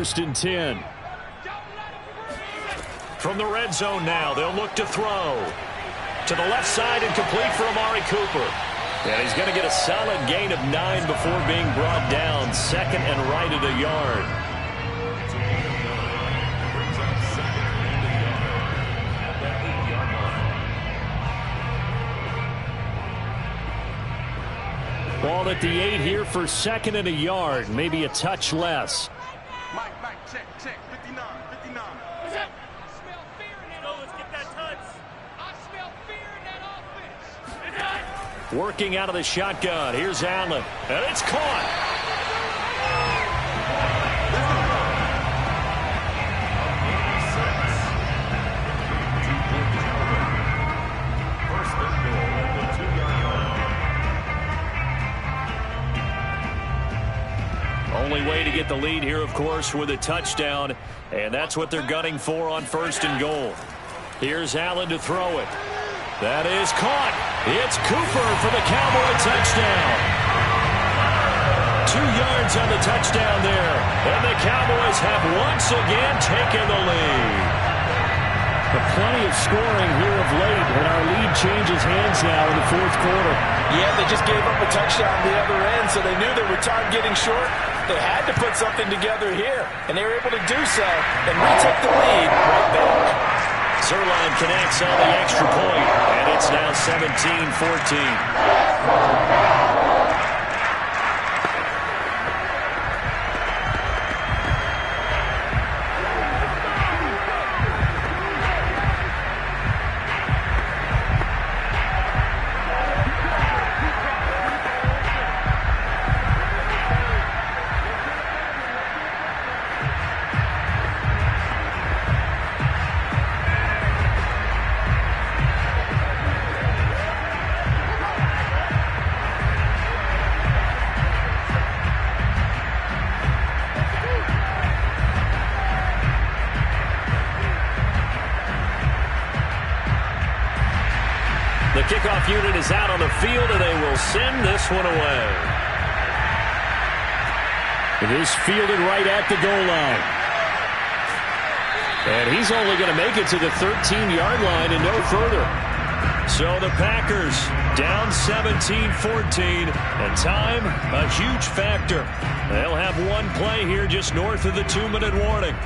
first and 10. From the red zone now, they'll look to throw. To the left side and complete for Amari Cooper. And he's going to get a solid gain of 9 before being brought down. Second and right at a yard. Ball at the 8 here for second and a yard. Maybe a touch less. Mike, check, 59. Working out of the shotgun. Here's Allen. And it's caught. Only way to get the lead here, of course, with a touchdown. And that's what they're gunning for on first and goal. Here's Allen to throw it. That is caught. It's Cooper for the Cowboy touchdown. 2 yards on the touchdown there. And the Cowboys have once again taken the lead. Plenty of scoring here of late, and our lead changes hands now in the fourth quarter. Yeah, they just gave up a touchdown on the other end, so they knew their time getting short. They had to put something together here, and they were able to do so and retake the lead right back. Zuerlein connects on the extra point, and it's now 17-14. The kickoff unit is out on the field, and they will send this one away. It is fielded right at the goal line. And he's only going to make it to the 13-yard line and no further. So the Packers down 17-14, and time a huge factor. They'll have one play here just north of the 2-minute warning.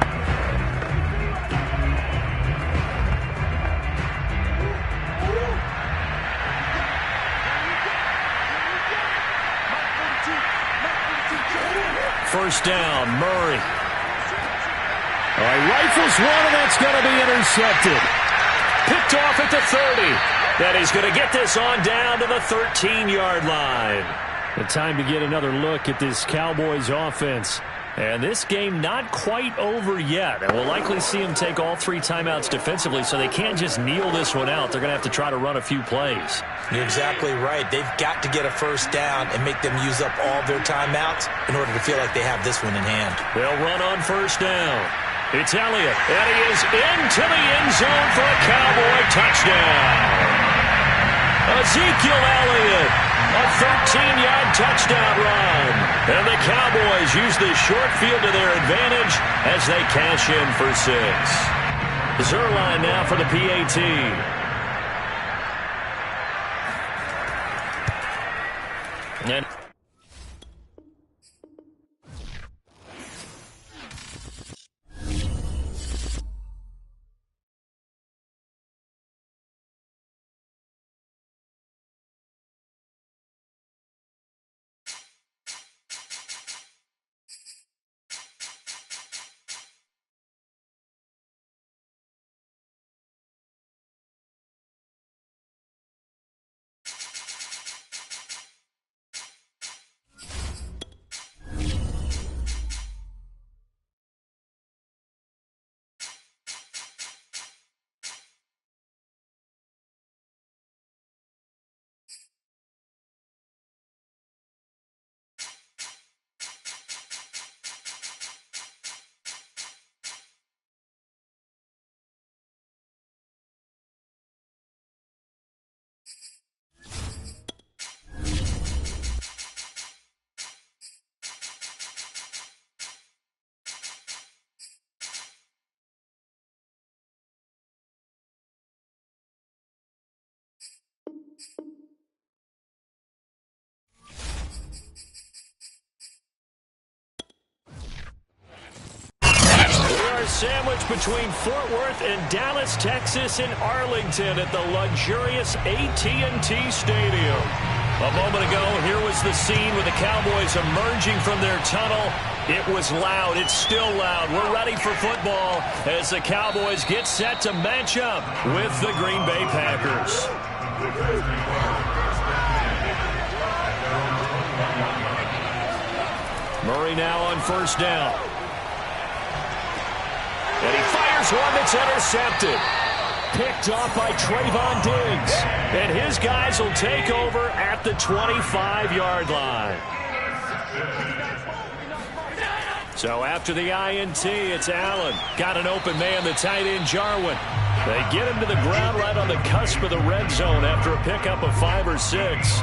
First down, Murray. All right, rifles one, and that's going to be intercepted. Picked off at the 30. That he's going to get this on down to the 13-yard line. The time to get another look at this Cowboys offense. And this game not quite over yet. And we'll likely see them take all 3 timeouts defensively, so they can't just kneel this one out. They're going to have to try to run a few plays. You're exactly right. They've got to get a first down and make them use up all their timeouts in order to feel like they have this one in hand. They'll run on first down. It's Elliott, and he is into the end zone for a Cowboy touchdown. Ezekiel Elliott, a 13-yard touchdown run. And the Cowboys use the short field to their advantage as they cash in for 6. Zuerlein now for the PAT. And sandwiched between Fort Worth and Dallas, Texas, and Arlington at the luxurious AT&T Stadium. A moment ago, here was the scene with the Cowboys emerging from their tunnel. It was loud. It's still loud. We're ready for football as the Cowboys get set to match up with the Green Bay Packers. Murray now on first down. And he fires one that's intercepted. Picked off by Trayvon Diggs. And his guys will take over at the 25-yard line. So after the INT, it's Allen. Got an open man, the tight end, Jarwin. They get him to the ground right on the cusp of the red zone after a pickup of 5 or 6.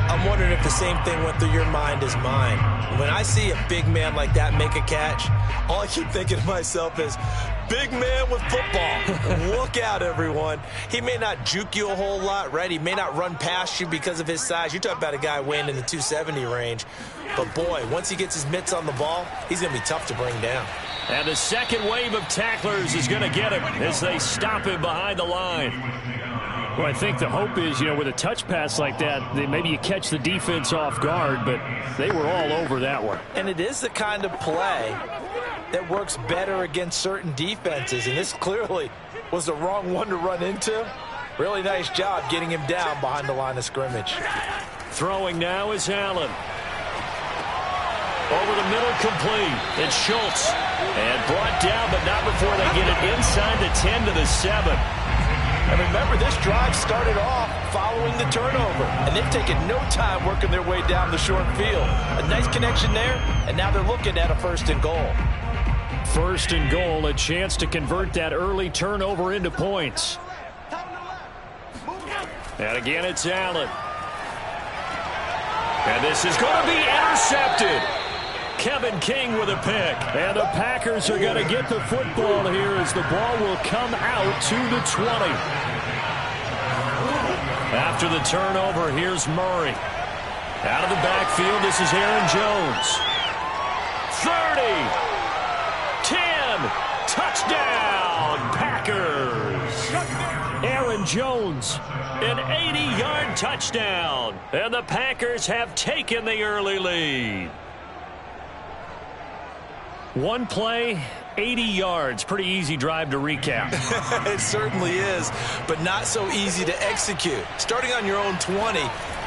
I'm wondering if the same thing went through your mind as mine. When I see a big man like that make a catch, all I keep thinking to myself is, big man with football. Look out, everyone. He may not juke you a whole lot, right? He may not run past you because of his size. You're talking about a guy weighing in the 270 range. But, boy, once he gets his mitts on the ball, he's going to be tough to bring down. And the second wave of tacklers is going to get him as they stop him behind the line. Well, I think the hope is, with a touch pass like that, maybe you catch the defense off guard, but they were all over that one. And it is the kind of play that works better against certain defenses, and this clearly was the wrong one to run into. Really nice job getting him down behind the line of scrimmage. Throwing now is Allen. Over the middle, complete. It's Schultz. And brought down, but not before they get it inside the 10 to the 7. And remember, this drive started off following the turnover, and they've taken no time working their way down the short field. A nice connection there, and now they're looking at a 1st and goal. 1st and goal, a chance to convert that early turnover into points. And again, it's Allen. And this is going to be intercepted. Kevin King with a pick. And the Packers are going to get the football here as the ball will come out to the 20. After the turnover, here's Murray. Out of the backfield, this is Aaron Jones. 30. 10. Touchdown, Packers. Aaron Jones, an 80-yard touchdown. And the Packers have taken the early lead. One play, 80 yards. Pretty easy drive to recap. It certainly is, but not so easy to execute. Starting on your own 20,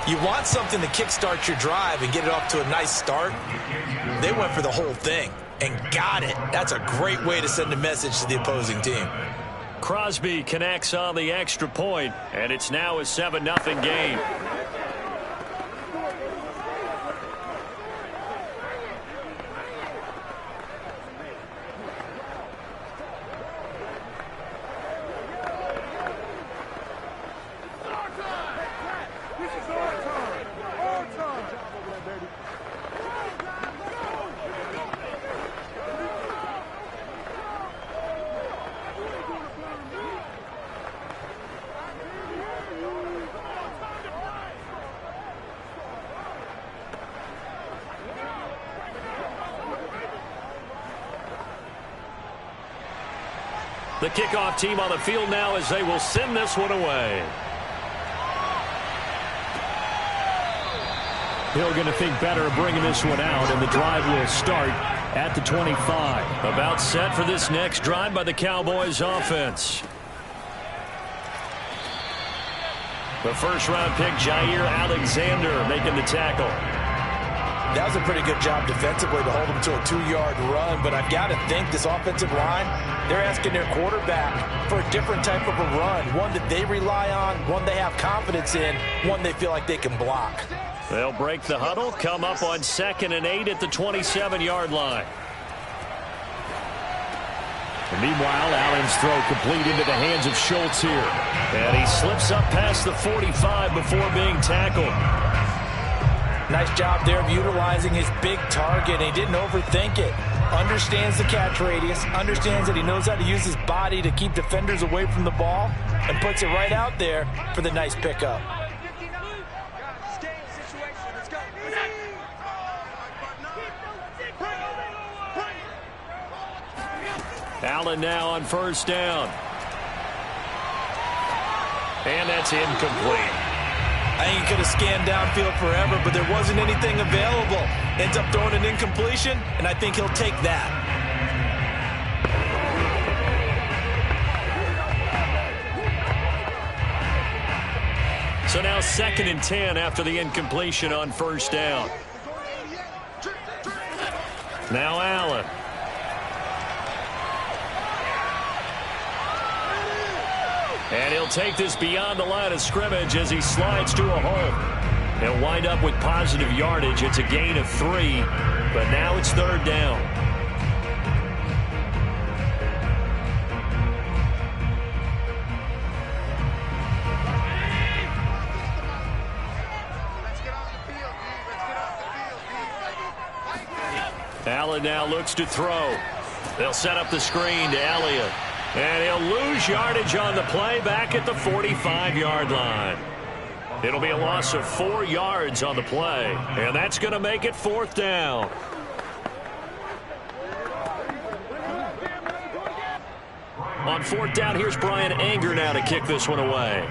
you want something to kickstart your drive and get it off to a nice start. They went for the whole thing and got it. That's a great way to send a message to the opposing team. Crosby connects on the extra point, and it's now a 7-0 game. The kickoff team on the field now as they will send this one away. They're going to think better of bringing this one out, and the drive will start at the 25. About set for this next drive by the Cowboys offense. The first-round pick, Jair Alexander, making the tackle. That was a pretty good job defensively to hold them to a 2-yard run, but I've got to think this offensive line, they're asking their quarterback for a different type of a run, one that they rely on, one they have confidence in, one they feel like they can block. They'll break the huddle, come up on 2nd and 8 at the 27-yard line. And meanwhile, Allen's throw complete into the hands of Schultz here. And he slips up past the 45 before being tackled. Nice job there of utilizing his big target. He didn't overthink it. Understands the catch radius. Understands that he knows how to use his body to keep defenders away from the ball. And puts it right out there for the nice pickup. Allen now on first down. And that's incomplete. I think he could have scanned downfield forever, but there wasn't anything available. Ends up throwing an incompletion, and I think he'll take that. So now 2nd and 10 after the incompletion on first down. Now Allen. And he'll take this beyond the line of scrimmage as he slides to a hole. He'll wind up with positive yardage. It's a gain of 3, but now it's 3rd down. Allen now looks to throw. They'll set up the screen to Elliott. And he'll lose yardage on the play back at the 45-yard line. It'll be a loss of 4 yards on the play. And that's going to make it 4th down. On 4th down, here's Brian Anger now to kick this one away.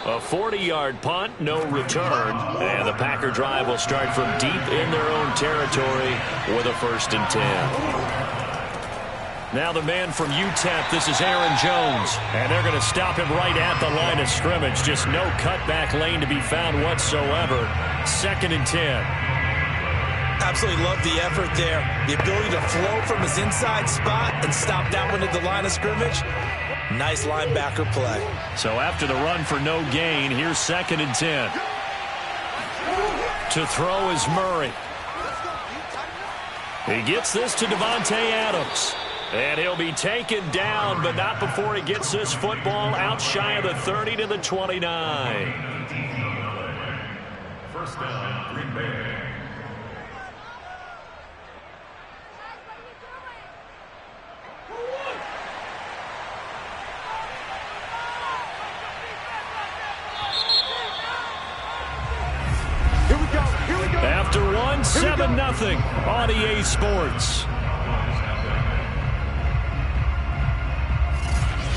A 40-yard punt, no return. And the Packer drive will start from deep in their own territory with a 1st and 10. Now the man from UTEP, this is Aaron Jones. And they're going to stop him right at the line of scrimmage. Just no cutback lane to be found whatsoever. 2nd and 10. Absolutely love the effort there. The ability to flow from his inside spot and stop that one at the line of scrimmage. Nice linebacker play. So after the run for no gain, here's 2nd and 10. To throw is Murray. He gets this to Devontae Adams. And he'll be taken down, but not before he gets this football out shy of the 30 to the 29. 1st down, Green Bay. After 7-0 on EA Sports.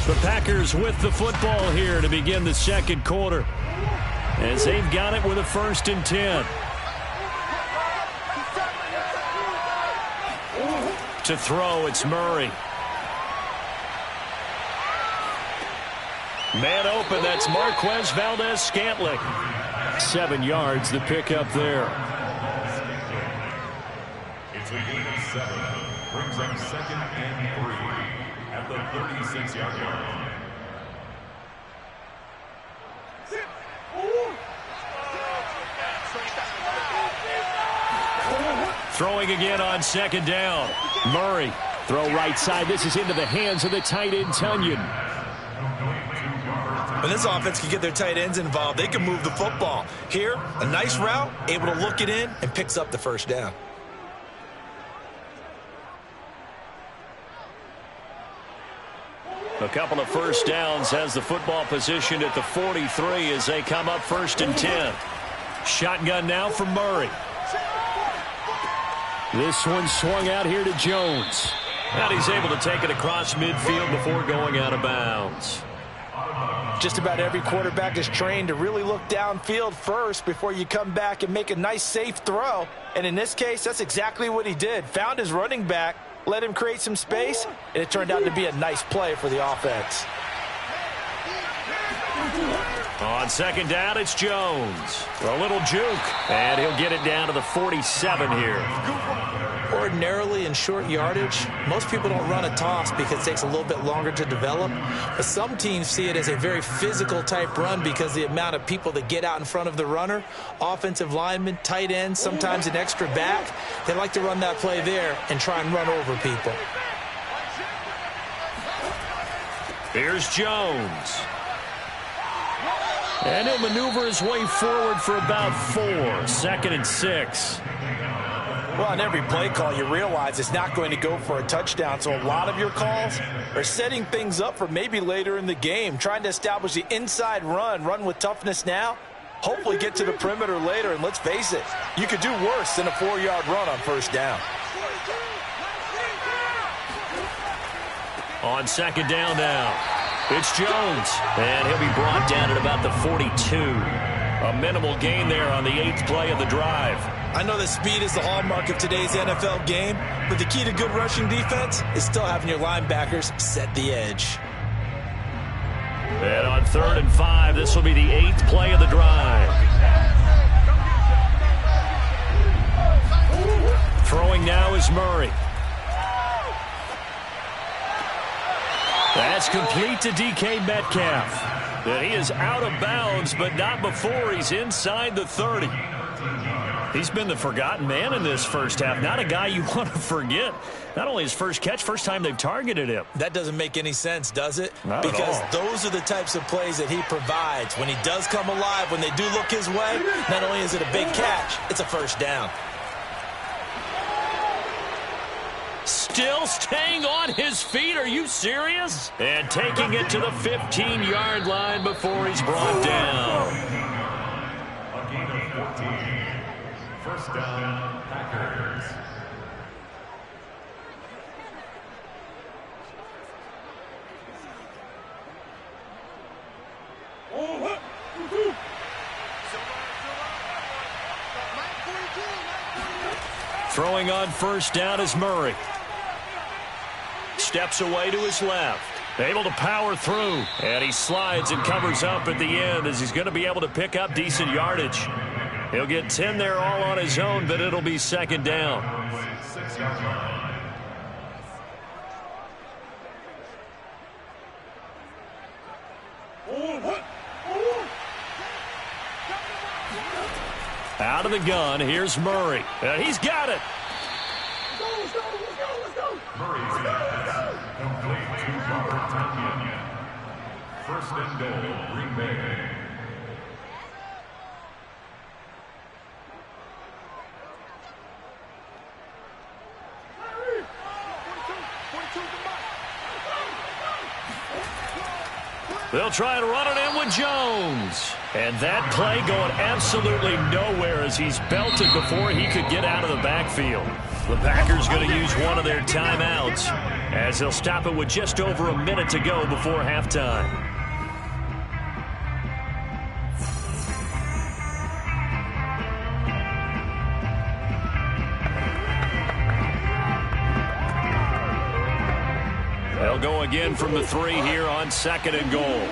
The Packers with the football here to begin the 2nd quarter. As they've got it with a 1st and 10. To throw, it's Murray. Man open, that's Marquez Valdez-Scantling. 7 yards, the pickup there. It's a gain of 7. Brings up 2nd and 3 at the 36-yard line. Throwing again on 2nd down. Murray. Throw right side. This is into the hands of the tight end, Tunyon. When this offense can get their tight ends involved, they can move the football. Here, a nice route, able to look it in, and picks up the 1st down. A couple of 1st downs has the football positioned at the 43 as they come up 1st and 10. Shotgun now for Murray. This one swung out here to Jones. And he's able to take it across midfield before going out of bounds. Just about every quarterback is trained to really look downfield first before you come back and make a nice, safe throw. And in this case, that's exactly what he did. Found his running back, let him create some space, and it turned out to be a nice play for the offense. On 2nd down, it's Jones. A little juke, and he'll get it down to the 47 here. Ordinarily in short yardage, most people don't run a toss because it takes a little bit longer to develop. But some teams see it as a very physical type run because the amount of people that get out in front of the runner, offensive linemen, tight ends, sometimes an extra back, they like to run that play there and try and run over people. Here's Jones. And he'll maneuver his way forward for about 4. 2nd and 6. Well, on every play call, you realize it's not going to go for a touchdown. So a lot of your calls are setting things up for maybe later in the game, trying to establish the inside run with toughness now, Hopefully get to the perimeter later, and let's face it, you could do worse than a 4-yard run on first down. On second down now, it's Jones, and he'll be brought down at about the 42. A minimal gain there on the 8th play of the drive. I know that speed is the hallmark of today's NFL game, but the key to good rushing defense is still having your linebackers set the edge. And on 3rd and 5, this will be the 8th play of the drive. Throwing now is Murray. That's complete to DK Metcalf. And he is out of bounds, but not before he's inside the 30. He's been the forgotten man in this first half. Not a guy you want to forget. Not only his first catch, first time they've targeted him. That doesn't make any sense, does it? Not because at all. Those are the types of plays that he provides. When he does come alive, when they do look his way, not only is it a big catch, it's a first down. Still staying on his feet. Are you serious? And taking it to the 15-yard line before he's brought down. A gain of 14. First down, Packers. Throwing on first down is Murray. Steps away to his left. Able to power through. And he slides and covers up at the end as he's going to be able to pick up decent yardage. He'll get 10 there all on his own, but it'll be second down. 6-yard line. Out of the gun, here's Murray. He's got it. Murray's pass complete to Robert Tonyan. First and goal, Green Bay. They'll try to run it in with Jones. And that play going absolutely nowhere as he's belted before he could get out of the backfield. The Packers going to use one of their timeouts as they'll stop it with just over a minute to go before halftime. They'll go again from the 3 here on second and goal.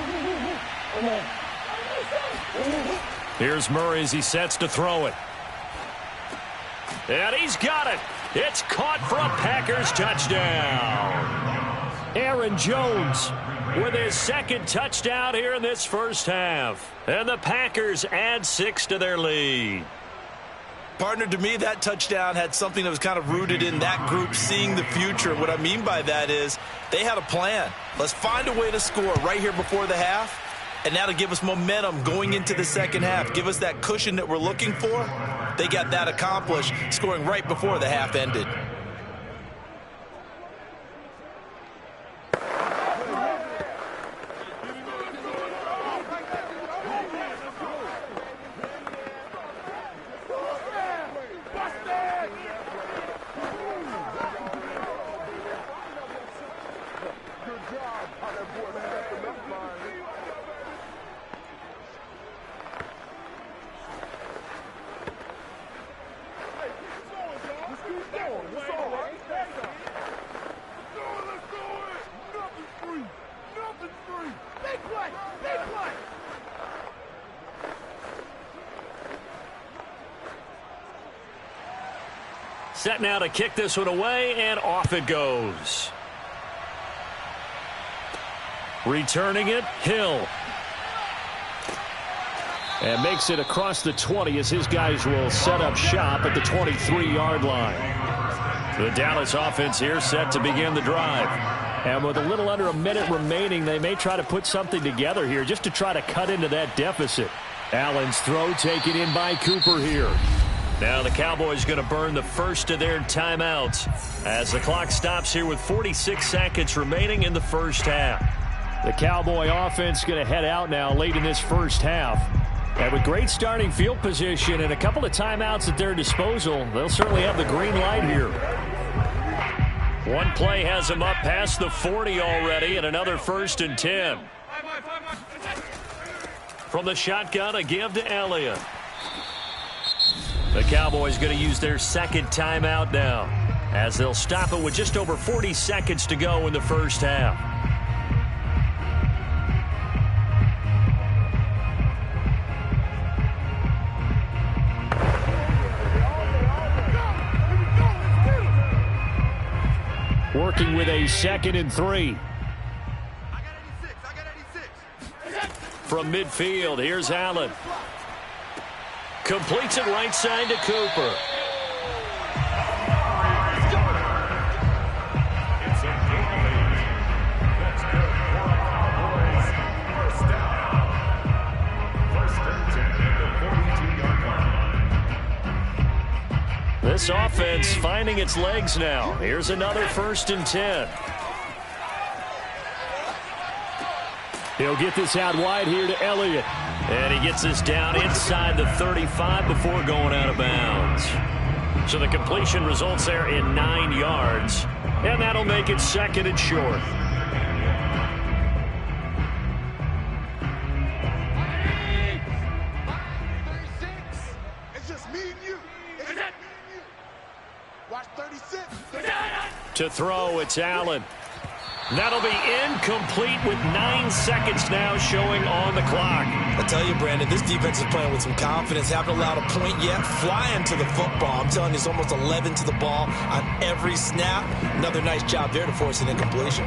Here's Murray as he sets to throw it. And he's got it. It's caught for a Packers touchdown. Aaron Jones with his second touchdown here in this first half. And the Packers add 6 to their lead. Partner, to me, that touchdown had something that was kind of rooted in that group seeing the future. What I mean by that is they had a plan. Let's find a way to score right here before the half, and that'll give us momentum going into the second half. Give us that cushion that we're looking for. They got that accomplished, scoring right before the half ended. Set now to kick this one away, and off it goes. Returning it, Hill. And makes it across the 20 as his guys will set up shop at the 23-yard line. The Dallas offense here set to begin the drive. And with a little under a minute remaining, they may try to put something together here just to try to cut into that deficit. Allen's throw taken in by Cooper here. Now the Cowboys going to burn the first of their timeouts as the clock stops here with 46 seconds remaining in the first half. The Cowboy offense going to head out now late in this first half. And with great starting field position and a couple of timeouts at their disposal, they'll certainly have the green light here. One play has them up past the 40 already, and another 1st and 10. From the shotgun, a give to Elliott. The Cowboys going to use their second timeout now, as they'll stop it with just over 40 seconds to go in the first half. Working with a 2nd and 3. From midfield, here's Allen. Completes it right side to Cooper. It's a game lead. That's good for the Cowboys. First down. First and 10 at the 42-yard line. This offense finding its legs now. Here's another 1st and 10. He'll get this out wide here to Elliott. And he gets this down inside the 35 before going out of bounds. So the completion results there in 9 yards. And that'll make it 2nd and short. It's just me and you. It's just me and you. Watch 36. To throw, it's Allen. That'll be incomplete with 9 seconds now showing on the clock. I tell you, Brandon, this defense is playing with some confidence. Haven't allowed a point yet. Flying to the football. I'm telling you, it's almost 11 to the ball on every snap. Another nice job there to force an incompletion.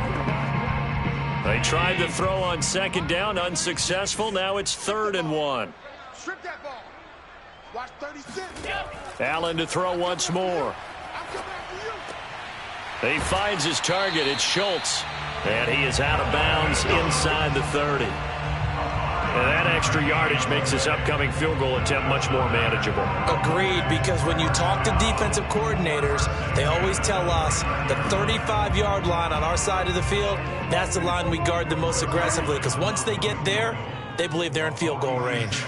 They tried to throw on 2nd down, unsuccessful. Now it's 3rd and 1. Strip that ball. Watch 36. Allen to throw once more. I'm coming after you. He finds his target. It's Schultz. And he is out of bounds inside the 30. And that extra yardage makes this upcoming field goal attempt much more manageable. Agreed, because when you talk to defensive coordinators, they always tell us the 35-yard line on our side of the field, that's the line we guard the most aggressively, because once they get there, they believe they're in field goal range.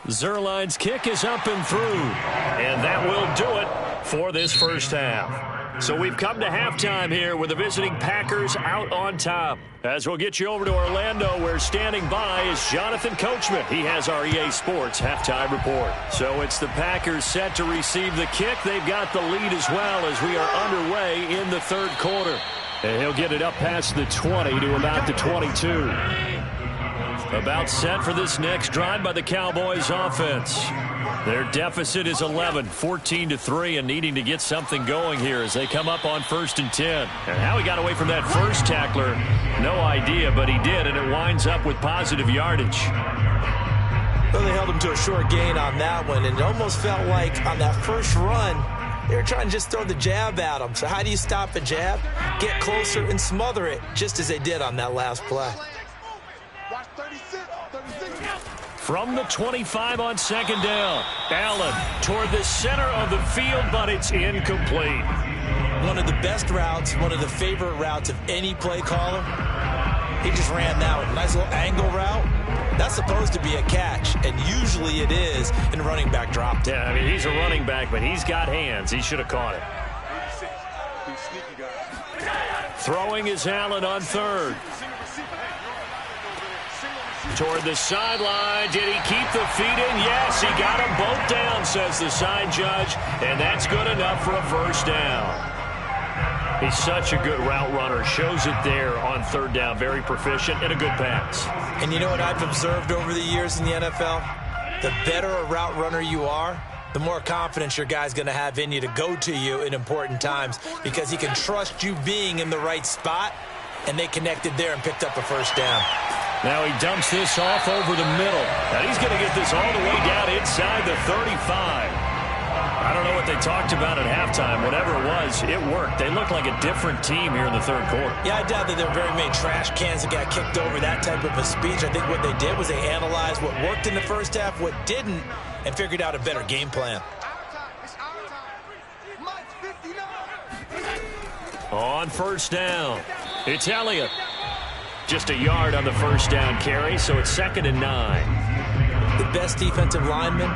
Zuerlein's kick is up and through. And that will do it for this first half. So we've come to halftime here with the visiting Packers out on top. As we'll get you over to Orlando, where standing by is Jonathan Coachman. He has our EA Sports halftime report. So it's the Packers set to receive the kick. They've got the lead as well as we are underway in the 3rd quarter. And he'll get it up past the 20 to about the 22. About set for this next drive by the Cowboys offense. Their deficit is 11, 14-3, and needing to get something going here as they come up on 1st and 10. And how he got away from that first tackler, no idea, but he did, and it winds up with positive yardage. Well, they held him to a short gain on that one, and it almost felt like on that first run, they were trying to just throw the jab at him. So how do you stop a jab? Get closer and smother it, just as they did on that last play. Watch 36. 36. From the 25 on 2nd down, Allen toward the center of the field, but it's incomplete. One of the best routes, one of the favorite routes of any play caller. He just ran that one. Nice little angle route. That's supposed to be a catch, and usually it is, and the running back dropped it. Yeah, I mean, he's a running back, but he's got hands. He should have caught it. 86. Be sneaky, guys. Throwing is Allen on 3rd. Toward the sideline. Did he keep the feet in? Yes, he got them both down, says the side judge. And that's good enough for a first down. He's such a good route runner. Shows it there on 3rd down. Very proficient and a good pass. And you know what I've observed over the years in the NFL? The better a route runner you are, the more confidence your guy's going to have in you to go to you in important times, because he can trust you being in the right spot, and they connected there and picked up a first down. Now he dumps this off over the middle. And he's going to get this all the way down inside the 35. I don't know what they talked about at halftime. Whatever it was, it worked. They look like a different team here in the 3rd quarter. Yeah, I doubt that there were very many trash cans that got kicked over that type of a speech. I think what they did was they analyzed what worked in the first half, what didn't, and figured out a better game plan. It's our time. Mike 59. On 1st down, it's Elliott. Just a yard on the first down carry, so it's 2nd and 9. The best defensive linemen,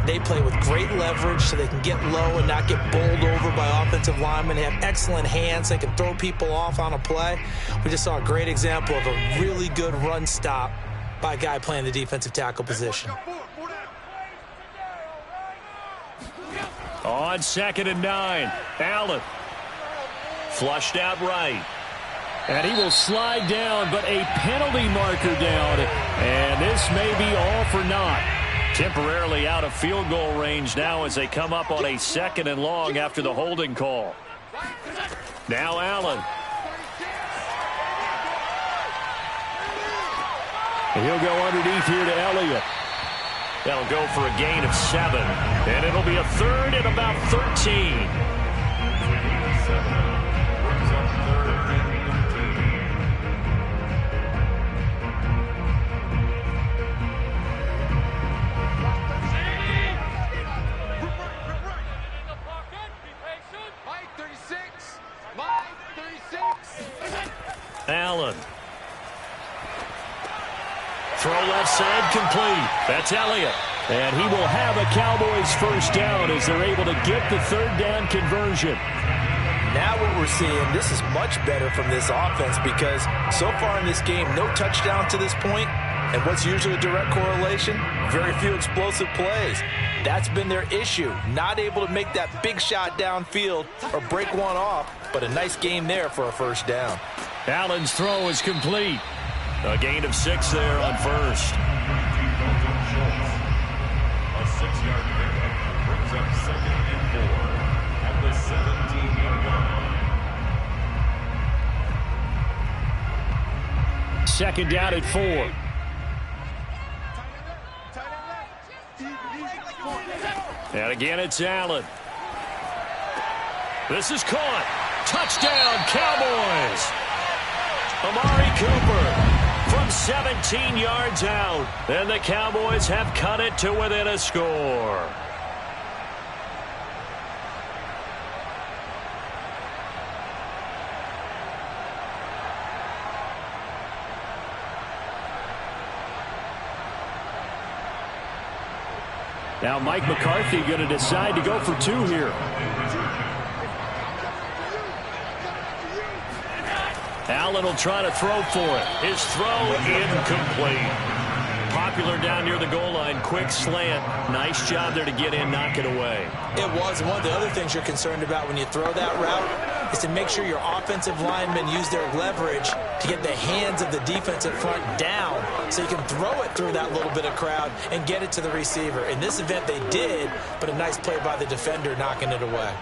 they play with great leverage so they can get low and not get bowled over by offensive linemen. They have excellent hands. They can throw people off on a play. We just saw a great example of a really good run stop by a guy playing the defensive tackle position. On 2nd and 9, Allen. Flushed out right. And he will slide down, but a penalty marker down. And this may be all for naught. Temporarily out of field goal range now as they come up on a 2nd and long after the holding call. Now Allen. And he'll go underneath here to Elliott. That'll go for a gain of 7. And it'll be a 3rd and about 13. Allen. Throw left side complete. That's Elliott. And he will have a Cowboys first down as they're able to get the 3rd down conversion. Now what we're seeing, this is much better from this offense because so far in this game, no touchdown to this point. And what's usually a direct correlation? Very few explosive plays. That's been their issue. Not able to make that big shot downfield or break one off, but a nice game there for a first down. Allen's throw is complete. A gain of 6 there on first. A 6-yard pickup brings up 2nd and 4 at the 17-yard line. 2nd down at 4. And again, it's Allen. This is caught. Touchdown, Cowboys. Amari Cooper from 17 yards out. And the Cowboys have cut it to within a score. Now Mike McCarthy going to decide to go for 2 here. Allen will try to throw for it. His throw incomplete. Popular down near the goal line. Quick slant. Nice job there to get in, knock it away. It was. One of the other things you're concerned about when you throw that route is to make sure your offensive linemen use their leverage to get the hands of the defensive front down so you can throw it through that little bit of crowd and get it to the receiver. In this event, they did, but a nice play by the defender knocking it away.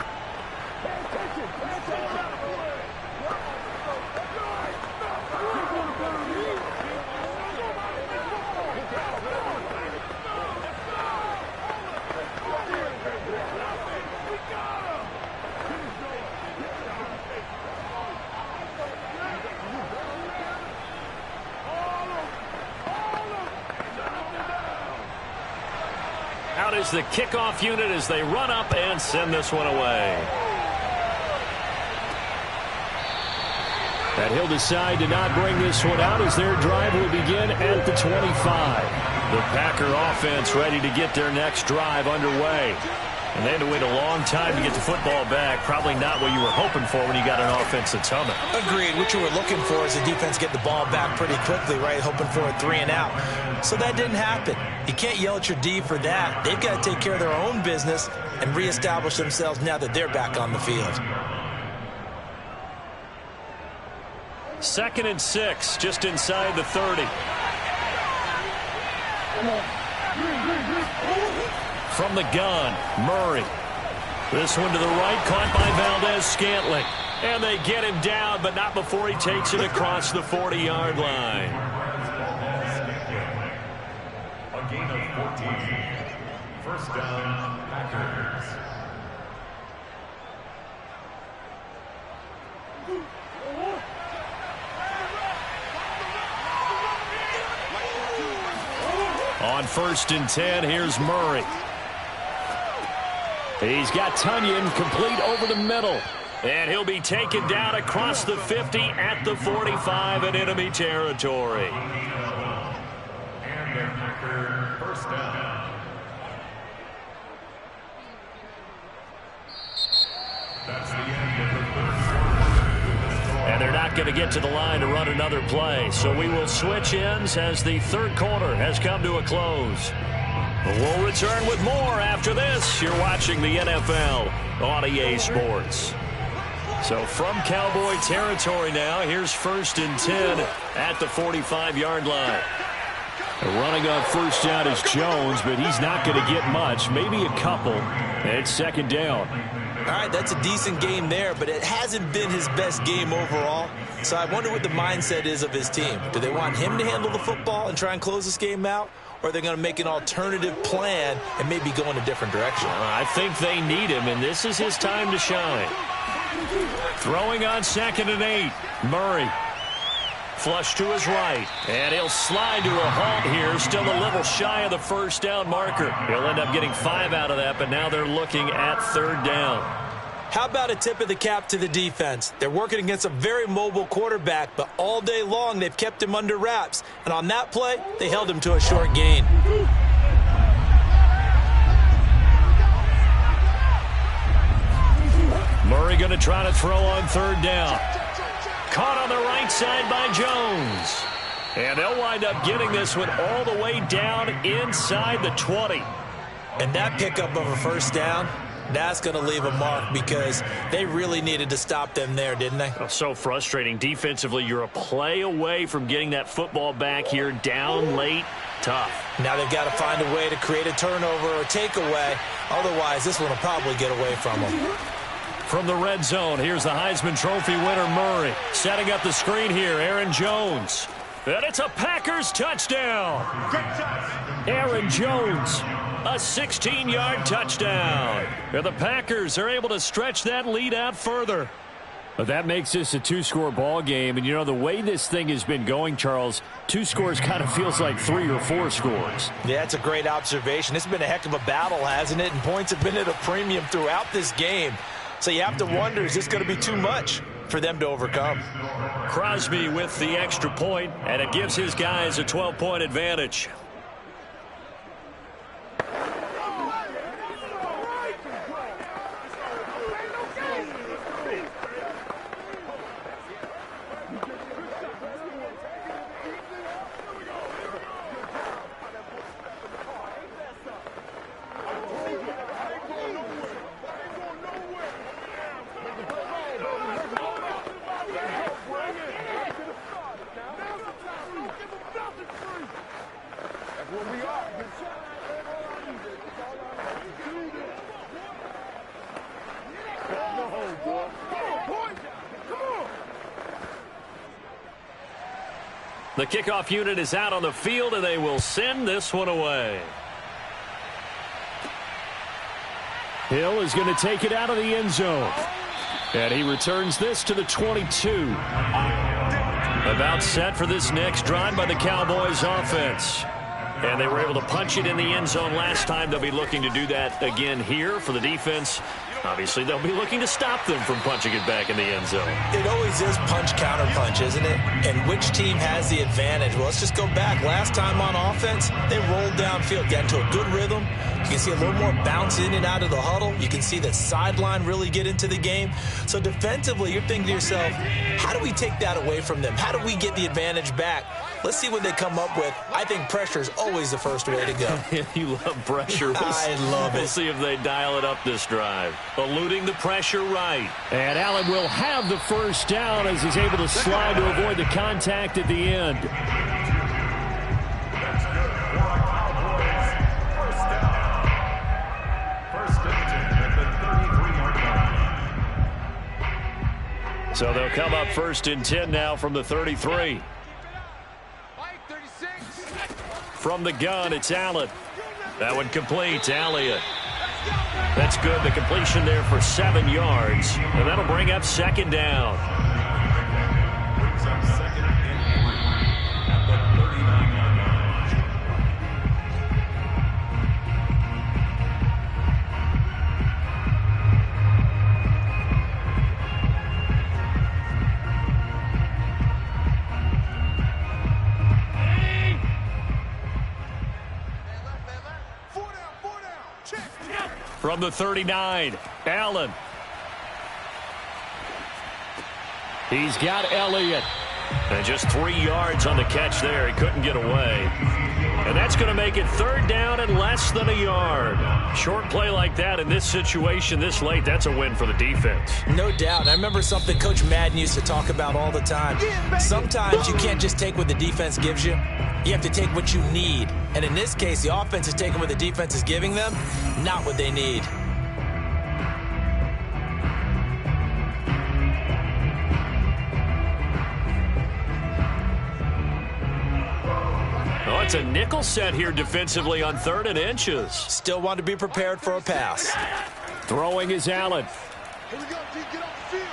Out is the kickoff unit as they run up and send this one away. And he'll decide to not bring this one out as their drive will begin at the 25. The Packer offense ready to get their next drive underway. And they had to wait a long time to get the football back. Probably not what you were hoping for when you got an offense that's humming. Agreed. What you were looking for is the defense get the ball back pretty quickly, right? Hoping for a 3 and out. So that didn't happen. You can't yell at your D for that. They've got to take care of their own business and reestablish themselves now that they're back on the field. 2nd and 6, just inside the 30. From the gun, Murray. This one to the right, caught by Valdez-Scantling. And they get him down, but not before he takes it across the 40-yard line. A gain of 14. First down, Packers. On 1st and 10, here's Murray. He's got Tunyon complete over the middle. And he'll be taken down across the 50 at the 45 in enemy territory. And their kicker, first down. That's the end of the first quarter. And they're not going to get to the line to run another play. So we will switch ends as the third quarter has come to a close. We'll return with more after this. You're watching the NFL on EA Sports. So from Cowboy territory now, here's 1st and 10 at the 45-yard line. Running on first down is Jones, but he's not going to get much, maybe a couple. It's 2nd down. All right, that's a decent game there, but it hasn't been his best game overall. So I wonder what the mindset is of his team. Do they want him to handle the football and try and close this game out? Or are they going to make an alternative plan and maybe go in a different direction? I think they need him, and this is his time to shine. Throwing on 2nd and 8. Murray. Flush to his right. And he'll slide to a halt here. Still a little shy of the first down marker. He'll end up getting 5 out of that, but now they're looking at 3rd down. How about a tip of the cap to the defense? They're working against a very mobile quarterback, but all day long they've kept him under wraps. And on that play, they held him to a short gain. Murray going to try to throw on 3rd down. Caught on the right side by Jones. And they'll wind up getting this one all the way down inside the 20. And that pickup of a first down, that's going to leave a mark because they really needed to stop them there, didn't they? Oh, so frustrating. Defensively, you're a play away from getting that football back here down late. Tough. Now they've got to find a way to create a turnover or takeaway. Otherwise, this one will probably get away from them. From the red zone, here's the Heisman Trophy winner, Murray. Setting up the screen here, Aaron Jones. And it's a Packers touchdown. Aaron Jones, a 16-yard touchdown. And the Packers are able to stretch that lead out further. But that makes this a 2-score ball game. And, you know, the way this thing has been going, Charles, 2 scores kind of feels like 3 or 4 scores. Yeah, it's a great observation. It's been a heck of a battle, hasn't it? And points have been at a premium throughout this game. So you have to wonder, is this going to be too much for them to overcome? Crosby with the extra point, and it gives his guys a 12-point advantage. The kickoff unit is out on the field, and they will send this one away. Hill is going to take it out of the end zone. And he returns this to the 22. About set for this next drive by the Cowboys offense. And they were able to punch it in the end zone last time. They'll be looking to do that again here for the defense. Obviously, they'll be looking to stop them from punching it back in the end zone. It always is punch-counter-punch, isn't it? And which team has the advantage? Well, let's just go back. Last time on offense, they rolled downfield, got into a good rhythm. You can see a little more bounce in and out of the huddle. You can see the sideline really get into the game. So defensively, you're thinking to yourself, how do we take that away from them? How do we get the advantage back? Let's see what they come up with. I think pressure is always the first way to go. You love pressure. I love it. We'll see if they dial it up this drive. Eluding the pressure right. And Allen will have the first down as he's able to slide to avoid the contact at the end. That's good for our Cowboys. First down. First and 10 at the 33-yard line. So they'll come up 1st and 10 now from the 33. From the gun, it's Allen. That one complete to Elliott. That's good. The completion there for 7 yards. And that'll bring up 2nd down. Brings up 2nd and 3 at the 39-yard line. From the 39, Allen. He's got Elliott. And just 3 yards on the catch there. He couldn't get away. And that's going to make it third down and less than a yard. Short play like that in this situation this late, that's a win for the defense. No doubt. And I remember something Coach Madden used to talk about all the time. Sometimes you can't just take what the defense gives you. You have to take what you need. And in this case, the offense is taking what the defense is giving them, not what they need. Oh, it's a nickel set here defensively on 3rd and inches. Still want to be prepared for a pass. Throwing is Allen. Here we go, G. Get off the field.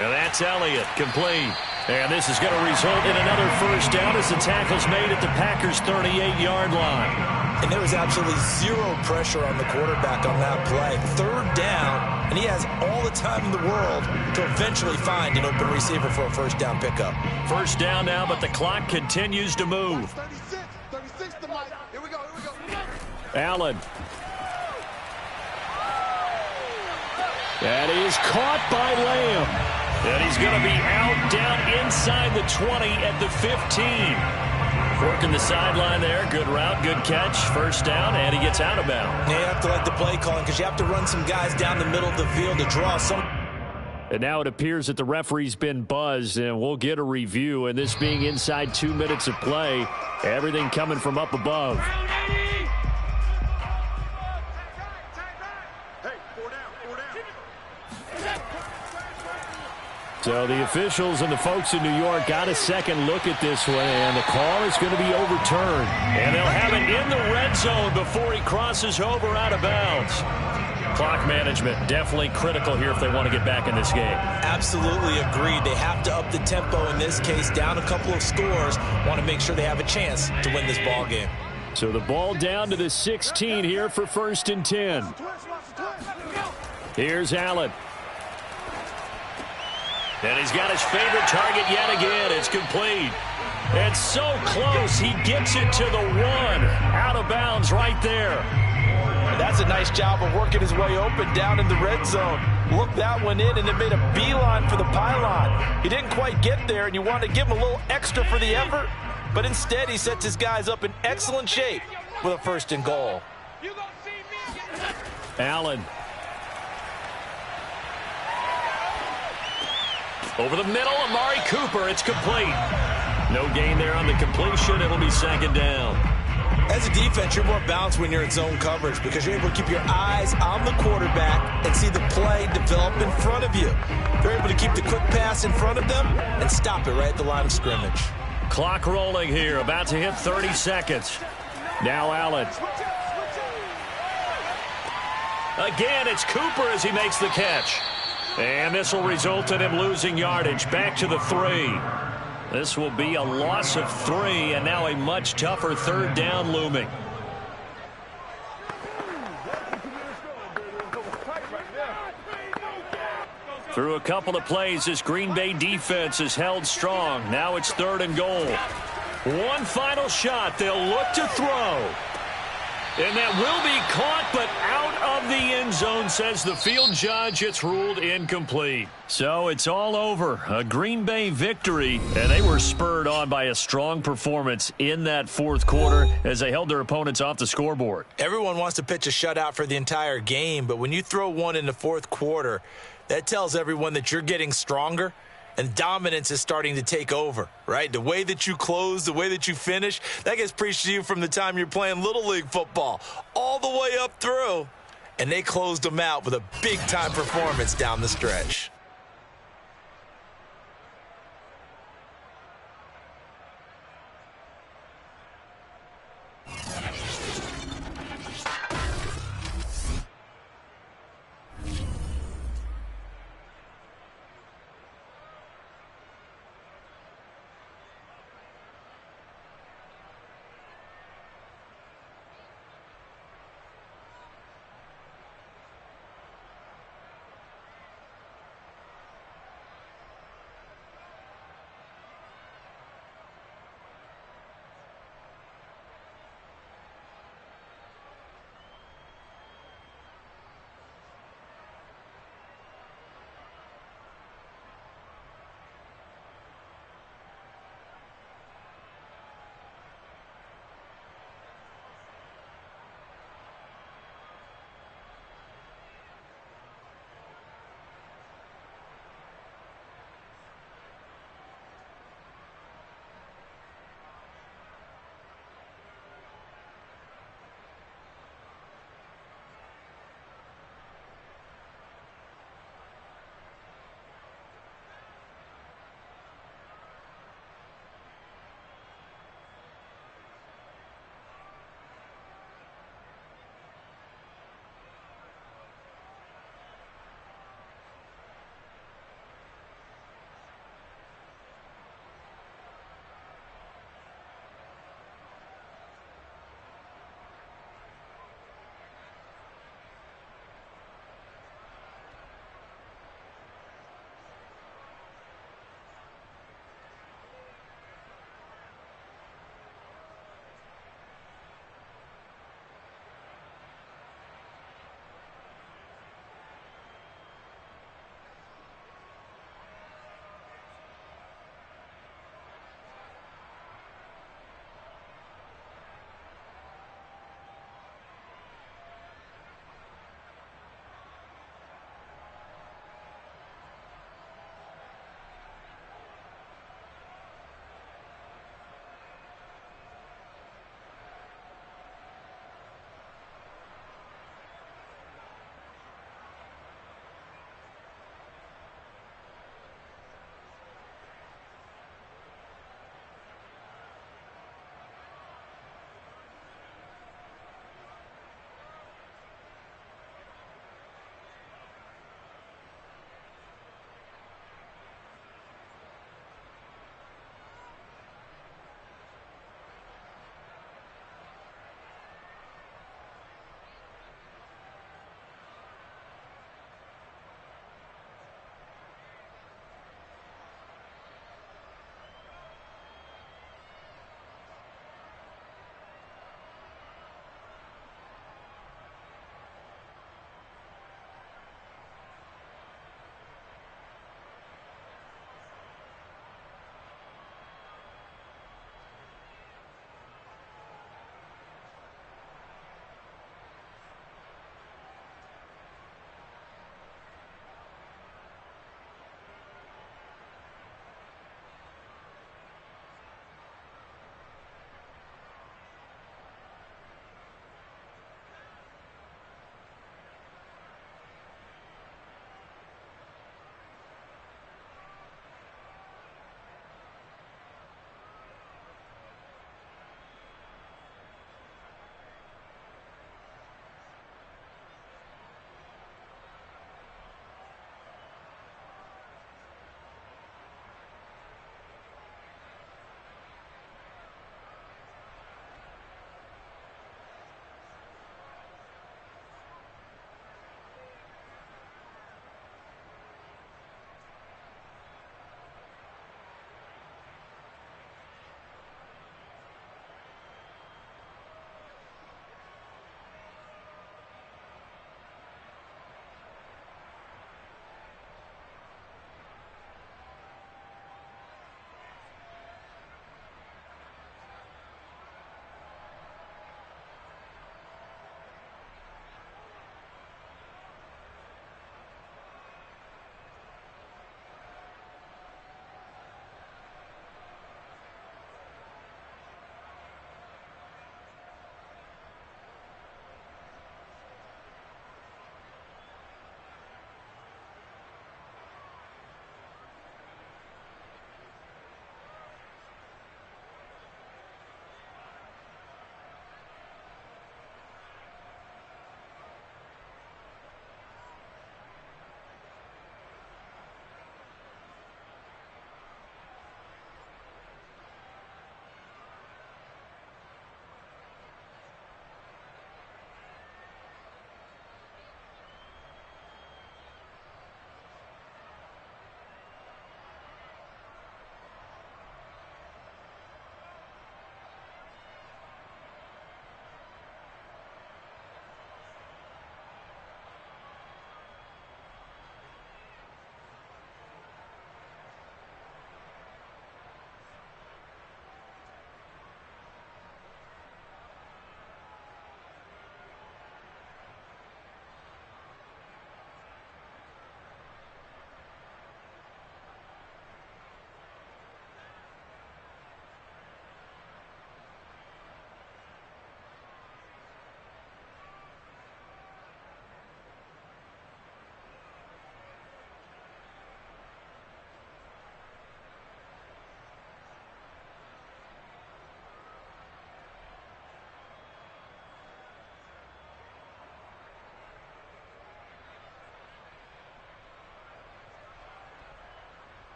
And that's Elliott, complete. And this is going to result in another first down as the tackle's made at the Packers' 38-yard line. And there was absolutely zero pressure on the quarterback on that play. 3rd down, and he has all the time in the world to eventually find an open receiver for a first down pickup. First down now, but the clock continues to move. 36 to Mike. Here we go, here we go. Allen. That is caught by Lamb. And he's going to be out down inside the 20 at the 15. Working the sideline there. Good route, good catch. First down, and he gets out of bounds. You have to like the play calling because you have to run some guys down the middle of the field to draw some. And now it appears that the referee's been buzzed, and we'll get a review. And this being inside 2 minutes of play, everything coming from up above. So the officials and the folks in New York got a second look at this one, and the call is going to be overturned. And they'll have it in the red zone before he crosses over out of bounds. Clock management definitely critical here if they want to get back in this game. Absolutely agreed. They have to up the tempo in this case, down a couple of scores. Want to make sure they have a chance to win this ball game. So the ball down to the 16 here for 1st and 10. Here's Allen. And he's got his favorite target yet again. It's complete. And so close, he gets it to the 1. Out of bounds right there. That's a nice job of working his way open down in the red zone. Looked that one in, and it made a beeline for the pylon. He didn't quite get there, and you want to give him a little extra for the effort. But instead, he sets his guys up in excellent shape with a 1st and goal. Allen. Over the middle, Amari Cooper. It's complete. No gain there on the completion. It'll be 2nd down. As a defense, you're more balanced when you're in zone coverage because you're able to keep your eyes on the quarterback and see the play develop in front of you. They're able to keep the quick pass in front of them and stop it right at the line of scrimmage. Clock rolling here, about to hit 30 seconds. Now Allen. Again, it's Cooper as he makes the catch. And this will result in him losing yardage. Back to the 3. This will be a loss of 3, and now a much tougher 3rd down looming. Through a couple of plays, this Green Bay defense is held strong. Now it's 3rd and goal. One final shot. They'll look to throw. And that will be caught, but out of the end zone, says the field judge. It's ruled incomplete. So it's all over. A Green Bay victory, and they were spurred on by a strong performance in that 4th quarter as they held their opponents off the scoreboard. Everyone wants to pitch a shutout for the entire game, but when you throw one in the 4th quarter, that tells everyone that you're getting stronger. And dominance is starting to take over, right? The way that you close, the way that you finish, that gets preached to you from the time you're playing Little League football all the way up through. And they closed them out with a big-time performance down the stretch.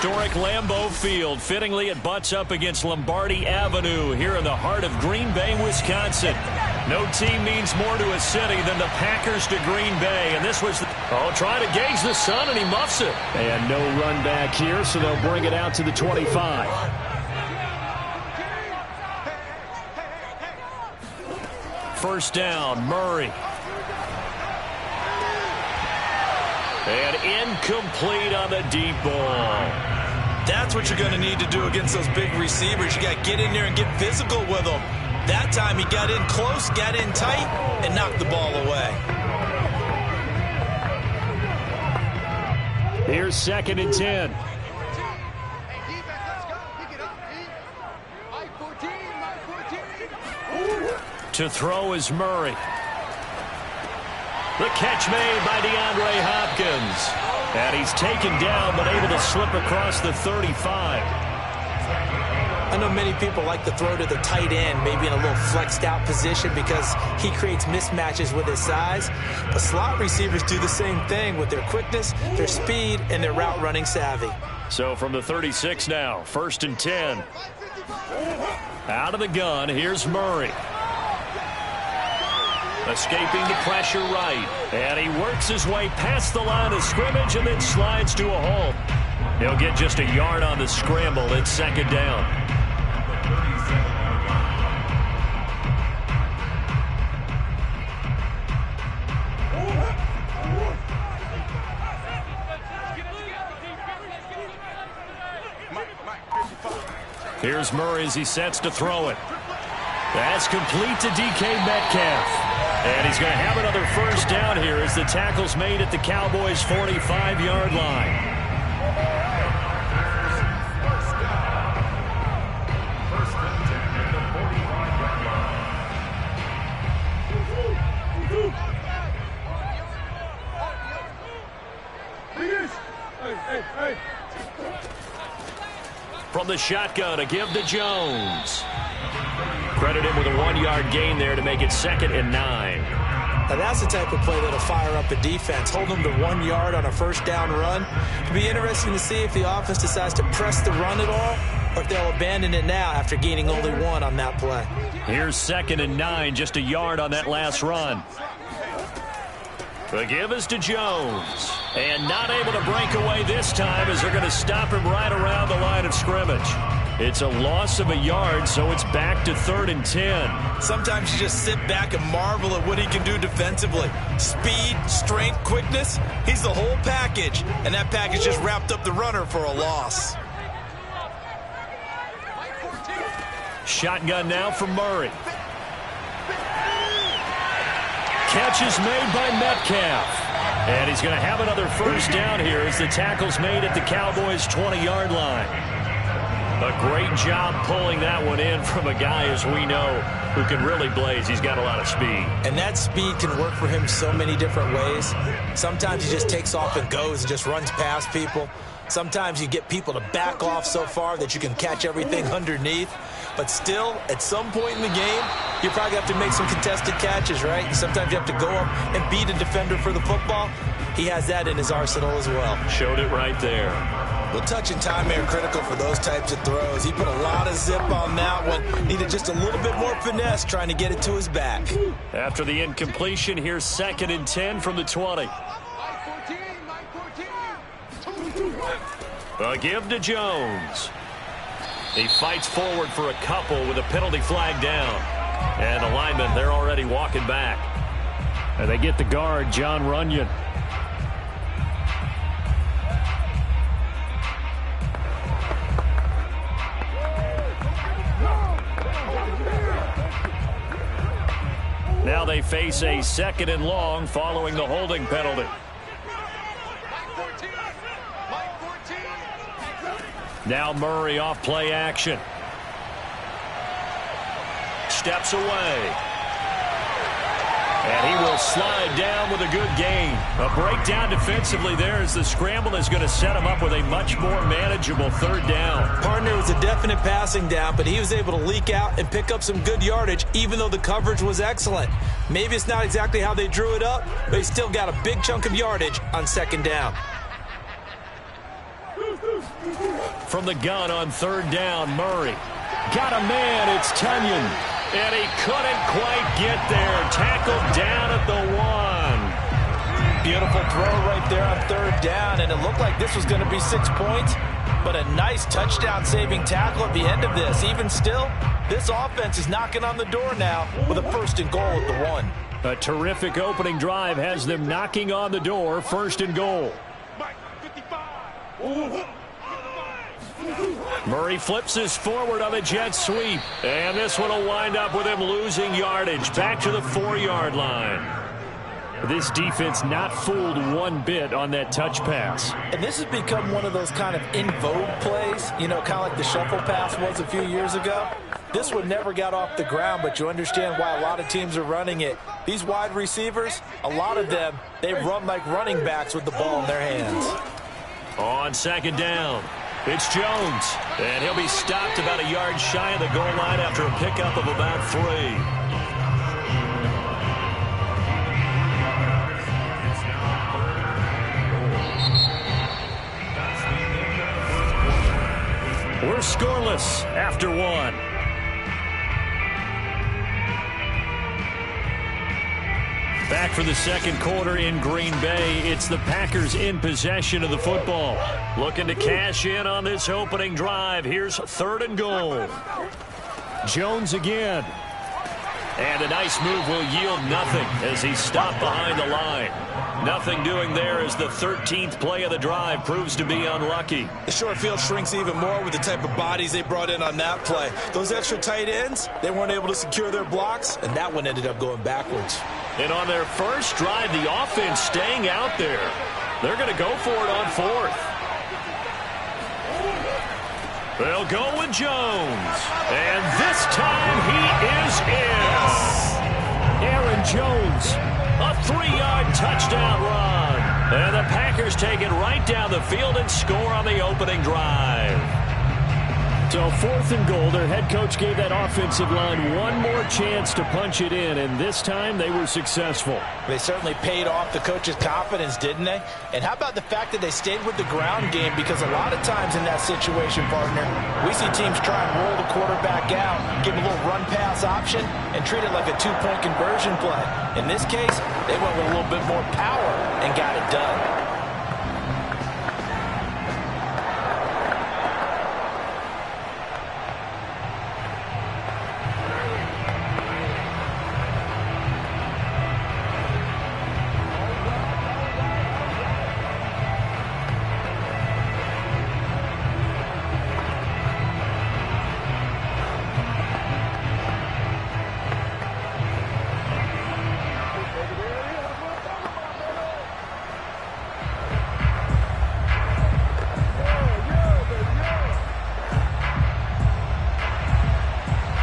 historic Lambeau Field. Fittingly, it butts up against Lombardi Avenue here in the heart of Green Bay, Wisconsin. No team means more to a city than the Packers to Green Bay. And this was, trying to gauge the sun, and he muffs it. And no run back here, so they'll bring it out to the 25. First down, Murray. And incomplete on the deep ball. That's what you're going to need to do against those big receivers. You got to get in there and get physical with them. That time he got in close, got in tight, and knocked the ball away. Here's 2nd and 10. To throw is Murray. The catch made by DeAndre Hopkins. And he's taken down, but able to slip across the 35. I know many people like to throw to the tight end, maybe in a little flexed out position because he creates mismatches with his size. But slot receivers do the same thing with their quickness, their speed, and their route running savvy. So from the 36 now, 1st and 10. Out of the gun, here's Murray. Escaping the pressure right. And he works his way past the line of scrimmage and then slides to a halt. He'll get just a yard on the scramble. It's 2nd down. Here's Murray as he sets to throw it. That's complete to DK Metcalf. And he's going to have another first down here as the tackle's made at the Cowboys' 45-yard line. From the shotgun, a give to Jones. Credit him with a 1-yard gain there to make it 2nd and 9. Now that's the type of play that'll fire up a defense. Hold them to 1 yard on a first down run. It'll be interesting to see if the offense decides to press the run at all or if they'll abandon it now after gaining only 1 on that play. Here's 2nd and 9, just a yard on that last run. The give is to Jones. And not able to break away this time as they're going to stop him right around the line of scrimmage. It's a loss of a yard, so it's back to 3rd and 10. Sometimes you just sit back and marvel at what he can do defensively. Speed, strength, quickness, he's the whole package. And that package just wrapped up the runner for a loss. Shotgun now for Murray. Catch is made by Metcalf. And he's going to have another first down here as the tackle's made at the Cowboys' 20-yard line. A great job pulling that one in from a guy, as we know, who can really blaze. He's got a lot of speed. And that speed can work for him so many different ways. Sometimes he just takes off and goes and just runs past people. Sometimes you get people to back off so far that you can catch everything underneath. But still, at some point in the game, you probably have to make some contested catches, right? Sometimes you have to go up and beat a defender for the football. He has that in his arsenal as well. Showed it right there. Well, touch and time are critical for those types of throws. He put a lot of zip on that one. Needed just a little bit more finesse trying to get it to his back. After the incompletion, here's 2nd and 10 from the 20. A give to Jones. He fights forward for a couple with a penalty flag down. And the linemen, they're already walking back. And they get the guard, Jon Runyan. Now they face a 2nd and long following the holding penalty. Now Murray off play action. Steps away. And he will slide down with a good gain. A breakdown defensively there as the scramble is going to set him up with a much more manageable 3rd down. Partner was a definite passing down, but he was able to leak out and pick up some good yardage even though the coverage was excellent. Maybe it's not exactly how they drew it up, but he still got a big chunk of yardage on 2nd down. From the gun on 3rd down, Murray. Got a man, it's Tunyon. And he couldn't quite get there. Tackled down at the 1. Beautiful throw right there on 3rd down, and it looked like this was going to be 6 points. But a nice touchdown-saving tackle at the end of this. Even still, this offense is knocking on the door now with a 1st and goal at the 1. A terrific opening drive has them knocking on the door, 1st and goal. Mike, 55. Murray flips this forward on the jet sweep. And this one will wind up with him losing yardage. Back to the 4-yard line. This defense not fooled one bit on that touch pass. And this has become one of those kind of in vogue plays, you know, kind of like the shuffle pass was a few years ago. This one never got off the ground, but you understand why a lot of teams are running it. These wide receivers, a lot of them, they run like running backs with the ball in their hands. On 2nd down, it's Jones. And he'll be stopped about a yard shy of the goal line after a pickup of about 3. We're scoreless after 1. Back for the 2nd quarter in Green Bay. It's the Packers in possession of the football. Looking to cash in on this opening drive. Here's 3rd and goal. Jones again. And a nice move will yield nothing as he's stopped behind the line. Nothing doing there as the 13th play of the drive proves to be unlucky. The short field shrinks even more with the type of bodies they brought in on that play. Those extra tight ends, they weren't able to secure their blocks, and that one ended up going backwards. And on their first drive, the offense staying out there. They're going to go for it on 4th. They'll go with Jones. And this time he is in. Aaron Jones. A 3-yard touchdown run. And the Packers take it right down the field and score on the opening drive. So 4th and goal, their head coach gave that offensive line one more chance to punch it in, and this time they were successful. They certainly paid off the coach's confidence, didn't they? And how about the fact that they stayed with the ground game? Because a lot of times in that situation, partner, we see teams try and roll the quarterback out, give him a little run-pass option, and treat it like a 2-point conversion play. In this case, they went with a little bit more power and got it done.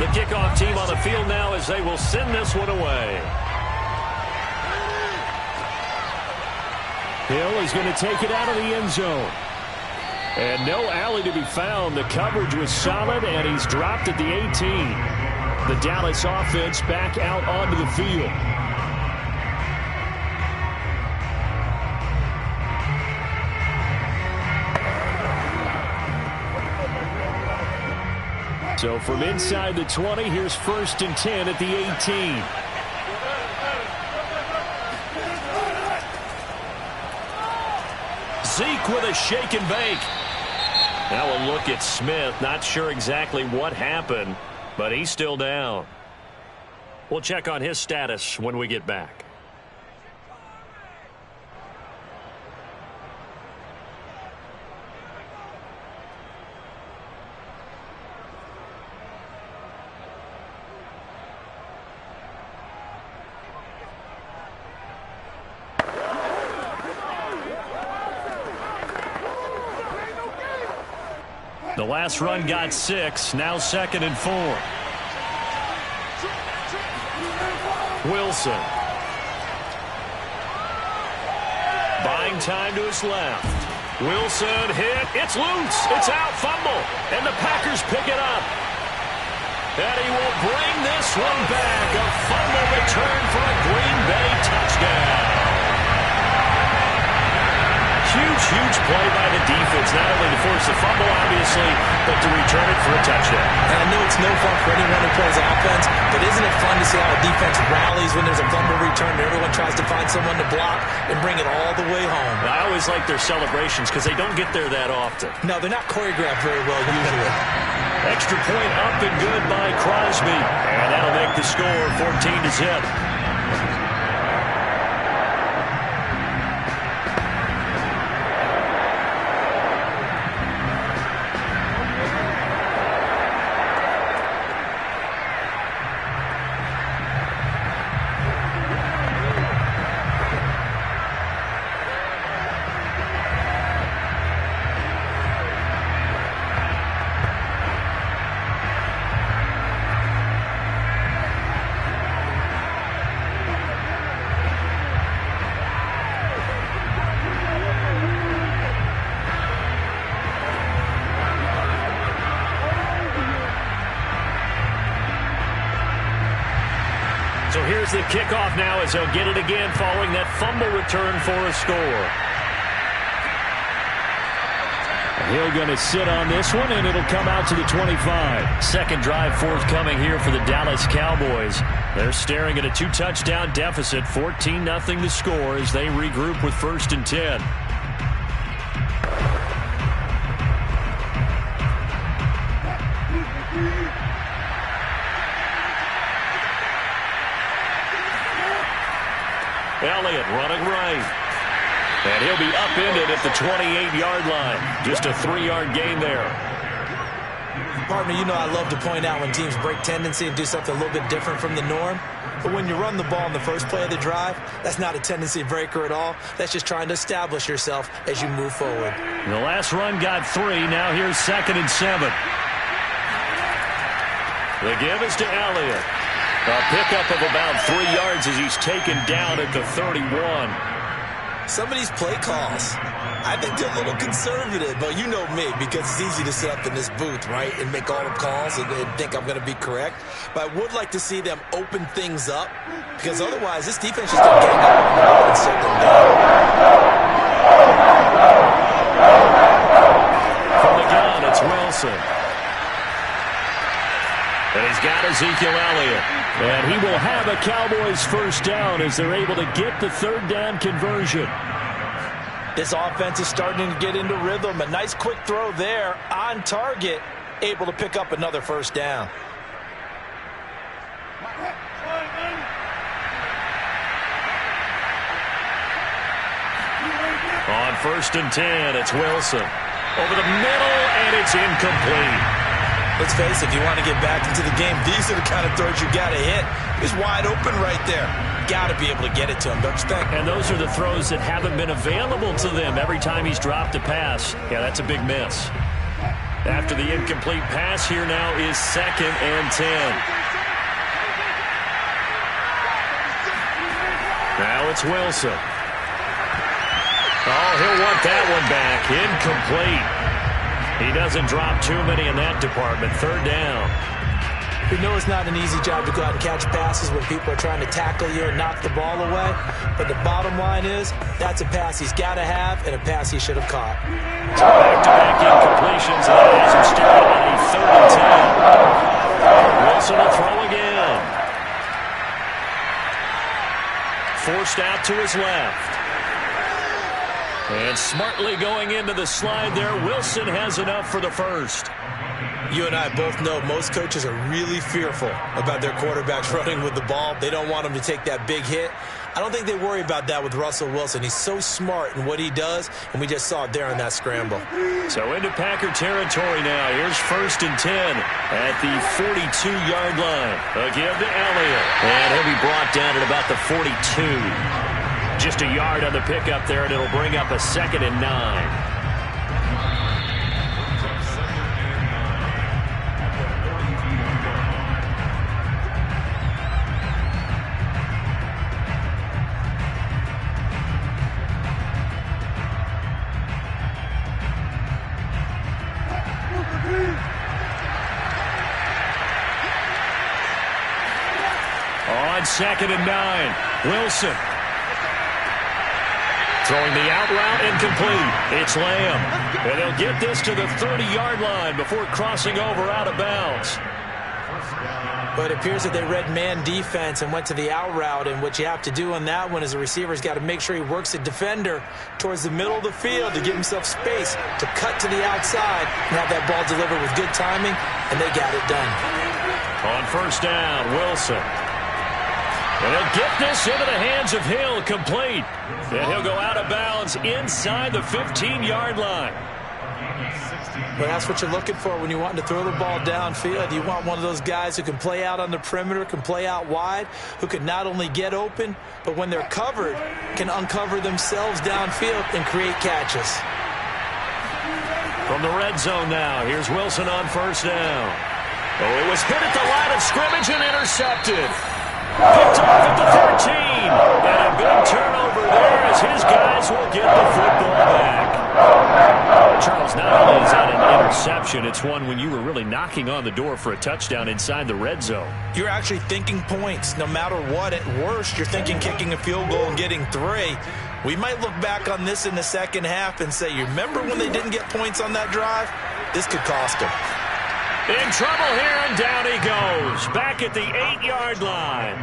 Kickoff team on the field now as they will send this one away. Hill is going to take it out of the end zone. And no alley to be found. The coverage was solid, and he's dropped at the 18. The Dallas offense back out onto the field. So from inside the 20, here's 1st and 10 at the 18. Zeke with a shake and bake. Now a look at Smith. Not sure exactly what happened, but he's still down. We'll check on his status when we get back. The last run got 6. Now 2nd and 4. Wilson. Buying time to his left. Wilson hit. It's loose. It's out. Fumble. And the Packers pick it up. And he will bring this one back. A fumble return for a Green Bay touchdown. Huge play by the defense yards, not only to force the fumble, obviously, but to return it for a touchdown. And I know it's no fun for anyone who plays offense, but isn't it fun to see how a defense rallies when there's a fumble return and everyone tries to find someone to block and bring it all the way home? I always like their celebrations because they don't get there that often. No, they're not choreographed very well usually. Extra point up and good by Crosby. And that'll make the score 14-0. So here's the kickoff now as they'll get it again following that fumble return for a score. Hill going to sit on this one, and it'll come out to the 25. Second drive forthcoming here for the Dallas Cowboys. They're staring at a 2-touchdown deficit, 14-0 the score as they regroup with 1st and 10. Elliott running right. And he'll be upended at the 28-yard line. Just a 3-yard gain there. Partner, you know I love to point out when teams break tendency and do something a little bit different from the norm. But when you run the ball in the first play of the drive, that's not a tendency breaker at all. That's just trying to establish yourself as you move forward. The last run got 3. Now here's 2nd and 7. The give is to Elliott. A pickup of about 3 yards as he's taken down at the 31. Some of these play calls, I think they're a little conservative, but you know me, because it's easy to sit up in this booth, right, and make all the calls and think I'm going to be correct. But I would like to see them open things up, because otherwise this defense is going to gang up and set them down. From the gun, it's Wilson. And he's got Ezekiel Elliott. And he will have a Cowboys first down as they're able to get the 3rd down conversion. This offense is starting to get into rhythm. A nice quick throw there on target, able to pick up another first down. On 1st and 10, it's Wilson. Over the middle, and it's incomplete. Let's face it, if you want to get back into the game, these are the kind of throws you got to hit. He's wide open right there. Got to be able to get it to him, don't you think? And those are the throws that haven't been available to them every time he's dropped a pass. Yeah, that's a big miss. After the incomplete pass, here now is 2nd and 10. Now it's Wilson. Oh, he'll want that one back. Incomplete. He doesn't drop too many in that department. 3rd down. We know it's not an easy job to go out and catch passes when people are trying to tackle you and knock the ball away. But the bottom line is, that's a pass he's got to have and a pass he should have caught. So back-to-back incompletions, and that has him started on a 3rd and 10. Wilson will throw again. Forced out to his left. And smartly going into the slide there, Wilson has enough for the first. You and I both know most coaches are really fearful about their quarterbacks running with the ball. They don't want them to take that big hit. I don't think they worry about that with Russell Wilson. He's so smart in what he does, and we just saw it there on that scramble. So into Packer territory now. Here's 1st and 10 at the 42-yard line. A give to Elliott. And he'll be brought down at about the 42. Just a yard on the pickup there, and it'll bring up a 2nd and 9. On 2nd and 9, Wilson. Throwing the out route incomplete. It's Lamb. And they'll get this to the 30-yard line before crossing over out of bounds. But it appears that they read man defense and went to the out route, and what you have to do on that one is the receiver's got to make sure he works the defender towards the middle of the field to give himself space to cut to the outside and have that ball delivered with good timing, and they got it done. On first down, Wilson. And he'll get this into the hands of Hill, complete. And he'll go out of bounds inside the 15-yard line. Well, that's what you're looking for when you want to throw the ball downfield. You want one of those guys who can play out on the perimeter, can play out wide, who can not only get open, but when they're covered, can uncover themselves downfield and create catches. From the red zone now, here's Wilson on first down. Oh, it was hit at the line of scrimmage and intercepted. Picked off at the 13. And a big turnover there as his guys will get the football back. Charles, not only is that an interception, it's one when you were really knocking on the door for a touchdown inside the red zone. You're actually thinking points. No matter what, at worst, you're thinking kicking a field goal and getting 3. We might look back on this in the second half and say, you remember when they didn't get points on that drive? This could cost them. In trouble here, and down he goes. Back at the 8-yard line.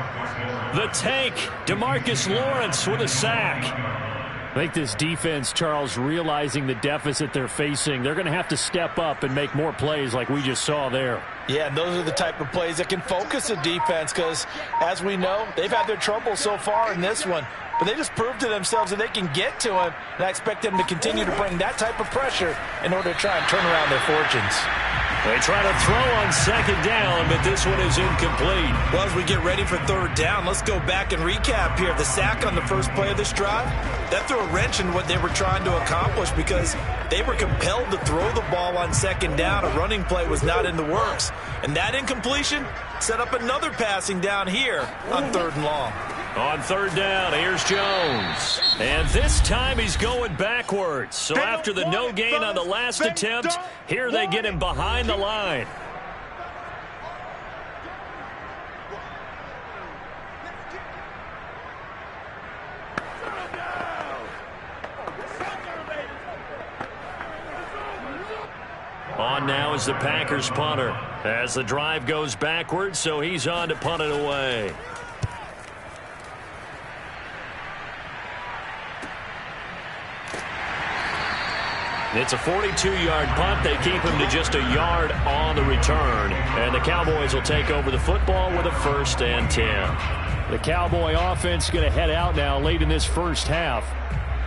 The tank, DeMarcus Lawrence with a sack. I think this defense, Charles, realizing the deficit they're facing, they're going to have to step up and make more plays like we just saw there. Yeah, and those are the type of plays that can focus a defense because, as we know, they've had their trouble so far in this one. But they just proved to themselves that they can get to him, and I expect them to continue to bring that type of pressure in order to try and turn around their fortunes. They try to throw on second down, but this one is incomplete. Well, as we get ready for third down, let's go back and recap here. The sack on the first play of this drive, that threw a wrench in what they were trying to accomplish because they were compelled to throw the ball on second down. A running play was not in the works. And that incompletion set up another passing down here on third and long. On third down, here's Jones. And this time he's going backwards. So after the no gain on the last attempt, here they get him behind the line. On now is the Packers punter as the drive goes backwards, so he's on to punt it away. It's a 42-yard punt. They keep him to just a yard on the return. And the Cowboys will take over the football with a 1st and 10. The Cowboy offense going to head out now late in this first half.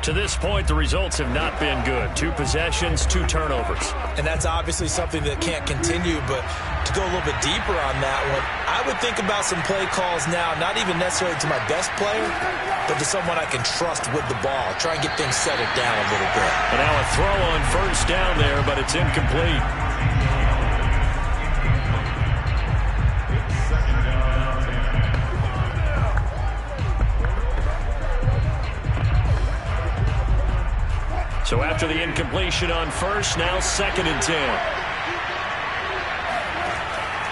To this point, the results have not been good. 2 possessions, 2 turnovers. And that's obviously something that can't continue, but to go a little bit deeper on that one, I would think about some play calls now, not even necessarily to my best player, but to someone I can trust with the ball. Try and get things settled down a little bit. And now a throw on first down there, but it's incomplete. So after the incompletion on first, now 2nd and 10.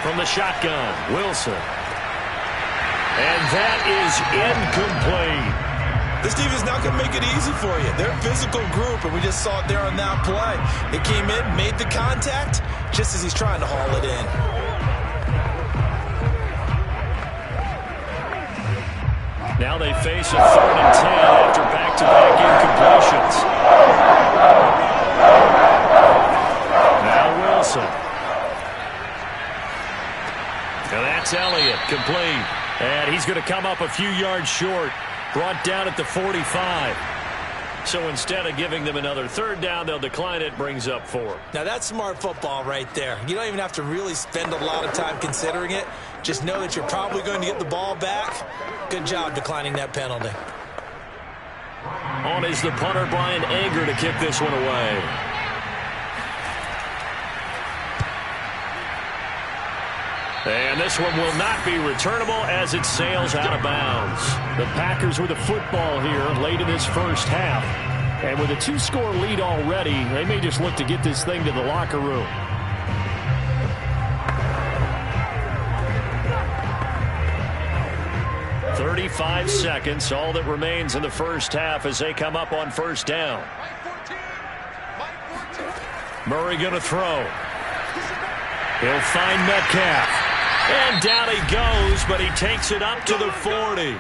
From the shotgun, Wilson. And that is incomplete. This defense is not going to make it easy for you. They're a physical group, and we just saw it there on that play. It came in, made the contact, just as he's trying to haul it in. Now they face a 3rd and 10 after back-to-back incompletions. Now Wilson. And that's Elliott, complete. And he's going to come up a few yards short. Brought down at the 45. So instead of giving them another 3rd down, they'll decline it, brings up 4. Now that's smart football right there. You don't even have to really spend a lot of time considering it. Just know that you're probably going to get the ball back. Good job declining that penalty. On is the punter, Brian Anger, to kick this one away. And this one will not be returnable as it sails out of bounds. The Packers with the football here late in this first half. And with a 2-score lead already, they may just look to get this thing to the locker room. 35 seconds, all that remains in the first half as they come up on first down. Murray going to throw. He'll find Metcalf. And down he goes, but he takes it up to the 40.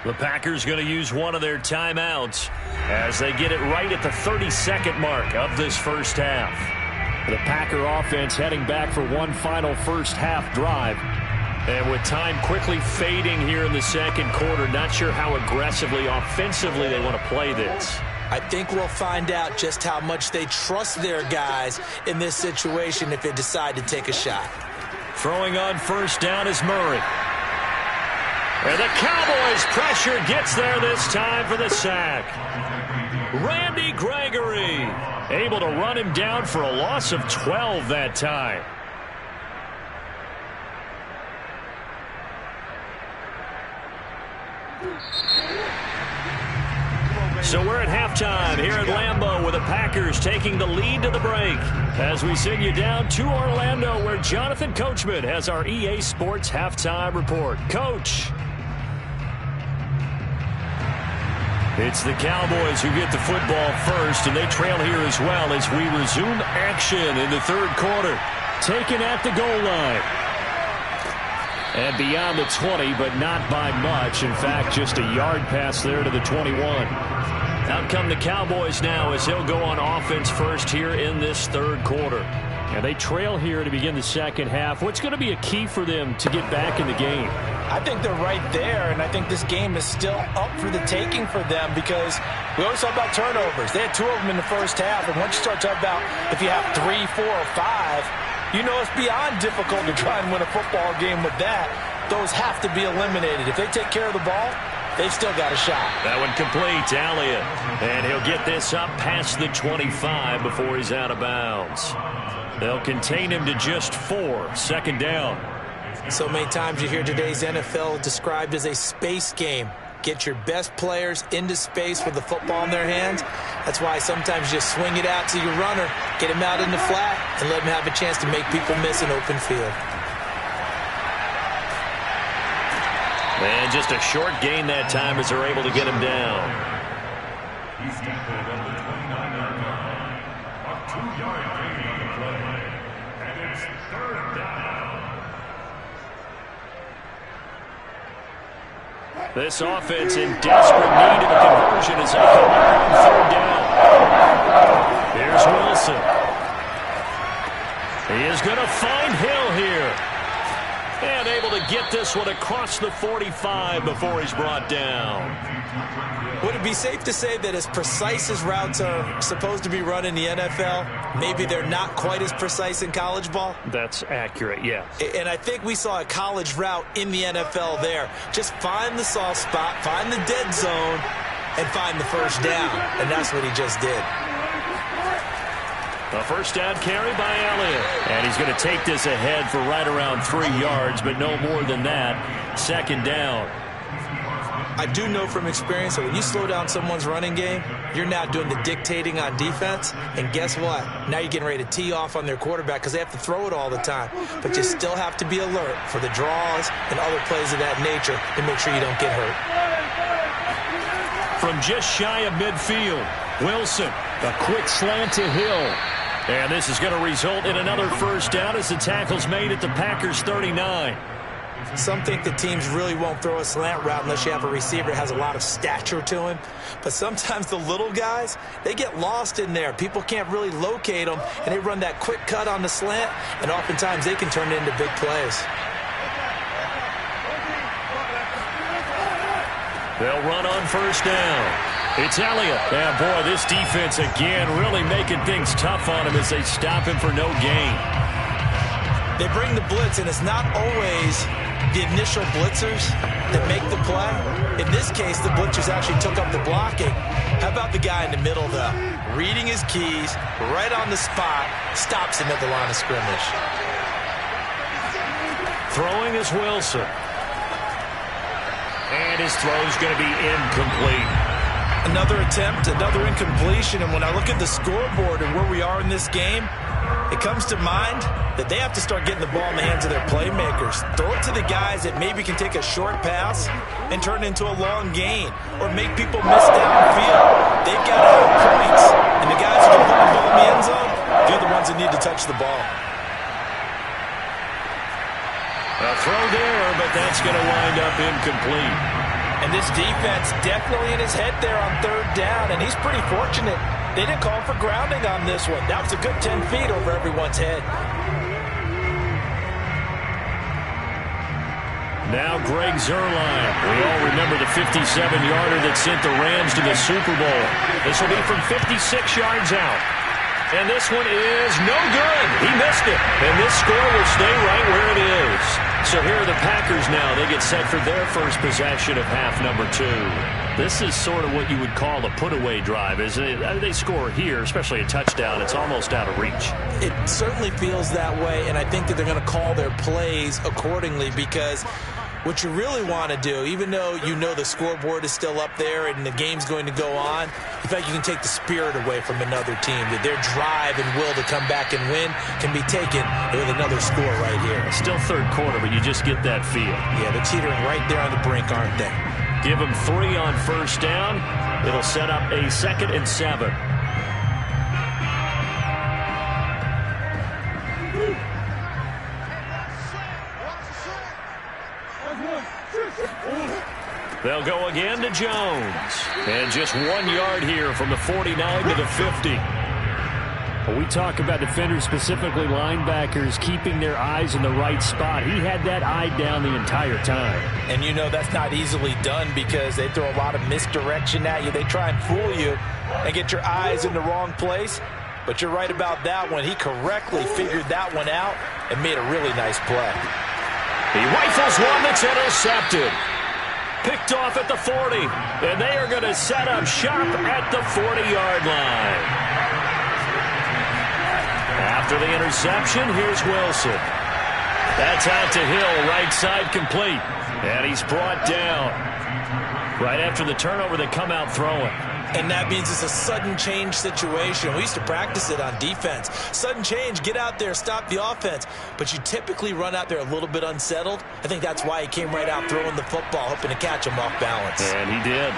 The Packers going to use one of their timeouts as they get it right at the 32nd mark of this first half. The Packer offense heading back for one final first half drive. And with time quickly fading here in the second quarter, not sure how aggressively, offensively they want to play this. I think we'll find out just how much they trust their guys in this situation if they decide to take a shot. Throwing on first down is Murray. And the Cowboys pressure gets there this time for the sack. Randy Gregory able to run him down for a loss of 12 that time. So we're at halftime here at Lambeau with the Packers taking the lead to the break as we send you down to Orlando where Jonathan Coachman has our EA Sports halftime report. Coach. It's the Cowboys who get the football first, and they trail here as well as we resume action in the third quarter. Taken at the goal line. And beyond the 20, but not by much. In fact, just a yard pass there to the 21. Out come the Cowboys now as they'll go on offense first here in this third quarter. And they trail here to begin the second half. What's going to be a key for them to get back in the game? I think they're right there, and I think this game is still up for the taking for them because we always talk about turnovers. They had 2 of them in the first half, and once you start talking about if you have 3, 4, or 5, you know it's beyond difficult to try and win a football game with that. Those have to be eliminated. If they take care of the ball, they've still got a shot. That one complete, Elliott. And he'll get this up past the 25 before he's out of bounds. They'll contain him to just 4, second down. So many times you hear today's NFL described as a space game. Get your best players into space with the football in their hands. That's why sometimes you just swing it out to your runner, get him out in the flat, and let him have a chance to make people miss an open field. And just a short gain that time as they're able to get him down. He's tackled at the 29-yard line. A 2-yard gain on the play. And it's third down. This offense in desperate need of a conversion as they come up on third down. Here's Wilson. He is going to find Hill here. And able to get this one across the 45 before he's brought down. Would it be safe to say that as precise as routes are supposed to be run in the NFL, maybe they're not quite as precise in college ball? That's accurate, yes. And I think we saw a college route in the NFL there. Just find the soft spot, find the dead zone, and find the first down. And that's what he just did. A first down carry by Elliott. And he's going to take this ahead for right around 3 yards, but no more than that. Second down. I do know from experience that when you slow down someone's running game, you're now doing the dictating on defense. And guess what? Now you're getting ready to tee off on their quarterback because they have to throw it all the time. But you still have to be alert for the draws and other plays of that nature to make sure you don't get hurt. From just shy of midfield, Wilson, a quick slant to Hill. And this is going to result in another first down as the tackle's made at the Packers 39. Some think the teams really won't throw a slant route unless you have a receiver that has a lot of stature to him. But sometimes the little guys, they get lost in there. People can't really locate them, and they run that quick cut on the slant, and oftentimes they can turn it into big plays. They'll run on first down. It's Elliott. And, boy, this defense again really making things tough on him as they stop him for no gain. They bring the blitz, and it's not always the initial blitzers that make the play. In this case, the blitzers actually took up the blocking. How about the guy in the middle, though? Reading his keys, right on the spot, stops him at the line of scrimmage. Throwing is Wilson. And his throw's going to be incomplete. Another attempt, another incompletion, and when I look at the scoreboard and where we are in this game, It comes to mind that they have to start getting the ball in the hands of their playmakers. Throw it to the guys that maybe can take a short pass and turn it into a long gain or make people miss downfield. They've got to have points, and the guys who can put the ball in the end zone, they're the ones that need to touch the ball. A throw there, but that's going to wind up incomplete. And this defense definitely in his head there on third down, and he's pretty fortunate. They didn't call for grounding on this one. That was a good 10 feet over everyone's head. Now Greg Zuerlein. We all remember the 57-yarder that sent the Rams to the Super Bowl. This will be from 56 yards out. And this one is no good. He missed it. And this score will stay right where it is. So here are the Packers now. They get set for their first possession of half number 2. This is sort of what you would call a put-away drive, isn't it? They score here, especially a touchdown. It's almost out of reach. It certainly feels that way, and I think that they're going to call their plays accordingly because what you really want to do, even though you know the scoreboard is still up there and the game's going to go on, in fact, you can take the spirit away from another team. That their drive and will to come back and win can be taken with another score right here. Still third quarter, but you just get that feel. Yeah, they're teetering right there on the brink, aren't they? Give them 3 on first down. It'll set up a 2nd and 7. They'll go again to Jones. And just 1 yard here from the 49 to the 50. Well, we talk about defenders, specifically linebackers, keeping their eyes in the right spot. He had that eye down the entire time. And you know that's not easily done because they throw a lot of misdirection at you. They try and fool you and get your eyes in the wrong place. But you're right about that one. He correctly figured that one out and made a really nice play. He rifles one that's intercepted. Picked off at the 40. And they are going to set up shop at the 40-yard line. After the interception, here's Wilson. That's out to Hill, right side complete. And he's brought down. Right after the turnover, they come out throwing. And that means it's a sudden change situation. We used to practice it on defense. Sudden change, get out there, stop the offense. But you typically run out there a little bit unsettled. I think that's why he came right out throwing the football, hoping to catch him off balance. And he did.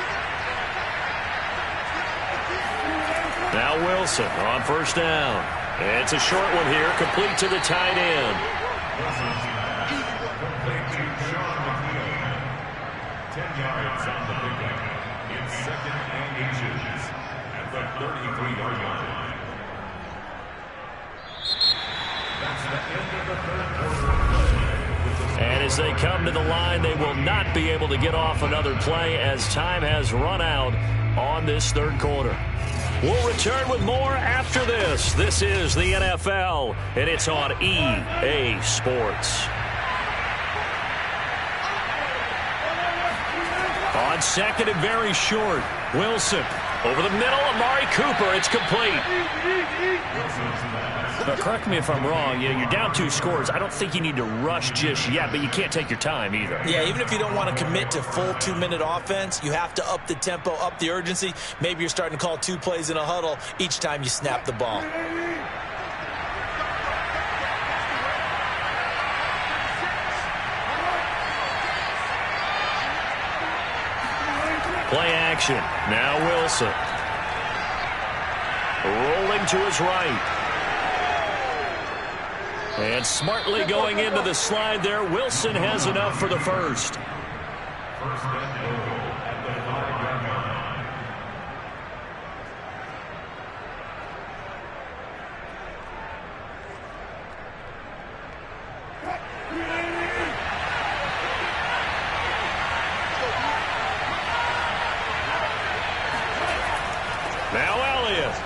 Now Wilson on first down. It's a short one here, complete to the tight end. Complete to Sean McNeil. 10 yards on the pickup. It's 2nd and inches at the 33-yard line. That's the end of the third quarter. And as they come to the line, they will not be able to get off another play as time has run out on this third quarter. We'll return with more after this. This is the NFL, and it's on EA Sports. On second and very short, Wilson. Over the middle, Amari Cooper. It's complete. But correct me if I'm wrong. You're down 2 scores. I don't think you need to rush just yet, but you can't take your time either. Yeah, even if you don't want to commit to full 2-minute offense, you have to up the tempo, up the urgency. Maybe you're starting to call 2 plays in a huddle each time you snap the ball. Play action. Now Wilson. Rolling to his right. And smartly going into the slide there. Wilson has enough for the first. First and goal at the 5-yard line. Now Elliott.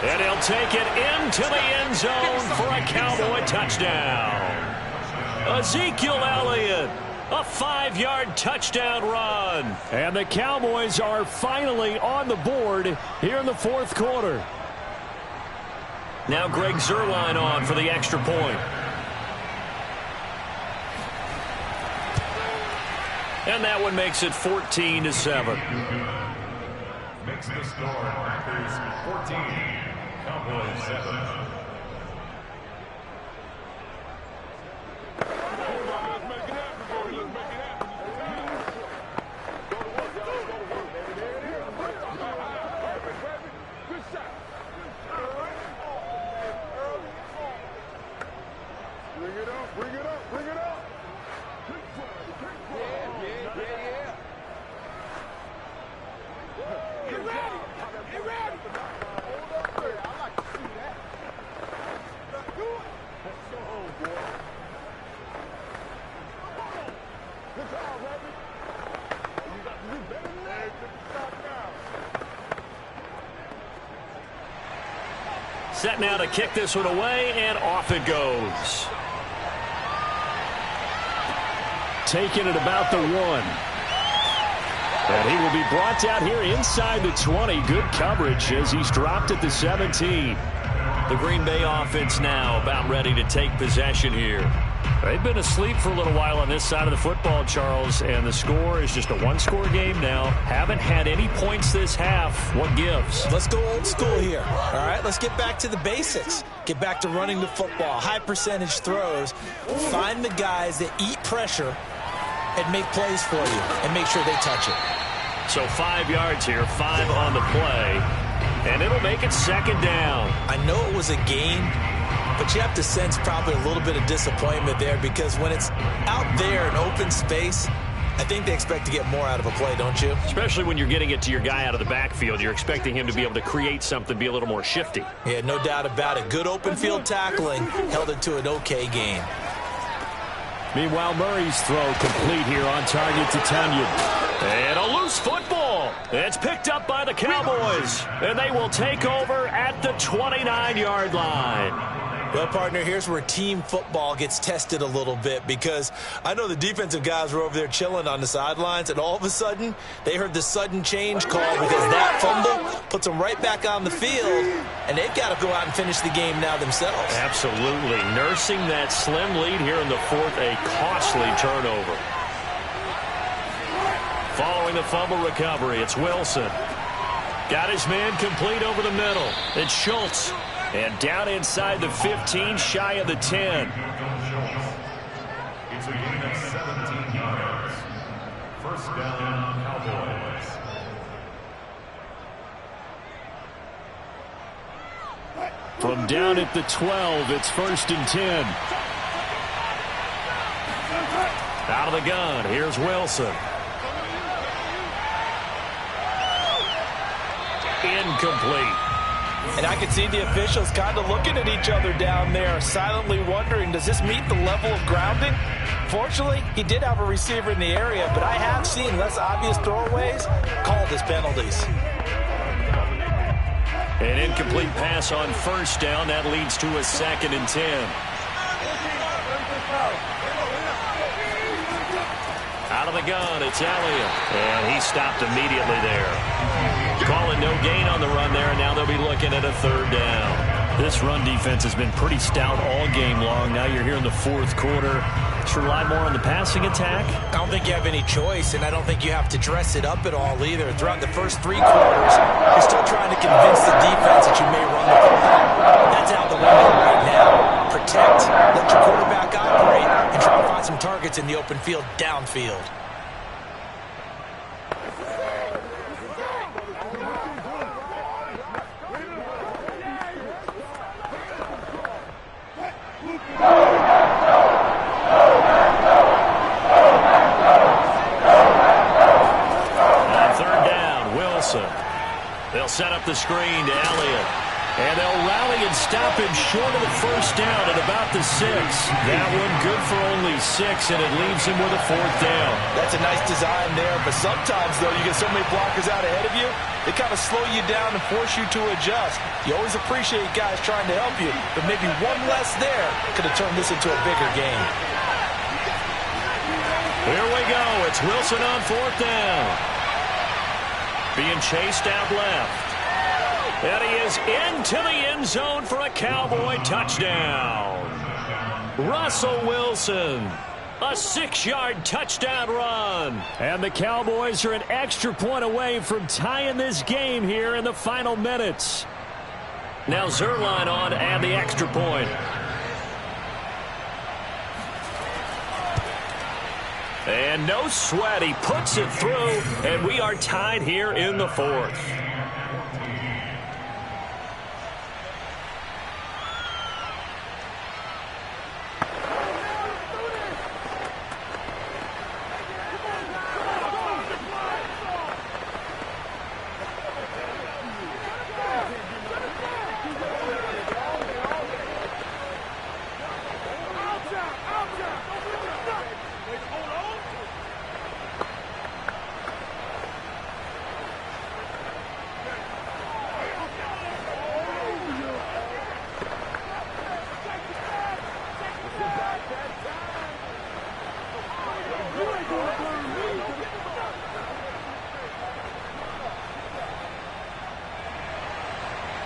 And he'll take it into the end zone for a Cowboy touchdown. Ezekiel Elliott, a 5-yard touchdown run. And the Cowboys are finally on the board here in the fourth quarter. Now Greg Zuerlein on for the extra point. And that one makes it 14-7. Makes the score Packers 14, Cowboys 7. Set now to kick this one away, and off it goes. Taking it about the 1. And he will be brought down here inside the 20. Good coverage as he's dropped at the 17. The Green Bay offense now about ready to take possession here. They've been asleep for a little while on this side of the football, Charles, and the score is just a one-score game now. Haven't had any points this half. What gives? Let's go old school here. All right, let's get back to the basics. Get back to running the football, high percentage throws. Find the guys that eat pressure and make plays for you and make sure they touch it. So 5 yards here, 5 on the play, and it'll make it second down. I know it was a gain, but you have to sense probably a little bit of disappointment there because when it's out there in open space, I think they expect to get more out of a play, don't you? Especially when you're getting it to your guy out of the backfield. You're expecting him to be able to create something, be a little more shifty. Yeah, no doubt about it. Good open field tackling held it to an okay gain. Meanwhile, Murray's throw complete here on target to Tunyon. And a loose football. It's picked up by the Cowboys. And they will take over at the 29-yard line. Well, partner, here's where team football gets tested a little bit because I know the defensive guys were over there chilling on the sidelines, and all of a sudden, they heard the sudden change call because that fumble puts them right back on the field, and they've got to go out and finish the game now themselves. Absolutely. Nursing that slim lead here in the fourth, a costly turnover. Following the fumble recovery, it's Wilson. Got his man complete over the middle. It's Schultz. And down inside the 15, shy of the 10. It's a gain of 17 yards. First down, Cowboys. From down at the 12, it's 1st and 10. Out of the gun, here's Wilson. Incomplete. And I can see the officials kind of looking at each other down there, silently wondering, does this meet the level of grounding? Fortunately, he did have a receiver in the area, but I have seen less obvious throwaways called as penalties. An incomplete pass on first down. That leads to a 2nd and 10. Out of the gun, it's Elliott. And he stopped immediately there. Calling no gain on the run there, and now they'll be looking at a 3rd down. This run defense has been pretty stout all game long. Now you're here in the 4th quarter. Should rely more on the passing attack? I don't think you have any choice, and I don't think you have to dress it up at all either. Throughout the first 3 quarters, you're still trying to convince the defense that you may run the football. That's out the window right now. Protect, let your quarterback operate, and try to find some targets in the open field downfield. They'll set up the screen to Elliott. And they'll rally and stop him short of the 1st down at about the 6. That one good for only 6, and it leaves him with a 4th down. That's a nice design there, but sometimes, though, you get so many blockers out ahead of you, they kind of slow you down and force you to adjust. You always appreciate guys trying to help you, but maybe one less there could have turned this into a bigger game. Here we go. It's Wilson on 4th down. Being chased out left. And he is into the end zone for a Cowboy touchdown. Russell Wilson, a 6-yard touchdown run. And the Cowboys are an extra point away from tying this game here in the final minutes. Now Zuerlein on to add the extra point. And no sweat, he puts it through, and we are tied here in the 4th.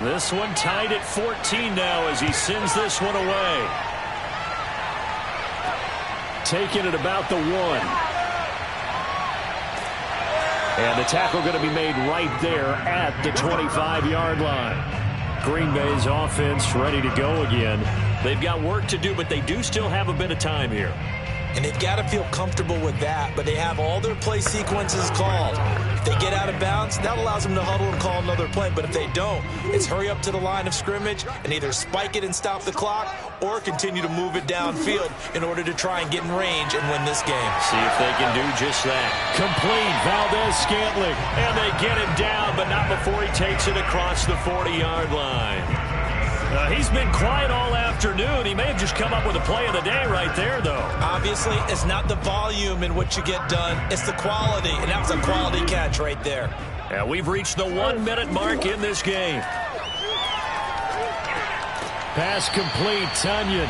This one tied at 14 now as he sends this one away. Taking it about the 1. And the tackle going to be made right there at the 25-yard line. Green Bay's offense ready to go again. They've got work to do, but they do still have a bit of time here. And they've got to feel comfortable with that, but they have all their play sequences called. If they get out of bounds, that allows them to huddle and call another play. But if they don't, it's hurry up to the line of scrimmage and either spike it and stop the clock or continue to move it downfield in order to try and get in range and win this game. See if they can do just that. Complete, Valdez-Scantling. And they get him down, but not before he takes it across the 40-yard line. He's been quiet all afternoon. He may have just come up with a play of the day right there, though. Obviously, it's not the volume in which you get done. It's the quality, and that was a quality catch right there. And we've reached the 1-minute mark in this game. Pass complete, Tunyon.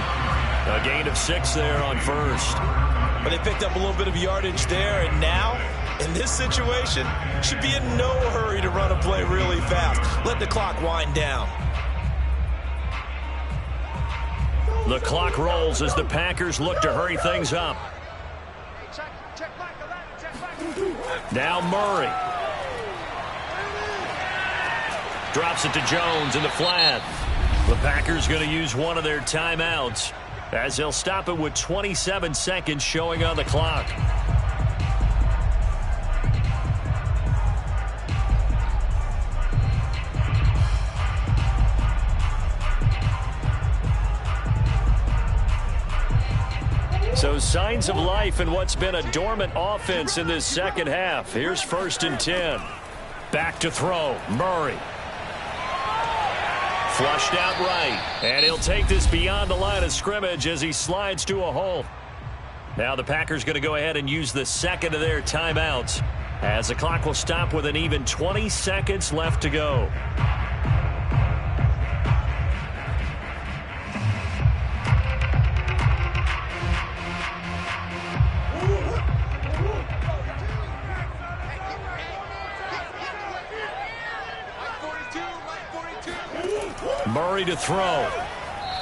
A gain of 6 there on first. But they picked up a little bit of yardage there, and now, in this situation, should be in no hurry to run a play really fast. Let the clock wind down. The clock rolls as the Packers look to hurry things up. Now Murray. Drops it to Jones in the flat. The Packers going to use one of their timeouts as they'll stop it with 27 seconds showing on the clock. So signs of life in what's been a dormant offense in this second half. Here's 1st and 10. Back to throw. Murray. Flushed out right. And he'll take this beyond the line of scrimmage as he slides to a hole. Now the Packers going to go ahead and use the second of their timeouts as the clock will stop with an even 20 seconds left to go. Murray to throw.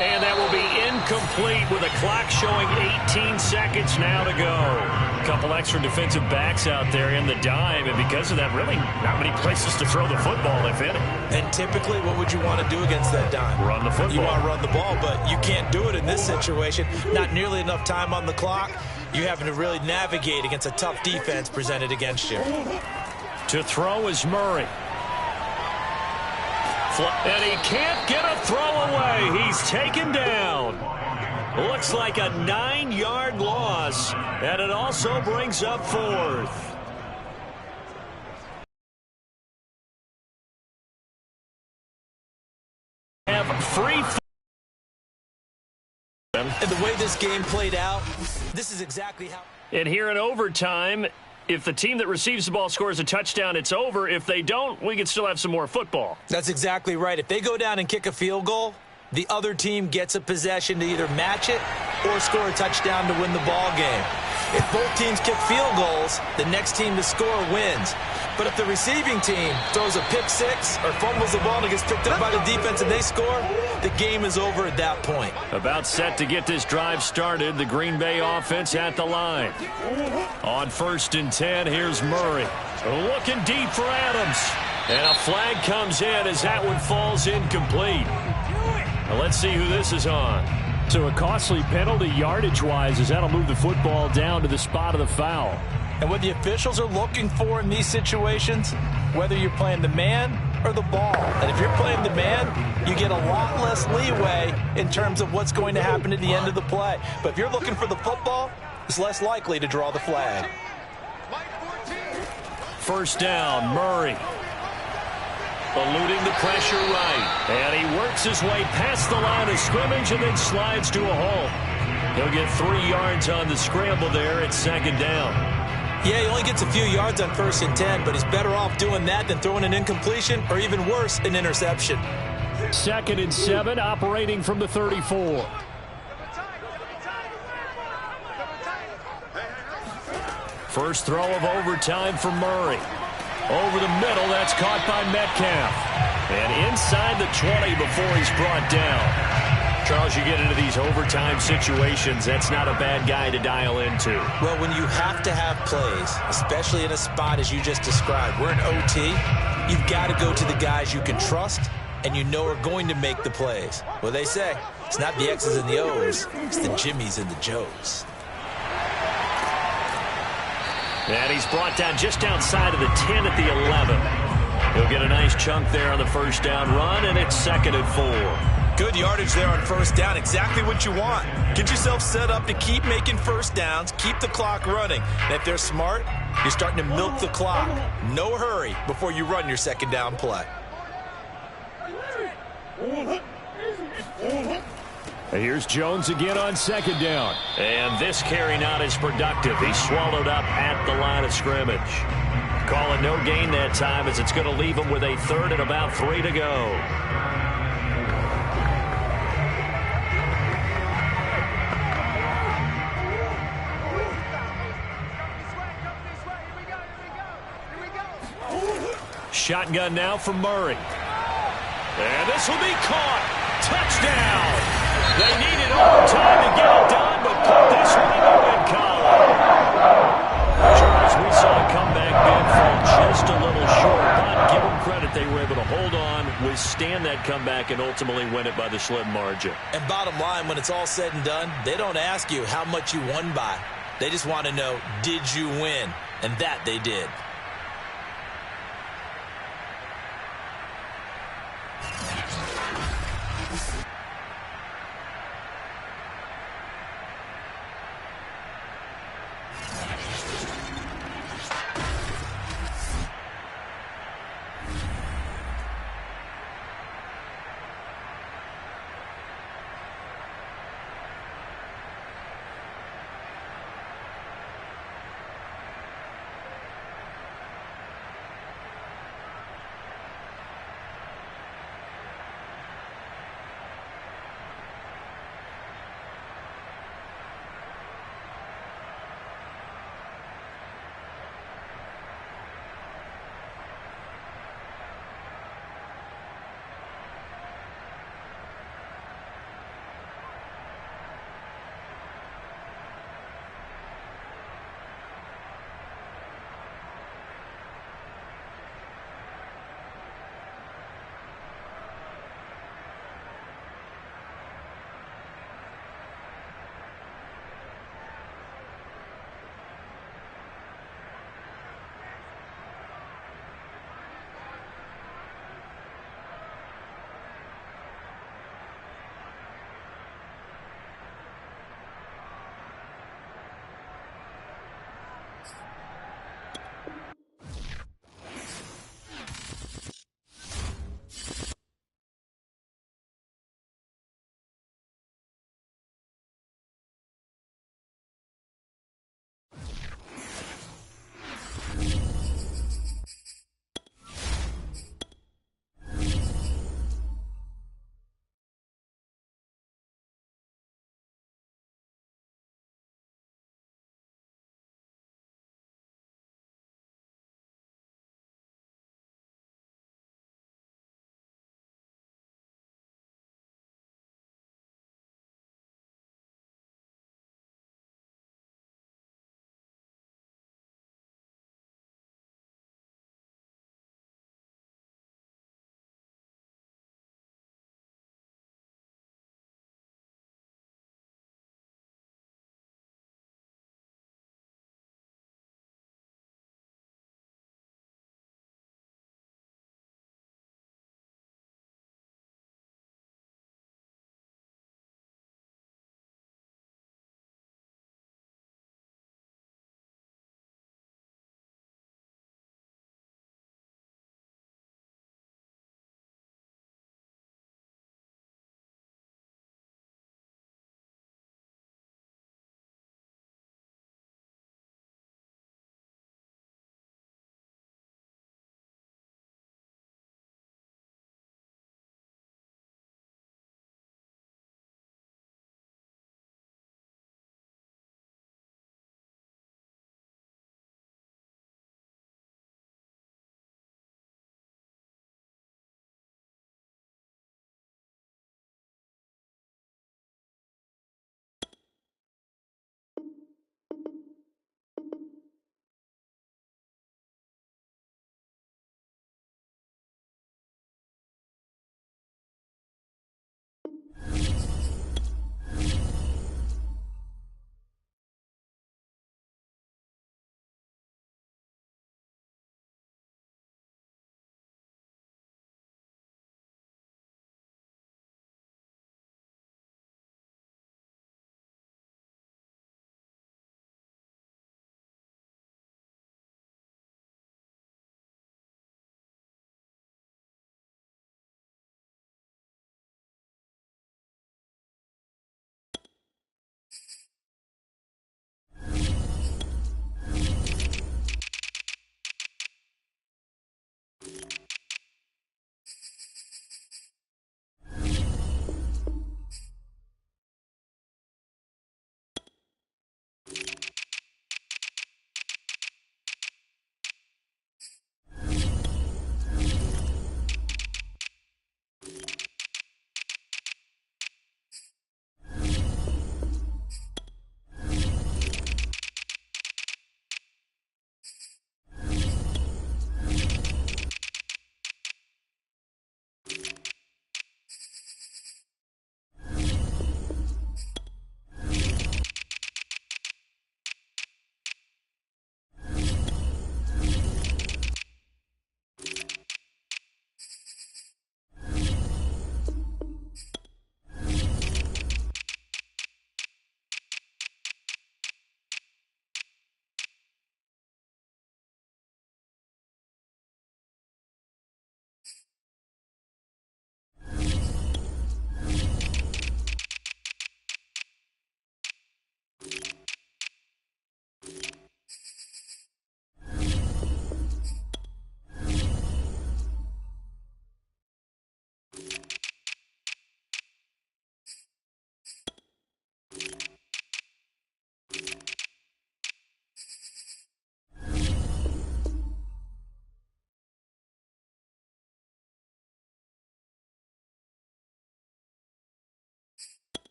And that will be incomplete with a clock showing 18 seconds now to go. A couple extra defensive backs out there in the dime, and because of that, really not many places to throw the football, if any. And typically, what would you want to do against that dime? Run the football. You want to run the ball, but you can't do it in this situation. Not nearly enough time on the clock. You're having to really navigate against a tough defense presented against you. To throw is Murray. And he can't get a throw away. He's taken down. Looks like a 9-yard loss, and it also brings up 4th. Have free. And the way this game played out, this is exactly how. And here in overtime, if the team that receives the ball scores a touchdown, it's over. If they don't, we can still have some more football. That's exactly right. If they go down and kick a field goal, the other team gets a possession to either match it or score a touchdown to win the ball game. If both teams kick field goals, the next team to score wins. But if the receiving team throws a pick six or fumbles the ball and it gets picked up by the defense and they score, the game is over at that point. About set to get this drive started, the Green Bay offense at the line. On 1st and 10, here's Murray. Looking deep for Adams. And a flag comes in as that one falls incomplete. Now let's see who this is on. So a costly penalty yardage-wise as that'll move the football down to the spot of the foul. And what the officials are looking for in these situations, whether you're playing the man or the ball. And if you're playing the man, you get a lot less leeway in terms of what's going to happen at the end of the play. But if you're looking for the football, it's less likely to draw the flag. 1st down, Murray. Eluding the pressure right. And he works his way past the line of scrimmage and then slides to a hole. He'll get 3 yards on the scramble there at 2nd down. Yeah, he only gets a few yards on 1st and 10, but he's better off doing that than throwing an incompletion or even worse, an interception. 2nd and 7, operating from the 34. First throw of overtime for Murray. Over the middle, that's caught by Metcalf. And inside the 20 before he's brought down. Charles, you get into these overtime situations, that's not a bad guy to dial into. Well, when you have to have plays, especially in a spot as you just described, we're in OT, you've got to go to the guys you can trust and you know are going to make the plays. Well, they say it's not the X's and the O's, it's the Jimmies and the Joes. And he's brought down just outside of the 10 at the 11. He'll get a nice chunk there on the first down run, and it's 2nd and 4. Good yardage there on first down, exactly what you want. Get yourself set up to keep making first downs, keep the clock running. And if they're smart, you're starting to milk the clock. No hurry before you run your second down play. And here's Jones again on 2nd down. And this carry not as productive. He's swallowed up at the line of scrimmage. Calling no gain that time as it's going to leave him with a 3rd and about 3 to go. Shotgun now for Murray. And this will be caught. Touchdown. They needed overtime to get it done, but put this one in the win column. Charles, we saw a comeback bid fall just a little short, but give them credit. They were able to hold on, withstand that comeback, and ultimately win it by the slim margin. And bottom line, when it's all said and done, they don't ask you how much you won by. They just want to know, did you win? And that they did.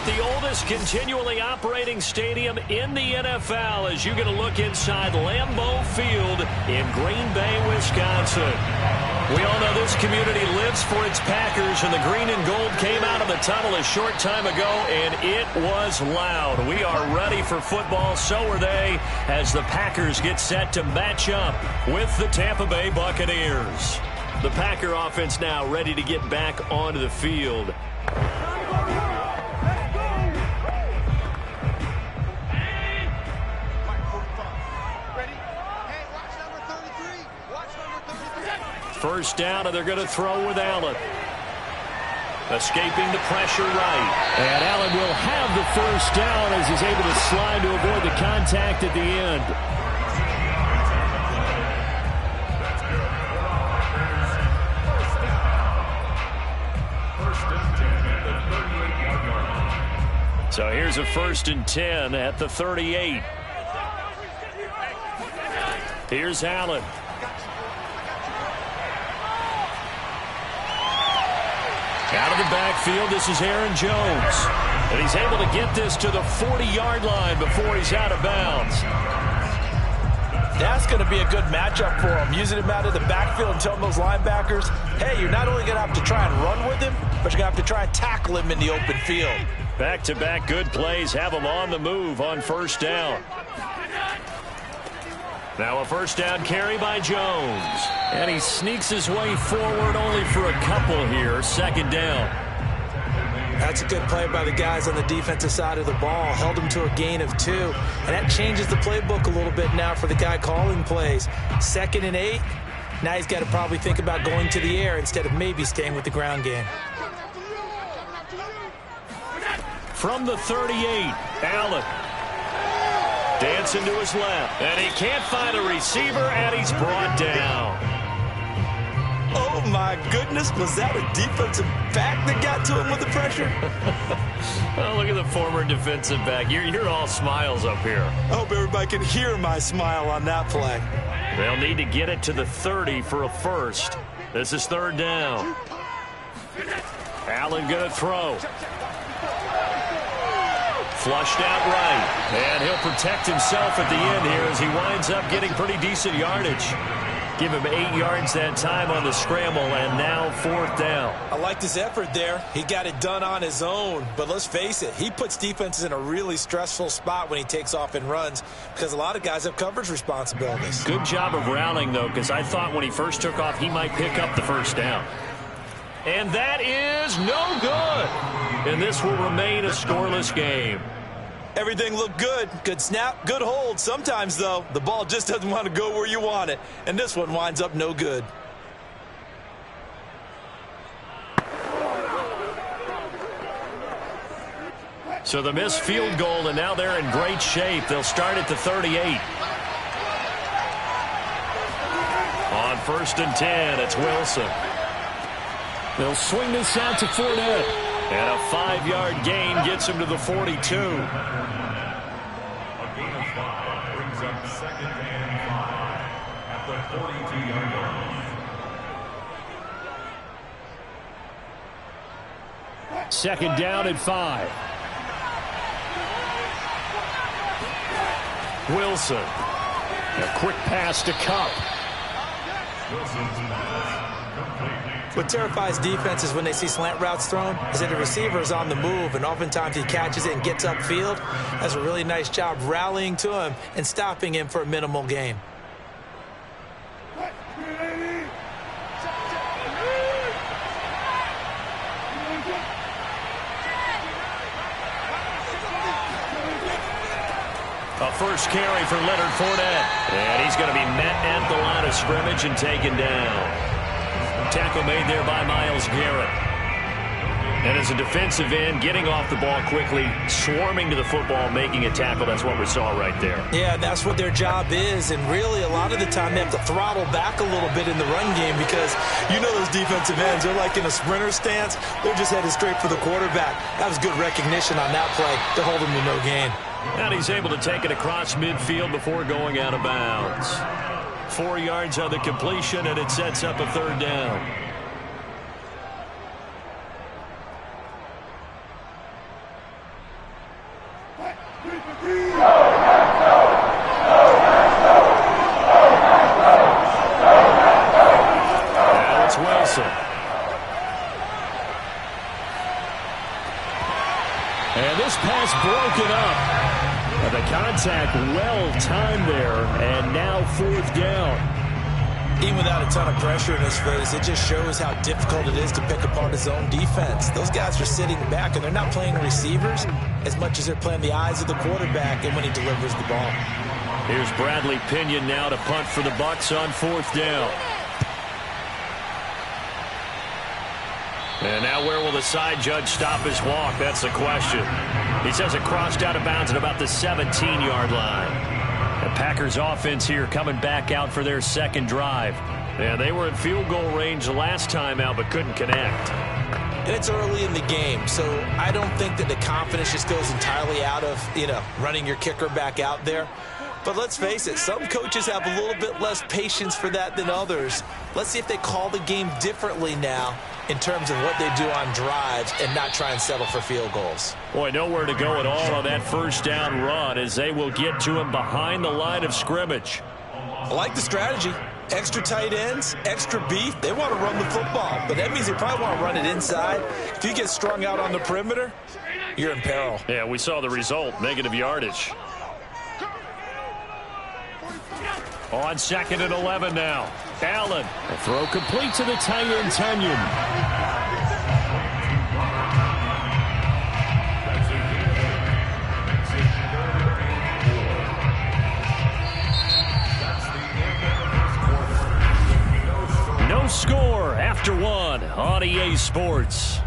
The oldest continually operating stadium in the NFL as you get a look inside Lambeau Field in Green Bay, Wisconsin. We all know this community lives for its Packers, and the green and gold came out of the tunnel a short time ago, and it was loud. We are ready for football, so are they, as the Packers get set to match up with the Tampa Bay Buccaneers. The Packer offense now ready to get back onto the field. First down, and they're going to throw with Allen. Escaping the pressure right. And Allen will have the first down as he's able to slide to avoid the contact at the end. So here's a 1st and 10 at the 38. Here's Allen. Out of the backfield, this is Aaron Jones. And he's able to get this to the 40-yard line before he's out of bounds. That's going to be a good matchup for him, using him out of the backfield and telling those linebackers, hey, you're not only going to have to try and run with him, but you're going to have to try and tackle him in the open field. Back-to-back good plays have him on the move on first down. Now a first down carry by Jones. And he sneaks his way forward only for a couple here. Second down. That's a good play by the guys on the defensive side of the ball. Held him to a gain of 2. And that changes the playbook a little bit now for the guy calling plays. 2nd and 8. Now he's got to probably think about going to the air instead of maybe staying with the ground game. From the 38, Allen. Dancing to his left. And he can't find a receiver, and he's brought down. Oh, my goodness. Was that a defensive back that got to him with the pressure? Oh, look at the former defensive back. You're all smiles up here. I hope everybody can hear my smile on that play. They'll need to get it to the 30 for a first. This is third down. Allen going to throw. Flushed out right. And he'll protect himself at the end here as he winds up getting pretty decent yardage. Give him 8 yards that time on the scramble, and now fourth down. I liked his effort there. He got it done on his own. But let's face it, he puts defenses in a really stressful spot when he takes off and runs because a lot of guys have coverage responsibilities. Good job of rallying, though, because I thought when he first took off, he might pick up the first down. And that is no good. And this will remain a scoreless game. Everything looked good. Good snap, good hold. Sometimes, though, the ball just doesn't want to go where you want it. And this one winds up no good. So the missed field goal, and now they're in great shape. They'll start at the 38. On 1st and 10, it's Wilson. They'll swing this out to Fournette. And a 5-yard gain gets him to the 42. A gain of 5 brings up 2nd and 5 at the 42-yard line. Second down at 5. Wilson. A quick pass to Kupp. Wilson's pass complete. What terrifies defenses when they see slant routes thrown is that the receiver is on the move, and oftentimes he catches it and gets upfield. That's a really nice job rallying to him and stopping him for a minimal gain. A first carry for Leonard Fournette. And he's going to be met at the line of scrimmage and taken down. Tackle made there by Myles Garrett. And as a defensive end, getting off the ball quickly, swarming to the football, making a tackle. That's what we saw right there. Yeah, that's what their job is. And really, a lot of the time, they have to throttle back a little bit in the run game because you know those defensive ends, they're like in a sprinter stance. They're just headed straight for the quarterback. That was good recognition on that play to hold him to no gain. And he's able to take it across midfield before going out of bounds. 4 yards on the completion, and it sets up a third down. Now it's Wilson. And this pass broken up. The contact well-timed there, and now fourth down. Even without a ton of pressure in his face, it just shows how difficult it is to pick apart his own defense. Those guys are sitting back, and they're not playing receivers as much as they're playing the eyes of the quarterback and when he delivers the ball. Here's Bradley Pinion now to punt for the Bucs on fourth down. And now where will the side judge stop his walk? That's the question. He says it crossed out of bounds at about the 17-yard line. The Packers offense here coming back out for their second drive. And they were in field goal range the last time out but couldn't connect. And it's early in the game, so I don't think that the confidence just goes entirely out of, running your kicker back out there. But let's face it, some coaches have a little bit less patience for that than others. Let's see if they call the game differently now in terms of what they do on drives and not try and settle for field goals. Boy, nowhere to go at all on that first down run as they will get to him behind the line of scrimmage. I like the strategy. Extra tight ends, extra beef. They want to run the football, but that means they probably want to run it inside. If you get strung out on the perimeter, you're in peril. Yeah, we saw the result, negative yardage. On 2nd and 11 now. Allen. A throw complete to the tight end, Tunyon. No score after one on EA Sports.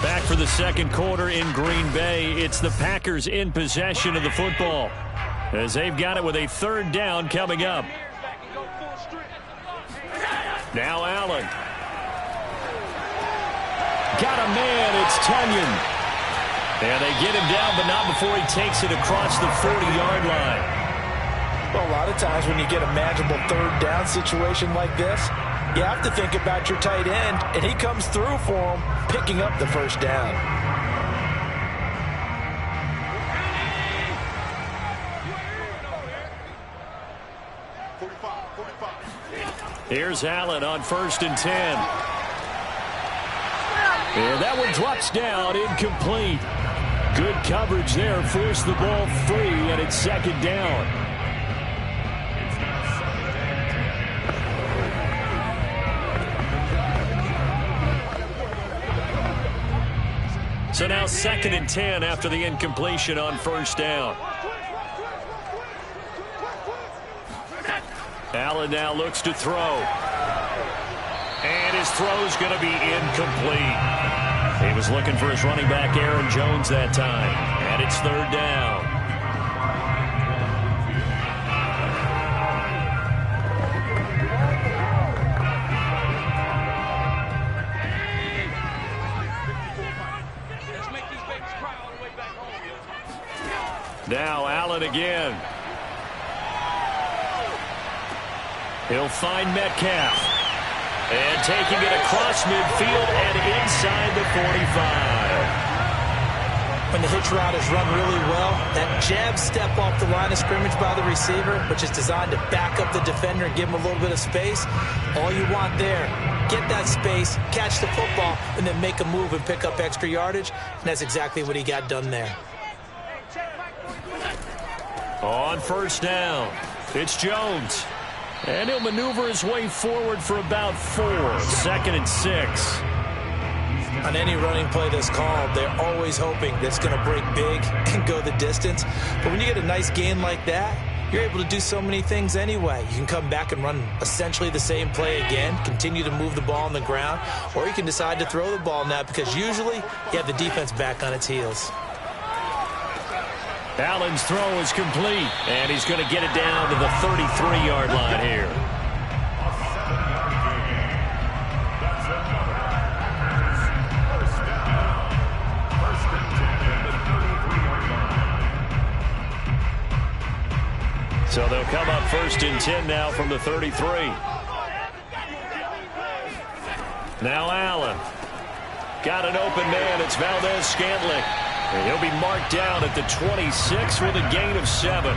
Back for the second quarter in Green Bay. It's the Packers in possession of the football, as they've got it with a 3rd down coming up. Now Allen. Got a man. It's Tunyon. And they get him down, but not before he takes it across the 40-yard line. Well, a lot of times when you get a manageable 3rd down situation like this, you have to think about your tight end, and he comes through for him, picking up the 1st down. Here's Allen on 1st and 10. And that one drops down, incomplete. Good coverage there, forced the ball free, and it's 2nd down. So now 2nd and 10 after the incompletion on 1st down. Allen now looks to throw. And his throw's going to be incomplete. He was looking for his running back, Aaron Jones, that time. And it's 3rd down. Now Allen again. He'll find Metcalf. And taking it across midfield and inside the 45. When the hitch route is run really well, that jab step off the line of scrimmage by the receiver, which is designed to back up the defender and give him a little bit of space, all you want there, get that space, catch the football, and then make a move and pick up extra yardage, and that's exactly what he got done there. On 1st down, it's Jones. And he'll maneuver his way forward for about 4. 2nd and 6. On any running play that's called, they're always hoping that it's going to break big and go the distance. But when you get a nice gain like that, you're able to do so many things anyway. You can come back and run essentially the same play again, continue to move the ball on the ground, or you can decide to throw the ball now because usually you have the defense back on its heels. Allen's throw is complete, and he's going to get it down to the 33-yard line here. So they'll come up 1st and 10 now from the 33. Now Allen. Got an open man. It's Valdez-Scantling. And he'll be marked down at the 26 with a gain of 7.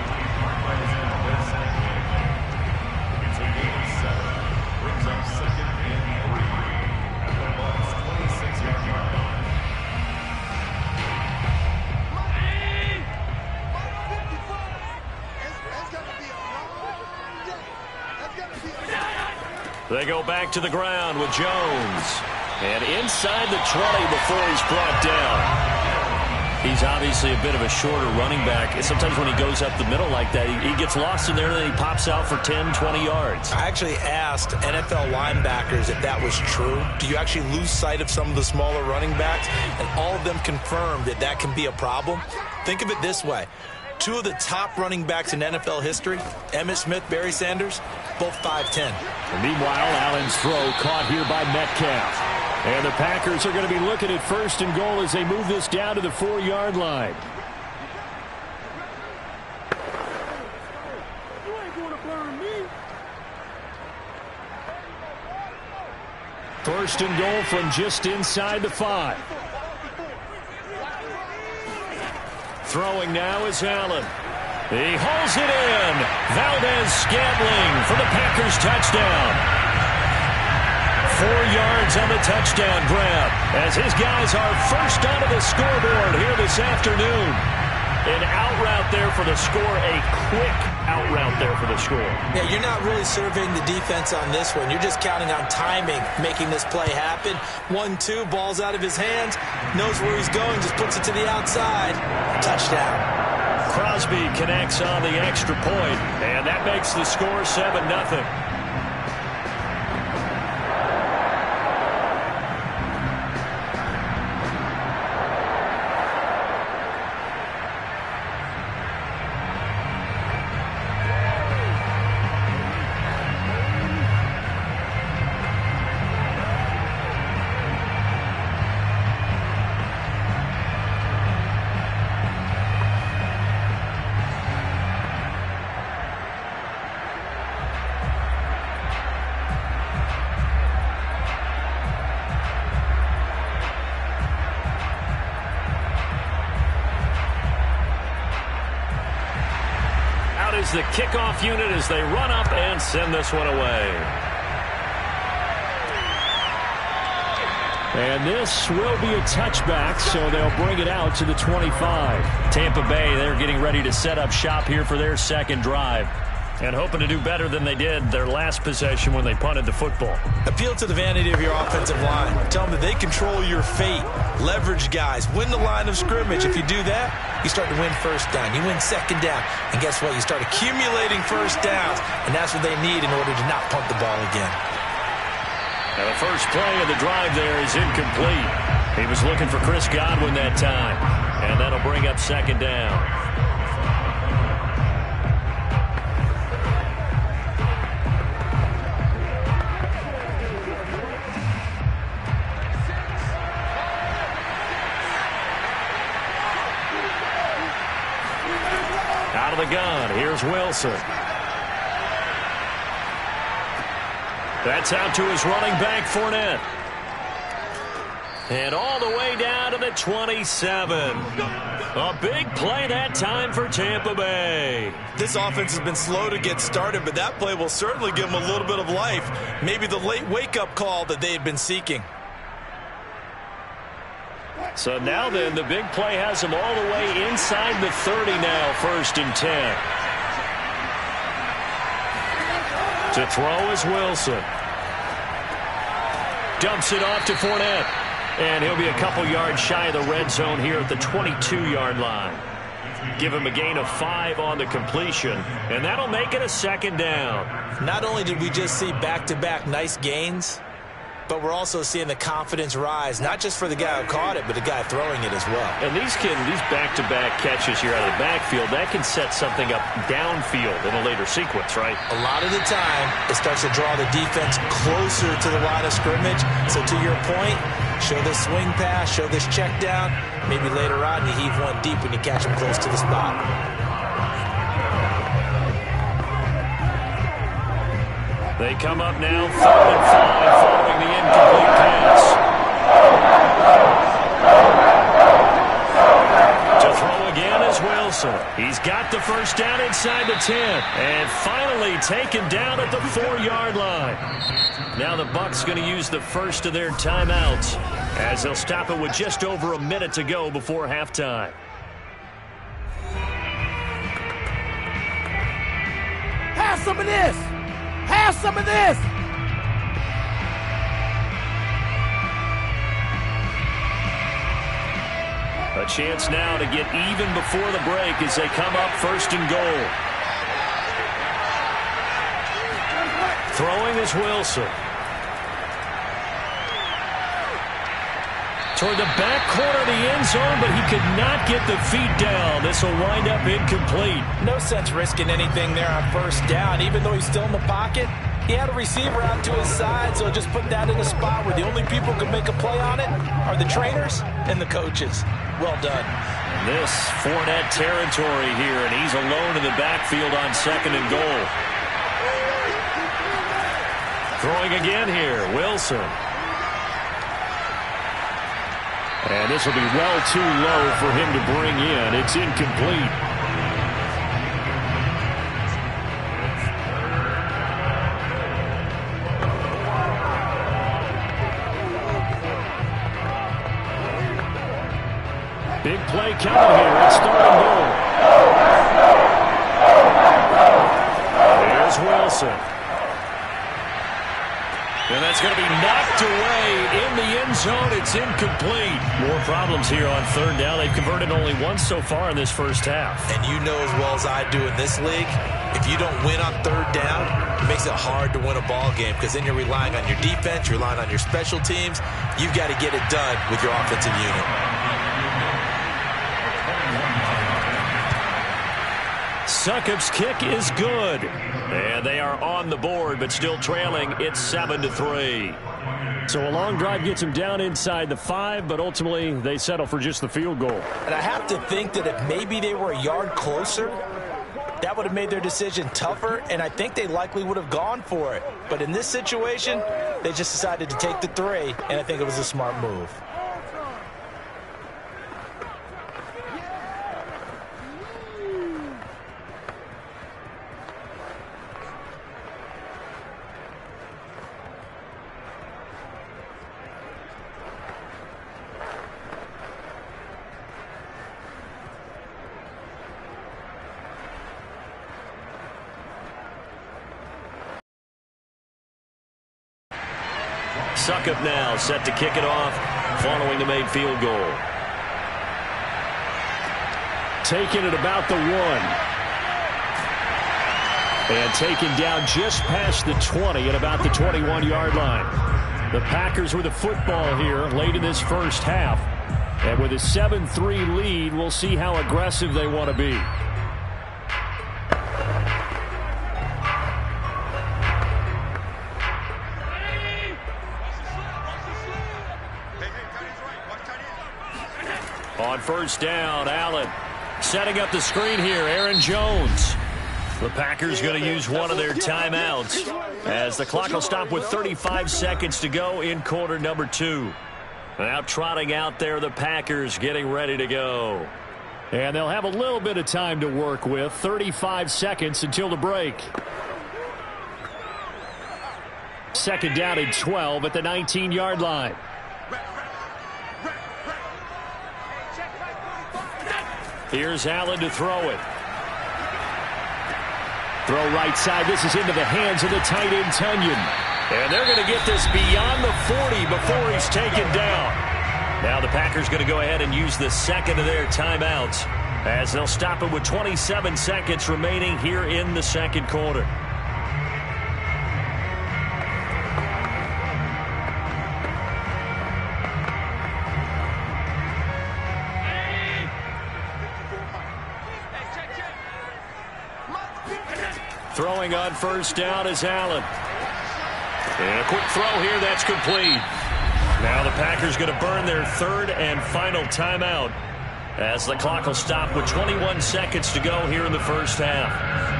They go back to the ground with Jones. And inside the 20 before he's brought down. He's obviously a bit of a shorter running back. Sometimes when he goes up the middle like that, he gets lost in there and then he pops out for 10, 20 yards. I actually asked NFL linebackers if that was true. Do you actually lose sight of some of the smaller running backs? And all of them confirmed that that can be a problem. Think of it this way. 2 of the top running backs in NFL history, Emmitt Smith, Barry Sanders, both 5'10". And meanwhile, Allen's throw caught here by Metcalf. And the Packers are going to be looking at 1st and goal as they move this down to the 4-yard line. You ain't going to burn me. 1st and goal from just inside the 5. Throwing now is Allen. He hauls it in. Valdez-Scantling for the Packers touchdown. 4 yards on the touchdown grab as his guys are first onto the scoreboard here this afternoon. An out route there for the score, a quick out route there for the score. Yeah, you're not really surveying the defense on this one. You're just counting on timing, making this play happen. 1-2, ball's out of his hands, knows where he's going, just puts it to the outside. Touchdown. Crosby connects on the extra point, and that makes the score 7-0. Is the kickoff unit as they run up and send this one away. And this will be a touchback, so they'll bring it out to the 25. Tampa Bay, they're getting ready to set up shop here for their second drive and hoping to do better than they did their last possession when they punted the football. Appeal to the vanity of your offensive line. Tell them that they control your fate. Leverage guys. Win the line of scrimmage. If you do that, you start to win first down. You win second down. And guess what? You start accumulating first downs. And that's what they need in order to not punt the ball again. Now the first play of the drive there is incomplete. He was looking for Chris Godwin that time. And that'll bring up second down. Out of the gun, here's Wilson. That's out to his running back, Fournette. And all the way down to the 27. A big play that time for Tampa Bay. This offense has been slow to get started, but that play will certainly give them a little bit of life. Maybe the late wake-up call that they had been seeking. So now then, the big play has him all the way inside the 30 now, 1st and 10. To throw is Wilson. Dumps it off to Fournette. And he'll be a couple yards shy of the red zone here at the 22-yard line. Give him a gain of 5 on the completion, and that'll make it a second down. Not only did we just see back-to-back nice gains, but we're also seeing the confidence rise, not just for the guy who caught it, but the guy throwing it as well. And these back-to-back catches here out of the backfield, that can set something up downfield in a later sequence, right? A lot of the time, it starts to draw the defense closer to the line of scrimmage. So to your point, show this swing pass, show this check down. Maybe later on, you heave one deep when you catch him close to the spot. They come up now 3rd and 5 following the incomplete pass. To throw again is Wilson. He's got the first down inside the 10 and finally taken down at the 4-yard line. Now the Bucs going to use the first of their timeouts as they'll stop it with just over a minute to go before halftime. Have some of this! Have some of this! A chance now to get even before the break as they come up 1st and goal. Throwing is Wilson. Toward the back corner of the end zone, but he could not get the feet down. This will wind up incomplete. No sense risking anything there on 1st down. Even though he's still in the pocket, he had a receiver out to his side, so just put that in a spot where the only people who can make a play on it are the trainers and the coaches. Well done. And this Fournette territory here, and he's alone in the backfield on 2nd and goal. Throwing again here, Wilson. And this will be well too low for him to bring in. It's incomplete. Big play coming here. It's third and goal. There's Wilson. And that's going to be knocked away in the end zone. It's incomplete. More problems here on third down. They've converted only once so far in this first half. And you know as well as I do in this league, if you don't win on third down, it makes it hard to win a ball game because then you're relying on your defense, you're relying on your special teams. You've got to get it done with your offensive unit. Succop's kick is good. And they are on the board, but still trailing. It's 7-3. So a long drive gets them down inside the 5, but ultimately they settle for just the field goal. And I have to think that if maybe they were a yard closer, that would have made their decision tougher, and I think they likely would have gone for it. But in this situation, they just decided to take the 3, and I think it was a smart move. Succop now set to kick it off following the made field goal. Taking it about the 1. And taken down just past the 20 at about the 21-yard line. The Packers with a football here late in this first half. And with a 7-3 lead, we'll see how aggressive they want to be. On first down, Allen setting up the screen here. Aaron Jones. The Packers going to use one of their timeouts as the clock will stop with 35 seconds to go in quarter number 2. Now trotting out there, the Packers getting ready to go. And they'll have a little bit of time to work with. 35 seconds until the break. Second down and 12 at the 19-yard line. Here's Allen to throw it. Throw right side. This is into the hands of the tight end, Tunyon. And they're going to get this beyond the 40 before he's taken down. Now the Packers going to go ahead and use the second of their timeouts as they'll stop it with 27 seconds remaining here in the second quarter. Throwing on first down is Allen. And a quick throw here, that's complete. Now the Packers going to burn their third and final timeout as the clock will stop with 21 seconds to go here in the first half.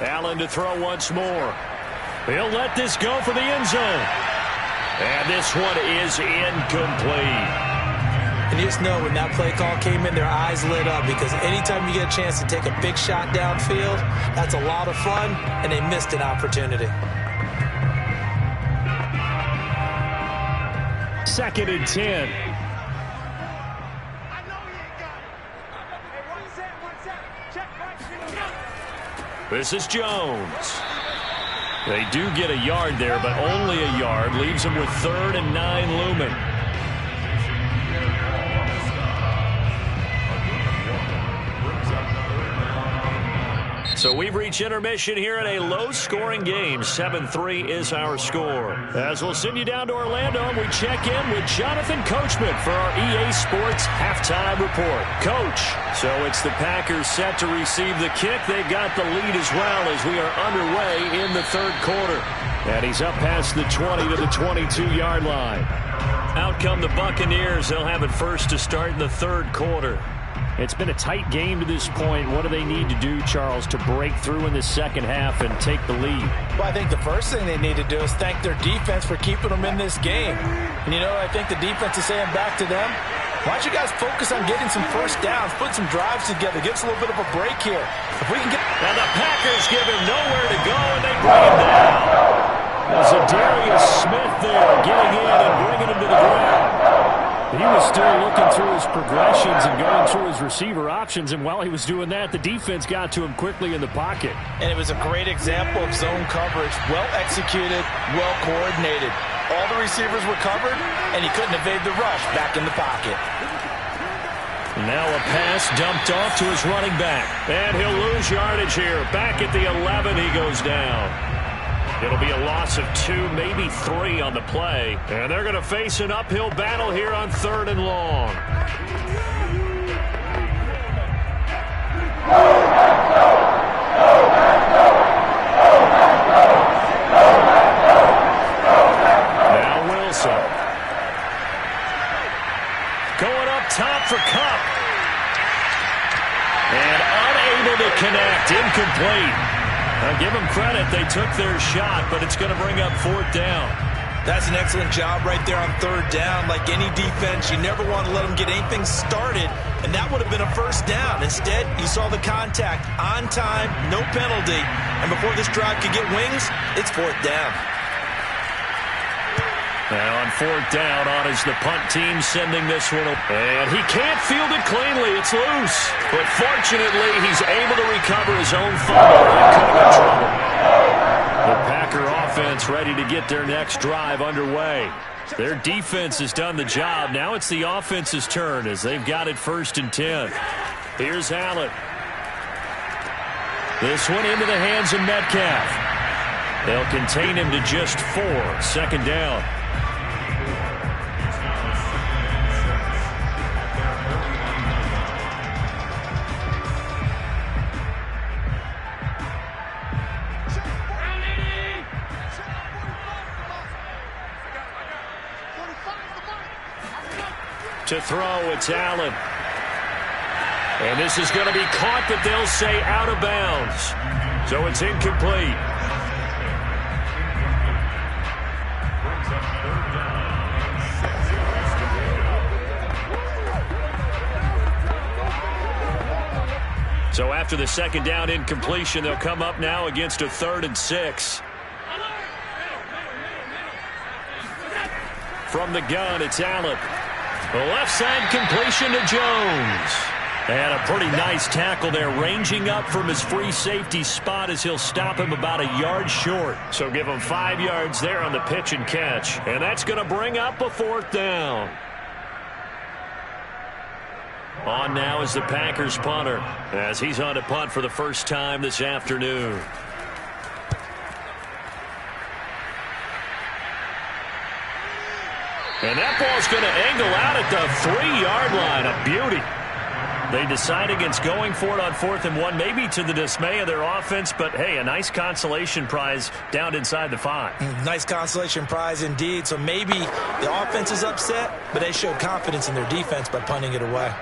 Allen to throw once more. He'll let this go for the end zone. And this one is incomplete. And you just know when that play call came in, their eyes lit up because anytime you get a chance to take a big shot downfield, that's a lot of fun, and they missed an opportunity. Second and 10. This is Jones. They do get a yard there, but only a yard. Leaves them with 3rd and 9 looming. So we've reached intermission here in a low-scoring game. 7-3 is our score. As we'll send you down to Orlando, and we check in with Jonathan Coachman for our EA Sports Halftime Report. Coach, so it's the Packers set to receive the kick. They've got the lead as well as we are underway in the third quarter. And he's up past the 20 to the 22-yard line. Out come the Buccaneers. They'll have it first to start in the third quarter. It's been a tight game to this point. What do they need to do, Charles, to break through in the second half and take the lead? Well, I think the first thing they need to do is thank their defense for keeping them in this game. And, you know, I think the defense is saying back to them, why don't you guys focus on getting some first downs, put some drives together, give us a little bit of a break here. If we can get... And the Packers give him nowhere to go, and they bring him down. Zadarius Smith there getting in and bringing him to the ground. He was still looking through his progressions and going through his receiver options, and while he was doing that, the defense got to him quickly in the pocket. And it was a great example of zone coverage, well executed, well coordinated. All the receivers were covered, and he couldn't evade the rush back in the pocket. Now a pass dumped off to his running back, and he'll lose yardage here. Back at the 11, he goes down. It'll be a loss of 2, maybe 3 on the play. And they're going to face an uphill battle here on 3rd and long. Now Wilson. Going up top for Kupp. And unable to connect. Incomplete. I'll give them credit. They took their shot, but it's going to bring up 4th down. That's an excellent job right there on 3rd down. Like any defense, you never want to let them get anything started, and that would have been a first down. Instead, you saw the contact on time, no penalty, and before this drive could get wings, it's 4th down. Now on 4th down, on is the punt team sending this one. And he can't field it cleanly. It's loose. But fortunately, he's able to recover his own fumble and cut him in trouble. The Packer offense ready to get their next drive underway. Their defense has done the job. Now it's the offense's turn as they've got it 1st and 10. Here's Allen. This one into the hands of Metcalf. They'll contain him to just 4. 2nd down. To throw, it's Allen. And this is going to be caught, but they'll say out of bounds. So it's incomplete. So after the 2nd down incompletion, they'll come up now against a 3rd and 6. From the gun, it's Allen. The left side completion to Jones. And a pretty nice tackle there, ranging up from his free safety spot as he'll stop him about a yard short. So give him 5 yards there on the pitch and catch. And that's going to bring up a 4th down. On now is the Packers punter as he's on to punt for the first time this afternoon. And that ball's going to angle out at the 3-yard line. A beauty. They decide against going for it on 4th and 1, maybe to the dismay of their offense, but hey, a nice consolation prize down inside the 5. Nice consolation prize indeed. So maybe the offense is upset, but they showed confidence in their defense by punting it away.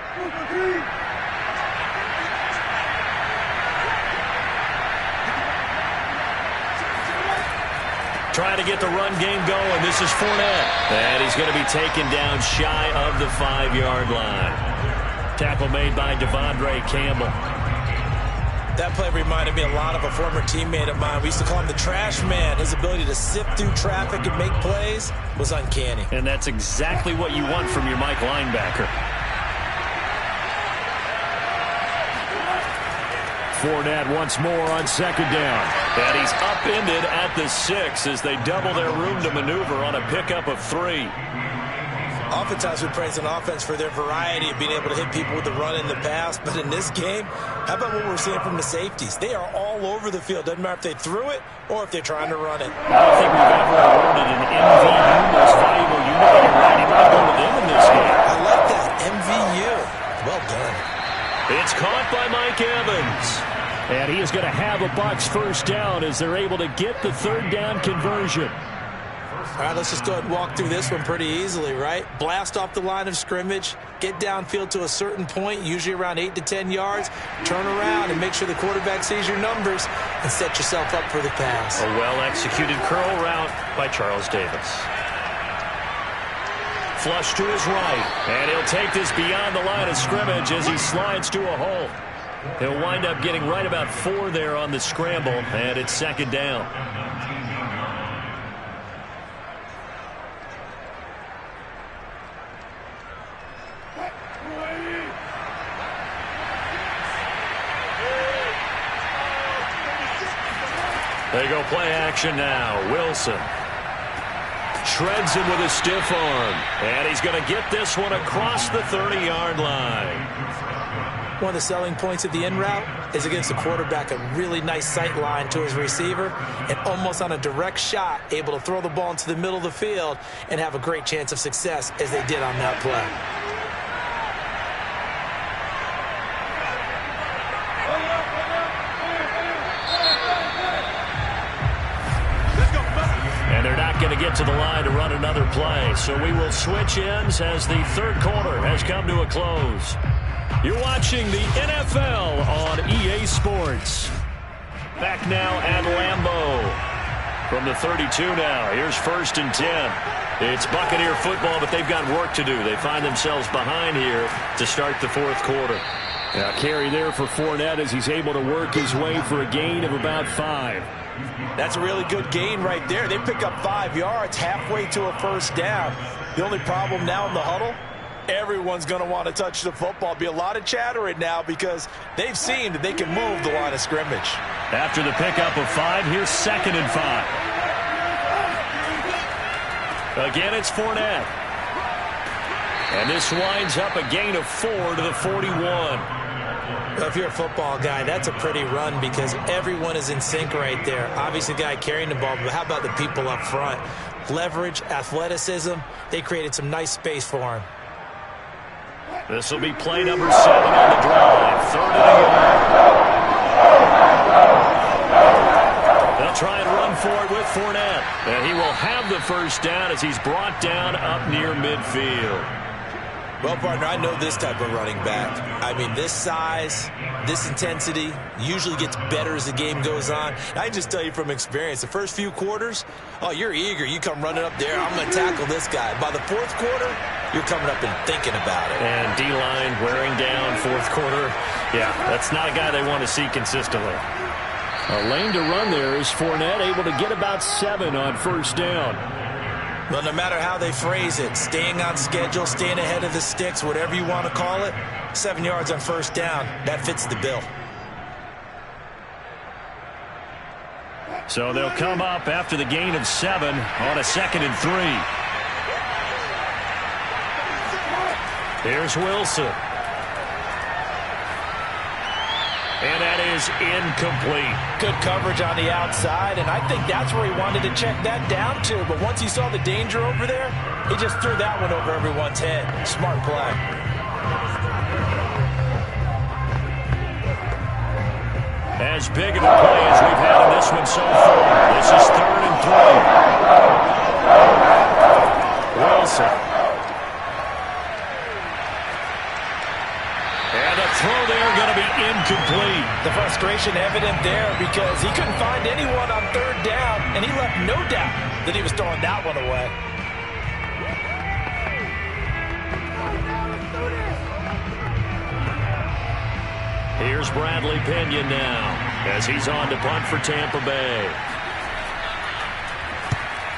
Trying to get the run game going. This is Fournette. And he's going to be taken down shy of the 5-yard line. Tackle made by Devondre Campbell. That play reminded me a lot of a former teammate of mine. We used to call him the trash man. His ability to sift through traffic and make plays was uncanny. And that's exactly what you want from your Mike linebacker. Fournette once more on 2nd down. And he's upended at the 6 as they double their room to maneuver on a pickup of 3. Oftentimes we praise an offense for their variety of being able to hit people with the run and the pass. But in this game, how about what we're seeing from the safeties? They are all over the field. Doesn't matter if they threw it or if they're trying to run it. I don't think we've ever awarded an MVU, most valuable unit. You're right. He might go with them in this game. I like that. MVU. Well done. It's caught by Mike Evans. And he is going to have a Bucs 1st down as they're able to get the 3rd down conversion. All right, let's just go ahead and walk through this one pretty easily, right? Blast off the line of scrimmage, get downfield to a certain point, usually around 8 to 10 yards, turn around and make sure the quarterback sees your numbers and set yourself up for the pass. A well-executed curl route by Charles Davis. Flush to his right, and he'll take this beyond the line of scrimmage as he slides to a hole. He'll wind up getting right about 4 there on the scramble, and it's second down. They go play action now. Wilson shreds him with a stiff arm. And he's going to get this one across the 30-yard line. One of the selling points of the in route is against the quarterback a really nice sight line to his receiver and almost on a direct shot able to throw the ball into the middle of the field and have a great chance of success as they did on that play. Going to get to the line to run another play. So we will switch ends as the third quarter has come to a close. You're watching the NFL on EA Sports. Back now at Lambeau. From the 32 now. Here's 1st and 10. It's Buccaneer football, but they've got work to do. They find themselves behind here to start the fourth quarter. Now carry there for Fournette as he's able to work his way for a gain of about 5. That's a really good gain right there. They pick up 5 yards halfway to a first down. The only problem now in the huddle, everyone's going to want to touch the football. Be a lot of chattering now because they've seen that they can move the line of scrimmage. After the pickup of 5, here's 2nd and 5. Again, it's Fournette. And this winds up a gain of 4 to the 41. Well, if you're a football guy, that's a pretty run because everyone is in sync right there. Obviously, the guy carrying the ball, but how about the people up front? Leverage, athleticism, they created some nice space for him. This will be play number 7 on the drive. 3rd and a yard. They'll try and run for it with Fournette. And he will have the first down as he's brought down up near midfield. Well, partner, I know this type of running back. I mean, this size, this intensity usually gets better as the game goes on. I can just tell you from experience, the first few quarters, oh, you're eager. You come running up there, I'm going to tackle this guy. By the fourth quarter, you're coming up and thinking about it. And D-line wearing down fourth quarter. Yeah, that's not a guy they want to see consistently. A lane to run there is Fournette able to get about 7 on first down. Well, no matter how they phrase it, staying on schedule, staying ahead of the sticks, whatever you want to call it, 7 yards on first down, that fits the bill. So they'll come up after the gain of 7 on a 2nd and 3. Here's Wilson. And that is incomplete. Good coverage on the outside, and I think that's where he wanted to check that down to. But once he saw the danger over there, he just threw that one over everyone's head. Smart play. As big of a play as we've had in this one so far. This is 3rd and 3. Wilson. And the throw there going to be incomplete. The frustration evident there because he couldn't find anyone on 3rd down, and he left no doubt that he was throwing that one away. Here's Bradley Pinion now as he's on to punt for Tampa Bay.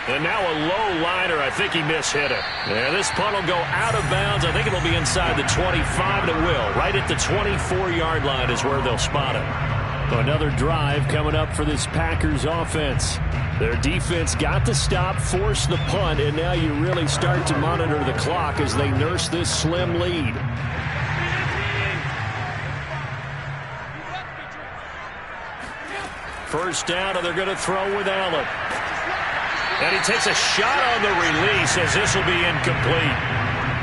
And now a low liner. I think he mishit it. Yeah, this punt will go out of bounds. I think it'll be inside the 25, and it will. Right at the 24-yard line is where they'll spot it. Another drive coming up for this Packers offense. Their defense got the stop, forced the punt, and now you really start to monitor the clock as they nurse this slim lead. First down, and they're going to throw with Allen. And he takes a shot on the release as this will be incomplete.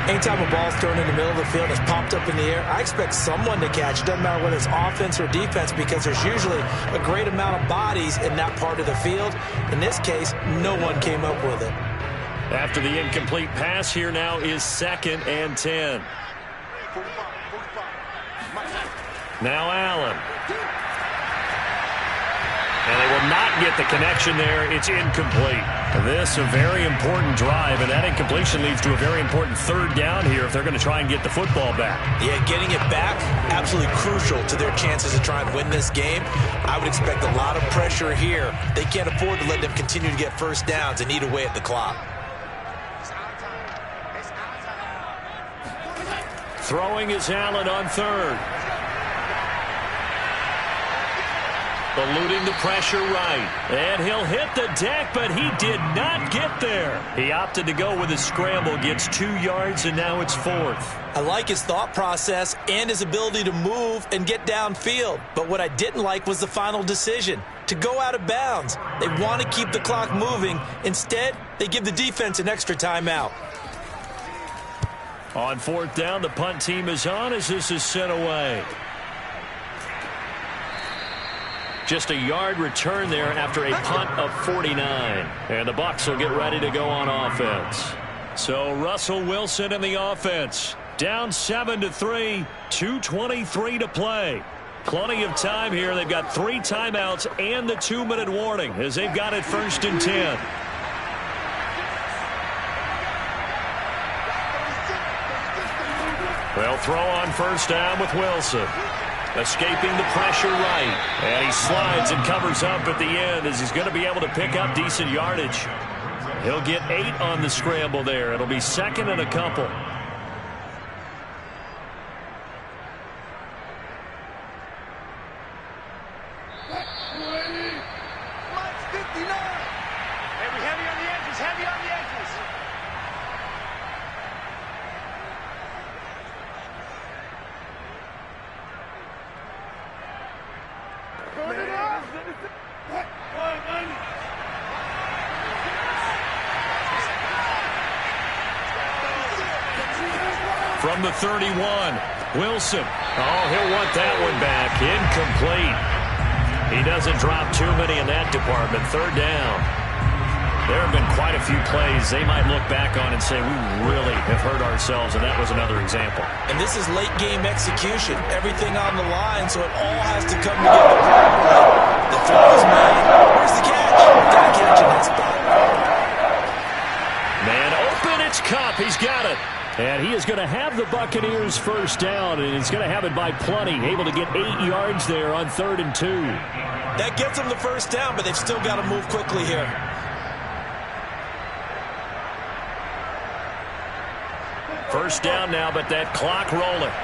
Anytime a ball's thrown in the middle of the field and it's popped up in the air, I expect someone to catch. It doesn't matter whether it's offense or defense because there's usually a great amount of bodies in that part of the field. In this case, no one came up with it. After the incomplete pass, here now is 2nd and 10. Now Allen. And they will not get the connection there. It's incomplete. This a very important drive, and that incompletion leads to a very important 3rd down here if they're going to try and get the football back. Yeah, getting it back, absolutely crucial to their chances to try and win this game. I would expect a lot of pressure here. They can't afford to let them continue to get first downs and eat away at the clock. Throwing is Allen on 3rd. Eluding the pressure right. And he'll hit the deck, but he did not get there. He opted to go with a scramble, gets 2 yards, and now it's 4th. I like his thought process and his ability to move and get downfield. But what I didn't like was the final decision, to go out of bounds. They want to keep the clock moving. Instead, they give the defense an extra timeout. On 4th down, the punt team is on as this is sent away. Just a yard return there after a punt of 49. And the Bucs will get ready to go on offense. So Russell Wilson in the offense. Down 7-3, 2:23 to play. Plenty of time here. They've got 3 timeouts and the 2-minute warning as they've got it 1st and 10. They'll throw on 1st down with Wilson. Escaping the pressure right. And he slides and covers up at the end as he's going to be able to pick up decent yardage. He'll get 8 on the scramble there. It'll be 2nd and a couple. Heavy on the edges, heavy on the edges. From the 31, Wilson. Oh, he'll want that one back. Incomplete. He doesn't drop too many in that department. 3rd down. There have been quite a few plays they might look back on and say, we really have hurt ourselves, and that was another example. And this is late game execution. Everything on the line, so it all has to come together properly. The throw is made. Where's the catch? Got to catch in that spot. Man open, it's Kupp. He's got it. And he is going to have the Buccaneers 1st down, and he's going to have it by plenty. Able to get 8 yards there on 3rd and 2. That gets them the 1st down, but they've still got to move quickly here. First down now, but that clock rolling.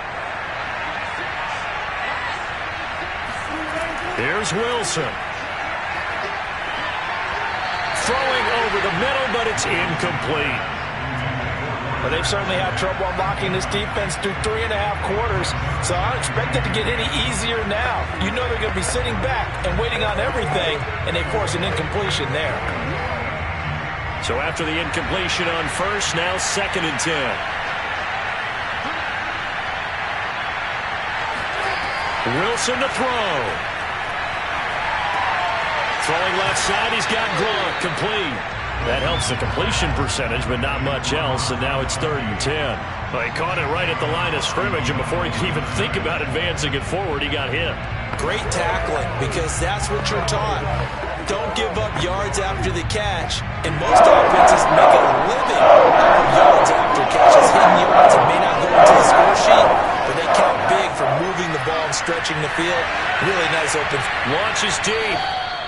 Here's Wilson. Throwing over the middle, but it's incomplete. Well, they've certainly had trouble unlocking this defense through 3.5 quarters, so I don't expect it to get any easier now. You know they're going to be sitting back and waiting on everything, and they force an incompletion there. So after the incompletion on 1st, now 2nd and 10. Wilson to throw. Throwing left side, he's got Gronk, complete. That helps the completion percentage, but not much else, and now it's 3rd and 10. Well, he caught it right at the line of scrimmage, and before he could even think about advancing it forward, he got hit. Great tackling, because that's what you're taught. Don't give up yards after the catch, and most offenses make a living off of yards after catches. Hitting yards, it may not go into the score sheet, but they count big for moving the ball and stretching the field. Really nice open. Launches deep.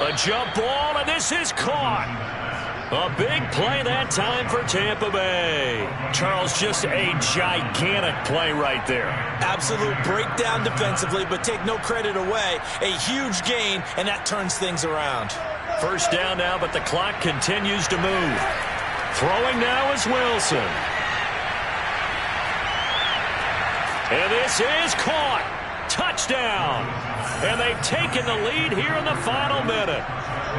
A jump ball, and this is caught. A big play that time for Tampa Bay. Charles, just a gigantic play right there. Absolute breakdown defensively, but take no credit away. A huge gain, and that turns things around. First down now, but the clock continues to move. Throwing now is Wilson. And this is caught. Touchdown. And they've taken the lead here in the final minute.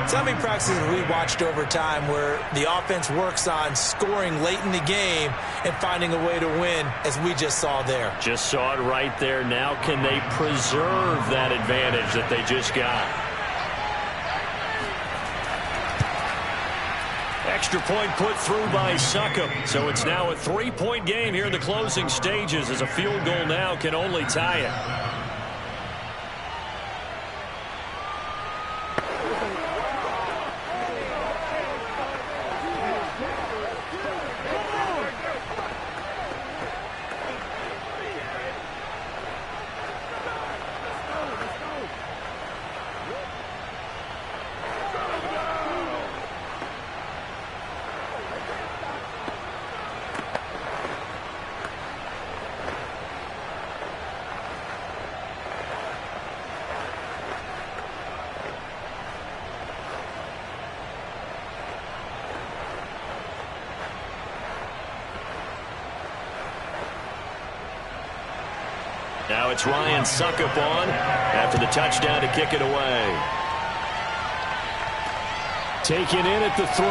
So many practices we watched over time where the offense works on scoring late in the game and finding a way to win, as we just saw there. Just saw it right there. Now can they preserve that advantage that they just got? extra point put through by Succop. So it's now a 3-point game here in the closing stages, as a field goal now can only tie it. Now it's Ryan Succop on after the touchdown to kick it away. Taken in at the 3.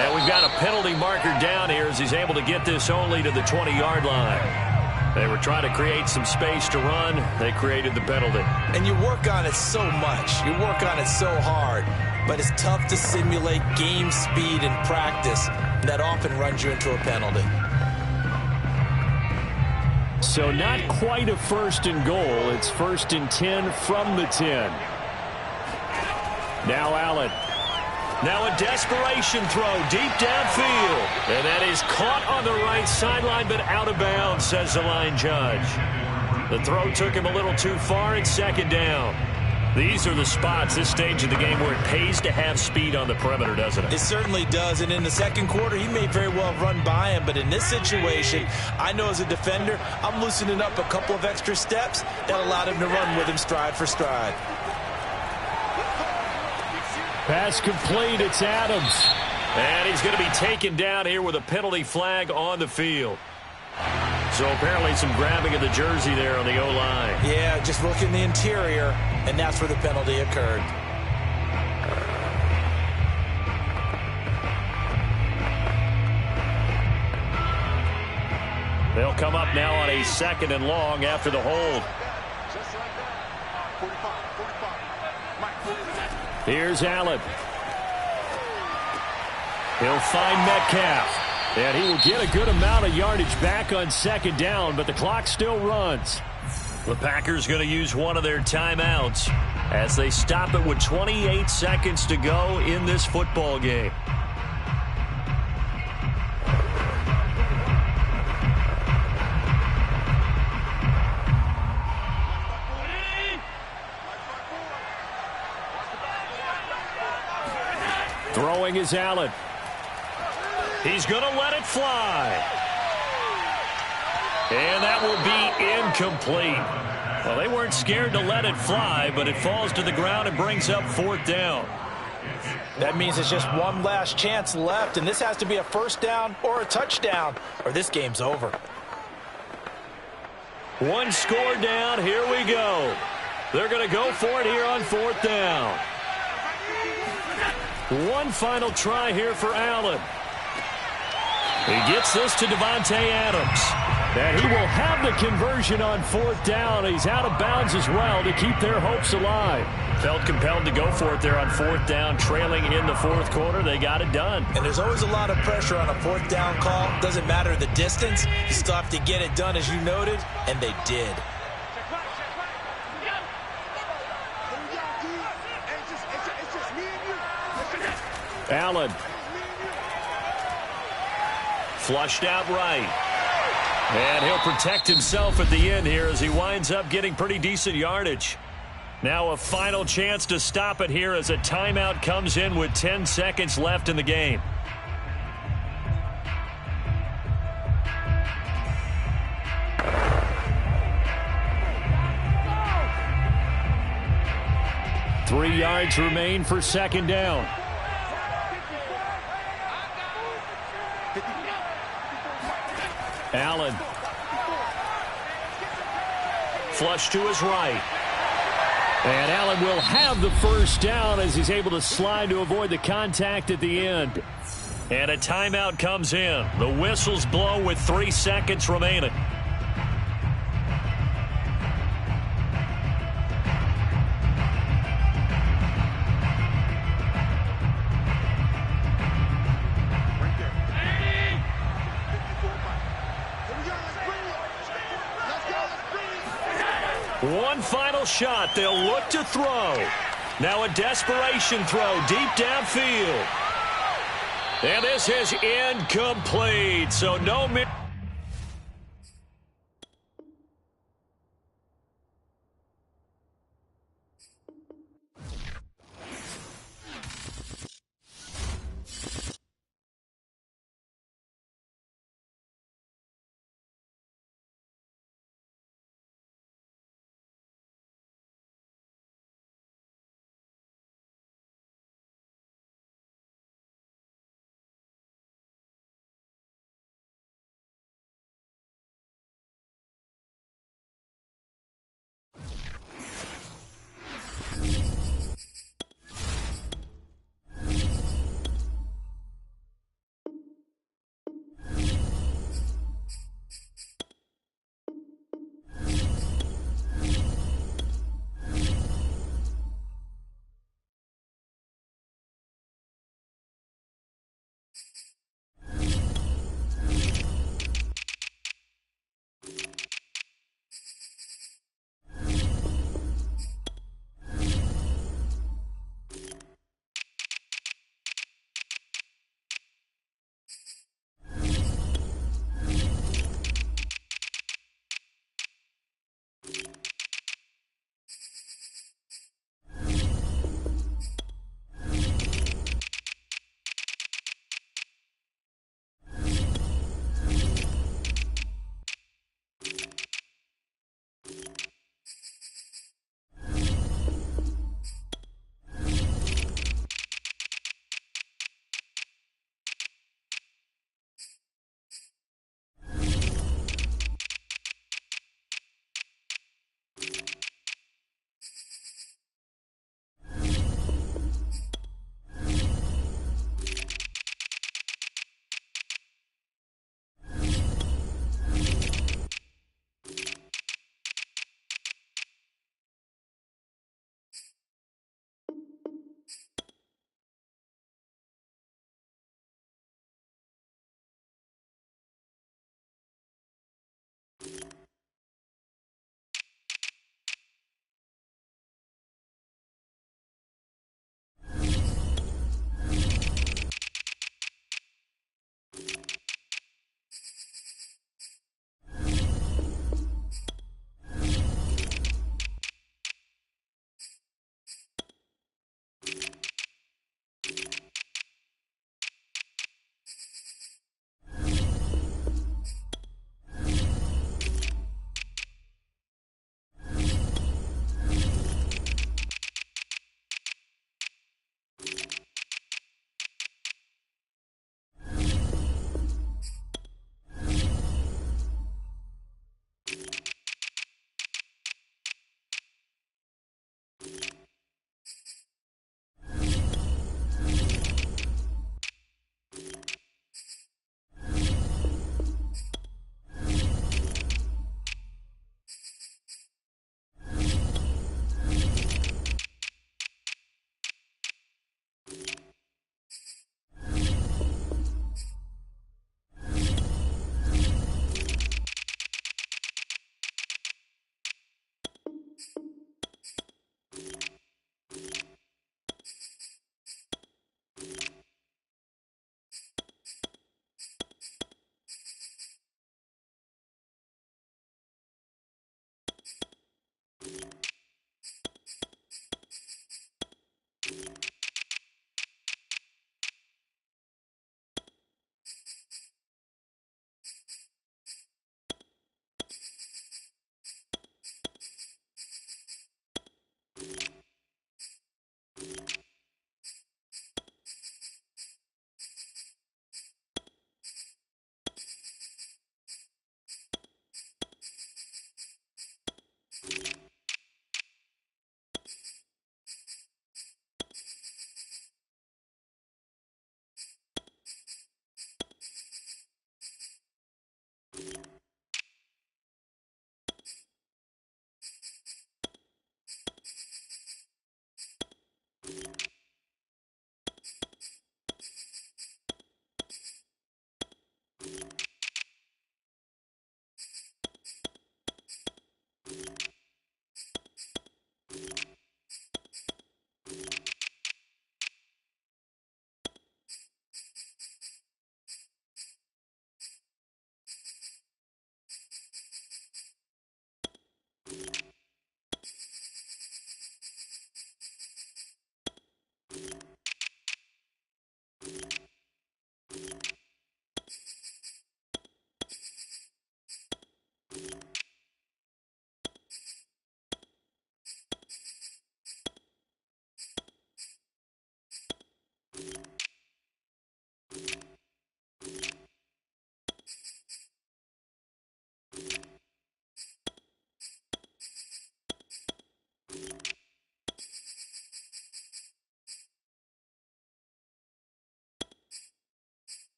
And we've got a penalty marker down here as he's able to get this only to the 20-yard line. They were trying to create some space to run. They created the penalty. And you work on it so much. You work on it so hard. But it's tough to simulate game speed in practice. That often runs you into a penalty. So not quite a 1st and goal. It's 1st and 10 from the 10. Now Allen. Now a desperation throw deep downfield. And that is caught on the right sideline, but out of bounds, says the line judge. The throw took him a little too far. It's 2nd down. These are the spots, this stage of the game, where it pays to have speed on the perimeter, doesn't it? It certainly does. And in the 2nd quarter, he may very well run by him. But in this situation, I know as a defender, I'm loosening up a couple of extra steps that allowed him to run with him stride for stride. Pass complete. It's Adams. And he's going to be taken down here with a penalty flag on the field. So apparently some grabbing of the jersey there on the O-line. Yeah, just look in the interior, and that's where the penalty occurred. They'll come up now on a 2nd and long after the hold. Here's Allen. He'll find Metcalf. And he will get a good amount of yardage back on 2nd down, but the clock still runs. The Packers going to use one of their timeouts as they stop it with 28 seconds to go in this football game. Throwing is Allen. He's going to let it fly. And that will be incomplete. Well, they weren't scared to let it fly, but it falls to the ground and brings up 4th down. That means it's just one last chance left, and this has to be a 1st down or a touchdown, or this game's over. One score down. Here we go. They're going to go for it here on 4th down. One final try here for Allen. He gets this to Davante Adams. And he will have the conversion on 4th down. He's out of bounds as well to keep their hopes alive. Felt compelled to go for it there on 4th down, trailing in the 4th quarter. They got it done. And there's always a lot of pressure on a 4th down call. Doesn't matter the distance. You still have to get it done, as you noted, and they did. Allen. Flushed out right. And he'll protect himself at the end here as he winds up getting pretty decent yardage. Now a final chance to stop it here as a timeout comes in with 10 seconds left in the game. Three yards remain for 2nd down. Allen. Flush to his right. And Allen will have the 1st down as he's able to slide to avoid the contact at the end. And a timeout comes in. The whistles blow with 3 seconds remaining. One final shot. They'll look to throw. Now a desperation throw deep downfield. And this is incomplete. So no...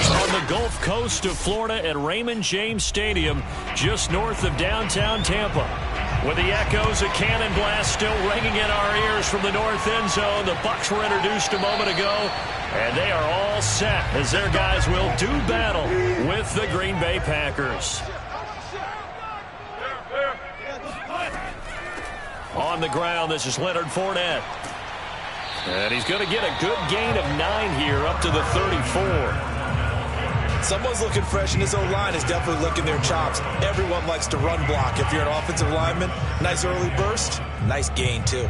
On the Gulf Coast of Florida at Raymond James Stadium, just north of downtown Tampa. With the echoes of cannon blast still ringing in our ears from the north end zone, the Bucs were introduced a moment ago, and they are all set as their guys will do battle with the Green Bay Packers. On the ground, this is Leonard Fournette. And he's going to get a good gain of 9 here up to the 34. Someone's looking fresh, and this O-line is definitely licking their chops. Everyone likes to run block. If you're an offensive lineman, nice early burst, nice gain, too.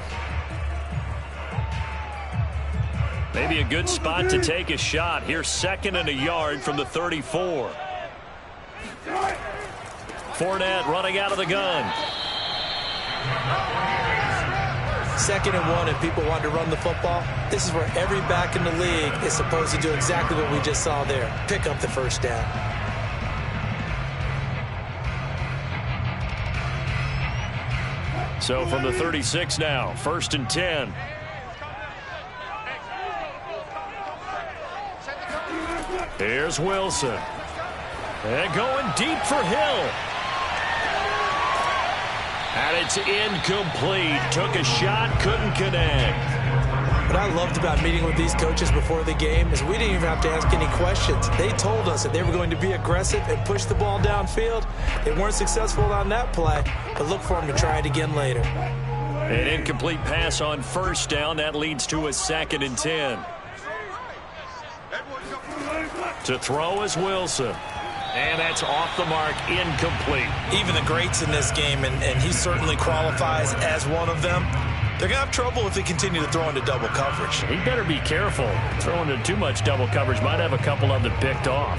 Maybe a good spot to take a shot. Here's 2nd and a yard from the 34. Fournette running out of the gun. 2nd and 1, and people want to run the football. This is where every back in the league is supposed to do exactly what we just saw there. Pick up the first down. So from the 36 now, 1st and 10. Here's Wilson. And going deep for Hill. And it's incomplete. Took a shot, couldn't connect. What I loved about meeting with these coaches before the game is we didn't even have to ask any questions. They told us that they were going to be aggressive and push the ball downfield. They weren't successful on that play, but look for them to try it again later. An incomplete pass on 1st down. That leads to a 2nd and 10. To throw is Wilson. And that's off the mark, incomplete. Even the greats in this game, and he certainly qualifies as one of them, they're going to have trouble if they continue to throw into double coverage. He better be careful. Throwing into too much double coverage might have a couple of them picked off.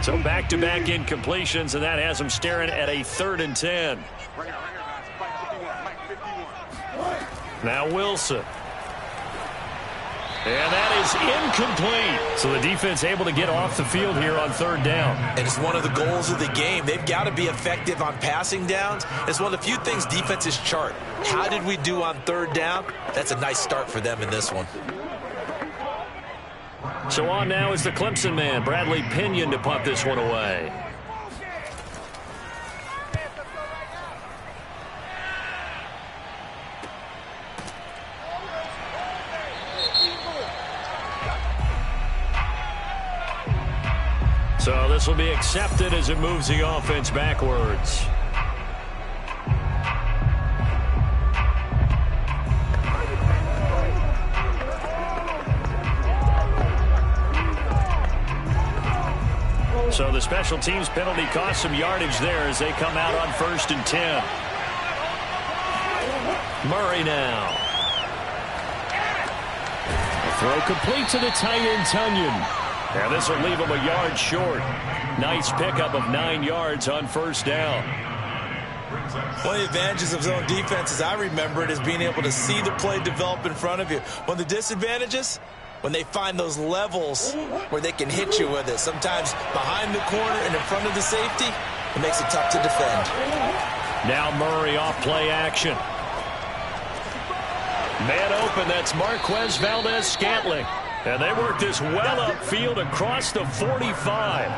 So back-to-back incompletions, and that has them staring at a 3rd and 10. Now Wilson. And that is incomplete. So the defense able to get off the field here on 3rd down. And it's one of the goals of the game. They've got to be effective on passing downs. It's one of the few things defenses chart. How did we do on 3rd down? That's a nice start for them in this one. So on now is the Clemson man, Bradley Pinion, to punt this one away. So this will be accepted as it moves the offense backwards. So the special teams penalty cost some yardage there as they come out on 1st and 10. Murray now. The throw complete to the tight end, Tunyon. And this will leave him a yard short. Nice pickup of 9 yards on first down. One of the advantages of zone defense, as I remember it, is being able to see the play develop in front of you. One of the disadvantages, when they find those levels where they can hit you with it, sometimes behind the corner and in front of the safety, it makes it tough to defend. Now Murray off play action. Man open, that's Marquez Valdez-Scantling. And they work this well upfield across the 45.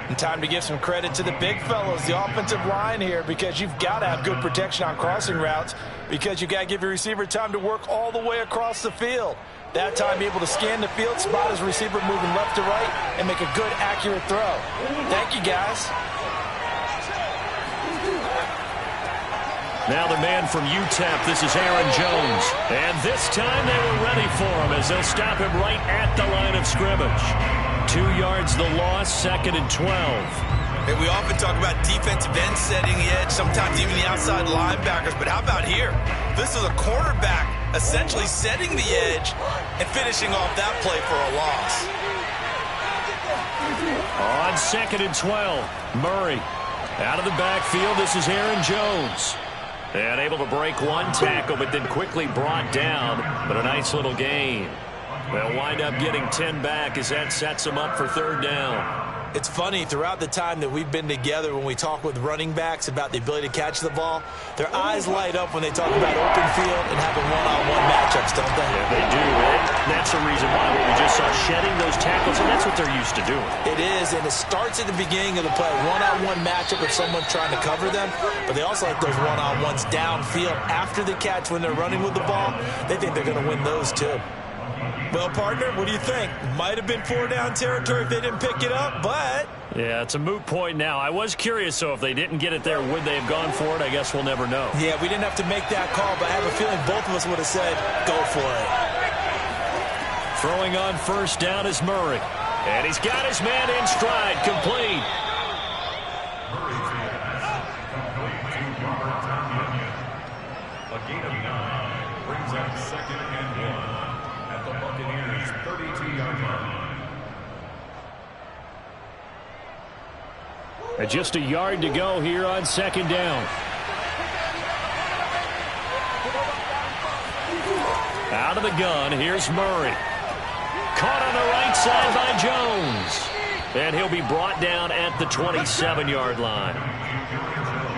And time to give some credit to the big fellows, the offensive line here, because you've got to have good protection on crossing routes, because you've got to give your receiver time to work all the way across the field. That time, be able to scan the field, spot his receiver moving left to right, and make a good, accurate throw. Thank you, guys. Now the man from UTEP, this is Aaron Jones. And this time they were ready for him as they'll stop him right at the line of scrimmage. 2 yards the loss, 2nd and 12. And we often talk about defensive ends setting the edge, sometimes even the outside linebackers. But how about here? This is a cornerback essentially setting the edge and finishing off that play for a loss. On 2nd and 12, Murray out of the backfield. This is Aaron Jones. And able to break one tackle, but then quickly brought down. But a nice little gain. They'll wind up getting 10 back as that sets them up for 3rd down. It's funny, throughout the time that we've been together, when we talk with running backs about the ability to catch the ball, their eyes light up when they talk about open field and having one-on-one matchups, don't they? Yeah, they do. And that's the reason why we just saw shedding those tackles, and that's what they're used to doing. It is, and it starts at the beginning of the play. One-on-one matchup if someone's trying to cover them, but they also like those one-on-ones downfield after the catch when they're running with the ball. They think they're going to win those, too. Well, partner, what do you think? Might have been 4-down territory if they didn't pick it up, but... Yeah, it's a moot point now. I was curious, so if they didn't get it there, would they have gone for it? I guess we'll never know. Yeah, we didn't have to make that call, but I have a feeling both of us would have said, go for it. Throwing on first down is Murray. And he's got his man in stride, complete. Murray's pass complete to Robert Tonyan. A gain of 9 brings up 2nd and 1 at the Buccaneers' 32-yard line. And just a yard to go here on 2nd down. Out of the gun, here's Murray. Caught on the right side by Jones. And he'll be brought down at the 27-yard line.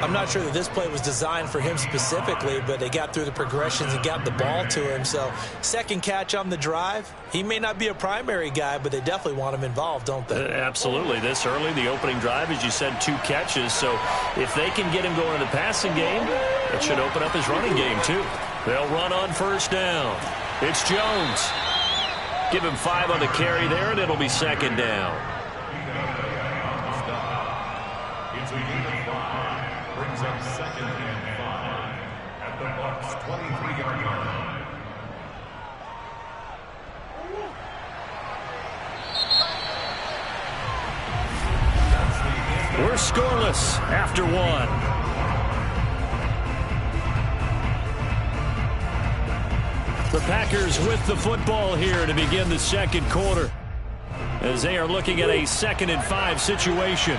I'm not sure that this play was designed for him specifically, but they got through the progressions and got the ball to him. So, second catch on the drive. He may not be a primary guy, but they definitely want him involved, don't they? Absolutely. This early, the opening drive, as you said, 2 catches. So, if they can get him going in the passing game, it should open up his running game, too. They'll run on first down. It's Jones. Give him 5 on the carry there, and it'll be 2nd down. It's a gain of 5. Brings up 2nd and 5 at the Bucs' 23-yard line. We're scoreless after 1. The Packers with the football here to begin the 2nd quarter as they are looking at a 2nd and 5 situation.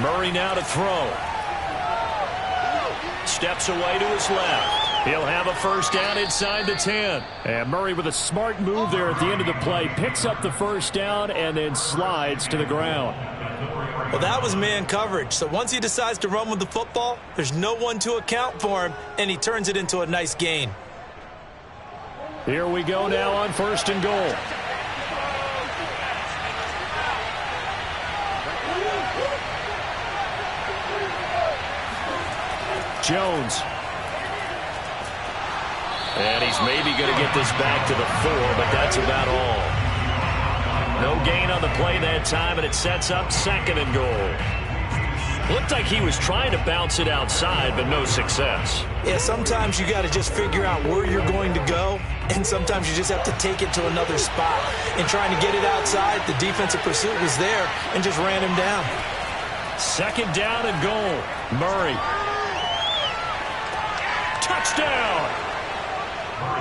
Murray now to throw. Steps away to his left. He'll have a first down inside the 10. And Murray with a smart move there at the end of the play. Picks up the first down and then slides to the ground. Well, that was man coverage. So once he decides to run with the football, there's no one to account for him, and he turns it into a nice gain. Here we go now on 1st and goal. Jones. And he's maybe going to get this back to the 4, but that's about all. No gain on the play that time, and it sets up 2nd and goal. Looked like he was trying to bounce it outside, but no success. Yeah, sometimes you got to just figure out where you're going to go, and sometimes you just have to take it to another spot. And trying to get it outside, the defensive pursuit was there and just ran him down. 2nd down and goal. Murray. Touchdown!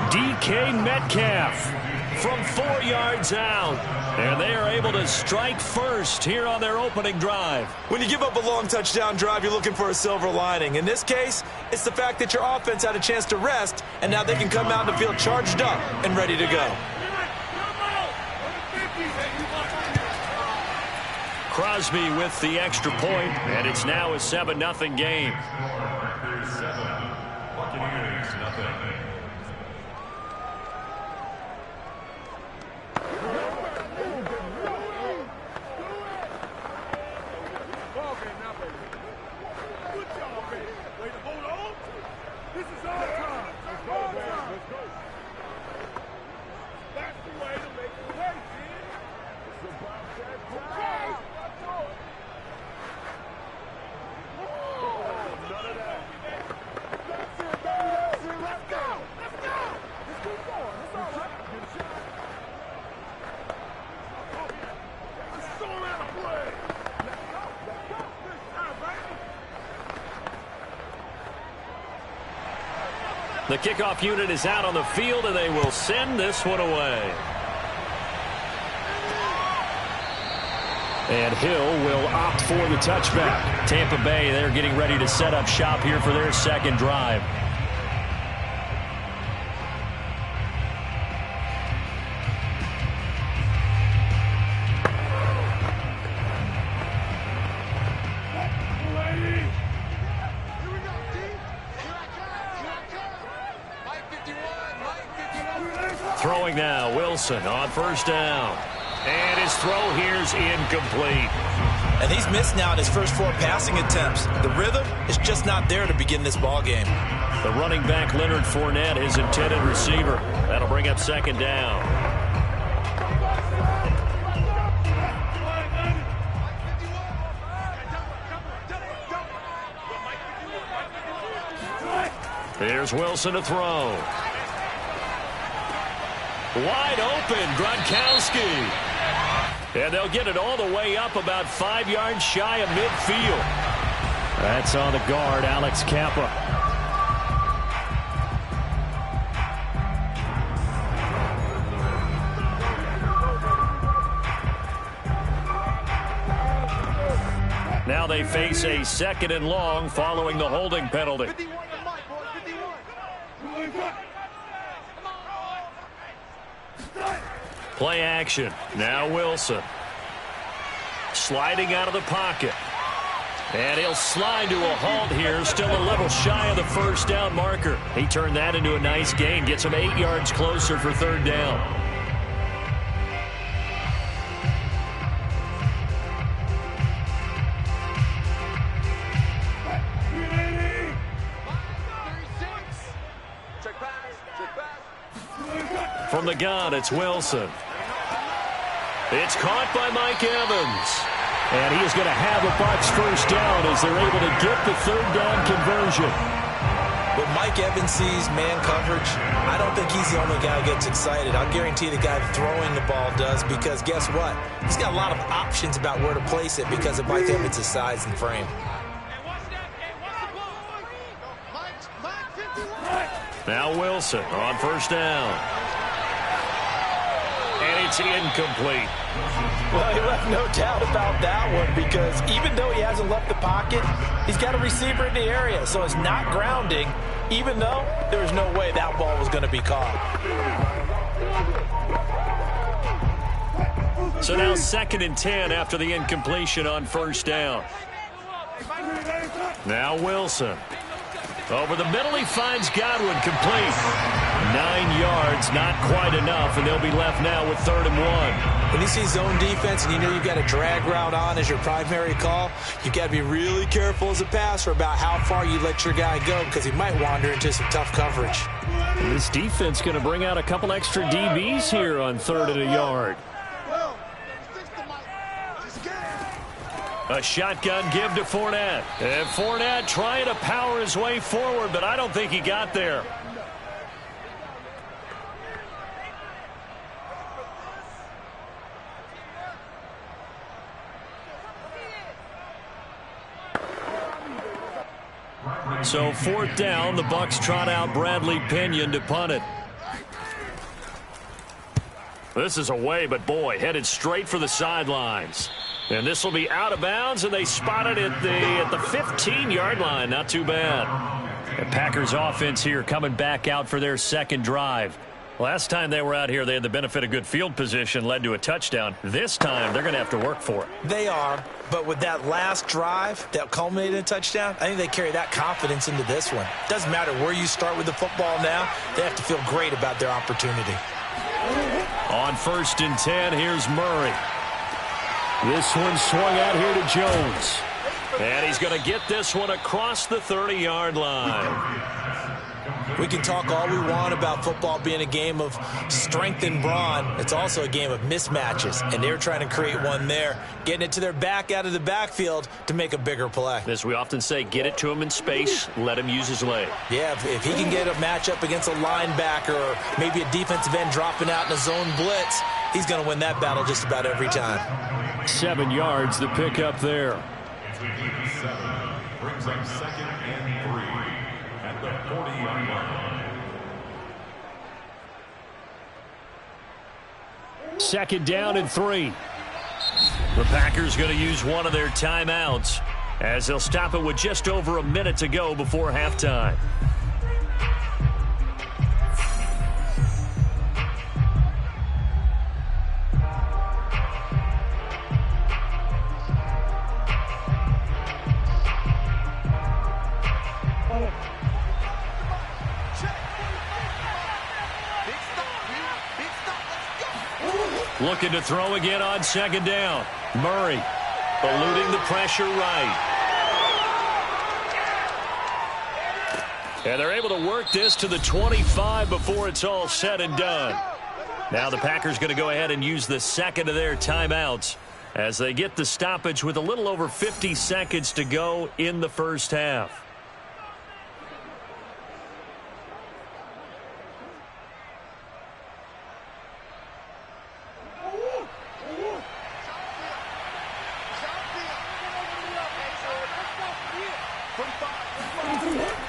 DK Metcalf from 4 yards out. And they are able to strike first here on their opening drive. When you give up a long touchdown drive, you're looking for a silver lining. In this case, it's the fact that your offense had a chance to rest, and now they can come out and feel charged up and ready to go. Crosby with the extra point, and it's now a 7-0 game. There's 7. Buccaneers, nothing. The kickoff unit is out on the field, and they will send this one away. And Hill will opt for the touchback. Tampa Bay, they're getting ready to set up shop here for their second drive. Throwing now, Wilson on first down. And his throw here's incomplete. And he's missed now in his first 4 passing attempts. The rhythm is just not there to begin this ball game. The running back, Leonard Fournette, his intended receiver. That'll bring up second down. Here's Wilson to throw. Wide open, Gronkowski. And they'll get it all the way up about 5 yards shy of midfield. That's on the guard, Alex Kappa. Now they face a 2nd and long following the holding penalty. Play action. Now Wilson. Sliding out of the pocket. And he'll slide to a halt here. Still a little shy of the first down marker. He turned that into a nice gain. Gets him 8 yards closer for third down. From the gun, it's Wilson. It's caught by Mike Evans. And he is going to have a Bucs first down as they're able to get the third down conversion. When Mike Evans sees man coverage, I don't think he's the only guy who gets excited. I'll guarantee the guy throwing the ball does, because guess what? He's got a lot of options about where to place it because of Mike Evans' size and frame. Now Wilson on first down. And it's incomplete. Well, he left no doubt about that one, because even though he hasn't left the pocket, he's got a receiver in the area, so it's not grounding, even though there was no way that ball was going to be caught. So now 2nd and 10 after the incompletion on first down. Now Wilson. Over the middle, he finds Godwin, complete. 9 yards, not quite enough, and they'll be left now with 3rd and 1. When you see zone defense and you know you've got a drag route on as your primary call, you've got to be really careful as a passer about how far you let your guy go, because he might wander into some tough coverage. And this defense going to bring out a couple extra DBs here on 3rd and a yard. A shotgun give to Fournette. And Fournette trying to power his way forward, but I don't think he got there. So 4th down, the Bucs trot out Bradley Pinion to punt it. This is away, but boy, headed straight for the sidelines. And this will be out of bounds, and they spot it at the 15-yard line. Not too bad. And Packers offense here coming back out for their second drive. Last time they were out here, they had the benefit of good field position, led to a touchdown. This time, they're going to have to work for it. They are, but with that last drive that culminated in a touchdown, I think they carry that confidence into this one. Doesn't matter where you start with the football now, they have to feel great about their opportunity. On 1st and 10, here's Murray. This one swung out here to Jones. And he's going to get this one across the 30-yard line. We can talk all we want about football being a game of strength and brawn. It's also a game of mismatches, and they're trying to create one there, getting it to their back out of the backfield to make a bigger play. As we often say, get it to him in space, let him use his leg. Yeah, if he can get a matchup against a linebacker or maybe a defensive end dropping out in a zone blitz, he's going to win that battle just about every time. 7 yards, the pickup there. Brings up 2nd and 3 at the 40-yard line. 2nd down and 3. The Packers going to use one of their timeouts as they'll stop it with just over a minute to go before halftime. Looking to throw again on 2nd down. Murray eluding the pressure right. And they're able to work this to the 25 before it's all said and done. Now the Packers going to go ahead and use the second of their timeouts as they get the stoppage with a little over 50 seconds to go in the first half.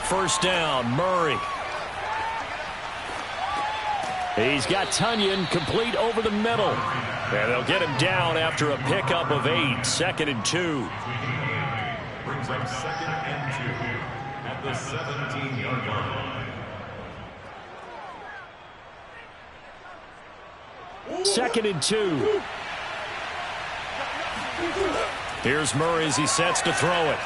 First down, Murray. He's got Tunyon complete over the middle. And they'll get him down after a pickup of 8. 2nd and 2. Brings up 2nd and 2 at the 17-yard line. 2nd and 2. Here's Murray as he sets to throw it.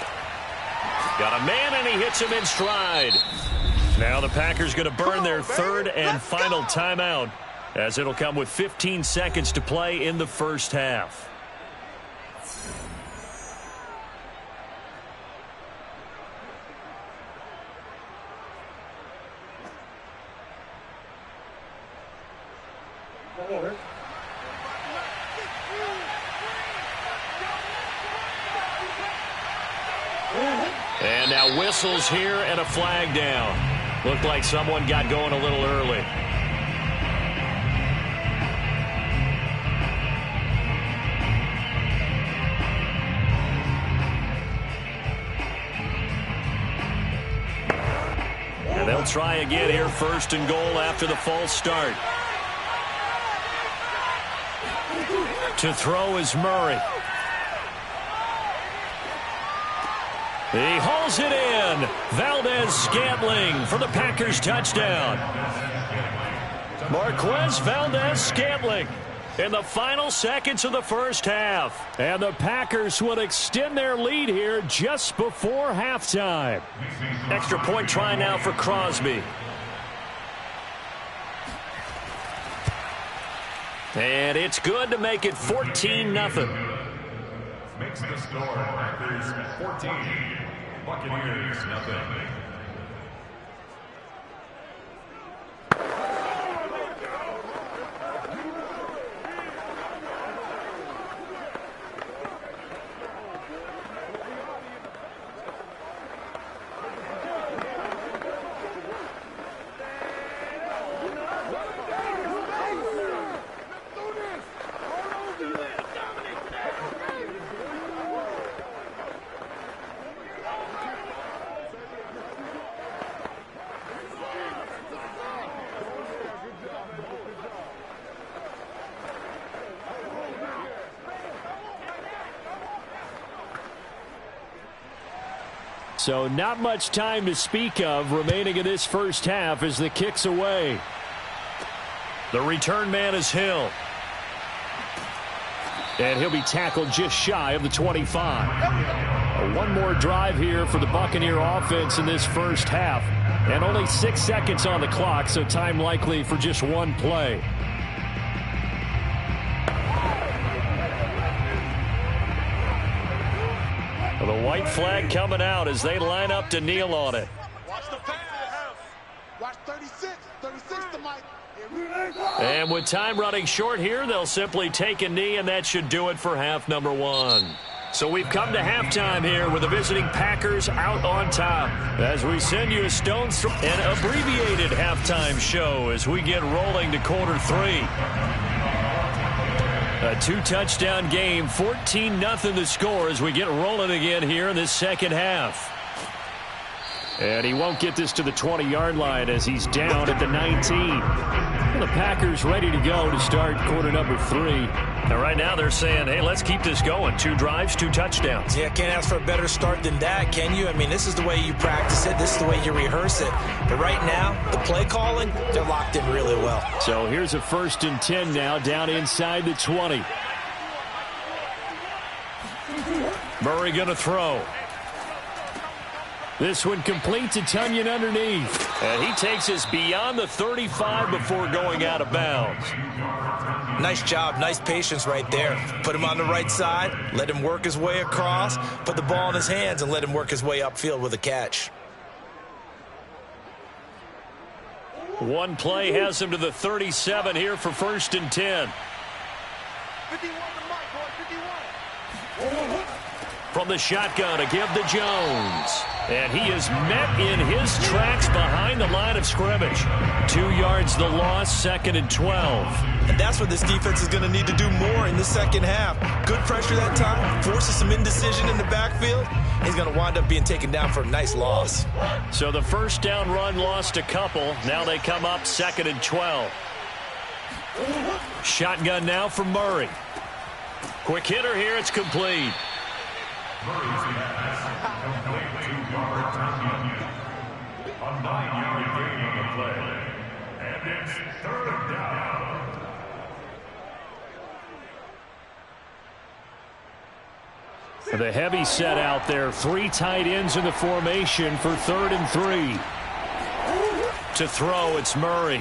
Got a man, and he hits him in stride. Now the Packers going to burn their third and final timeout as it'll come with 15 seconds to play in the first half. And now whistles here and a flag down. Looked like someone got going a little early. And they'll try again here, 1st and goal after the false start. To throw is Murray. He hauls it in. Valdes-Scantling for the Packers touchdown. Marquez Valdes-Scantling in the final seconds of the first half. And the Packers will extend their lead here just before halftime. Extra point try now for Crosby. And it's good to make it 14-0. Makes the score Packers 14, Buccaneers nothing. So not much time to speak of remaining in this first half as the kick's away. The return man is Hill. And he'll be tackled just shy of the 25. One more drive here for the Buccaneer offense in this first half. And only 6 seconds on the clock, so time likely for just one play. The white flag coming out as they line up to kneel on it. Watch the pass. Watch 36. 36 to Mike. And with time running short here, they'll simply take a knee, and that should do it for half number one. So we've come to halftime here with the visiting Packers out on top. As we send you a Stones throw, an abbreviated halftime show as we get rolling to quarter three. A two-touchdown game, 14-0 the score as we get rolling again here in this second half. And he won't get this to the 20-yard line as he's down at the 19. The Packers ready to go to start quarter number 3. And right now they're saying, hey, let's keep this going. 2 drives, 2 touchdowns. Yeah, can't ask for a better start than that, can you? I mean, this is the way you practice it. This is the way you rehearse it. But right now, the play calling, they're locked in really well. So here's a 1st and 10 now down inside the 20. Murray going to throw. This one complete to Tonyan underneath. And he takes us beyond the 35 before going out of bounds. Nice job, nice patience right there. Put him on the right side, let him work his way across, put the ball in his hands, and let him work his way upfield with a catch. One play has him to the 37 here for 1st and 10. 51 to Mike, boy, 51. From the shotgun to give to Jones. And he is met in his tracks behind the line of scrimmage. 2 yards the loss, 2nd and 12. And that's what this defense is going to need to do more in the second half. Good pressure that time, forces some indecision in the backfield. He's going to wind up being taken down for a nice loss. So the first down run lost a couple. Now they come up 2nd and 12. Shotgun now for Murray. Quick hitter here, it's complete. Murray's pass complete to Robert Tonyan. A 9-yard gain on the play. And it's 3rd down. The heavy set out there. 3 tight ends in the formation for 3rd and 3. To throw, it's Murray.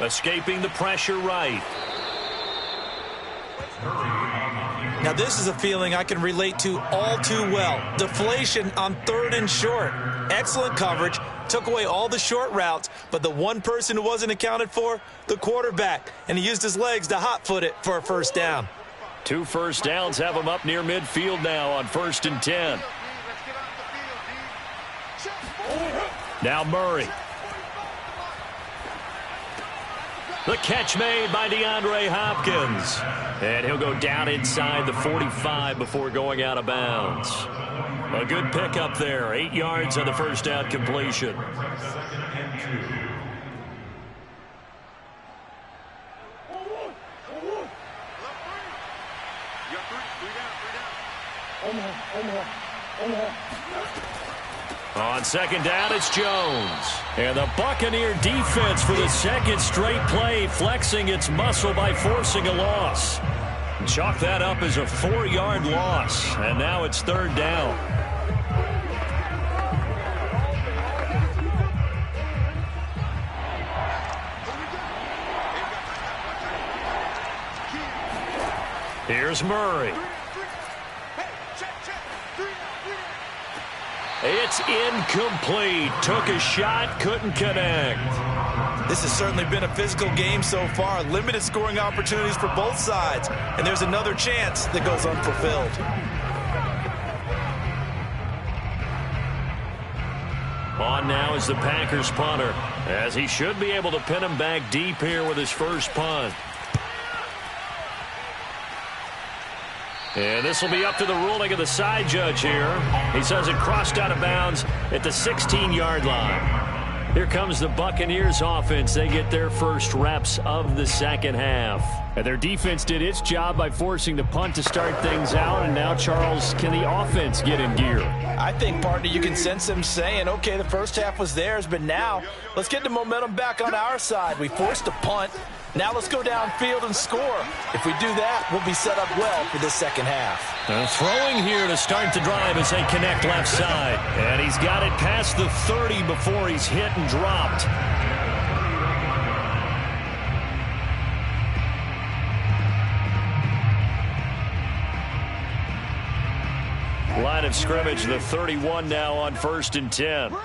Escaping the pressure right. Now, this is a feeling I can relate to all too well. Deflation on 3rd and short. Excellent coverage. Took away all the short routes, but the one person who wasn't accounted for, the quarterback. And he used his legs to hot-foot it for a 1st down. 2 first downs have him up near midfield now on 1st and 10. Now Murray. The catch made by DeAndre Hopkins. And he'll go down inside the 45 before going out of bounds. A good pickup there. 8 yards on the first down completion. 2nd and 2. On 2nd down, it's Jones. And the Buccaneer defense for the 2nd straight play, flexing its muscle by forcing a loss. Chalk that up as a 4-yard loss. And now it's 3rd down. Here's Murray. It's incomplete. Took a shot, couldn't connect. This has certainly been a physical game so far. Limited scoring opportunities for both sides. And there's another chance that goes unfulfilled. On now is the Packers punter, as he should be able to pin him back deep here with his first punt. And this will be up to the ruling of the side judge here. He says it crossed out of bounds at the 16-yard line. Here comes the Buccaneers offense. They get their first reps of the second half. And their defense did its job by forcing the punt to start things out, and now, Charles, can the offense get in gear? I think, partner, you can sense them saying, okay, the first half was theirs, but now let's get the momentum back on our side. We forced a punt. Now let's go downfield and score. If we do that, we'll be set up well for this second half. Throwing here to start the drive as they connect left side. And he's got it past the 30 before he's hit and dropped. Line of scrimmage, the 31 now on 1st and 10.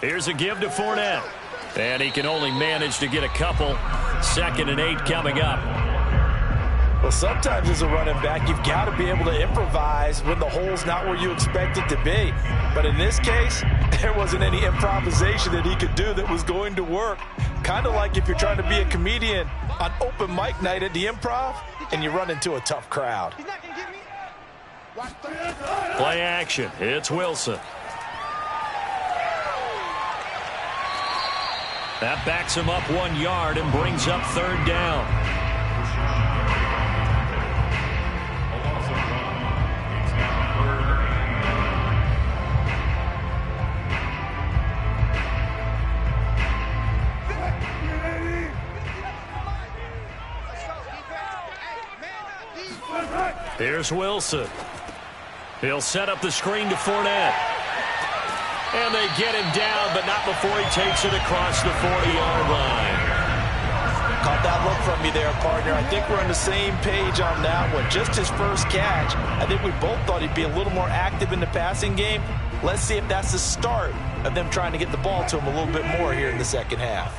Here's a give to Fournette. And he can only manage to get a couple. 2nd and 8 coming up. Well, sometimes as a running back, you've got to be able to improvise when the hole's not where you expect it to be. But in this case, there wasn't any improvisation that he could do that was going to work. Kind of like if you're trying to be a comedian on open mic night at the Improv and you run into a tough crowd. Play action. It's Wilson. That backs him up 1 yard and brings up 3rd down. Here's Wilson. He'll set up the screen to Fournette. And they get him down, but not before he takes it across the 40-yard line. Caught that look from me there, partner. I think we're on the same page on that one. Just his first catch. I think we both thought he'd be a little more active in the passing game. Let's see if that's the start of them trying to get the ball to him a little bit more here in the second half.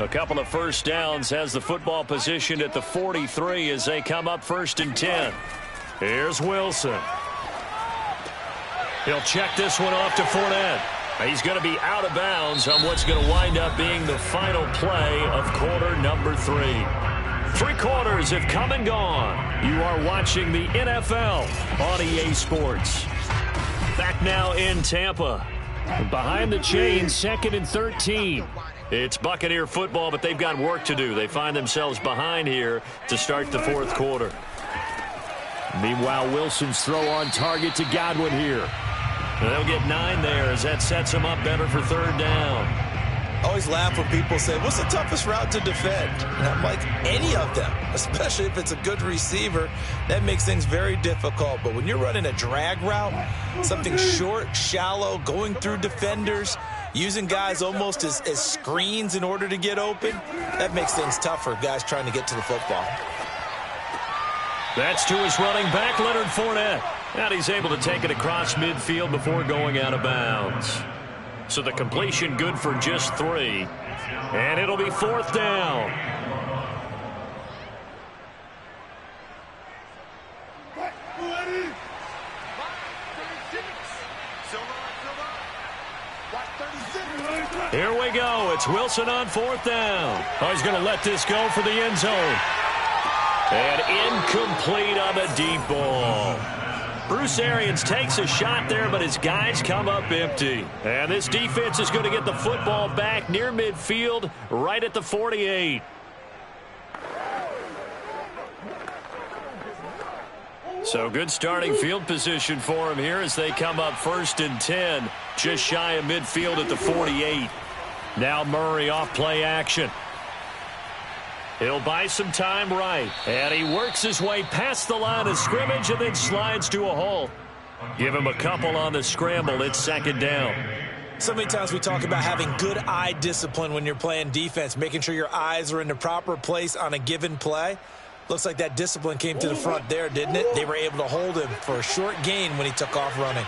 A couple of first downs, has the football positioned at the 43 as they come up 1st and 10. Here's Wilson. He'll check this one off to Fournette. He's going to be out of bounds on what's going to wind up being the final play of quarter number 3. 3 quarters have come and gone. You are watching the NFL on EA Sports. Back now in Tampa. Behind the chains, 2nd and 13. It's Buccaneer football, but they've got work to do. They find themselves behind here to start the 4th quarter. Meanwhile, Wilson's throw on target to Godwin here. They'll get 9 there as that sets them up better for 3rd down. I always laugh when people say, what's the toughest route to defend? And I'm like, any of them, especially if it's a good receiver. That makes things very difficult. But when you're running a drag route, something short, shallow, going through defenders, using guys almost as screens in order to get open, that makes things tough for guys trying to get to the football. That's to his running back, Leonard Fournette. And he's able to take it across midfield before going out of bounds. So the completion good for just 3. And it'll be 4th down. Here we go. It's Wilson on 4th down. Oh, he's going to let this go for the end zone. And incomplete on the deep ball. Bruce Arians takes a shot there, but his guys come up empty. And this defense is going to get the football back near midfield, right at the 48. So good starting field position for him here as they come up 1st and 10, just shy of midfield at the 48. Now Murray off play action. He'll buy some time right. And he works his way past the line of scrimmage and then slides to a halt. Give him a couple on the scramble. It's 2nd down. So many times we talk about having good eye discipline when you're playing defense, making sure your eyes are in the proper place on a given play. Looks like that discipline came to the front there, didn't it? They were able to hold him for a short gain when he took off running.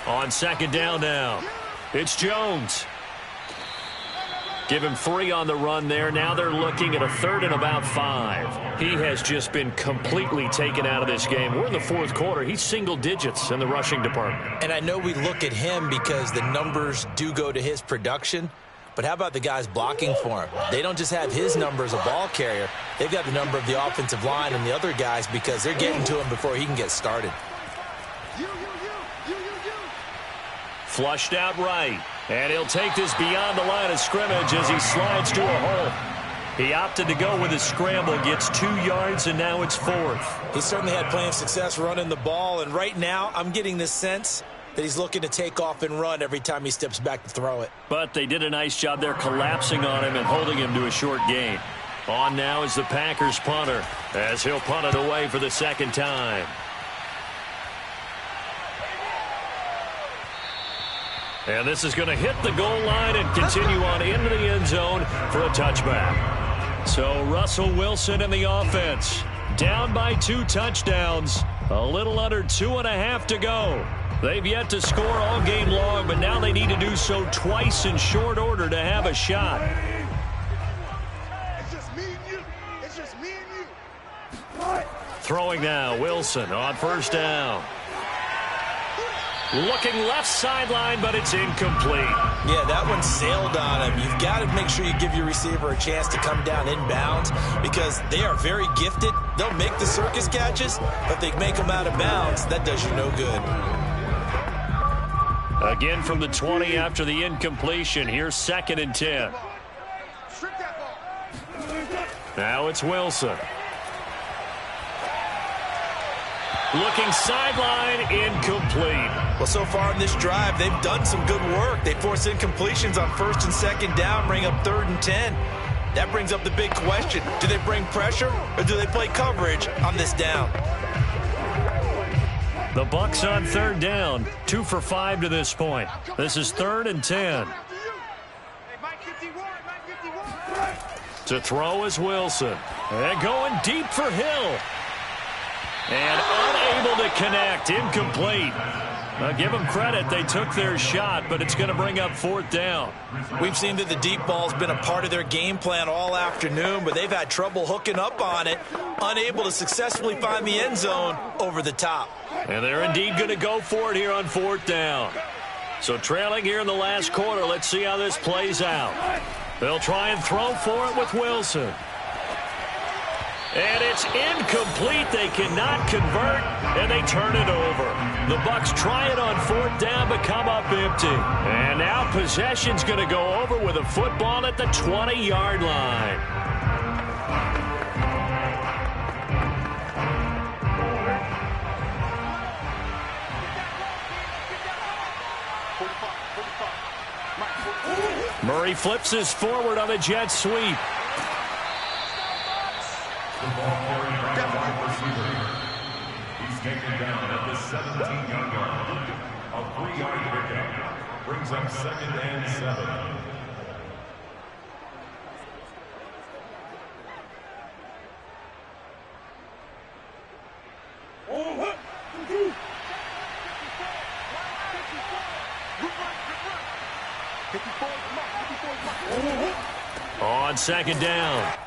On 2nd down now, it's Jones. Give him 3 on the run there. Now they're looking at a 3rd and about 5. He has just been completely taken out of this game. We're in the 4th quarter. He's single digits in the rushing department. And I know we look at him because the numbers do go to his production. But how about the guys blocking for him? They don't just have his number as a ball carrier. They've got the number of the offensive line and the other guys because they're getting to him before he can get started. Flushed out right. And he'll take this beyond the line of scrimmage as he slides to a hole. He opted to go with his scramble, gets 2 yards, and now it's 4th. He certainly had plenty of success running the ball, and right now I'm getting this sense that he's looking to take off and run every time he steps back to throw it. But they did a nice job there collapsing on him and holding him to a short gain. On now is the Packers punter as he'll punt it away for the second time. And this is going to hit the goal line and continue on into the end zone for a touchback. So Russell Wilson in the offense. Down by 2 touchdowns. A little under 2.5 to go. They've yet to score all game long, but now they need to do so twice in short order to have a shot. It's just me and you. It's just me and you. Throwing now, Wilson on first down. Looking left sideline, but it's incomplete. Yeah, that one sailed on him. You've got to make sure you give your receiver a chance to come down inbounds because they are very gifted. They'll make the circus catches, but they make them out of bounds. That does you no good. Again from the 20 after the incompletion. Here's 2nd and 10. Strip that ball. Now it's Wilson. Looking sideline, incomplete. Well, so far in this drive, they've done some good work. They force incompletions on 1st and 2nd down, bring up 3rd and 10. That brings up the big question. Do they bring pressure or do they play coverage on this down? The Bucks on 3rd down, 2 for 5 to this point. This is 3rd and 10. Hey, Mike 51, Mike 51. To throw is Wilson. And going deep for Hill. And unable to connect, incomplete. Give them credit, they took their shot, but it's going to bring up 4th down. We've seen that the deep ball's been a part of their game plan all afternoon, but they've had trouble hooking up on it, unable to successfully find the end zone over the top. And they're indeed going to go for it here on 4th down. So trailing here in the last quarter, let's see how this plays out. They'll try and throw for it with Wilson. And it's incomplete. They cannot convert, and they turn it over. The Bucks try it on 4th down, but come up empty. And now possession's going to go over with a football at the 20-yard line. Murray flips this forward on the jet sweep. The ball carried by the wide receiver. He's taken down at the 17-yard line. A 3-yard pickup brings up 2nd and 7. On 2nd down.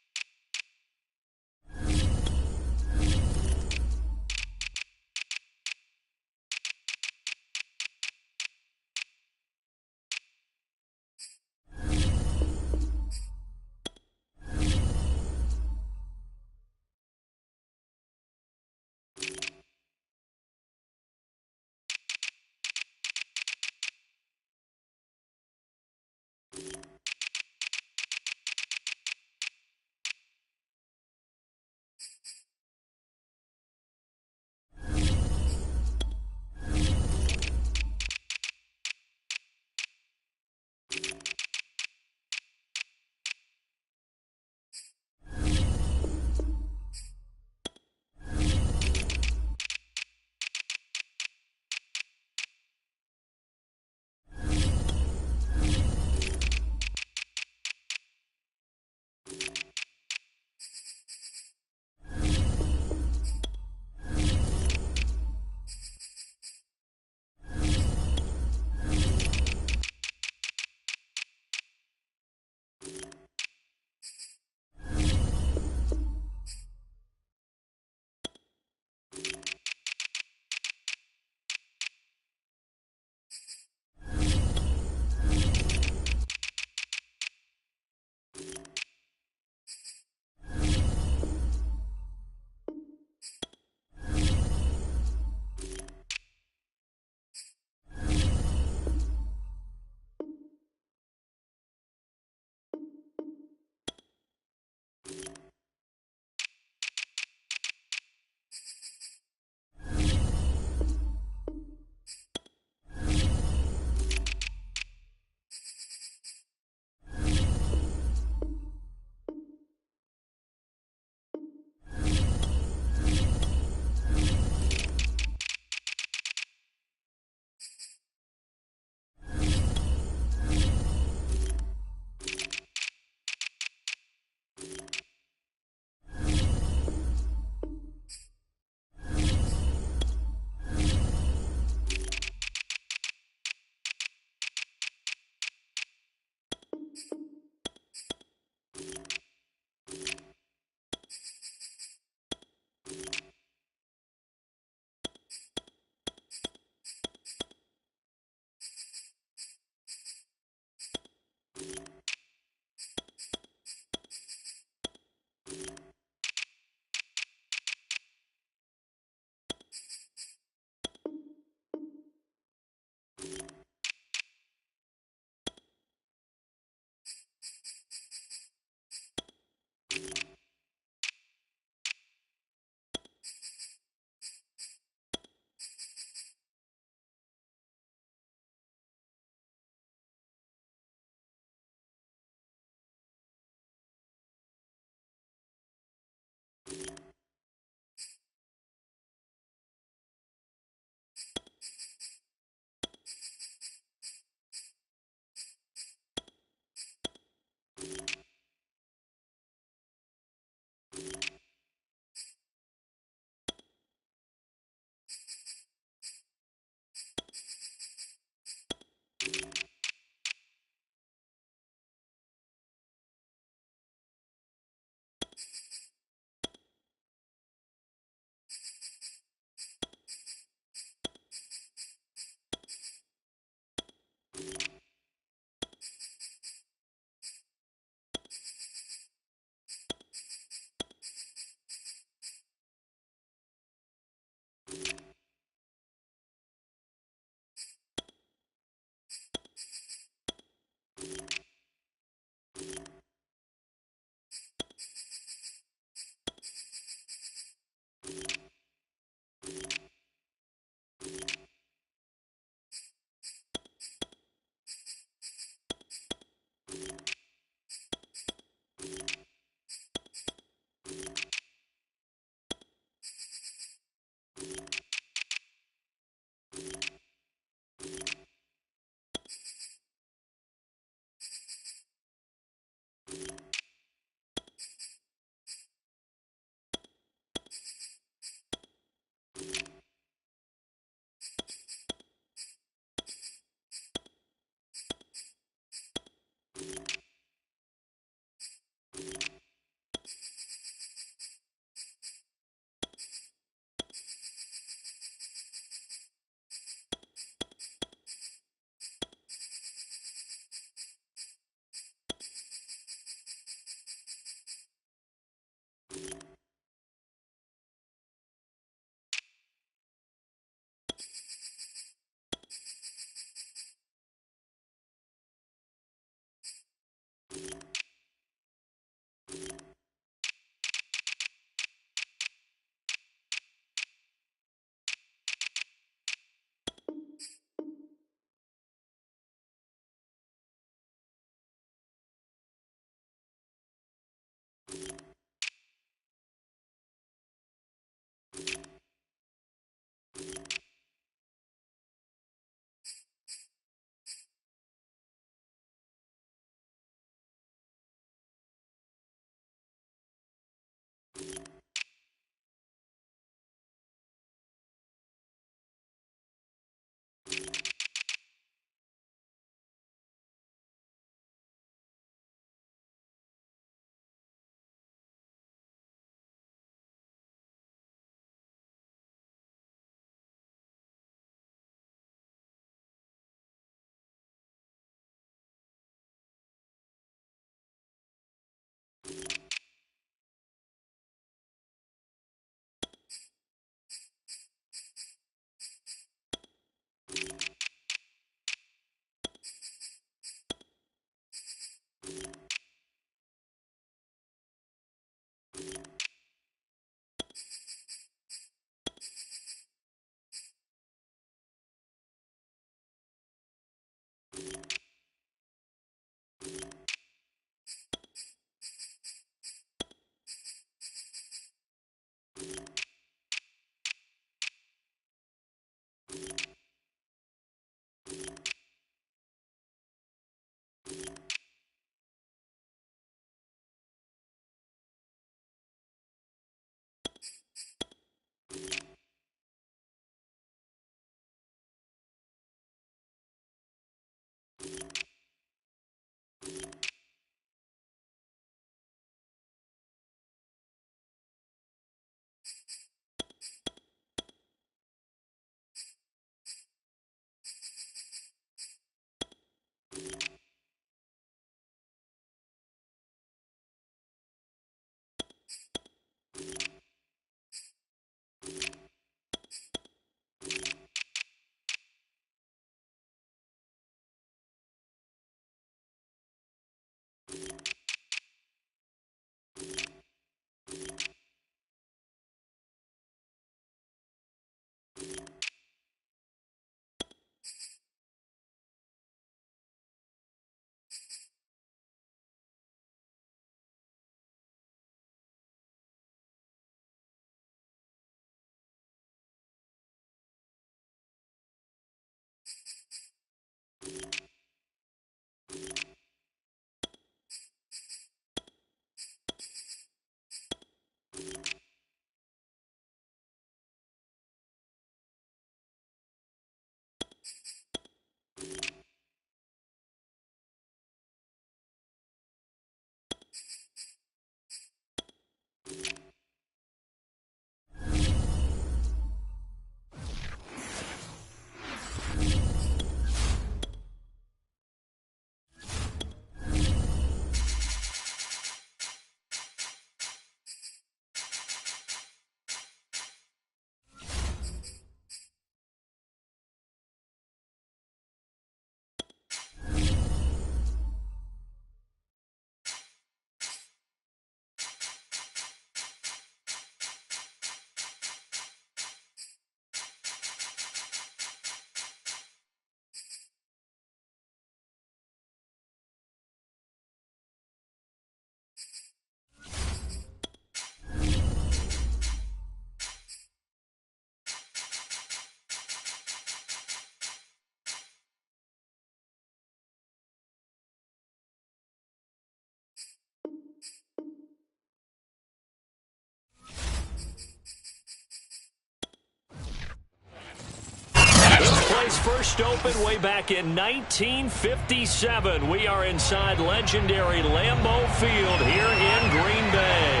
First opened way back in 1957. We are inside legendary Lambeau Field here in Green Bay.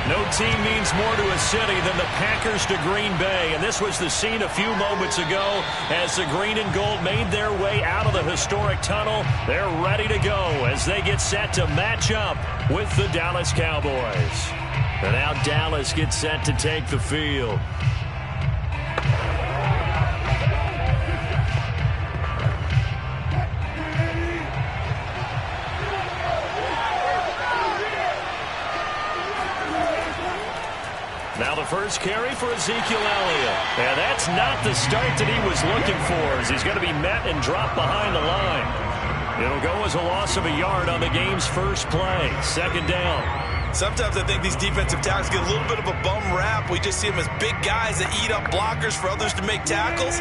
No team means more to a city than the Packers to Green Bay, and this was the scene a few moments ago as the green and gold made their way out of the historic tunnel. They're ready to go as they get set to match up with the Dallas Cowboys. And now Dallas gets set to take the field. Now the first carry for Ezekiel Elliott. And that's not the start that he was looking for, as he's going to be met and dropped behind the line. It'll go as a loss of a yard on the game's first play. Second down. Sometimes I think these defensive tackles get a little bit of a bum rap. We just see them as big guys that eat up blockers for others to make tackles.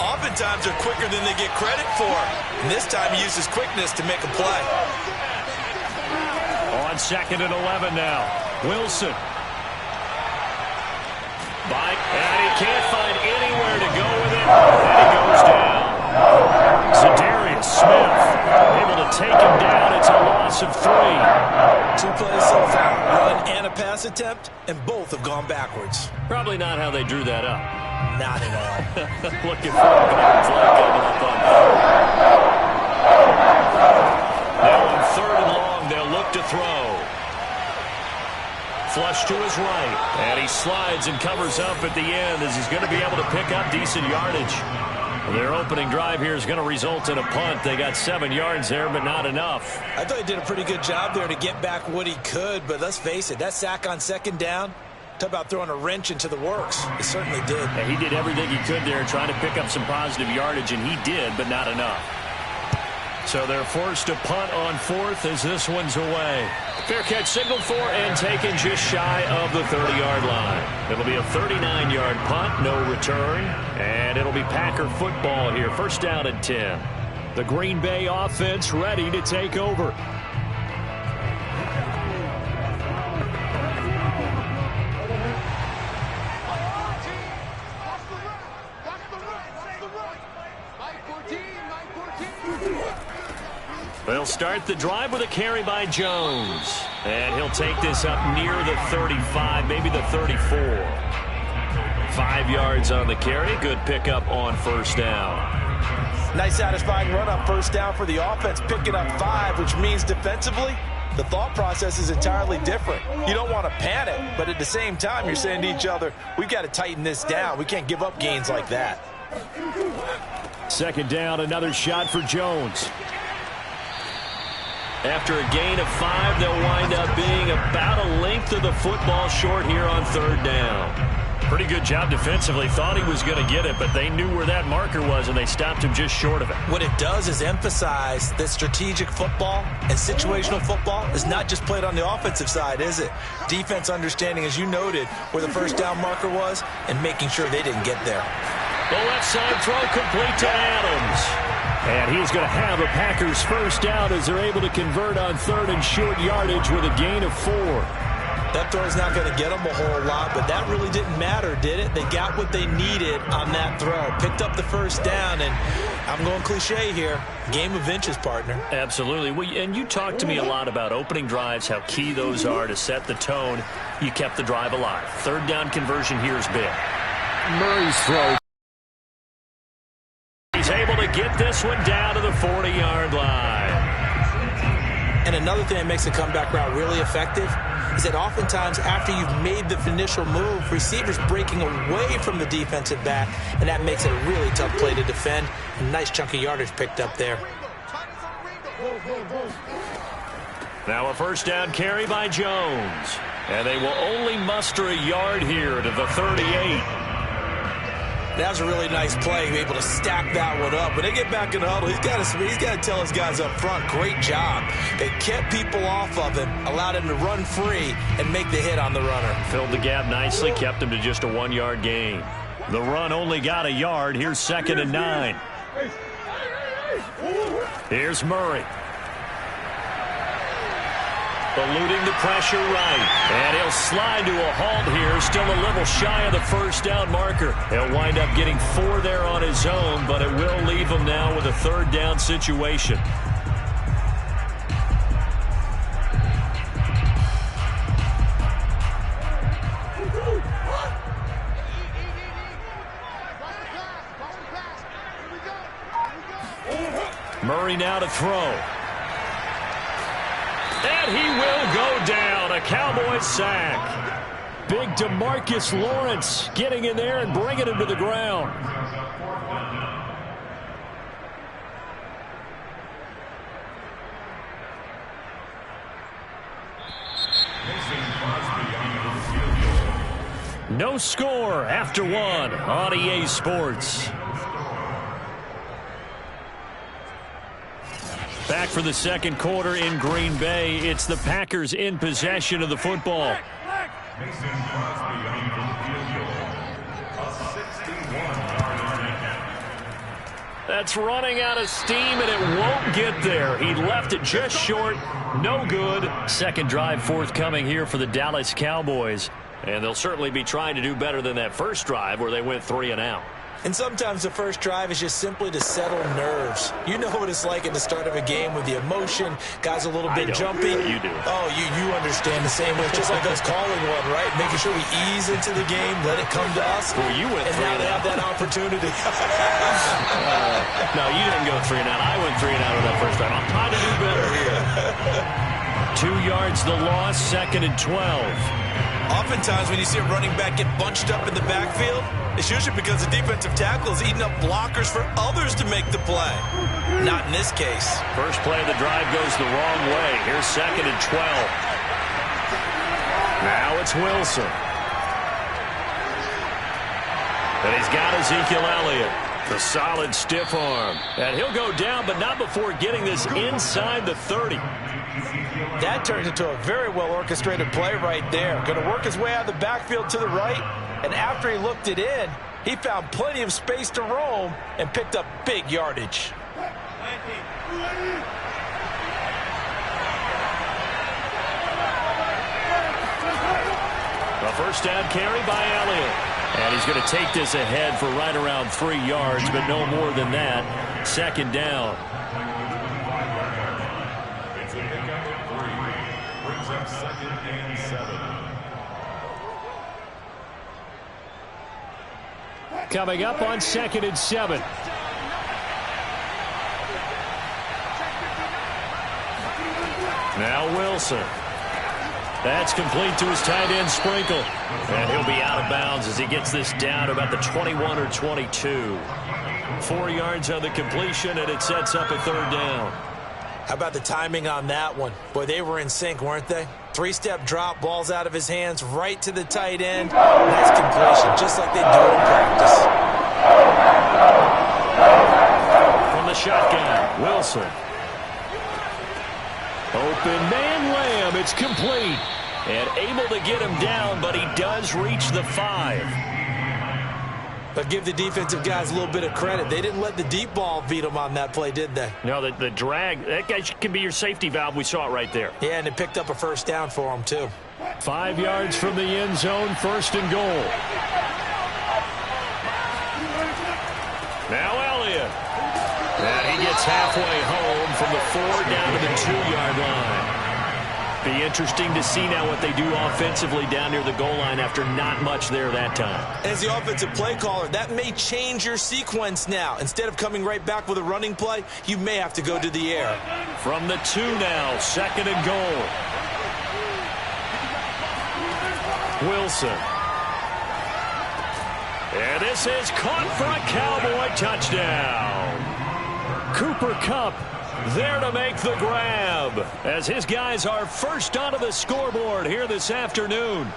Oftentimes they're quicker than they get credit for. And this time he uses quickness to make a play. On 2nd and 11 now. Wilson. And he can't find anywhere to go with it, and he goes down. Za'Darius Smith able to take him down. It's a loss of 3. 2 plays so far, run and a pass attempt, and both have gone backwards. Probably not how they drew that up. Not at all. Looking for a back flag coming up on third. Now on 3rd and long, they'll look to throw. Flush to his right, and he slides and covers up at the end as he's going to be able to pick up decent yardage. Their opening drive here is going to result in a punt. They got 7 yards there, but not enough. I thought he did a pretty good job there to get back what he could, but let's face it, that sack on 2nd down, talk about throwing a wrench into the works. It certainly did. And he did everything he could there trying to pick up some positive yardage, and he did, but not enough. So they're forced to punt on 4th as this one's away. Fair catch signaled for and taken just shy of the 30-yard line. It'll be a 39-yard punt, no return, and it'll be Packer football here. First down and 10. The Green Bay offense ready to take over. They'll start the drive with a carry by Jones. And he'll take this up near the 35, maybe the 34. 5 yards on the carry. Good pickup on first down. Nice satisfying run on first down for the offense, picking up 5, which means defensively, the thought process is entirely different. You don't want to panic, but at the same time, you're saying to each other, we've got to tighten this down. We can't give up gains like that. Second down, another shot for Jones. After a gain of 5, they'll wind up being about a length of the football short here on third down. Pretty good job defensively. Thought he was going to get it, but they knew where that marker was, and they stopped him just short of it. What it does is emphasize that strategic football and situational football is not just played on the offensive side, is it? Defense understanding, as you noted, where the first down marker was and making sure they didn't get there. The left side throw complete to Adams. And he's going to have a Packers first down as they're able to convert on third and short yardage with a gain of 4. That throw's not going to get them a whole lot, but that really didn't matter, did it? They got what they needed on that throw. Picked up the first down, and I'm going cliche here, game of inches, partner. Absolutely. Well, and you talked to me a lot about opening drives, how key those are to set the tone. You kept the drive alive. Third down conversion here is big. Murray's throw. He's able to get this one down to the 40-yard line. And another thing that makes the comeback route really effective is that oftentimes after you've made the initial move, receivers breaking away from the defensive back, and that makes it a really tough play to defend. A nice chunk of yardage picked up there. Now a first down carry by Jones. And they will only muster a yard here to the 38. That was a really nice play, able to stack that one up. When they get back in the huddle, he's got to tell his guys up front, great job. They kept people off of him, allowed him to run free and make the hit on the runner. Filled the gap nicely, kept him to just a 1-yard gain. The run only got a yard. Here's 2nd and 9. Here's Murray. Eluding the pressure right. And he'll slide to a halt here. Still a little shy of the first down marker. He'll wind up getting 4 there on his own, but it will leave him now with a third down situation. Murray now to throw. And he will go down. A Cowboys sack. Big DeMarcus Lawrence getting in there and bringing him to the ground. No score after 1 on EA Sports. Back for the second quarter in Green Bay. It's the Packers in possession of the football. Mason Crosby on for the field goal. A 61-yard attempt. That's running out of steam, and it won't get there. He left it just short. No good. Second drive forthcoming here for the Dallas Cowboys. And they'll certainly be trying to do better than that first drive where they went 3 and out. And sometimes the first drive is just simply to settle nerves. You know what it's like at the start of a game with the emotion. Guys a little bit jumpy. You do. Oh, you understand the same way. It's just like us calling one, right? Making sure we ease into the game, let it come to us. Well, you went 3 and now and they out. have that opportunity. No, you didn't go 3 and out. I went 3 and out on that first drive. I'm trying to do better here. 2 yards the loss, 2nd and 12. Oftentimes when you see a running back get bunched up in the backfield, it's usually because the defensive tackle is eating up blockers for others to make the play. Not in this case. First play of the drive goes the wrong way. Here's 2nd and 12. Now it's Wilson. And he's got Ezekiel Elliott. The solid stiff arm. And he'll go down, but not before getting this inside the 30. That turns into a very well-orchestrated play right there. Going to work his way out of the backfield to the right, and after he looked it in, he found plenty of space to roam and picked up big yardage. A first down carry by Elliott. And he's going to take this ahead for right around 3 yards, but no more than that. 2nd down. It's a pickup of 3. Brings up Coming up on 2nd and 7. Now Wilson. That's complete to his tight end, Sprinkle. And he'll be out of bounds as he gets this down to about the 21 or 22. 4 yards on the completion, and it sets up a 3rd down. How about the timing on that one? Boy, they were in sync, weren't they? 3-step drop, ball's out of his hands, right to the tight end. Nice completion, just like they do in practice. From the shotgun, Wilson. Open man Lamb. It's complete. And able to get him down, but he does reach the 5. But give the defensive guys a little bit of credit. They didn't let the deep ball beat them on that play, did they? No, the drag, that guy can be your safety valve. We saw it right there. Yeah, and it picked up a 1st down for him, too. 5 yards from the end zone, 1st and goal. Now Elliott. And he gets halfway home from the 4 down to the 2-yard line. Be interesting to see now what they do offensively down near the goal line after not much there that time. As the offensive play caller, that may change your sequence now. Instead of coming right back with a running play, you may have to go to the air. From the 2 now, 2nd and goal. Wilson. And this is caught for a Cowboy touchdown. Cooper Kupp there to make the grab as his guys are first onto the scoreboard here this afternoon.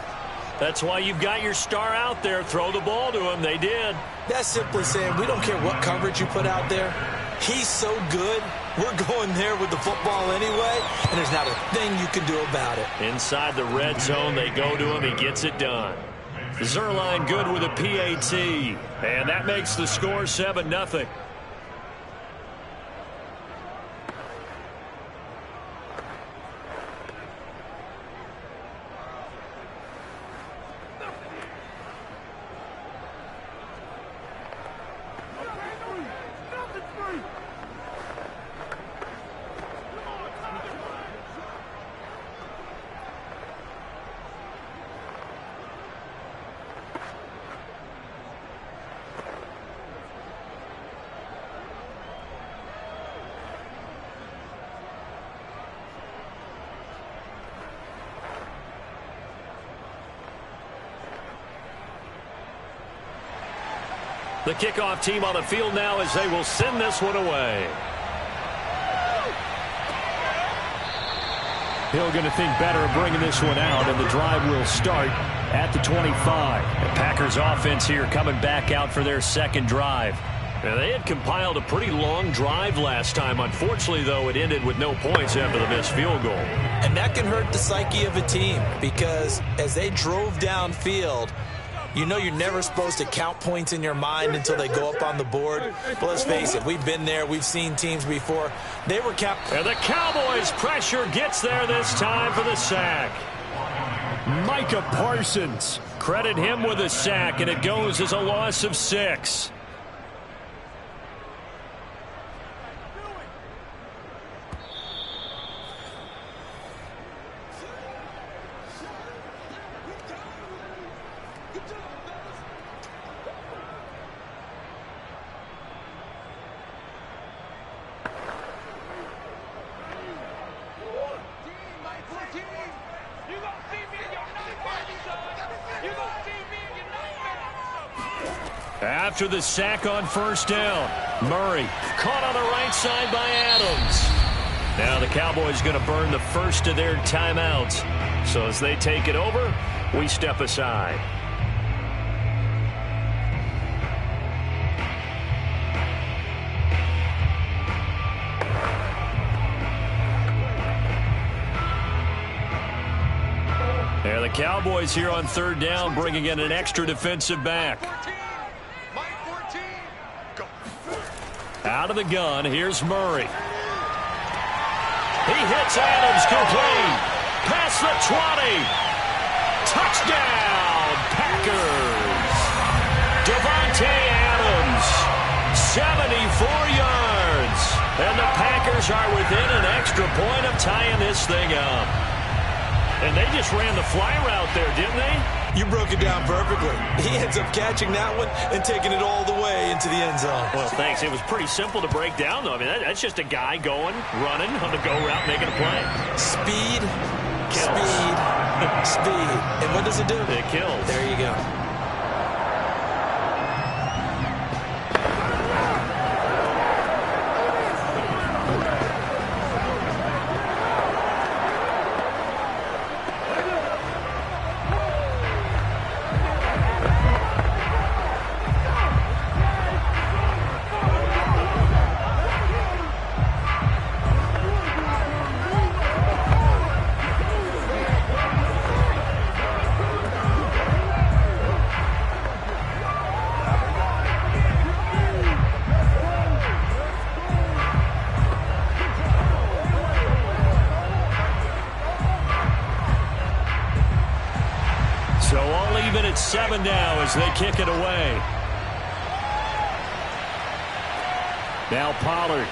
That's why you've got your star out there. Throw the ball to him. They did. That's simply saying we don't care what coverage you put out there. He's so good. We're going there with the football anyway, and there's not a thing you can do about it. Inside the red zone, they go to him. He gets it done. Zuerlein good with a PAT, and that makes the score 7-0. The kickoff team on the field now as they will send this one away. Hill going to think better of bringing this one out, and the drive will start at the 25. The Packers offense here coming back out for their 2nd drive. Now, they had compiled a pretty long drive last time. Unfortunately, though, it ended with no points after the missed field goal. And that can hurt the psyche of a team because as they drove downfield, you know you're never supposed to count points in your mind until they go up on the board. But let's face it, we've been there. We've seen teams before. They were and the Cowboys' pressure gets there this time for the sack. Micah Parsons. Credit him with a sack, and it goes as a loss of 6. After the sack on 1st down, Murray caught on the right side by Adams. Now the Cowboys going to burn the first of their timeouts. So as they take it over, we step aside. There the Cowboys here on 3rd down, bringing in an extra defensive back. Out of the gun, here's Murray. He hits Adams complete. Past the 20. Touchdown, Packers. Davante Adams, 74 yards. And the Packers are within an extra point of tying this thing up. And they just ran the fly route there, didn't they? You broke it down perfectly. He ends up catching that one and taking it all the way into the end zone. Well, thanks. It was pretty simple to break down, though. I mean, that's just a guy going, running on the go route, making a play. Speed, Kills. speed, speed. And what does it do? It kills. There you go. So all even at 7 now as they kick it away. Now Pollard.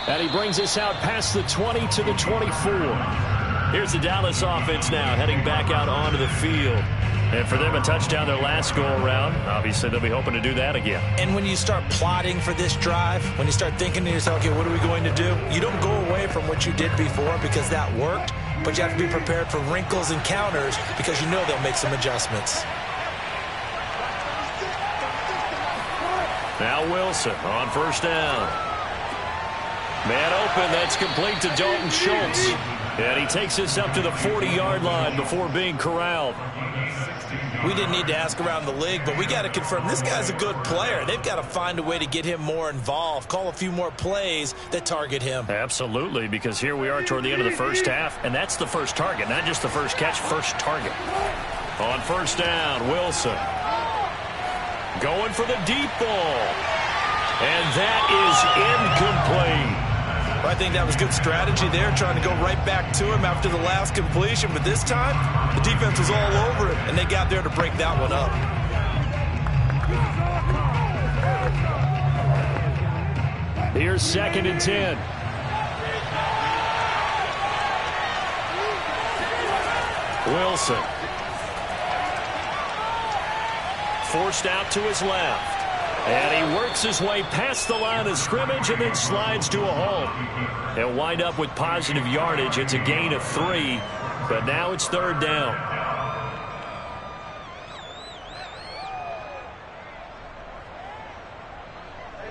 And he brings us out past the 20 to the 24. Here's the Dallas offense now heading back out onto the field. And for them, a touchdown their last go-around. Obviously, they'll be hoping to do that again. And when you start plotting for this drive, when you start thinking to yourself, okay, what are we going to do? You don't go away from what you did before because that worked, but you have to be prepared for wrinkles and counters because you know they'll make some adjustments. Now Wilson on first down. Man open, that's complete to Dalton Schultz. And he takes us up to the 40-yard line before being corralled. We didn't need to ask around the league, but we got to confirm this guy's a good player. They've got to find a way to get him more involved, call a few more plays that target him. Absolutely, because here we are toward the end of the first half, and that's the first target, not just the first catch, first target. On first down, Wilson. Going for the deep ball. And that is incomplete. I think that was good strategy there, trying to go right back to him after the last completion. But this time, the defense was all over it, and they got there to break that one up. Here's 2nd and 10. Wilson. Forced out to his left. And he works his way past the line of scrimmage and then slides to a halt. He'll wind up with positive yardage. It's a gain of 3, but now it's 3rd down.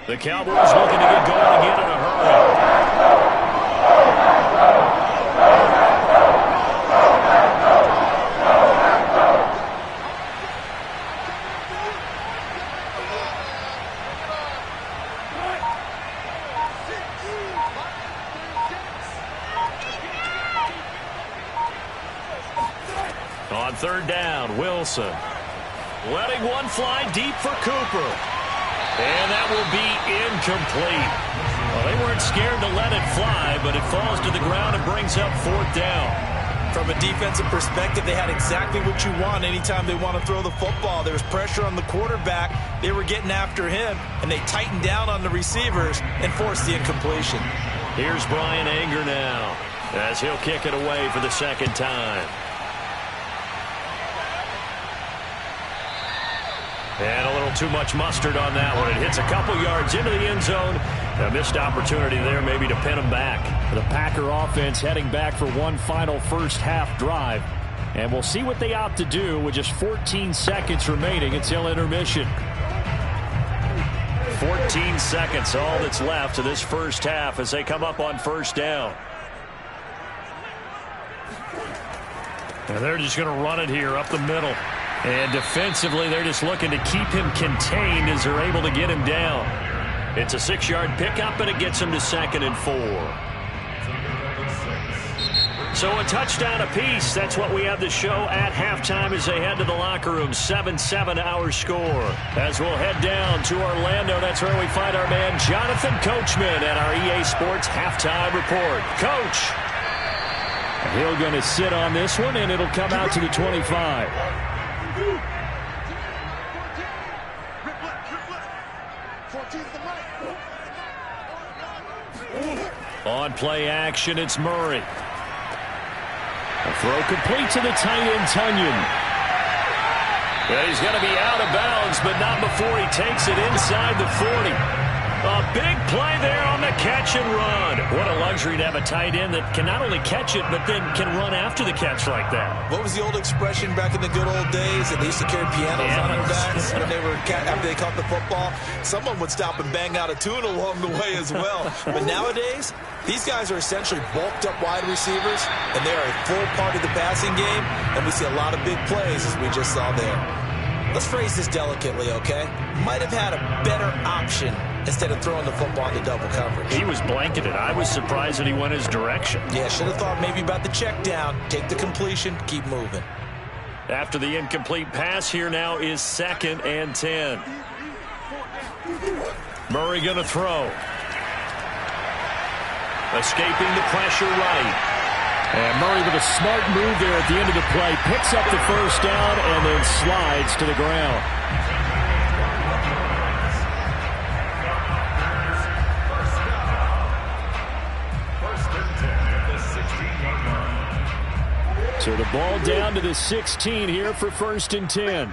The Cowboys looking to get going again in a hurry. On 3rd down, Wilson. Letting one fly deep for Cooper. And that will be incomplete. Well, they weren't scared to let it fly, but it falls to the ground and brings up 4th down. From a defensive perspective, they had exactly what you want anytime they want to throw the football. There was pressure on the quarterback. They were getting after him, and they tightened down on the receivers and forced the incompletion. Here's Brian Anger now as he'll kick it away for the 2nd time. And a little too much mustard on that one. It hits a couple yards into the end zone. A missed opportunity there maybe to pin him back. The Packer offense heading back for one final first half drive. And we'll see what they opt to do with just 14 seconds remaining until intermission. 14 seconds, all that's left of this first half as they come up on first down. And they're just going to run it here up the middle. And defensively, they're just looking to keep him contained as they're able to get him down. It's a 6-yard pickup, and it gets him to 2nd and 4. So a touchdown apiece. That's what we have to show at halftime as they head to the locker room. 7-7 our score. As we'll head down to Orlando, that's where we find our man Jonathan Coachman at our EA Sports Halftime Report. Coach. He'll going to sit on this one, and it'll come out to the 25. On play action, it's Murray. A throw complete to the tight end, Tonyan. Yeah, he's going to be out of bounds, but not before he takes it inside the 40. A big play there on the catch and run. What a luxury to have a tight end that can not only catch it, but then can run after the catch like that. What was the old expression back in the good old days that they used to carry pianos on their backs when they were after they caught the football? Someone would stop and bang out a tune along the way as well. But nowadays, these guys are essentially bulked up wide receivers, and they are a full part of the passing game, and we see a lot of big plays as we just saw there. Let's phrase this delicately, okay? Might have had a better option instead of throwing the football into double coverage. He was blanketed. I was surprised that he went his direction. Yeah, should have thought maybe about the check down, take the completion, keep moving. After the incomplete pass, here now is 2nd and 10. Murray going to throw. Escaping the pressure right. And Murray with a smart move there at the end of the play. Picks up the first down and then slides to the ground. So the ball down to the 16 here for 1st and 10.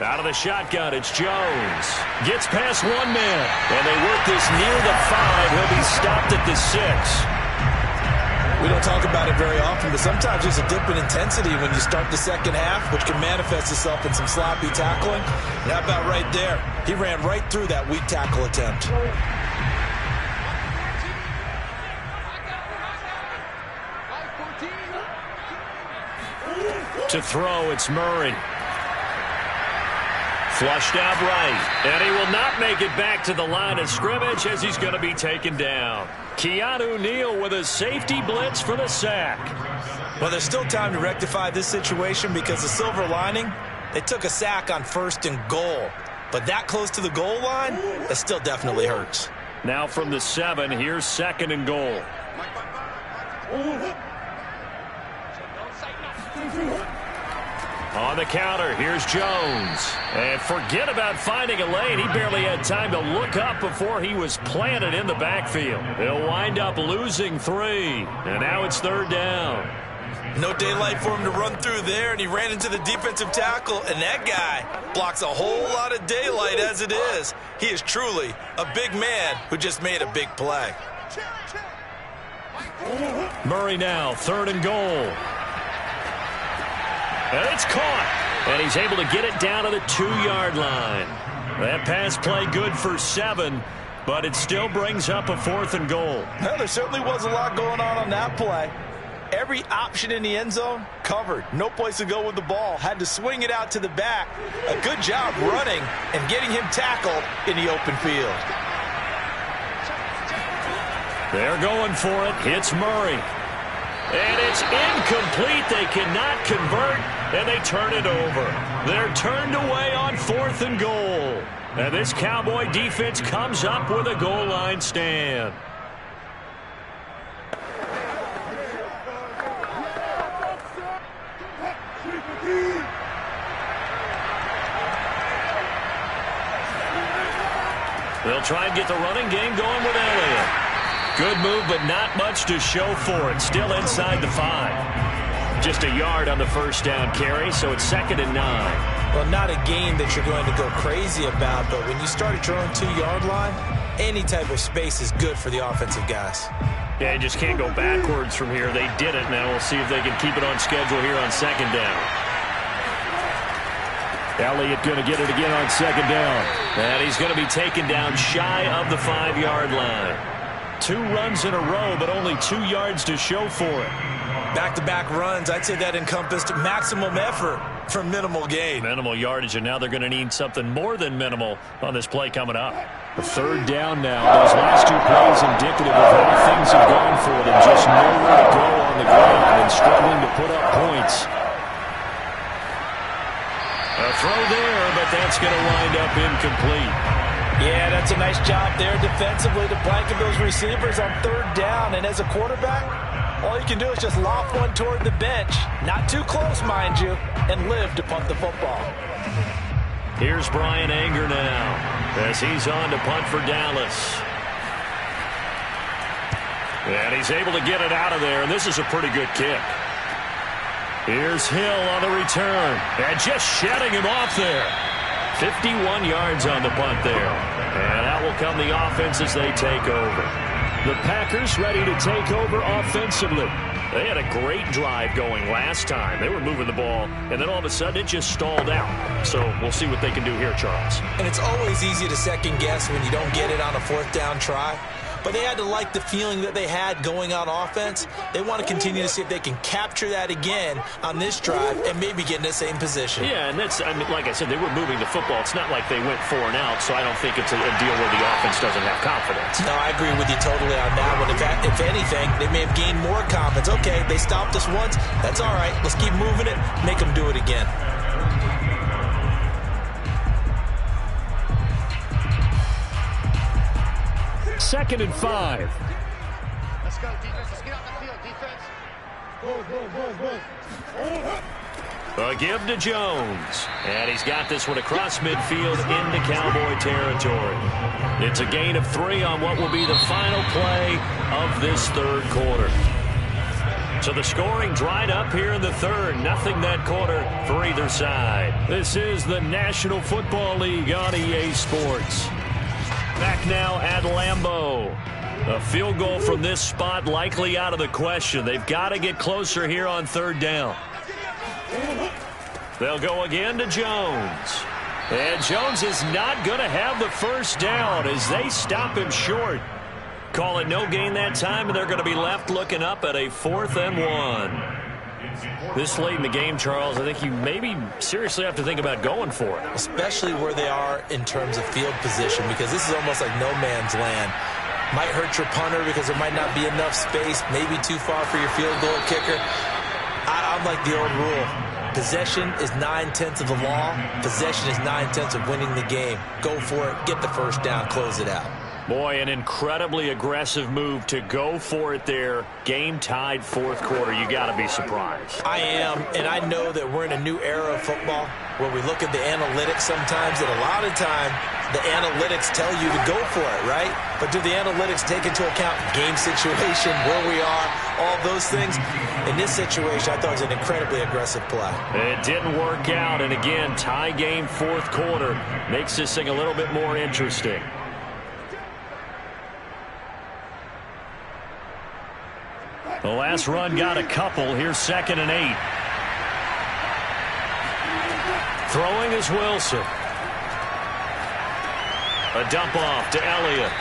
Out of the shotgun, it's Jones. Gets past one man. And they work this near the 5. He'll be stopped at the 6. We don't talk about it very often, but sometimes there's a dip in intensity when you start the second half, which can manifest itself in some sloppy tackling. And how about right there? He ran right through that weak tackle attempt. To throw, it's Murray. Flushed out right, and he will not make it back to the line of scrimmage as he's going to be taken down. Keanu Neal with a safety blitz for the sack. Well, there's still time to rectify this situation because the silver lining, they took a sack on 1st and goal. But that close to the goal line, that still definitely hurts. Now from the 7, here's 2nd and goal. On the counter, here's Jones. And forget about finding a lane. He barely had time to look up before he was planted in the backfield. He'll wind up losing 3. And now it's 3rd down. No daylight for him to run through there, and he ran into the defensive tackle, and that guy blocks a whole lot of daylight as it is. He is truly a big man who just made a big play. Murray now, 3rd and goal. And it's caught. And he's able to get it down to the 2-yard line. That pass play good for 7, but it still brings up a 4th and goal. Well, there certainly was a lot going on that play. Every option in the end zone covered. No place to go with the ball. Had to swing it out to the back. A good job running and getting him tackled in the open field. They're going for it. It's Murray. And it's incomplete. They cannot convert, and they turn it over. They're turned away on 4th and goal. And this Cowboy defense comes up with a goal line stand. They'll try and get the running game going with Elliott. Good move, but not much to show for it. Still inside the 5. Just a yard on the first down carry, so it's 2nd and 9. Well, not a game that you're going to go crazy about, but when you start at your own 2-yard line, any type of space is good for the offensive guys. Yeah, you just can't go backwards from here. They did it. Now we'll see if they can keep it on schedule here on 2nd down. Elliott going to get it again on 2nd down. And he's going to be taken down shy of the 5-yard line. 2 runs in a row, but only 2 yards to show for it. Back-to-back runs, I'd say that encompassed maximum effort for minimal gain. Minimal yardage, and now they're going to need something more than minimal on this play coming up. A 3rd down now. Those last 2 plays indicative of how things have gone for them. Just nowhere to go on the ground and struggling to put up points. A throw there, but that's going to wind up incomplete. Yeah, that's a nice job there defensively to blanket those receivers on 3rd down. And as a quarterback, all you can do is just loft one toward the bench. Not too close, mind you, and live to punt the football. Here's Brian Anger now as he's on to punt for Dallas. And he's able to get it out of there, and this is a pretty good kick. Here's Hill on the return, and just shedding him off there. 51 yards on the punt there. And out will come the offense as they take over. The Packers ready to take over offensively. They had a great drive going last time. They were moving the ball, and then all of a sudden it just stalled out. So we'll see what they can do here, Charles. And it's always easy to second guess when you don't get it on a fourth down try. But they had to like the feeling that they had going on offense. They want to continue to see if they can capture that again on this drive and maybe get in the same position. Yeah, and that's, I mean, like I said, they were moving the football. It's not like they went 4 and out, so I don't think it's a deal where the offense doesn't have confidence. No, I agree with you totally on that one. If anything, they may have gained more confidence. Okay, they stopped us once. That's all right. Let's keep moving it. Make them do it again. Second and 5. Let's go, defense. Let's get out the field, defense. A give to Jones. And he's got this one across midfield into Cowboy territory. It's a gain of 3 on what will be the final play of this third quarter. So the scoring dried up here in the third. Nothing that quarter for either side. This is the National Football League on EA Sports. Back now at Lambeau. A field goal from this spot likely out of the question. They've got to get closer here on third down. They'll go again to Jones. And Jones is not going to have the first down as they stop him short. Call it no gain that time, and they're going to be left looking up at a 4th and 1. This late in the game, Charles, I think you maybe seriously have to think about going for it. Especially where they are in terms of field position, because this is almost like no man's land. Might hurt your punter because there might not be enough space, maybe too far for your field goal kicker. I'm like the old rule. Possession is 9/10 of the law. Possession is 9/10 of winning the game. Go for it. Get the first down. Close it out. Boy, an incredibly aggressive move to go for it there. Game tied fourth quarter. You got to be surprised. I am, and I know that we're in a new era of football where we look at the analytics sometimes, and a lot of time the analytics tell you to go for it, right? But do the analytics take into account game situation, where we are, all those things? In this situation, I thought it was an incredibly aggressive play. It didn't work out, and again, tie game fourth quarter makes this thing a little bit more interesting. The last run got a couple. Here's 2nd and 8. Throwing is Wilson. A dump off to Elliott.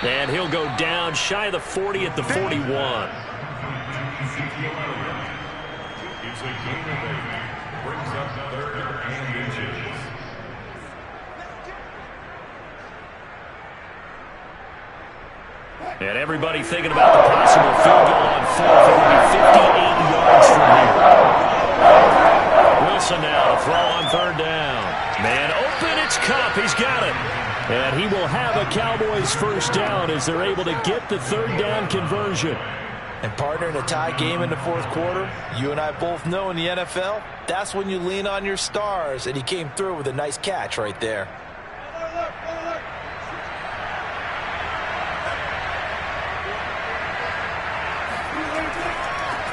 And he'll go down shy of the 40 at the 41. It's a gain of 8. Brings up 3rd and inches. And everybody thinking about the possible field goal on 4th. It will be 58 yards from here. Wilson now to throw on 3rd down. Man open, it's Kupp. He's got it. And he will have a Cowboys first down as they're able to get the 3rd down conversion. And partner, in a tie game in the fourth quarter, you and I both know in the NFL, that's when you lean on your stars. And he came through with a nice catch right there.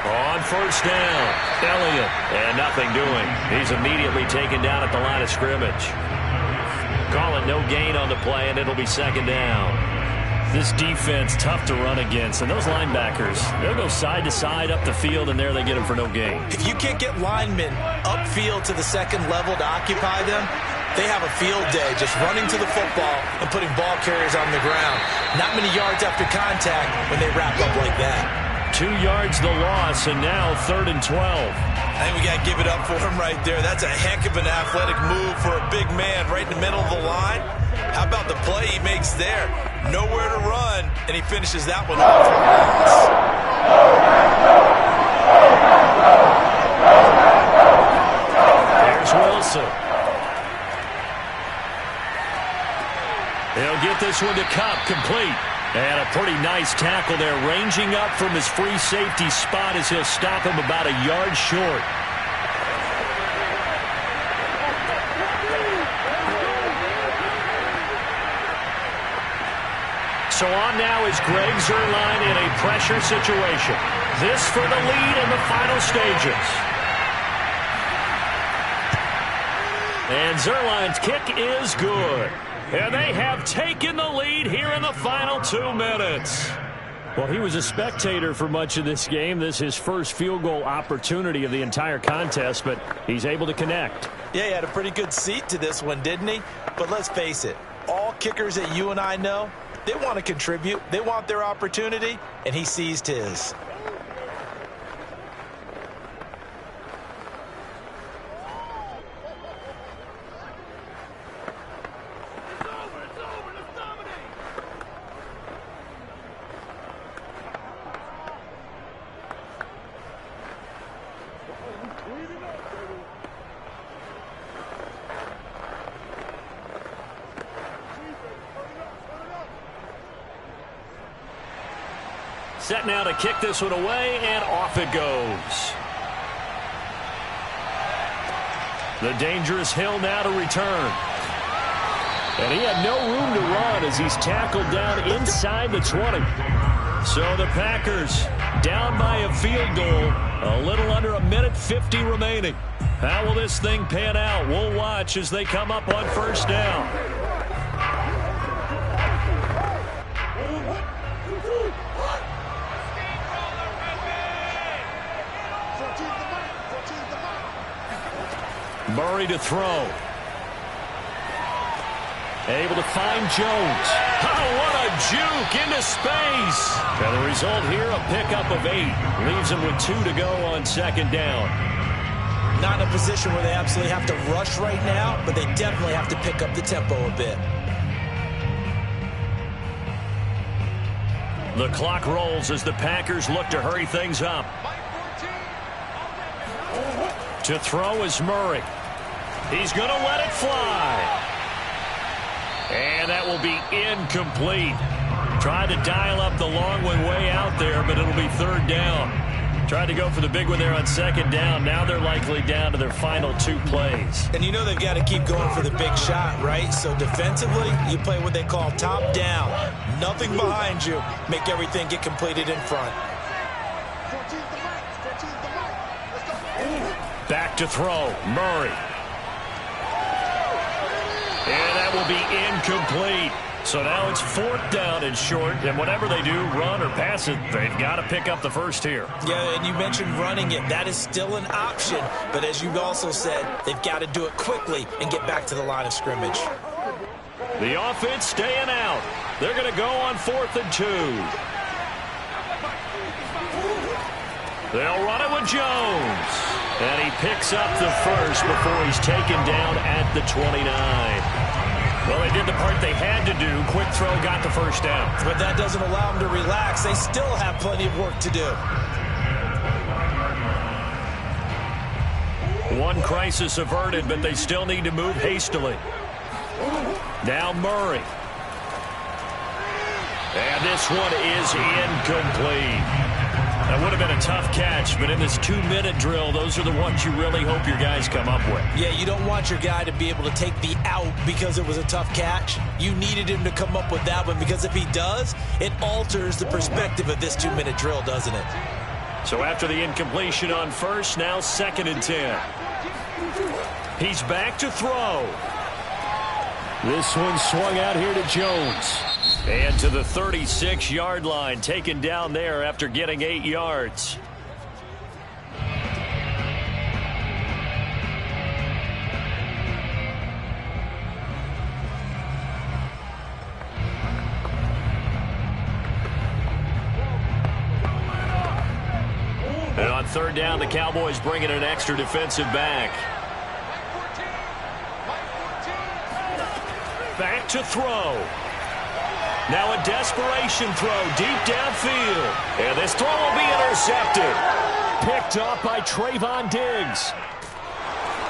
On first down, Elliott, and nothing doing. He's immediately taken down at the line of scrimmage. Call it no gain on the play, and it'll be 2nd down. This defense, tough to run against, and those linebackers, they'll go side to side up the field, and there they get them for no gain. If you can't get linemen upfield to the second level to occupy them, they have a field day just running to the football and putting ball carriers on the ground. Not many yards after contact when they wrap up like that. 2 yards the loss, and now 3rd and 12. I think we got to give it up for him right there. That's a heck of an athletic move for a big man right in the middle of the line. How about the play he makes there? Nowhere to run, and he finishes that one off. There's Wilson. He'll get this one to Kupp, complete. And a pretty nice tackle there, ranging up from his free safety spot as he'll stop him about a yard short. So on now is Greg Zuerlein in a pressure situation. This for the lead in the final stages. And Zuerlein's kick is good. And they have taken the lead here in the final 2 minutes. Well, he was a spectator for much of this game. This is his first field goal opportunity of the entire contest, but he's able to connect. Yeah, he had a pretty good seat to this one, didn't he? But let's face it, all kickers that you and I know, they want to contribute. They want their opportunity, and he seized his. Set now to kick this one away, and off it goes. The dangerous Hill now to return. And he had no room to run as he's tackled down inside the 20. So the Packers down by a field goal, a little under a minute 50 remaining. How will this thing pan out? We'll watch as they come up on first down. Murray to throw. Able to find Jones. Oh, what a juke into space. And the result here, a pickup of 8. Leaves him with 2 to go on second down. Not in a position where they absolutely have to rush right now, but they definitely have to pick up the tempo a bit. The clock rolls as the Packers look to hurry things up. To throw is Murray. He's going to let it fly. And that will be incomplete. Tried to dial up the long one way out there, but it'll be third down. Tried to go for the big one there on second down. Now they're likely down to their final 2 plays. And you know they've got to keep going for the big shot, right? So defensively, you play what they call top down. Nothing behind you. Make everything get completed in front. Back to throw, Murray. And that will be incomplete. So now it's 4th down and short, and whatever they do, run or pass it, they've got to pick up the first here. Yeah, and you mentioned running it. That is still an option, but as you also said, they've got to do it quickly and get back to the line of scrimmage. The offense staying out. They're going to go on 4th and 2. They'll run it with Jones. And he picks up the first before he's taken down at the 29. Well, they did the part they had to do. Quick throw got the first down. But that doesn't allow them to relax. They still have plenty of work to do. One crisis averted, but they still need to move hastily. Now Murray. And this one is incomplete. That would have been a tough catch, but in this 2-minute drill, those are the ones you really hope your guys come up with. Yeah, you don't want your guy to be able to take the out because it was a tough catch. You needed him to come up with that one because if he does, it alters the perspective of this 2-minute drill, doesn't it? So after the incompletion on first, now 2nd and 10. He's back to throw. This one swung out here to Jones. And to the 36-yard line, taken down there after getting 8 yards. And on 3rd down, the Cowboys bring in an extra defensive back. Back to throw. Now a desperation throw deep downfield. And this throw will be intercepted. Picked up by Trayvon Diggs.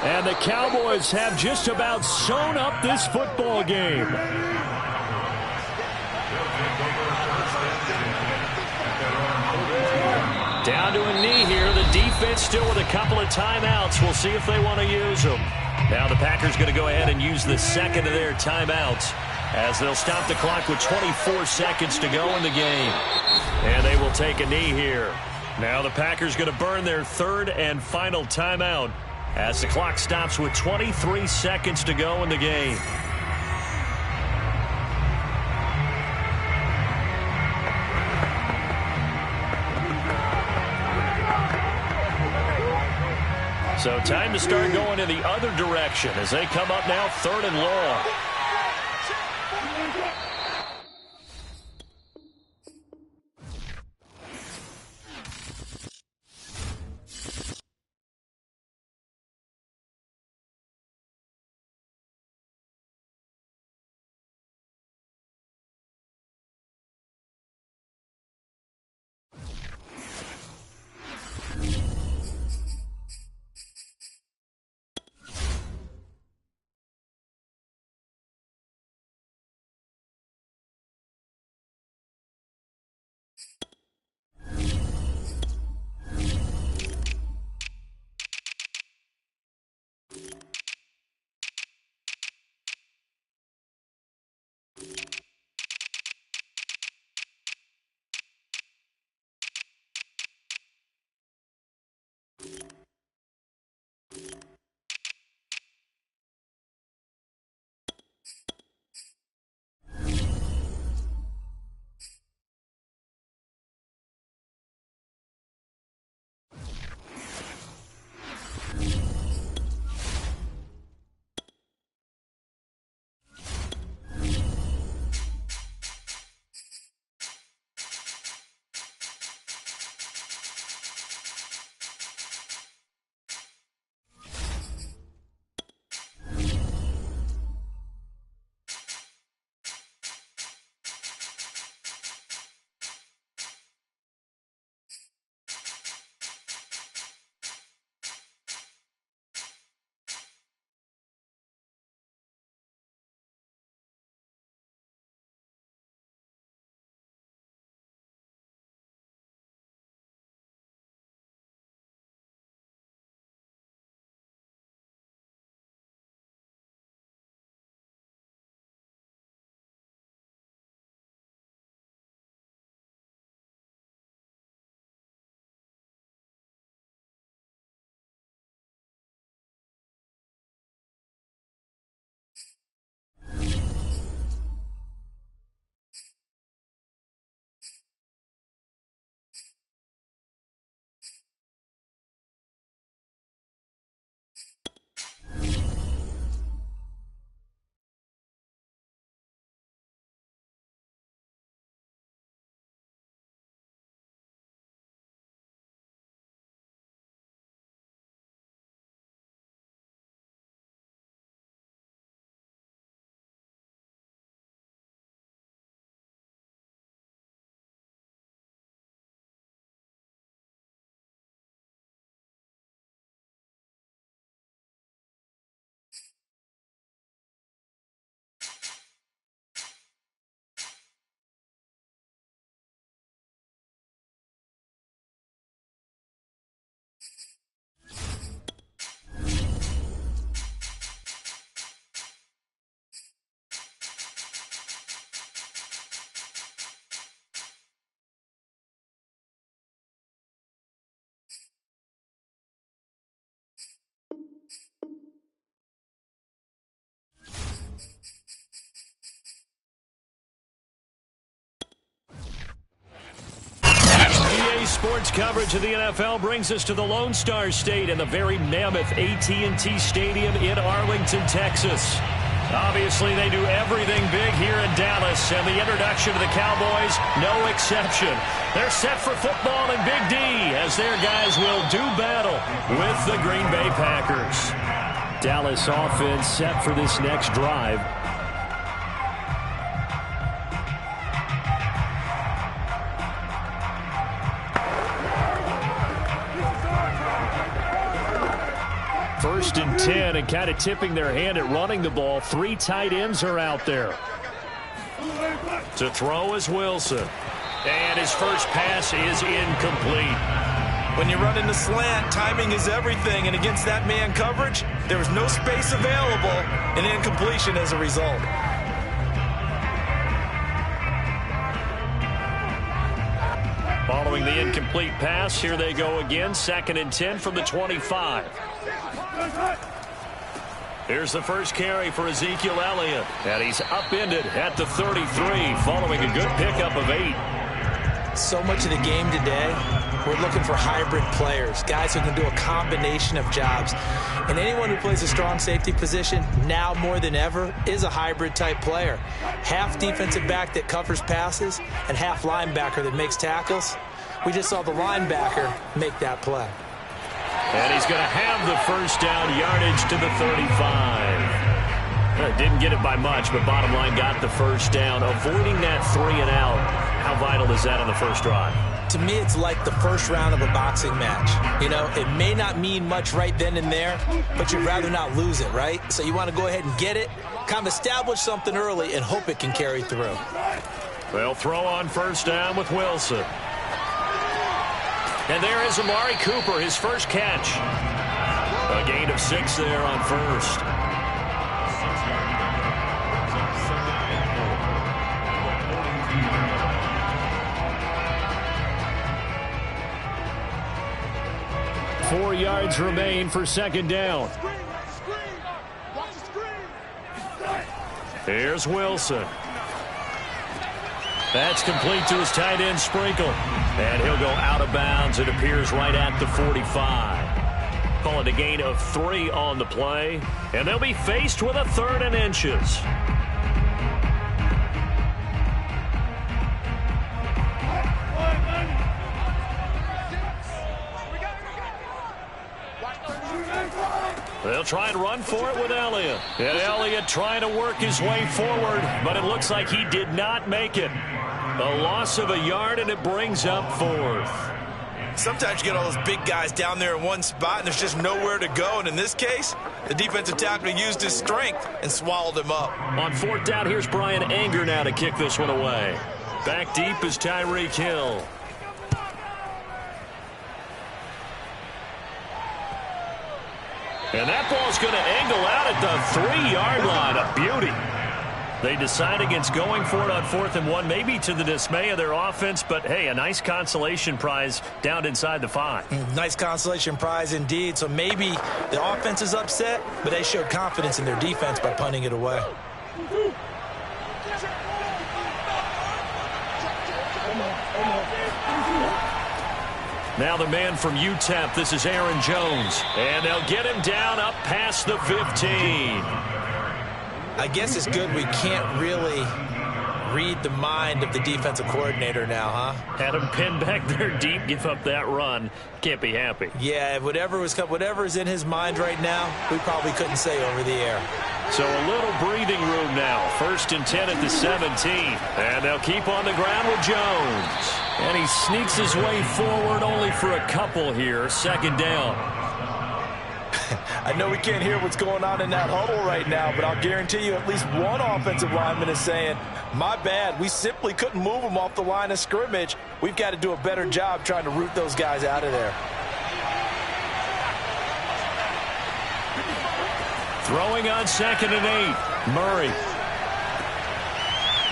And the Cowboys have just about sewn up this football game. Down to a knee here. The defense still with a couple of timeouts. We'll see if they want to use them. Now the Packers going to go ahead and use the second of their timeouts. as they'll stop the clock with 24 seconds to go in the game. And they will take a knee here. Now the Packers going to burn their third and final timeout as the clock stops with 23 seconds to go in the game. So time to start going in the other direction as they come up now 3rd and long. Sports coverage of the NFL brings us to the Lone Star State and the very mammoth AT&T Stadium in Arlington, Texas. Obviously, they do everything big here in Dallas, and the introduction to the Cowboys, no exception. They're set for football in Big D as their guys will do battle with the Green Bay Packers. Dallas offense set for this next drive. First and 10, and kind of tipping their hand at running the ball. 3 tight ends are out there. To throw is Wilson. And his first pass is incomplete. When you run in the slant, timing is everything. And against that man coverage, there was no space available, and incompletion as a result. Following the incomplete pass, here they go again. 2nd and 10 from the 25. Here's the first carry for Ezekiel Elliott. And he's upended at the 33 following a good pickup of 8. So much of the game today, we're looking for hybrid players, guys who can do a combination of jobs. And anyone who plays a strong safety position, now more than ever, is a hybrid type player. Half defensive back that covers passes and half linebacker that makes tackles. We just saw the linebacker make that play. And he's going to have the first down, yardage to the 35. Didn't get it by much, but bottom line got the first down. Avoiding that 3 and out, how vital is that on the first drive? To me, it's like the first round of a boxing match. You know, it may not mean much right then and there, but you'd rather not lose it, right? So you want to go ahead and get it, kind of establish something early, and hope it can carry through. They'll throw on first down with Wilson. And there is Amari Cooper, his first catch. A gain of 6 there on first. Four yards remain for 2nd down. Here's Wilson. That's complete to his tight end, Sprinkle. And he'll go out of bounds. It appears right at the 45. Call it a gain of 3 on the play. And they'll be faced with a 3rd and inches. They'll try and run for it with Elliott. And Elliott trying to work his way forward, but it looks like he did not make it. A loss of a yard, and it brings up 4th. Sometimes you get all those big guys down there in one spot, and there's just nowhere to go. And in this case, the defensive tackle used his strength and swallowed him up. On 4th down, here's Brian Anger now to kick this one away. Back deep is Tyreek Hill. And that ball's going to angle out at the 3-yard line. A beauty. They decide against going for it on 4th and 1, maybe to the dismay of their offense, but hey, a nice consolation prize down inside the 5. Nice consolation prize indeed. So maybe the offense is upset, but they showed confidence in their defense by punting it away. Now the man from UTEP, this is Aaron Jones. And they'll get him down up past the 15. I guess it's good we can't really read the mind of the defensive coordinator now, huh? Had him pinned back there deep, give up that run. Can't be happy. Yeah, whatever's in his mind right now, we probably couldn't say over the air. So a little breathing room now. 1st and 10 at the 17. And they'll keep on the ground with Jones. And he sneaks his way forward only for a couple here. 2nd down. I know we can't hear what's going on in that huddle right now, but I'll guarantee you at least one offensive lineman is saying, my bad, we simply couldn't move them off the line of scrimmage. We've got to do a better job trying to root those guys out of there. Throwing on 2nd and 8. Murray.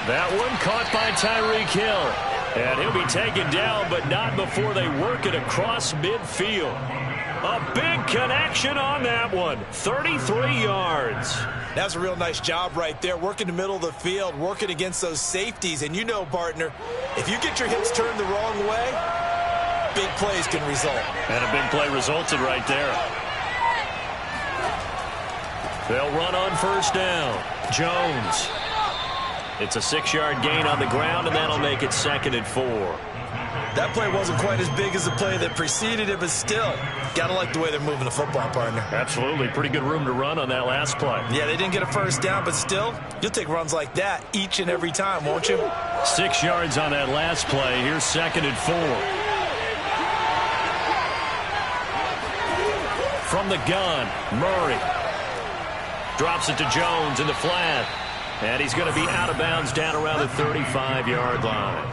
That one caught by Tyreek Hill. And he'll be taken down, but not before they work it across midfield. A big connection on that one. 33 yards. That's a real nice job right there, working the middle of the field, working against those safeties. And you know, partner, if you get your hips turned the wrong way, big plays can result. And a big play resulted right there. They'll run on 1st down. Jones. It's a 6-yard gain on the ground, and that'll make it 2nd and 4. That play wasn't quite as big as the play that preceded it, but still, gotta like the way they're moving the football, partner. Absolutely. Pretty good room to run on that last play. Yeah, they didn't get a first down, but still, you'll take runs like that each and every time, won't you? 6 yards on that last play. Here's 2nd and 4. From the gun, Murray. Drops it to Jones in the flat. And he's going to be out of bounds down around the 35-yard line.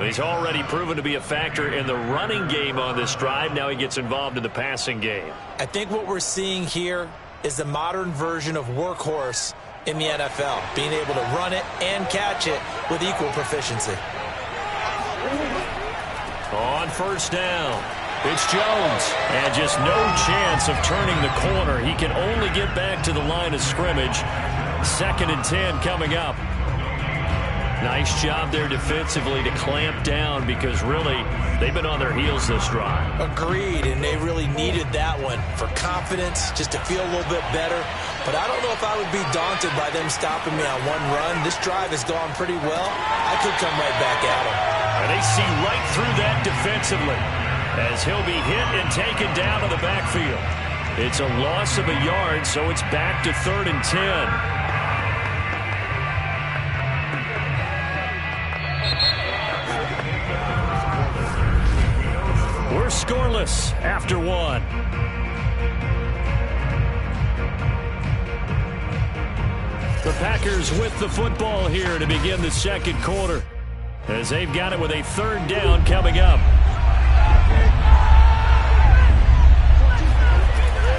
He's already proven to be a factor in the running game on this drive. Now he gets involved in the passing game. I think what we're seeing here is the modern version of workhorse in the NFL, being able to run it and catch it with equal proficiency. On first down, it's Jones. And just no chance of turning the corner. He can only get back to the line of scrimmage. 2nd and 10 coming up. Nice job there defensively to clamp down because really they've been on their heels this drive. Agreed, and they really needed that one for confidence, just to feel a little bit better. But I don't know if I would be daunted by them stopping me on one run. This drive has gone pretty well. I could come right back at them. And they see right through that defensively as he'll be hit and taken down to the backfield. It's a loss of a yard, so it's back to 3rd and 10. We're scoreless after 1. The Packers with the football here to begin the 2nd quarter as they've got it with a 3rd down coming up.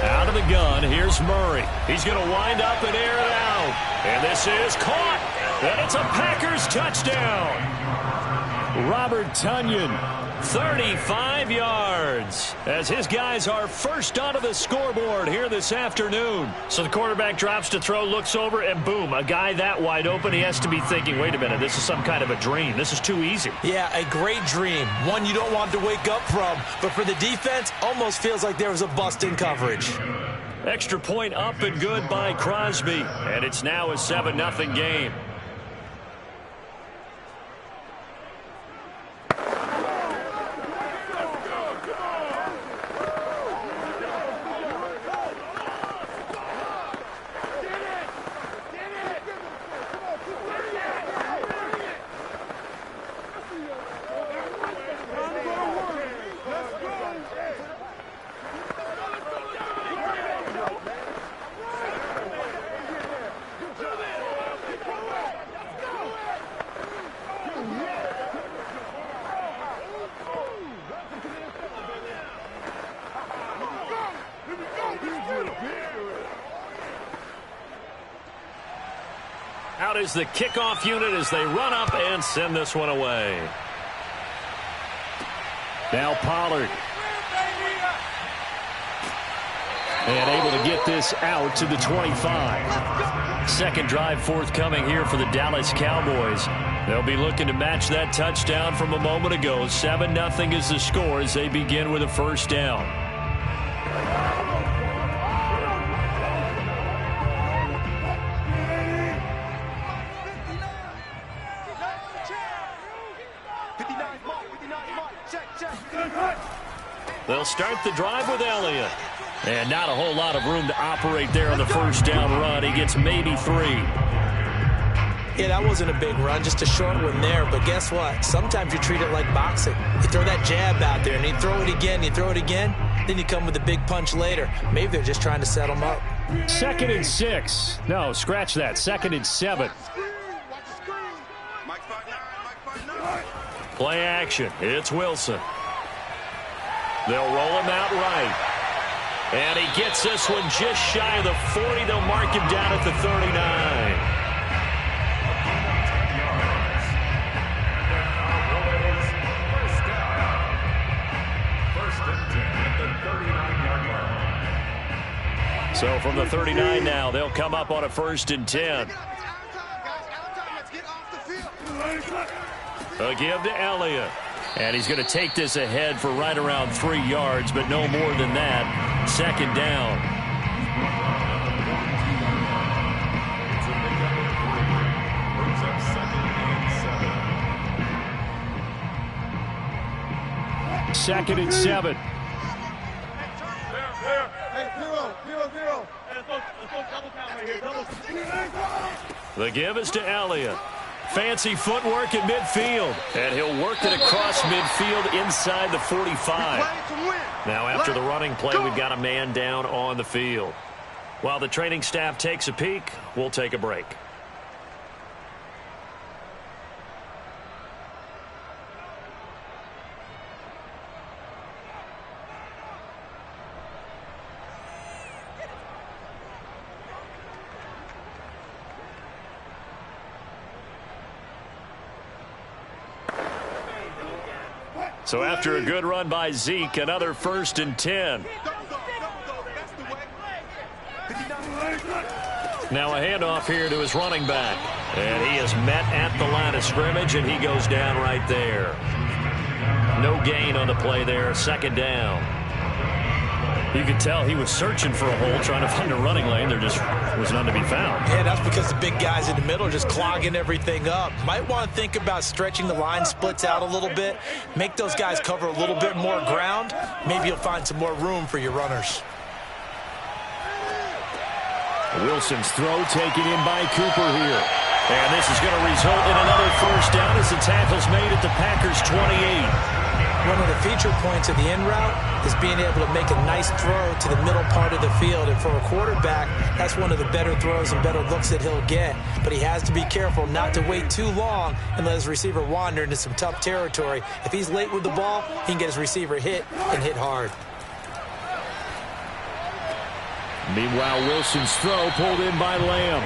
Out of the gun, here's Murray. He's going to wind up and air it out. And this is caught. And it's a Packers touchdown. Robert Tonyan. 35 yards as his guys are first onto the scoreboard here this afternoon. So the quarterback drops to throw, looks over, and boom, a guy that wide open, he has to be thinking, wait a minute, this is some kind of a dream. This is too easy. Yeah, a great dream. One you don't want to wake up from. But for the defense, almost feels like there was a bust in coverage. Extra point up and good by Crosby. And it's now a 7-0 game. Out is the kickoff unit as they run up and send this one away. Now Pollard. And able to get this out to the 25. Second drive forthcoming here for the Dallas Cowboys. They'll be looking to match that touchdown from a moment ago. 7-0 is the score as they begin with a first down. They'll start the drive with Elliott. And not a whole lot of room to operate there on the first down run. He gets maybe 3. Yeah, that wasn't a big run, just a short one there. But guess what? Sometimes you treat it like boxing. You throw that jab out there, and you throw it again, then you come with a big punch later. Maybe they're just trying to set them up. 2nd and 6. No, scratch that. 2nd and 7. Play action. It's Wilson. They'll roll him out right. And he gets this one just shy of the 40. They'll mark him down at the 39. So from the 39 now, they'll come up on a 1st and 10. A give to Elliott. And he's going to take this ahead for right around 3 yards, but no more than that. 2nd down. Second and 7. The give is to Elliott. Fancy footwork in midfield. And he'll work it across midfield inside the 45. Now after the running play, we've got a man down on the field. While the training staff takes a peek, we'll take a break. So after a good run by Zeke, another 1st and 10. Now a handoff here to his running back. And he is met at the line of scrimmage, and he goes down right there. No gain on the play there, 2nd down. You could tell he was searching for a hole, trying to find a running lane. There just was none to be found. Yeah, that's because the big guys in the middle are just clogging everything up. Might want to think about stretching the line splits out a little bit. Make those guys cover a little bit more ground. Maybe you'll find some more room for your runners. Wilson's throw taken in by Cooper here. And this is going to result in another 1st down as the tackle's made at the Packers' 28. One of the feature points of the in route is being able to make a nice throw to the middle part of the field. And for a quarterback, that's one of the better throws and better looks that he'll get. But he has to be careful not to wait too long and let his receiver wander into some tough territory. If he's late with the ball, he can get his receiver hit and hit hard. Meanwhile, Wilson's throw pulled in by Lamb.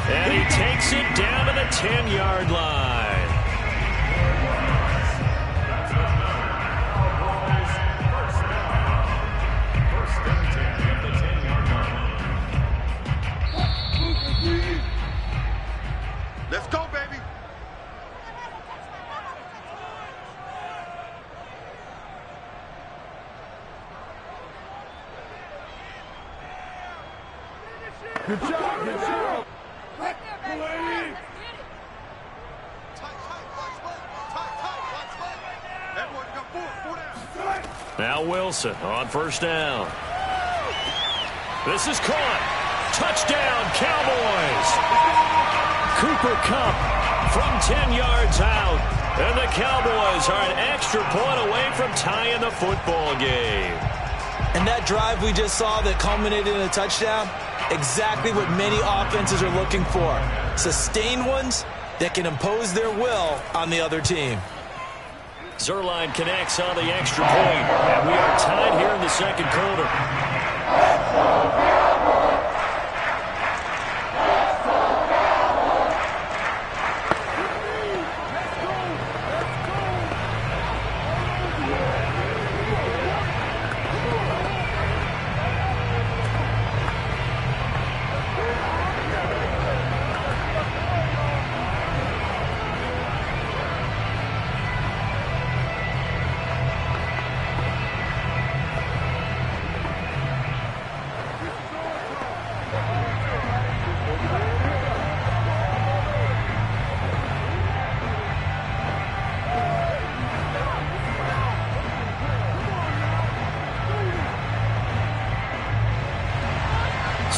And he takes it down to the 10-yard line. Let's go, baby. Good job, good job. Now Wilson on 1st down. This is caught. Touchdown, Cowboys. Cooper Kupp from 10 yards out. And the Cowboys are an extra point away from tying the football game. And that drive we just saw that culminated in a touchdown, exactly what many offenses are looking for. Sustained ones that can impose their will on the other team. Zuerlein connects on the extra point. And we are tied here in the 2nd quarter.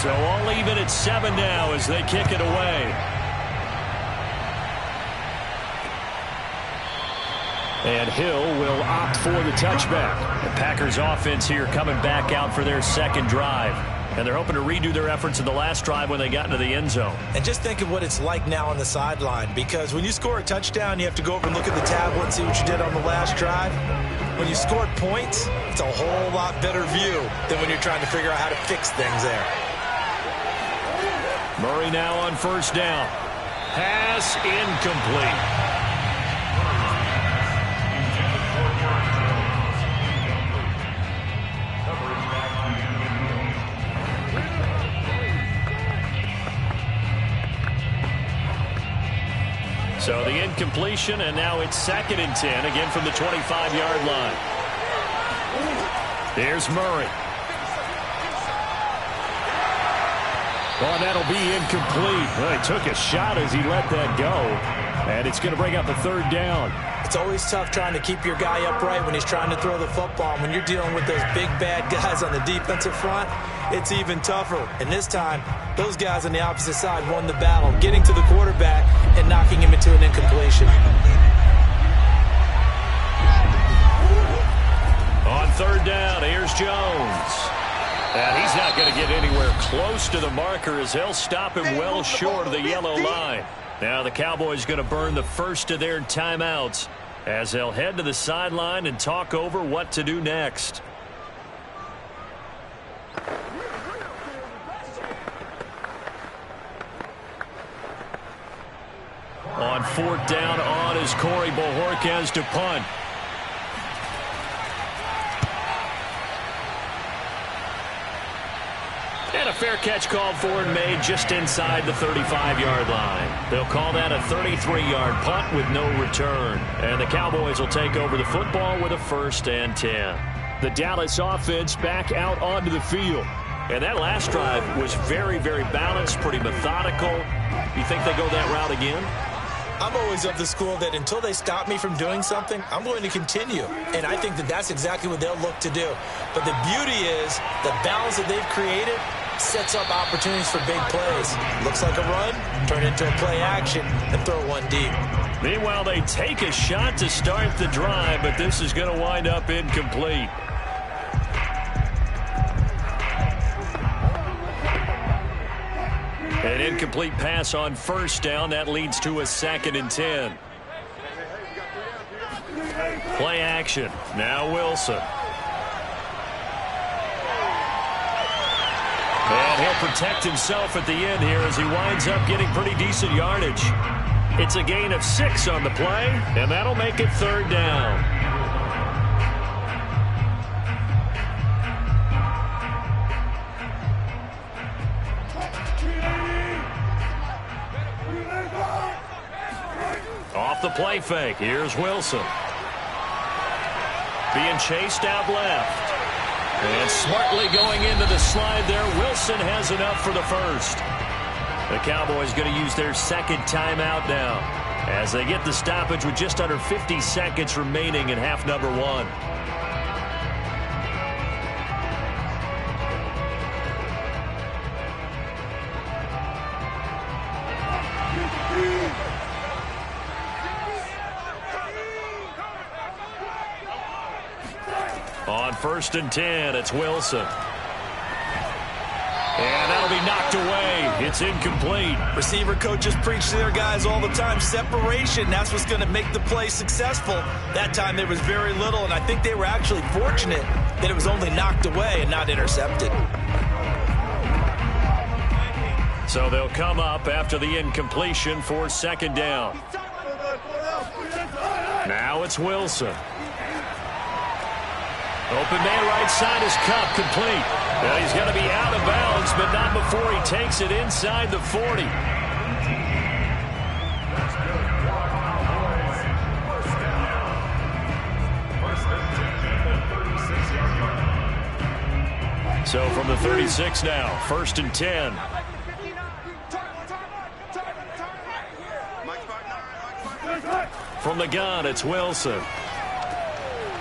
So all even at 7 now as they kick it away. And Hill will opt for the touchback. The Packers offense here coming back out for their 2nd drive. And they're hoping to redo their efforts in the last drive when they got into the end zone. And just think of what it's like now on the sideline, because when you score a touchdown, you have to go over and look at the tablet and see what you did on the last drive. When you scored points, it's a whole lot better view than when you're trying to figure out how to fix things there. Murray now on 1st down. Pass incomplete. So the incompletion, and now it's 2nd and 10, again from the 25-yard line. Here's Murray. Well, that'll be incomplete. Well, he took a shot as he let that go, and it's going to bring up a 3rd down. It's always tough trying to keep your guy upright when he's trying to throw the football. When you're dealing with those big, bad guys on the defensive front, it's even tougher. And this time, those guys on the opposite side won the battle, getting to the quarterback and knocking him into an incompletion. On 3rd down, here's Jones. And he's not going to get anywhere close to the marker as they'll stop him well short of the yellow line. Now the Cowboys going to burn the first of their timeouts as they'll head to the sideline and talk over what to do next. On 4th down, on is Corey Bojorquez to punt. And a fair catch called for and made just inside the 35-yard line. They'll call that a 33-yard punt with no return. And the Cowboys will take over the football with a 1st and 10. The Dallas offense back out onto the field. And that last drive was very, very balanced, pretty methodical. You think they go that route again? I'm always of the school that until they stop me from doing something, I'm going to continue. And I think that that's exactly what they'll look to do. But the beauty is the balance that they've created sets up opportunities for big plays. Looks like a run, turn into a play action, and throw one deep. Meanwhile, they take a shot to start the drive, but this is going to wind up incomplete. An incomplete pass on 1st down. That leads to a 2nd and 10. Play action. Now Wilson. And he'll protect himself at the end here as he winds up getting pretty decent yardage. It's a gain of 6 on the play, and that'll make it 3rd down. Off the play fake. Here's Wilson. Being chased out left. And smartly going into the slide there. Wilson has enough for the 1st. The Cowboys going to use their 2nd timeout now as they get the stoppage with just under 50 seconds remaining in half number 1. On 1st and 10, it's Wilson. And that'll be knocked away. It's incomplete. Receiver coaches preach to their guys all the time. Separation, that's what's going to make the play successful. That time there was very little, and I think they were actually fortunate that it was only knocked away and not intercepted. So they'll come up after the incompletion for 2nd down. Now it's Wilson. Open man right side is Kupp, complete. Well, he's going to be out of bounds, but not before he takes it inside the 40. So from the 36 now, 1st and 10. From the gun, it's Wilson.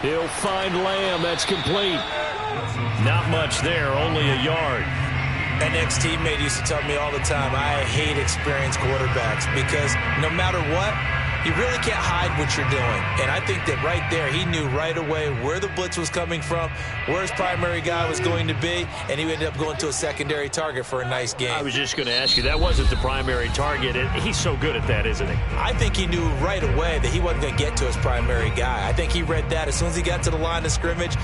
He'll find Lamb. That's complete. Not much there, only a yard. An ex-teammate used to tell me all the time, I hate experienced quarterbacks because no matter what, you really can't hide what you're doing. And I think that right there, he knew right away where the blitz was coming from, where his primary guy was going to be, and he ended up going to a secondary target for a nice game. I was just going to ask you, that wasn't the primary target. He's so good at that, isn't he? I think he knew right away that he wasn't going to get to his primary guy. I think he read that as soon as he got to the line of scrimmage,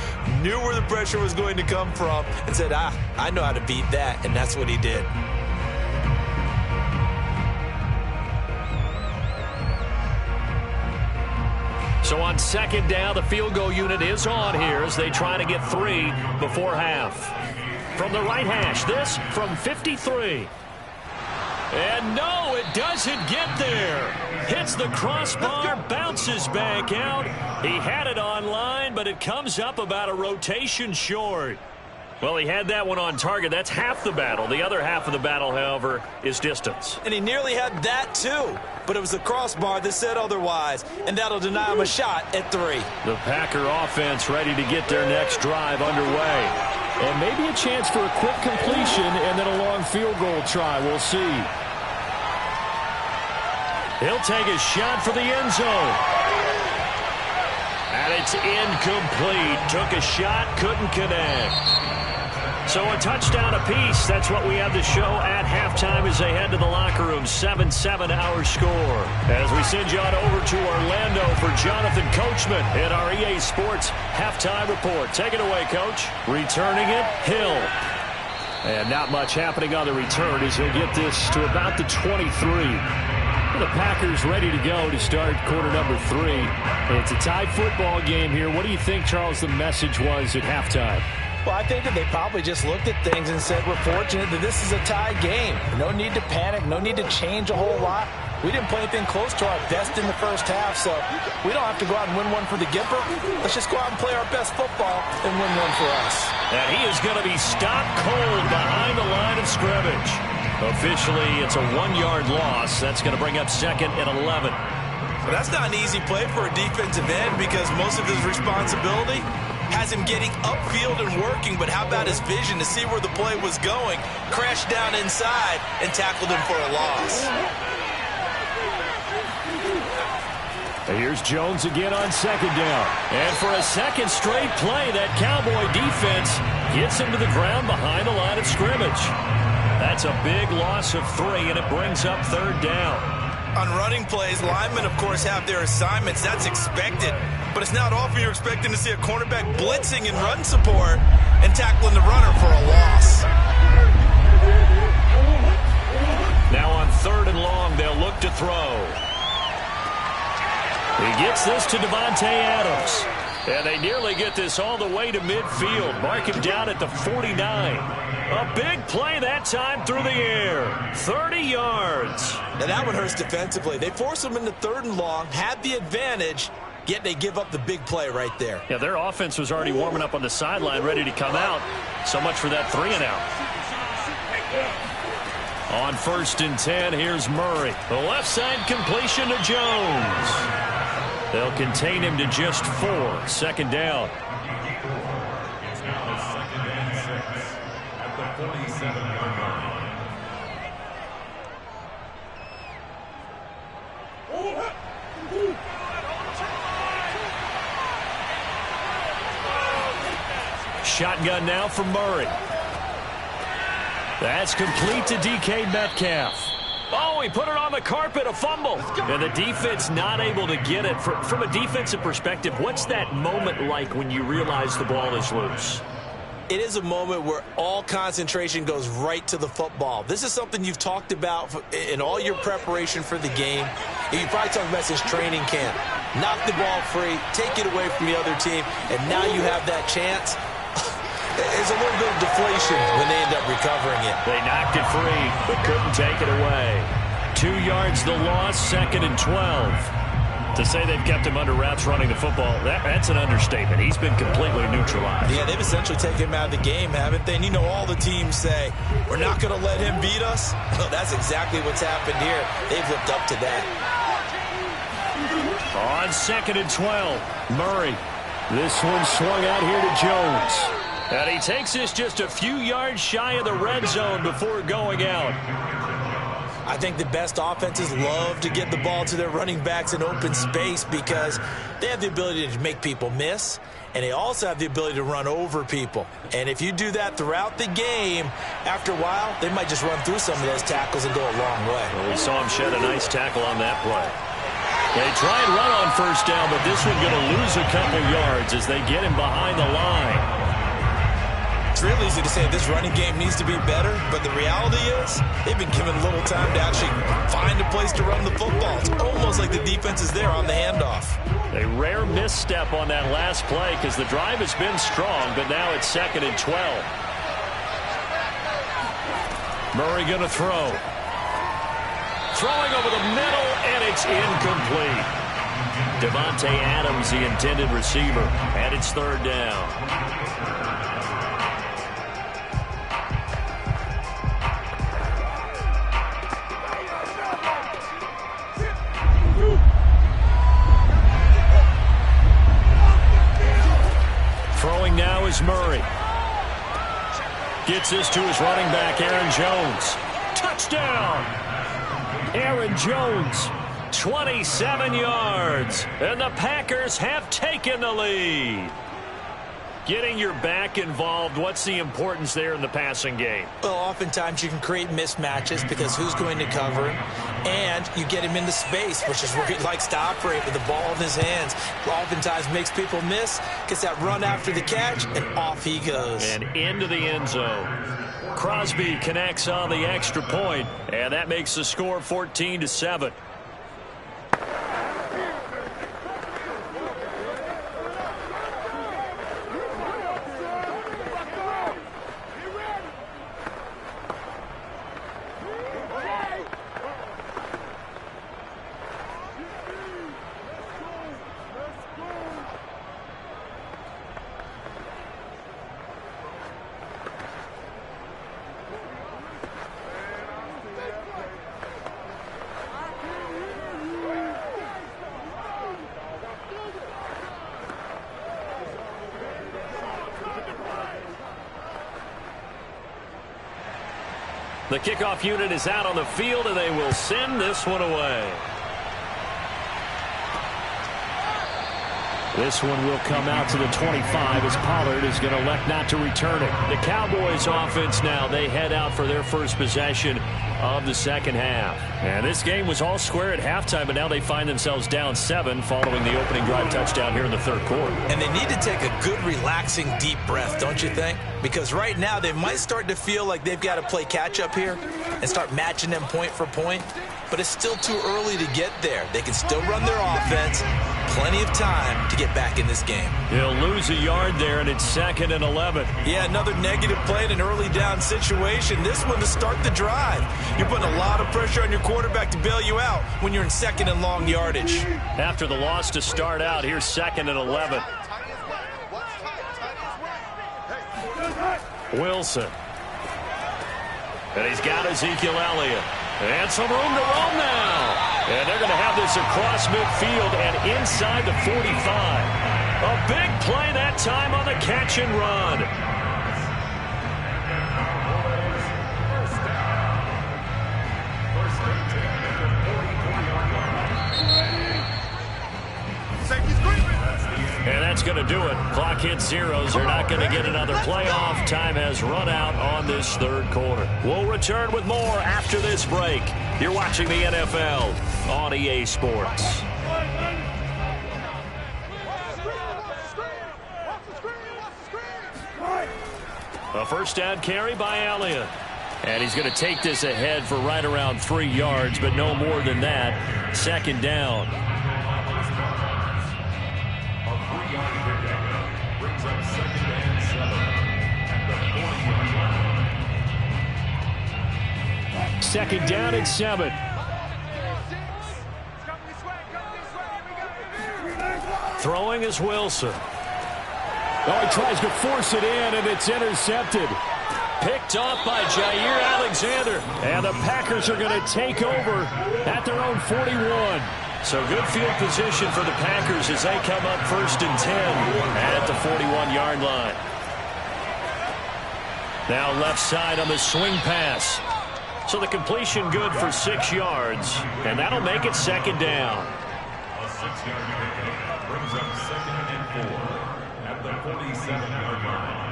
knew where the pressure was going to come from, and said, I know how to beat that, and that's what he did. So on 2nd down, the field goal unit is on here as they try to get 3 before half. From the right hash, this from 53. And no, it doesn't get there. Hits the crossbar, bounces back out. He had it on line, but it comes up about a rotation short. Well, he had that one on target. That's half the battle. The other half of the battle, however, is distance. And he nearly had that, too. But it was the crossbar that said otherwise, and that'll deny him a shot at 3. The Packer offense ready to get their next drive underway. And maybe a chance for a quick completion and then a long field goal try. We'll see. He'll take a shot for the end zone. And it's incomplete. Took a shot, couldn't connect. So a touchdown apiece. That's what we have to show at halftime as they head to the locker room. 7-7 our score. As we send you on over to Orlando for Jonathan Coachman in our EA Sports halftime report. Take it away, Coach. Returning it, Hill. And not much happening on the return as he'll get this to about the 23. The Packers ready to go to start quarter number 3. It's a tied football game here. What do you think, Charles, the message was at halftime? Well, I think that they probably just looked at things and said, we're fortunate that this is a tie game. No need to panic, no need to change a whole lot. We didn't play anything close to our best in the first half, so we don't have to go out and win one for the Gipper. Let's just go out and play our best football and win one for us. And he is going to be stopped cold behind the line of scrimmage. Officially, it's a 1-yard loss. That's going to bring up 2nd and 11. But that's not an easy play for a defensive end because most of his responsibility has him getting upfield and working, but how about his vision to see where the play was going, crashed down inside, and tackled him for a loss. Here's Jones again on 2nd down. And for a second straight play, that Cowboy defense gets him to the ground behind the line of scrimmage. That's a big loss of 3, and it brings up 3rd down. On running plays, linemen, of course, have their assignments. That's expected. But it's not often you're expecting to see a cornerback blitzing in run support and tackling the runner for a loss. Now on 3rd and long, they'll look to throw. He gets this to Davante Adams. And they nearly get this all the way to midfield. Mark him down at the 49. A big play that time through the air. 30 yards. Now that one hurts defensively. They force him into 3rd and long, had the advantage, yet they give up the big play right there. Yeah, their offense was already warming up on the sideline, ready to come out. So much for that 3-and-out. On 1st and 10, here's Murray. The left side completion to Jones. They'll contain him to just 4. 2nd down. It's now 2nd and 6 at the 47-yard line. Shotgun now from Murray. That's complete to DK Metcalf. Oh, he put it on the carpet, a fumble. And the defense not able to get it. From a defensive perspective, what's that moment like when you realize the ball is loose? It is a moment where all concentration goes right to the football. This is something you've talked about in all your preparation for the game. And you probably talked about since training camp. Knock the ball free, take it away from the other team, and now you have that chance. There's a little bit of deflation when they end up recovering it. They knocked it free, but couldn't take it away. 2 yards the loss, 2nd and 12. To say they've kept him under wraps running the football, that's an understatement. He's been completely neutralized. Yeah, they've essentially taken him out of the game, haven't they? And you know all the teams say, we're not going to let him beat us. Well, that's exactly what's happened here. They've lived up to that. On 2nd and 12, Murray. This one swung out here to Jones. And he takes this just a few yards shy of the red zone before going out. I think the best offenses love to get the ball to their running backs in open space because they have the ability to make people miss, and they also have the ability to run over people. And if you do that throughout the game, after a while, they might just run through some of those tackles and go a long way. Well, we saw him shed a nice tackle on that play. They try and run on 1st down, but this one going to lose a couple yards as they get him behind the line. It's real easy to say this running game needs to be better, but the reality is they've been given little time to actually find a place to run the football. It's almost like the defense is there on the handoff. A rare misstep on that last play because the drive has been strong, but now it's 2nd and 12. Murray going to throw. Throwing over the middle, and it's incomplete. Davante Adams, the intended receiver, and it's 3rd down. Throwing now is Murray. Gets this to his running back, Aaron Jones. Touchdown! Aaron Jones, 27 yards. And the Packers have taken the lead. Getting your back involved, what's the importance there in the passing game? Well, oftentimes you can create mismatches because who's going to cover him? And you get him into space, which is where he likes to operate with the ball in his hands. Oftentimes makes people miss, gets that run after the catch, and off he goes. And into the end zone. Crosby connects on the extra point, and that makes the score 14-7. The kickoff unit is out on the field, and they will send this one away. This one will come out to the 25 as Pollard is going to elect not to return it. The Cowboys offense now, they head out for their first possession of the second half. And this game was all square at halftime, but now they find themselves down 7 following the opening drive touchdown here in the third quarter. And they need to take a good, relaxing, deep breath, don't you think? Because right now they might start to feel like they've got to play catch-up here and start matching them point for point. But it's still too early to get there. They can still run their offense. Plenty of time to get back in this game. He'll lose a yard there, and it's 2nd and 11. Yeah, another negative play in an early down situation. This one to start the drive. You're putting a lot of pressure on your quarterback to bail you out when you're in 2nd and long yardage. After the loss to start out, here's 2nd and 11. Wilson. And he's got Ezekiel Elliott. And some room to roam now. And they're going to have this across midfield and inside the 45. A big play that time on the catch and run. And that's going to do it. Clock hits zeros. They're not going to get another playoff. Time has run out on this third quarter. We'll return with more after this break. You're watching the NFL on EA Sports. A first down carry by Elliott. And he's going to take this ahead for right around 3 yards, but no more than that. Second down. Second down and 7. Throwing is Wilson. Oh, he tries to force it in, and it's intercepted. Picked off by Jair Alexander. And the Packers are going to take over at their own 41. So good field position for the Packers as they come up 1st and 10 at the 41-yard line. Now left side on the swing pass. So the completion good for 6 yards, and that'll make it second down. A 6-yard pickup brings up 2nd and 4 at the 47-yard line.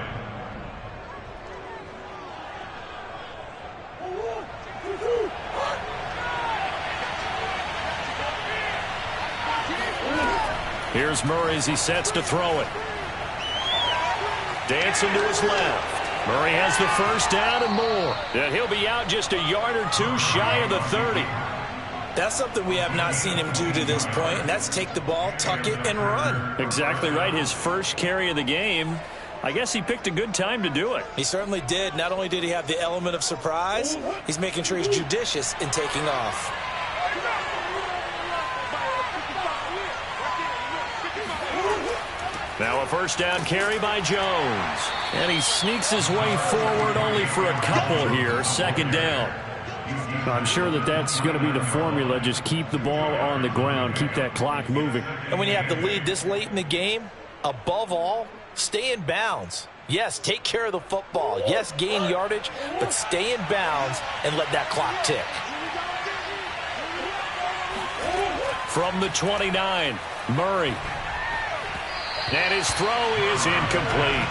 Here's Murray as he sets to throw it. Dancing to his left. Murray has the first down and more. And he'll be out just a yard or 2 shy of the 30. That's something we have not seen him do to this point, and that's take the ball, tuck it, and run. Exactly right. His first carry of the game. I guess he picked a good time to do it. He certainly did. Not only did he have the element of surprise, he's making sure he's judicious in taking off. Now a first down carry by Jones. And he sneaks his way forward only for a couple here. Second down. I'm sure that's going to be the formula. Just keep the ball on the ground. Keep that clock moving. And when you have the lead this late in the game, above all, stay in bounds. Yes, take care of the football. Yes, gain yardage, but stay in bounds and let that clock tick. From the 29, Murray. And his throw is incomplete.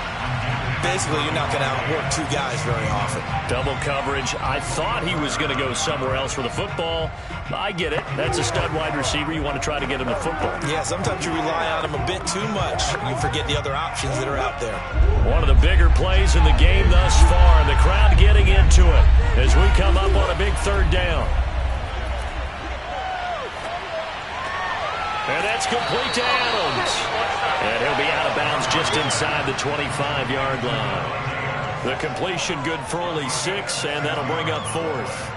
Basically, you're not going to outwork 2 guys very often. Double coverage. I thought he was going to go somewhere else with the football. I get it. That's a stud wide receiver. You want to try to get him the football. Yeah, sometimes you rely on him a bit too much. You forget the other options that are out there. One of the bigger plays in the game thus far. The crowd getting into it as we come up on a big third down. And that's complete to Adams. And he'll be out of bounds just inside the 25-yard line. The completion good for only 6, and that'll bring up 4th.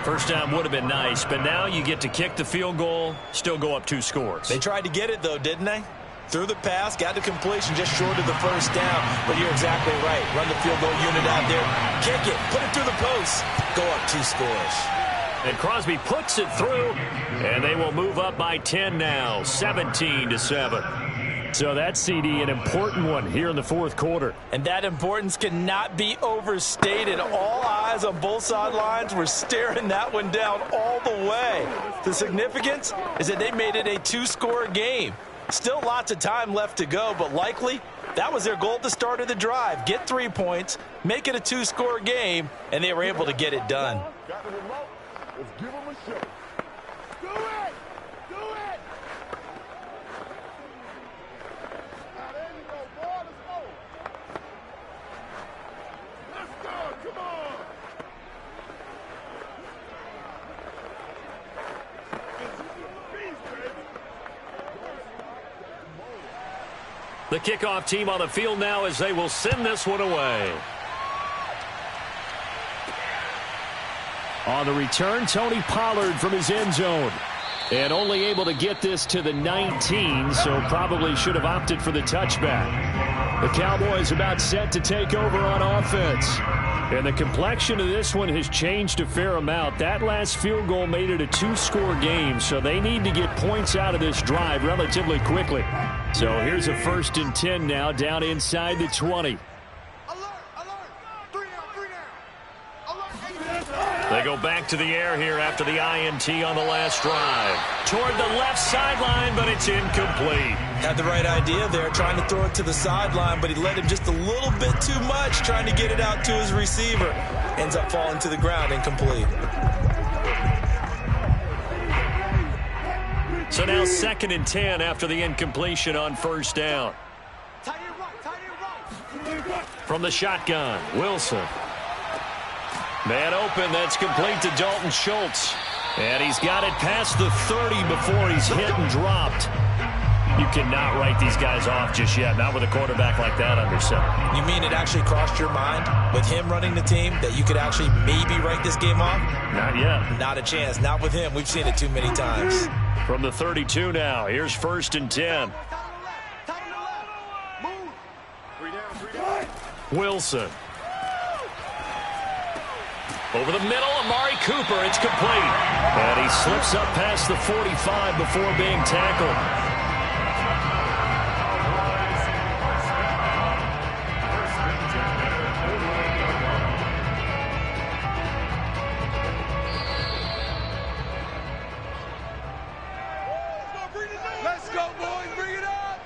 First down would have been nice, but now you get to kick the field goal, still go up 2 scores. They tried to get it, though, didn't they? Threw the pass, got the completion just short of the first down. But you're exactly right. Run the field goal unit out there. Kick it. Put it through the post. Go up 2 scores. And Crosby puts it through, and they will move up by 10 now, 17-7. So that CD, an important one here in the fourth quarter. And that importance cannot be overstated. All eyes on both sidelines were staring that one down all the way. The significance is that they made it a two-score game. Still lots of time left to go, but likely that was their goal at the start of the drive. Get 3 points, make it a two-score game, and they were able to get it done. Got the remote. Let's give them a show. Do it! Do it! Now, there you go, boy. Let's go. Let's go. Come on. The kickoff team on the field now as they will send this one away. On the return, Tony Pollard from his end zone. And only able to get this to the 19, so probably should have opted for the touchback. The Cowboys about set to take over on offense. And the complexion of this one has changed a fair amount. That last field goal made it a two-score game, so they need to get points out of this drive relatively quickly. So here's a 1st and 10 now, down inside the 20. They go back to the air here after the INT on the last drive. Toward the left sideline, but it's incomplete. Had the right idea there, trying to throw it to the sideline, but he let him just a little bit too much, trying to get it out to his receiver. Ends up falling to the ground, incomplete. So now 2nd and 10 after the incompletion on 1st down. From the shotgun, Wilson. Man open, that's complete to Dalton Schultz. And he's got it past the 30 before he's hit and dropped. You cannot write these guys off just yet, not with a quarterback like that under center. You mean it actually crossed your mind with him running the team that you could actually maybe write this game off? Not yet. Not a chance. Not with him. We've seen it too many times. From the 32 now, here's 1st and 10. Wilson. Over the middle, Amari Cooper, it's complete. And he slips up past the 45 before being tackled. Let's go, boys. Bring it up.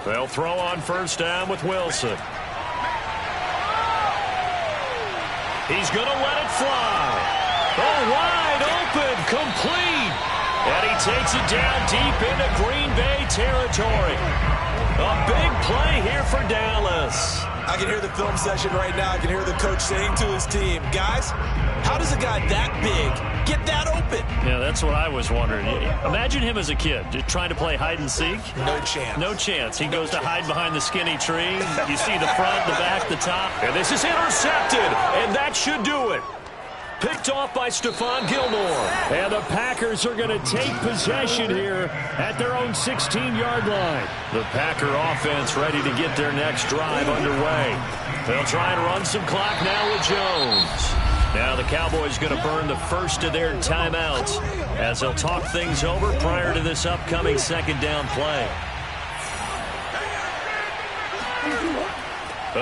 They'll throw on 1st down with Wilson. He's going to let it fly. Oh, wide open, complete. And he takes it down deep into Green Bay territory. A big play here for Dallas. I can hear the film session right now. I can hear the coach saying to his team, guys, how does a guy that big get that open? Yeah, that's what I was wondering. Imagine him as a kid just trying to play hide and seek. No chance. No chance. He goes to hide behind the skinny tree. You see the front, the back, the top. And this is intercepted, and that should do it. Picked off by Stephon Gilmore. And the Packers are going to take possession here at their own 16-yard line. The Packer offense ready to get their next drive underway. They'll try and run some clock now with Jones. Now the Cowboys going to burn the first of their timeouts as they'll talk things over prior to this upcoming 2nd down play.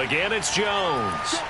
Again, it's Jones.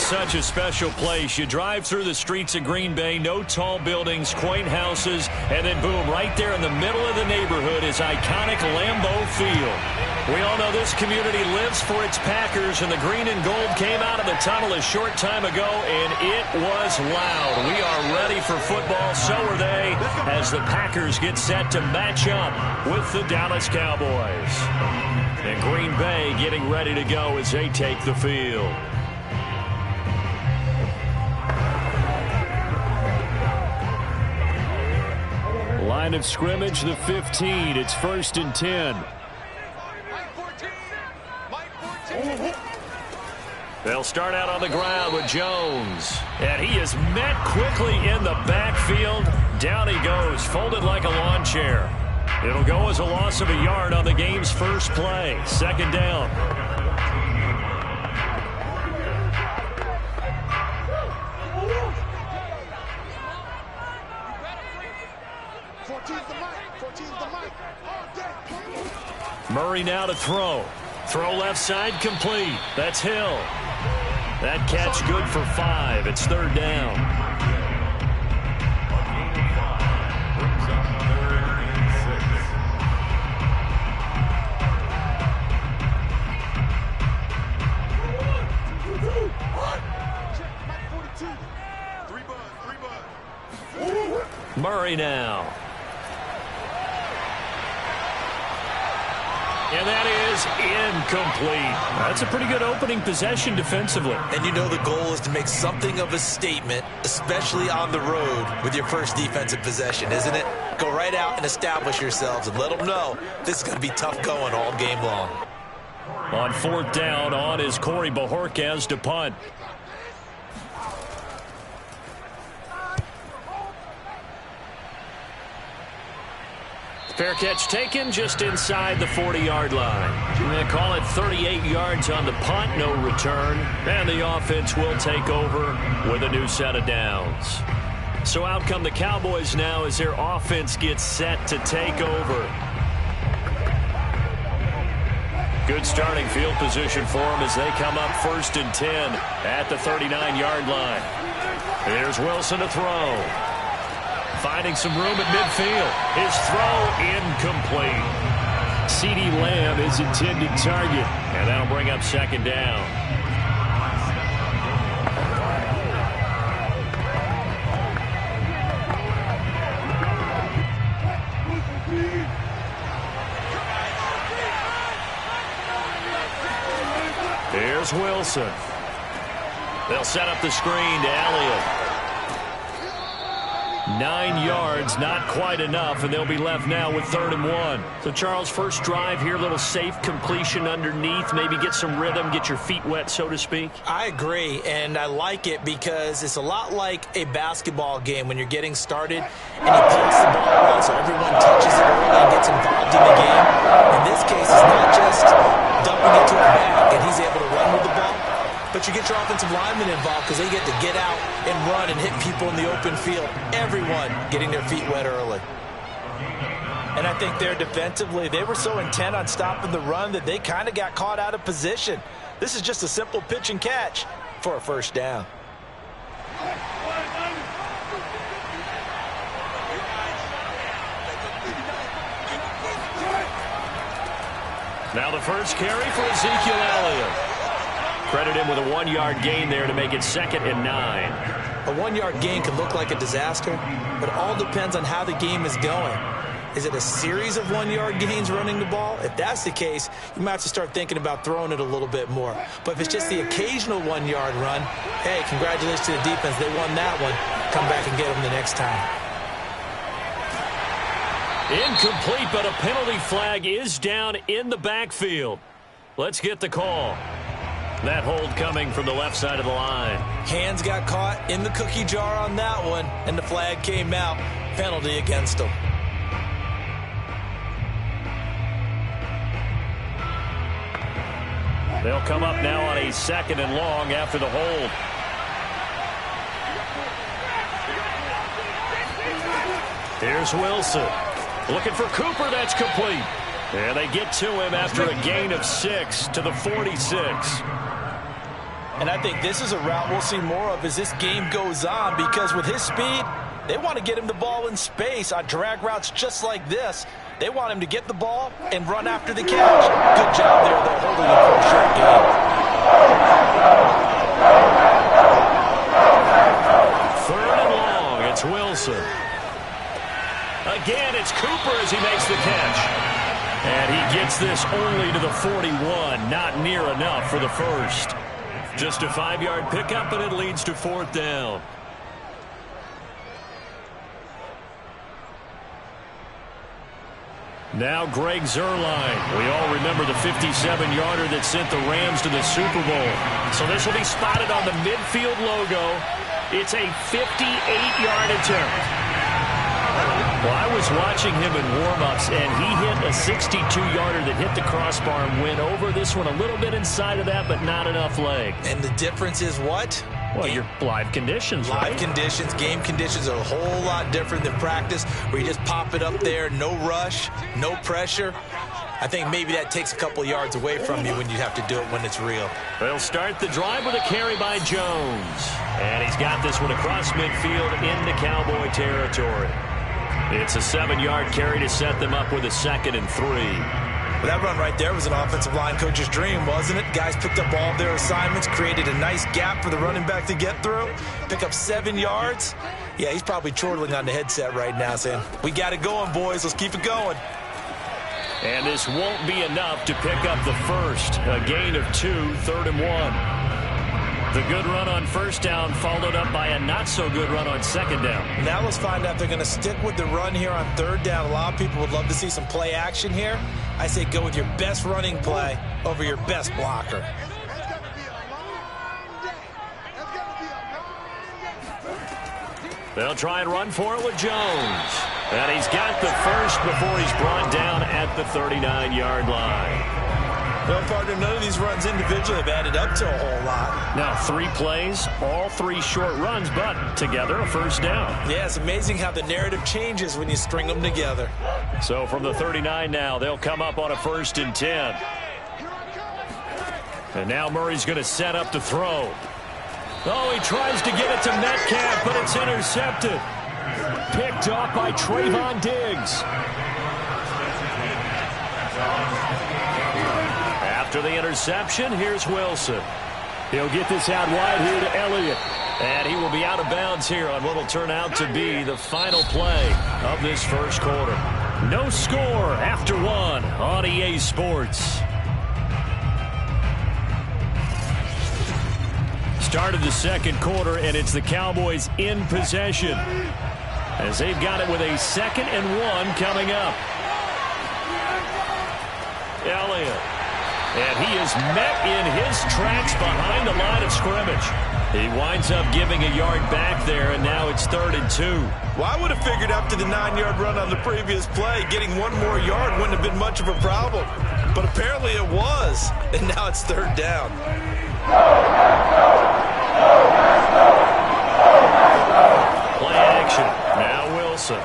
such a special place. You drive through the streets of Green Bay, no tall buildings, quaint houses, and then boom, right there in the middle of the neighborhood is iconic Lambeau Field. We all know this community lives for its Packers, and the green and gold came out of the tunnel a short time ago, and it was loud. We are ready for football, so are they, as the Packers get set to match up with the Dallas Cowboys. And Green Bay getting ready to go as they take the field. Line of scrimmage, the 15. It's 1st and 10. They'll start out on the ground with Jones. And he is met quickly in the backfield. Down he goes, folded like a lawn chair. It'll go as a loss of a yard on the game's first play. 2nd down. Murray now to throw. Throw left side complete. That's Hill. That catch good for 5. It's 3rd down. Murray now. And that is incomplete. That's a pretty good opening possession defensively. And you know the goal is to make something of a statement, especially on the road with your first defensive possession, isn't it? Go right out and establish yourselves and let them know this is going to be tough going all game long. On 4th down, on is Corey Bojorquez to punt. Fair catch taken just inside the 40-yard line. They call it 38 yards on the punt, no return. And the offense will take over with a new set of downs. So out come the Cowboys now as their offense gets set to take over. Good starting field position for them as they come up 1st and 10 at the 39-yard line. There's Wilson to throw. Finding some room at midfield. His throw incomplete. CeeDee Lamb is intended target. And that'll bring up 2nd down. Here's Wilson. They'll set up the screen to Elliott. 9 yards, not quite enough, and they'll be left now with 3rd and 1. So, Charles, first drive here, little safe completion underneath, maybe get some rhythm, get your feet wet, so to speak. I agree, and I like it because it's a lot like a basketball game when you're getting started and you pass the ball around so everyone touches it early and gets involved in the game. In this case, it's not just dumping it to a back and he's able to run with the ball, but you get your offensive linemen involved because they get to get out and run and hit people in the open field. Everyone getting their feet wet early. And I think there defensively, they were so intent on stopping the run that they kind of got caught out of position. This is just a simple pitch and catch for a 1st down. Now the first carry for Ezekiel Elliott. Credit him with a 1-yard gain there to make it 2nd and 9. A 1-yard gain can look like a disaster, but it all depends on how the game is going. Is it a series of 1-yard gains running the ball? If that's the case, you might have to start thinking about throwing it a little bit more. But if it's just the occasional 1-yard run, hey, congratulations to the defense. They won that one. Come back and get them the next time. Incomplete, but a penalty flag is down in the backfield. Let's get the call. That hold coming from the left side of the line. Hands got caught in the cookie jar on that one, and the flag came out. Penalty against them. They'll come up now on a 2nd and long after the hold. Here's Wilson. Looking for Cooper. That's complete. And they get to him after a gain of 6 to the 46. And I think this is a route we'll see more of as this game goes on, because with his speed, they want to get him the ball in space on drag routes just like this. They want him to get the ball and run after the catch. Good job there, though, holding him for a short game. Third and long, it's Wilson. Again, it's Cooper as he makes the catch. And he gets this only to the 41, not near enough for the first. Just a 5-yard pickup, and it leads to fourth down. Now Greg Zuerlein. We all remember the 57-yarder that sent the Rams to the Super Bowl. So this will be spotted on the midfield logo. It's a 58-yard attempt. Well, I was watching him in warm-ups, and he hit a 62-yarder that hit the crossbar and went over. This one a little bit inside of that, but not enough leg. And the difference is what? Well, your live conditions, right? Live conditions, game conditions are a whole lot different than practice, where you just pop it up there, no rush, no pressure. I think maybe that takes a couple yards away from you when you have to do it when it's real. They'll start the drive with a carry by Jones. And he's got this one across midfield into Cowboy territory. It's a 7-yard carry to set them up with a 2nd and 3. Well, that run right there was an offensive line coach's dream, wasn't it? Guys picked up all of their assignments, created a nice gap for the running back to get through, pick up 7 yards. Yeah, he's probably chortling on the headset right now saying, we got it going, boys. Let's keep it going. And this won't be enough to pick up the first. A gain of 2, 3rd and 1. The good run on first down followed up by a not-so-good run on second down. Now let's find out if they're going to stick with the run here on third down. A lot of people would love to see some play action here. I say go with your best running play over your best blocker. They'll try and run for it with Jones. And he's got the first before he's brought down at the 39-yard line. Well, partner, none of these runs individually have added up to a whole lot. Now, 3 plays, all 3 short runs, but together a first down. Yeah, it's amazing how the narrative changes when you string them together. So from the 39 now, they'll come up on a 1st and 10. And now Murray's going to set up to throw. Oh, he tries to get it to Metcalf, but it's intercepted. Picked off by Trayvon Diggs. After the interception, here's Wilson. He'll get this out wide here to Elliott. And he will be out of bounds here on what will turn out to be the final play of this first quarter. No score after 1 on EA Sports. Start of the second quarter, and it's the Cowboys in possession, as they've got it with a 2nd and 1 coming up. Elliott. And he is met in his tracks behind the line of scrimmage. He winds up giving a yard back there, and now it's 3rd and 2. Well, I would have figured after the 9-yard run on the previous play, getting 1 more yard wouldn't have been much of a problem. But apparently it was, and now it's 3rd down. Play action. Now Wilson.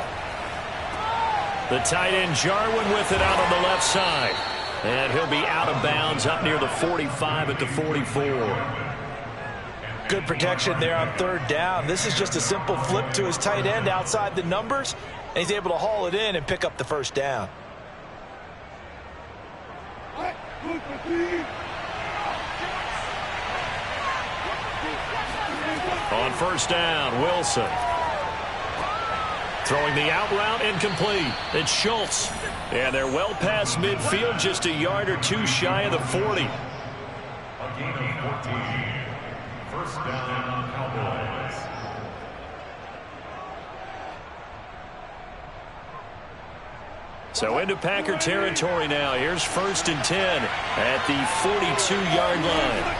The tight end Jarwin with it out on the left side. And he'll be out of bounds up near the 45 at the 44. Good protection there on 3rd down. This is just a simple flip to his tight end outside the numbers, and he's able to haul it in and pick up the first down. On first down, Wilson. Throwing the out route incomplete. It's Schultz. And they're well past midfield, just a yard or 2 shy of the 40. A gain of 14. First down, Cowboys. So into Packer territory now. Here's 1st and 10 at the 42-yard line.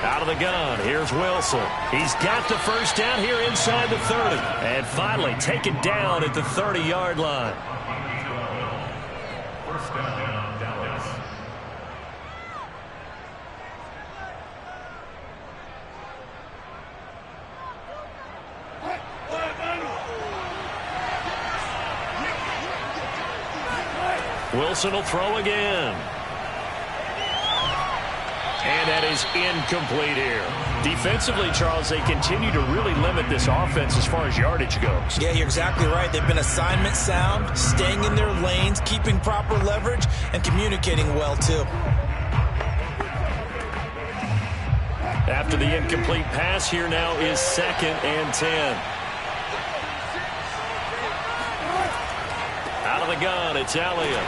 Out of the gun, here's Wilson. He's got the first down here inside the 30. And finally taken down at the 30-yard line. First down, Dallas. Wilson will throw again. And that is incomplete here. Defensively, Charles, they continue to really limit this offense as far as yardage goes. Yeah, you're exactly right. They've been assignment sound, staying in their lanes, keeping proper leverage, and communicating well, too. After the incomplete pass, here now is 2nd and 10. Out of the gun, it's Elliott.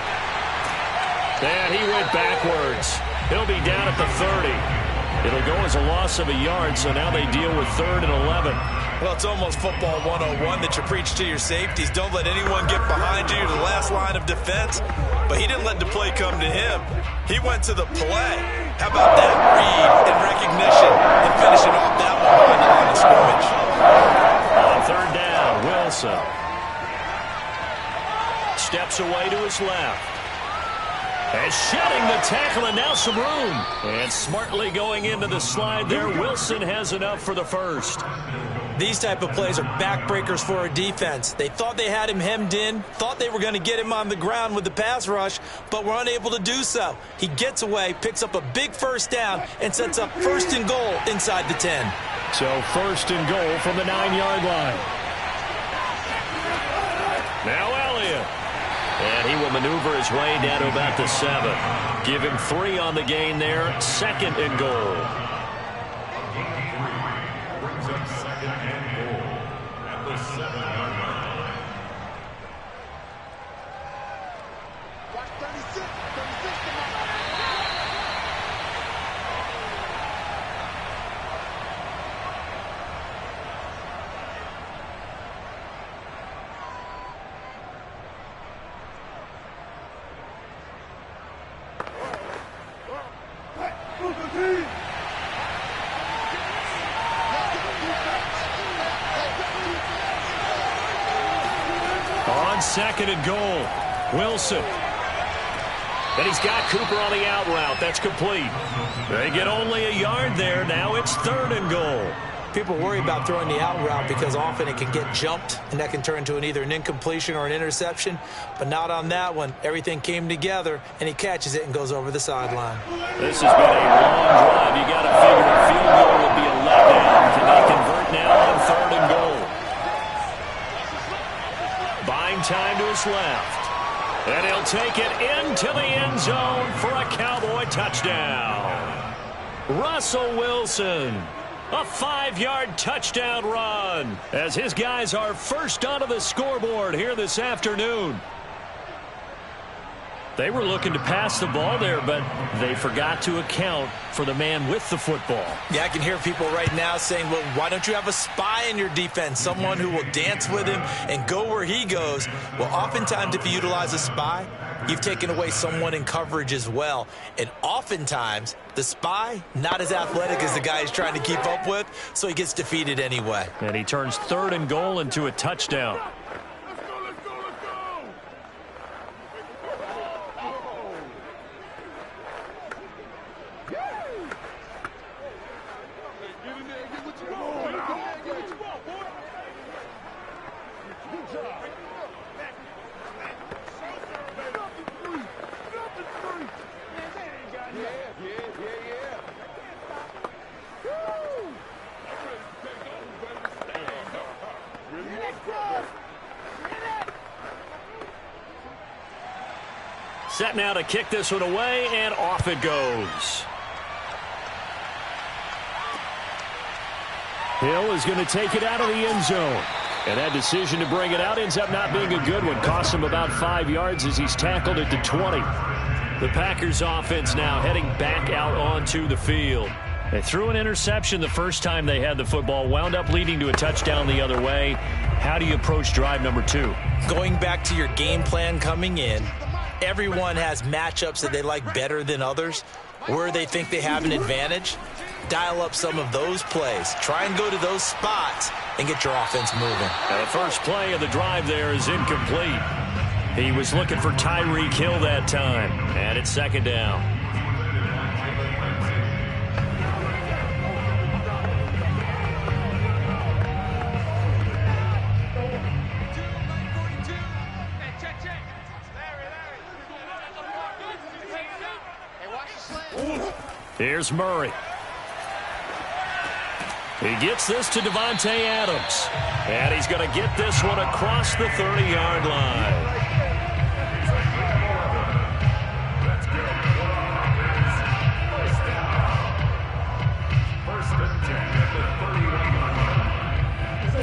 And he went backwards. He'll be down at the 30. It'll go as a loss of a yard, so now they deal with 3rd and 11. Well, it's almost football 101 that you preach to your safeties. Don't let anyone get behind you. You're the last line of defense. But he didn't let the play come to him. He went to the play. How about that read and recognition and finishing off that one on the line of scrimmage? On 3rd down, Wilson steps away to his left. And shedding the tackle, and now some room. And smartly going into the slide there, Wilson has enough for the first. These type of plays are backbreakers for a defense. They thought they had him hemmed in, thought they were going to get him on the ground with the pass rush, but were unable to do so. He gets away, picks up a big first down, and sets up 1st and goal inside the 10. So 1st and goal from the 9-yard line. Now Elliott. And he will maneuver his way down to about the 7. Give him 3 on the gain there. 2nd and goal. Brings up 2nd and goal at the 7-yard line. Watch 36. On 2nd and goal, Wilson. And he's got Cooper on the out route. That's complete. They get only a yard there. Now it's 3rd and goal. People worry about throwing the out route because often it can get jumped, and that can turn into either an incompletion or an interception. But not on that one. Everything came together, and he catches it and goes over the sideline. This has been a long drive. You got to figure a field goal would be a letdown. Can they convert now on 3rd and goal? Buying time to his left. And he'll take it into the end zone for a Cowboy touchdown. Russell Wilson. A 5-yard touchdown run as his guys are first onto the scoreboard here this afternoon. They were looking to pass the ball there, but they forgot to account for the man with the football. Yeah, I can hear people right now saying, well, why don't you have a spy in your defense, someone who will dance with him and go where he goes? Well, oftentimes if you utilize a spy, you've taken away someone in coverage as well. And oftentimes, the spy, not as athletic as the guy he's trying to keep up with, so he gets defeated anyway. And he turns 3rd and goal into a touchdown. Set now to kick this one away, and off it goes. Hill is going to take it out of the end zone. And that decision to bring it out ends up not being a good one. Costs him about 5 yards as he's tackled at the 20. The Packers offense now heading back out onto the field. They threw an interception the first time they had the football, wound up leading to a touchdown the other way. How do you approach drive number 2? Going back to your game plan coming in, everyone has matchups that they like better than others. Where they think they have an advantage, dial up some of those plays. Try and go to those spots and get your offense moving. And the first play of the drive there is incomplete. He was looking for Tyreek Hill that time. And it's 2nd down. Here's Murray. He gets this to Davante Adams. And he's going to get this one across the 30-yard line.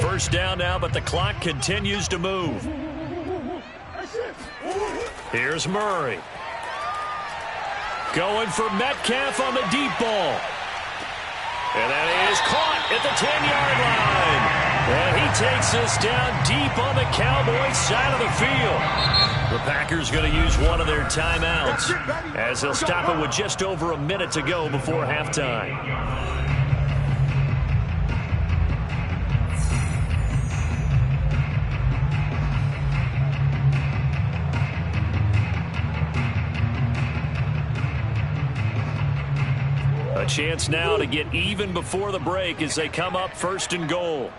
First down now, but the clock continues to move. Here's Murray. Going for Metcalf on the deep ball. And that is caught at the 10-yard line. And he takes this down deep on the Cowboys side of the field. The Packers going to use one of their timeouts as they'll stop it with just over a minute to go before halftime. A chance now to get even before the break as they come up first and goal.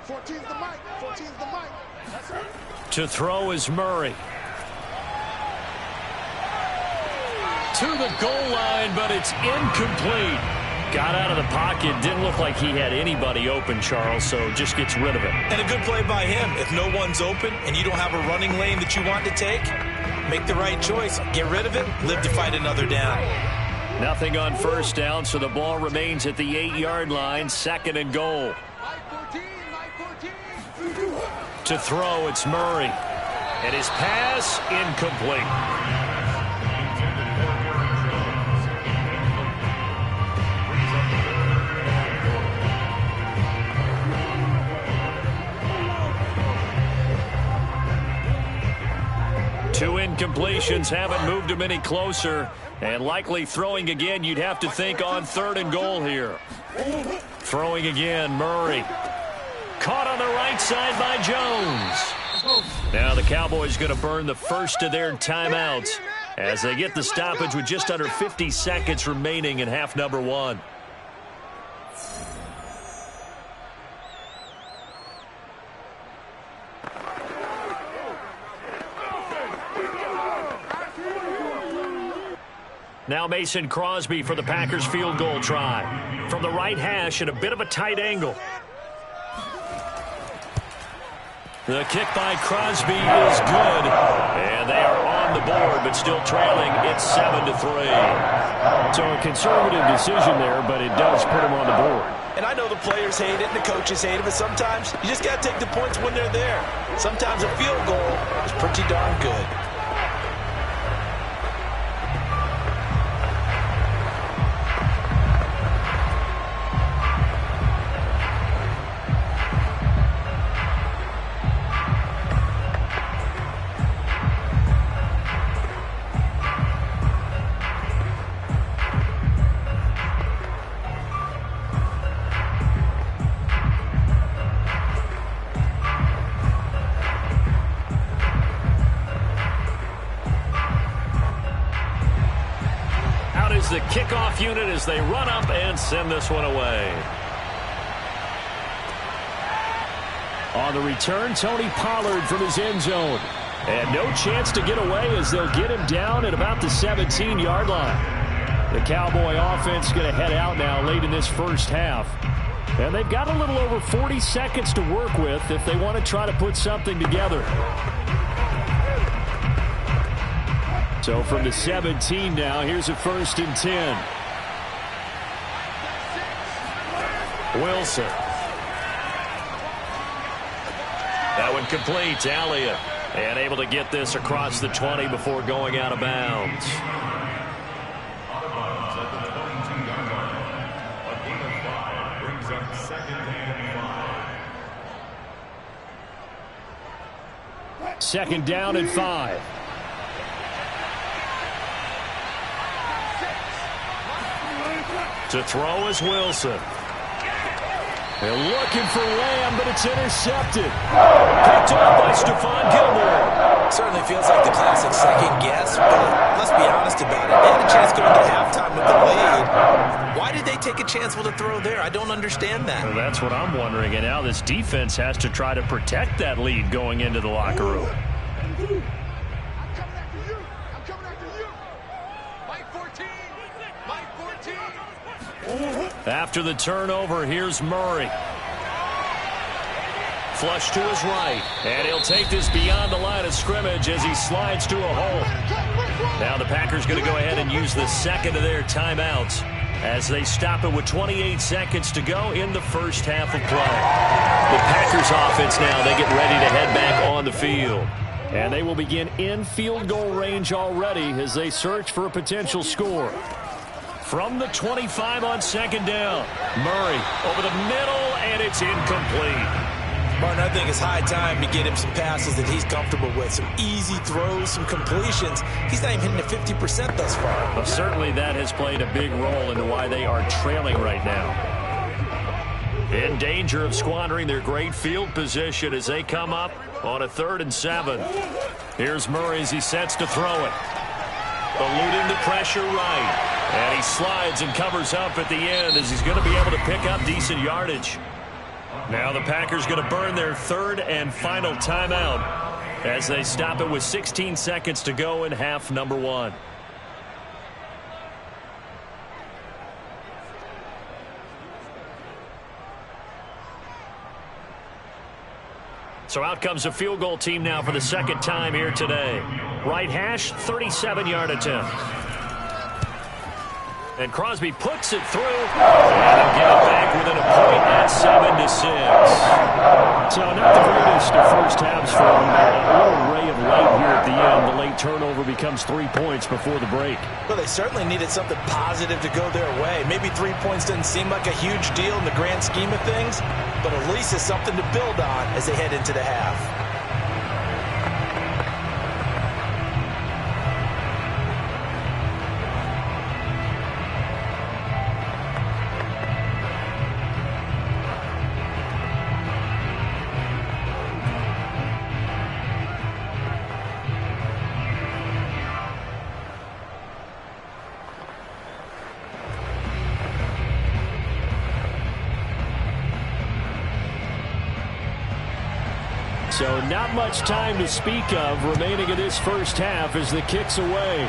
14's the mic. 14's the mic. That's it. To throw is Murray. To the goal line, but it's incomplete. Got out of the pocket. Didn't look like he had anybody open, Charles, so just gets rid of it. And a good play by him. If no one's open and you don't have a running lane that you want to take, make the right choice. Get rid of it. Live to fight another down. Nothing on first down, so the ball remains at the 8-yard line, second and goal. To throw, it's Murray. And his pass, incomplete. Two incompletions haven't moved him any closer. And likely throwing again, you'd have to think on third and goal here. Throwing again, Murray. Caught on the right side by Jones. Now the Cowboys going to burn the first of their timeouts as they get the stoppage with just under 50 seconds remaining in half number one. Now Mason Crosby for the Packers field goal try. From the right hash at a bit of a tight angle. The kick by Crosby is good. And they are on the board, but still trailing. It's 7-3. So a conservative decision there, but it does put him on the board. And I know the players hate it and the coaches hate it, but sometimes you just got to take the points when they're there. Sometimes a field goal is pretty darn good. The kickoff unit as they run up and send this one away. On the return, Tony Pollard from his end zone. And no chance to get away as they'll get him down at about the 17-yard line. The Cowboy offense going to head out now late in this first half. And they've got a little over 40 seconds to work with if they want to try to put something together. So from the 17 now, here's a 1st and 10. Wilson. That one complete to Elliott. And able to get this across the 20 before going out of bounds. Out of bounds at the 22-yard line. A gain of 5 brings up 2nd and 5. Second down and 5. To throw is Wilson. They're looking for Lamb, but it's intercepted. Picked off by Stephon Gilmore. Certainly feels like the classic second guess, but let's be honest about it. They had a chance going to halftime with the lead. Why did they take a chance with a throw there? I don't understand that. Well, that's what I'm wondering. And now this defense has to try to protect that lead going into the locker room. I'm coming after you. I'm coming after you. Mike 14. Mike 14. After the turnover, here's Murray. Flush to his right. And he'll take this beyond the line of scrimmage as he slides to a hole. Now the Packers going to go ahead and use the second of their timeouts as they stop it with 28 seconds to go in the first half of play. The Packers offense now, they get ready to head back on the field. And they will begin in field goal range already as they search for a potential score. From the 25 on second down. Murray over the middle, and it's incomplete. Martin, I think it's high time to get him some passes that he's comfortable with. Some easy throws, some completions. He's not even hitting the 50% thus far. Well, certainly that has played a big role into why they are trailing right now. In danger of squandering their great field position as they come up on a 3rd and 7. Here's Murray as he sets to throw it. Eluding the pressure right. And he slides and covers up at the end as he's going to be able to pick up decent yardage. Now the Packers going to burn their 3rd and final timeout as they stop it with 16 seconds to go in half number 1. So out comes a field goal team now for the second time here today. Right hash, 37-yard attempt. And Crosby puts it through, and he'll get it back within a point at 7-6. So not the greatest of first halves for him. A little ray of light here at the end. The late turnover becomes 3 points before the break. Well, they certainly needed something positive to go their way. Maybe 3 points doesn't seem like a huge deal in the grand scheme of things, but at least it's something to build on as they head into the half. So not much time to speak of remaining in this first half as the kick's away.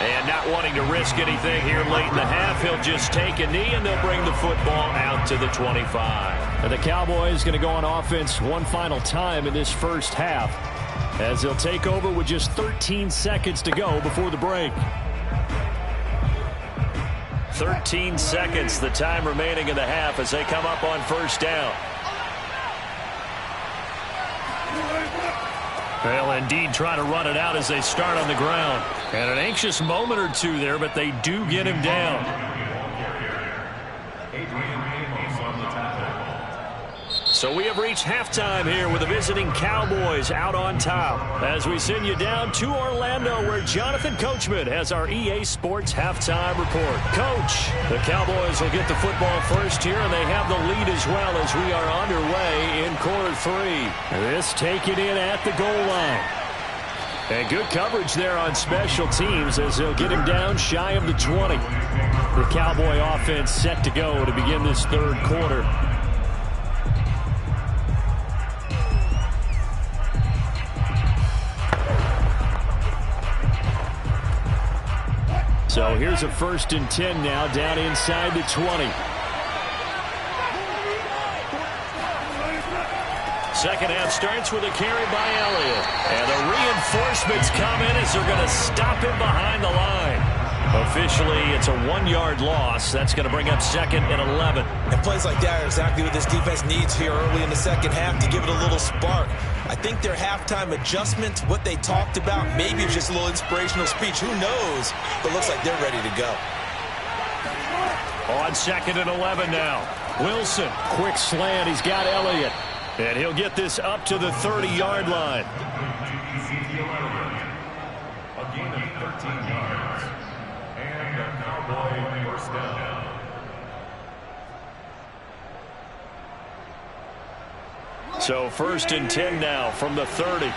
And not wanting to risk anything here late in the half, he'll just take a knee and they'll bring the football out to the 25. And the Cowboys going to go on offense one final time in this first half as they'll take over with just 13 seconds to go before the break. 13 seconds, the time remaining in the half as they come up on first down. They'll indeed try to run it out as they start on the ground. And an anxious moment or two there, but they do get him down. So we have reached halftime here with the visiting Cowboys out on top. As we send you down to Orlando where Jonathan Coachman has our EA Sports halftime report. Coach, the Cowboys will get the football first here, and they have the lead as well as we are underway in quarter 3. This taken in at the goal line. And good coverage there on special teams as they'll get him down shy of the 20. The Cowboy offense set to go to begin this third quarter. So here's a 1st and 10 now down inside the 20. Second half starts with a carry by Elliott. And the reinforcements come in as they're going to stop him behind the line. Officially, it's a 1-yard loss. That's going to bring up 2nd and 11. And plays like that are exactly what this defense needs here early in the second half to give it a little spark. I think their halftime adjustment, what they talked about, maybe it's just a little inspirational speech. Who knows? But looks like they're ready to go. On 2nd and 11 now. Wilson. Quick slant. He's got Elliott. And he'll get this up to the 30-yard line. A gain of 13 yards. And a Cowboy first down. So 1st and 10 now from the 30.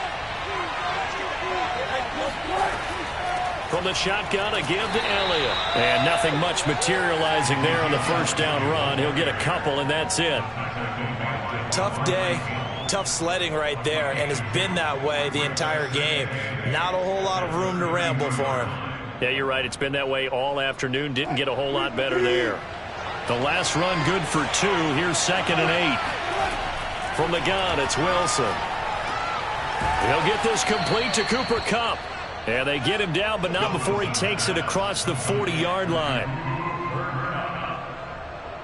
From the shotgun, a give to Elliott. And nothing much materializing there on the first down run. He'll get a couple, and that's it. Tough day, tough sledding right there, and it's been that way the entire game. Not a whole lot of room to ramble for him. Yeah, you're right. It's been that way all afternoon. Didn't get a whole lot better there. The last run good for 2. Here's 2nd and 8. From the gun, it's Wilson. He'll get this complete to Cooper Kupp. And they get him down, but not before he takes it across the 40-yard line.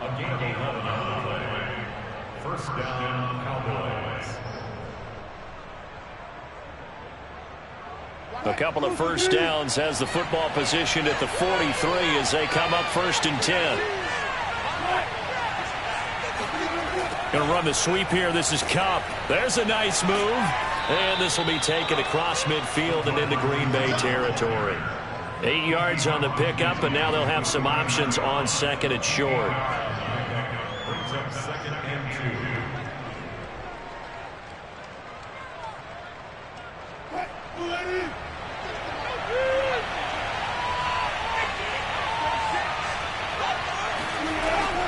A gain of 11 on the play. First down, Cowboys. A couple of first downs has the football position at the 43 as they come up 1st and 10. Going to run the sweep here. This is Kupp. There's a nice move. And this will be taken across midfield and into Green Bay territory. 8 yards on the pickup, and now they'll have some options on 2nd and short. Brings up 2nd and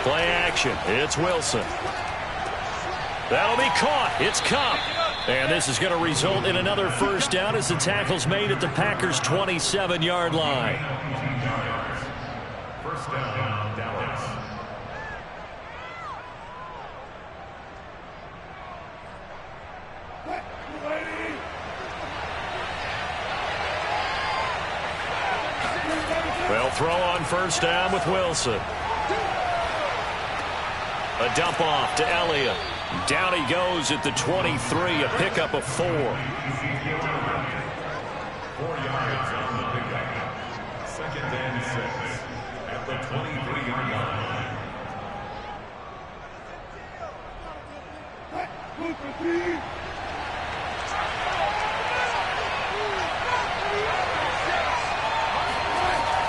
2. Play action. It's Wilson. That'll be caught. It's Kupp. And this is going to result in another first down as the tackle's made at the Packers' 27-yard line. First down, Dallas. Well, throw on first down with Wilson. A dump off to Elliott. Down he goes at the 23, a pickup of 4. 4 yards on the pickup. 2nd and 6 at the 23-yard line.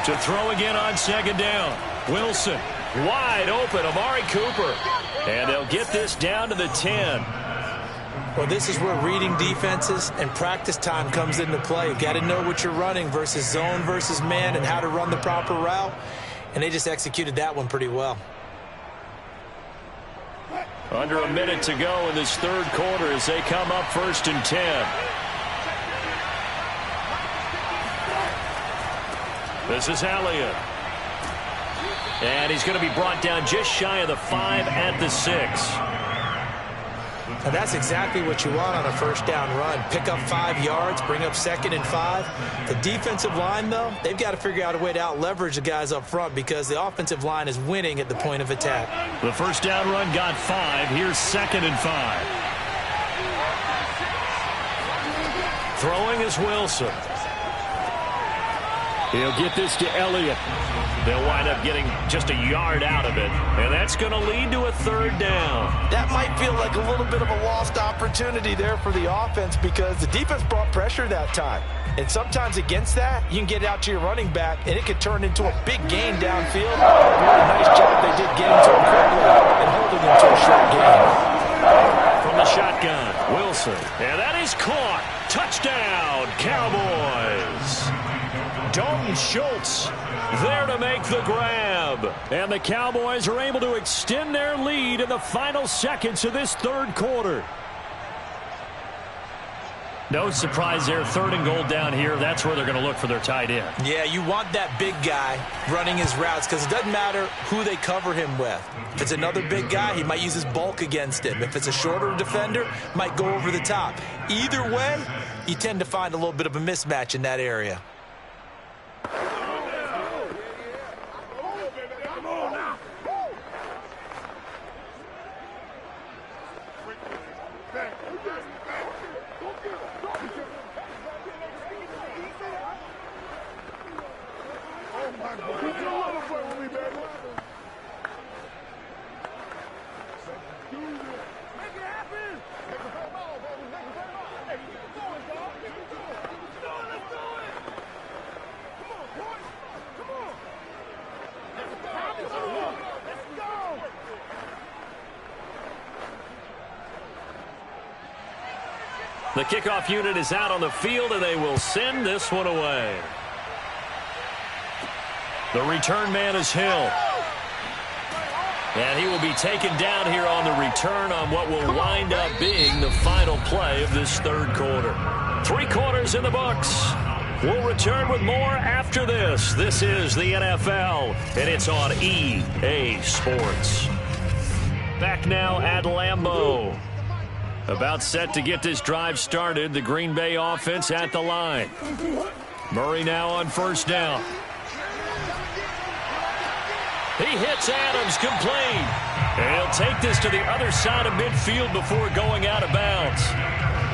To throw again on 2nd down. Wilson wide open. Amari Cooper. And they'll get this down to the 10. Well, this is where reading defenses and practice time comes into play. You've got to know what you're running versus zone versus man and how to run the proper route. And they just executed that one pretty well. Under a minute to go in this 3rd quarter as they come up 1st and 10. This is Elliott. And he's going to be brought down just shy of the 5 at the 6. And that's exactly what you want on a first down run. Pick up 5 yards, bring up 2nd and 5. The defensive line, though, they've got to figure out a way to out-leverage the guys up front because the offensive line is winning at the point of attack. The first down run got 5. Here's 2nd and 5. Throwing is Wilson. He'll get this to Elliott. They'll wind up getting just a yard out of it. And that's going to lead to a 3rd down. That might feel like a little bit of a lost opportunity there for the offense because the defense brought pressure that time. And sometimes against that, you can get out to your running back, and it could turn into a big gain downfield. What a nice job they did getting to him quickly and holding him to a short gain. From the shotgun, Wilson. And that is caught. Touchdown, Cowboys. Dalton Schultz there to make the grab. And the Cowboys are able to extend their lead in the final seconds of this 3rd quarter. No surprise there. 3rd and goal down here. That's where they're going to look for their tight end. Yeah, you want that big guy running his routes because it doesn't matter who they cover him with. If it's another big guy, he might use his bulk against him. If it's a shorter defender, might go over the top. Either way, you tend to find a little bit of a mismatch in that area. The kickoff unit is out on the field, and they will send this one away. The return man is Hill. And he will be taken down here on the return on what will wind up being the final play of this 3rd quarter. 3 quarters in the books. We'll return with more after this. This is the NFL, and it's on EA Sports. Back now at Lambeau. About set to get this drive started. The Green Bay offense at the line. Murray now on first down. He hits Adams complete. And he'll take this to the other side of midfield before going out of bounds.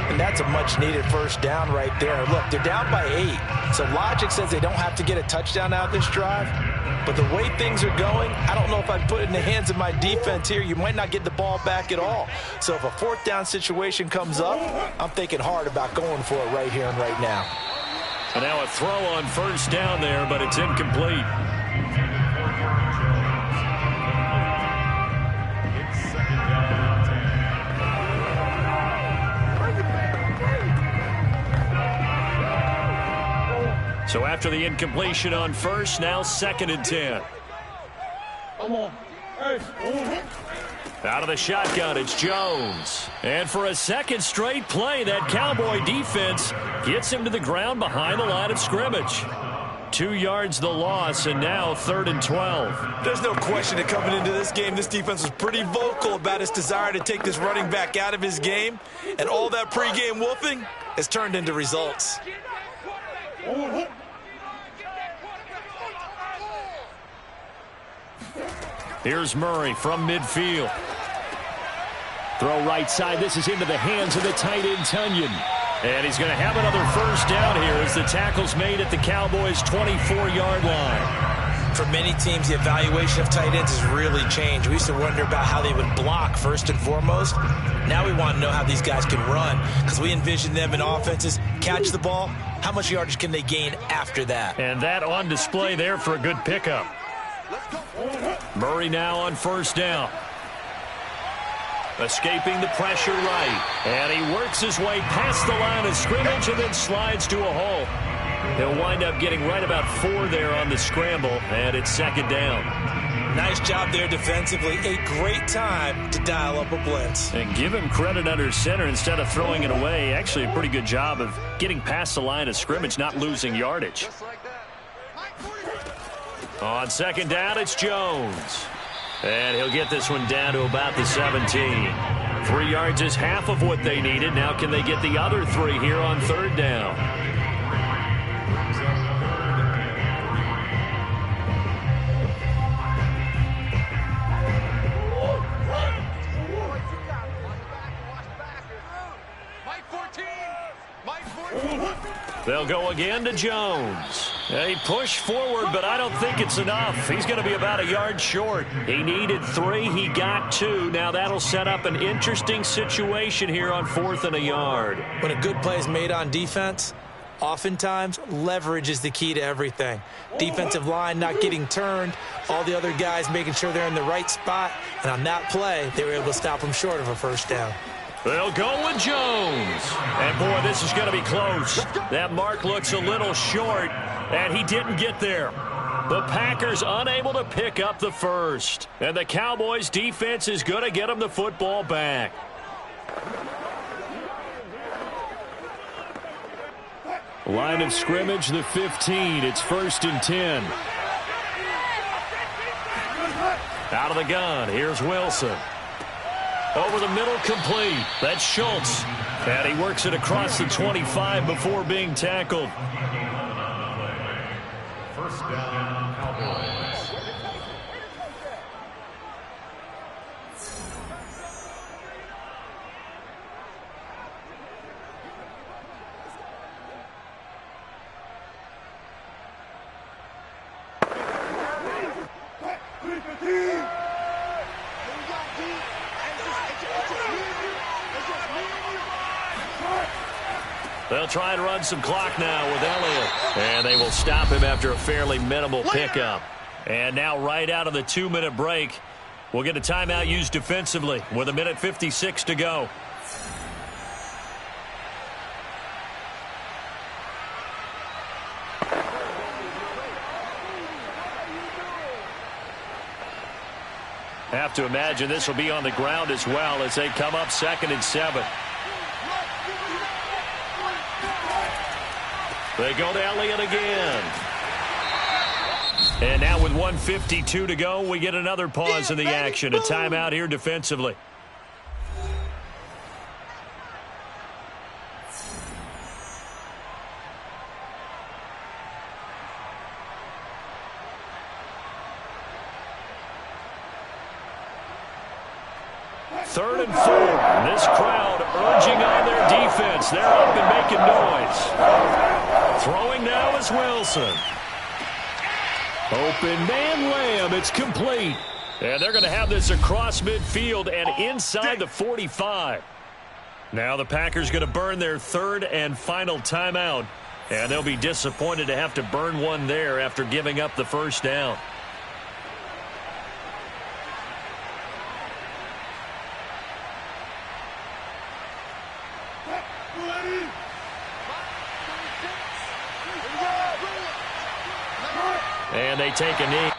And that's a much-needed first down right there. Look, they're down by 8. So logic says they don't have to get a touchdown out of this drive. But the way things are going, I don't know if I'd put it in the hands of my defense here. You might not get the ball back at all. So if a fourth down situation comes up, I'm thinking hard about going for it right here and right now. And now a throw on first down there, but it's incomplete. So after the incompletion on first, now 2nd and 10. Out of the shotgun, it's Jones. And for a second straight play, that Cowboy defense gets him to the ground behind the line of scrimmage. 2 yards the loss, and now 3rd and 12. There's no question that coming into this game, this defense was pretty vocal about its desire to take this running back out of his game. And all that pregame wolfing has turned into results. Here's Murray from midfield. Throw right side. This is into the hands of the tight end, Tunyon. And he's going to have another first down here as the tackle's made at the Cowboys' 24-yard line. For many teams, the evaluation of tight ends has really changed. We used to wonder about how they would block first and foremost. Now we want to know how these guys can run, because we envision them in offenses catch the ball. How much yardage can they gain after that? And that on display there for a good pickup. Murray now on first down. Escaping the pressure right. And he works his way past the line of scrimmage and then slides to a hole. He'll wind up getting right about 4 there on the scramble, and it's 2nd down. Nice job there defensively. A great time to dial up a blitz. And give him credit under center instead of throwing it away. Actually a pretty good job of getting past the line of scrimmage, not losing yardage. On 2nd down, it's Jones. And he'll get this one down to about the 17. 3 yards is half of what they needed. Now can they get the other 3 here on 3rd down? They'll go again to Jones. He pushed forward, but I don't think it's enough. He's going to be about a yard short. He needed 3. He got 2. Now that'll set up an interesting situation here on 4th and a yard. When a good play is made on defense, oftentimes leverage is the key to everything. Defensive line not getting turned, all the other guys making sure they're in the right spot. And on that play, they were able to stop him short of a first down. They'll go with Jones. And, boy, this is going to be close. That mark looks a little short, and he didn't get there. The Packers unable to pick up the first. And the Cowboys' defense is going to get them the football back. Line of scrimmage, the 15. It's 1st and 10. Out of the gun, here's Wilson. Over the middle, complete. That's Schultz. And he works it across the 25 before being tackled. First down, Cowboys. They'll try and run some clock now with Elliott. And they will stop him after a fairly minimal pickup. And now right out of the 2-minute break, we'll get a timeout used defensively with 1:56 to go. Have to imagine this will be on the ground as well as they come up 2nd and 7. They go to Elliott again. And now with 1:52 to go, we get another pause in the action. A timeout here defensively. Third and 4. This crowd urging on their defense. They're up and making noise. Throwing now is Wilson. Open man Lamb. It's complete. And they're going to have this across midfield and inside the 45. Now the Packers going to burn their third and final timeout. And they'll be disappointed to have to burn one there after giving up the first down. And they take a knee.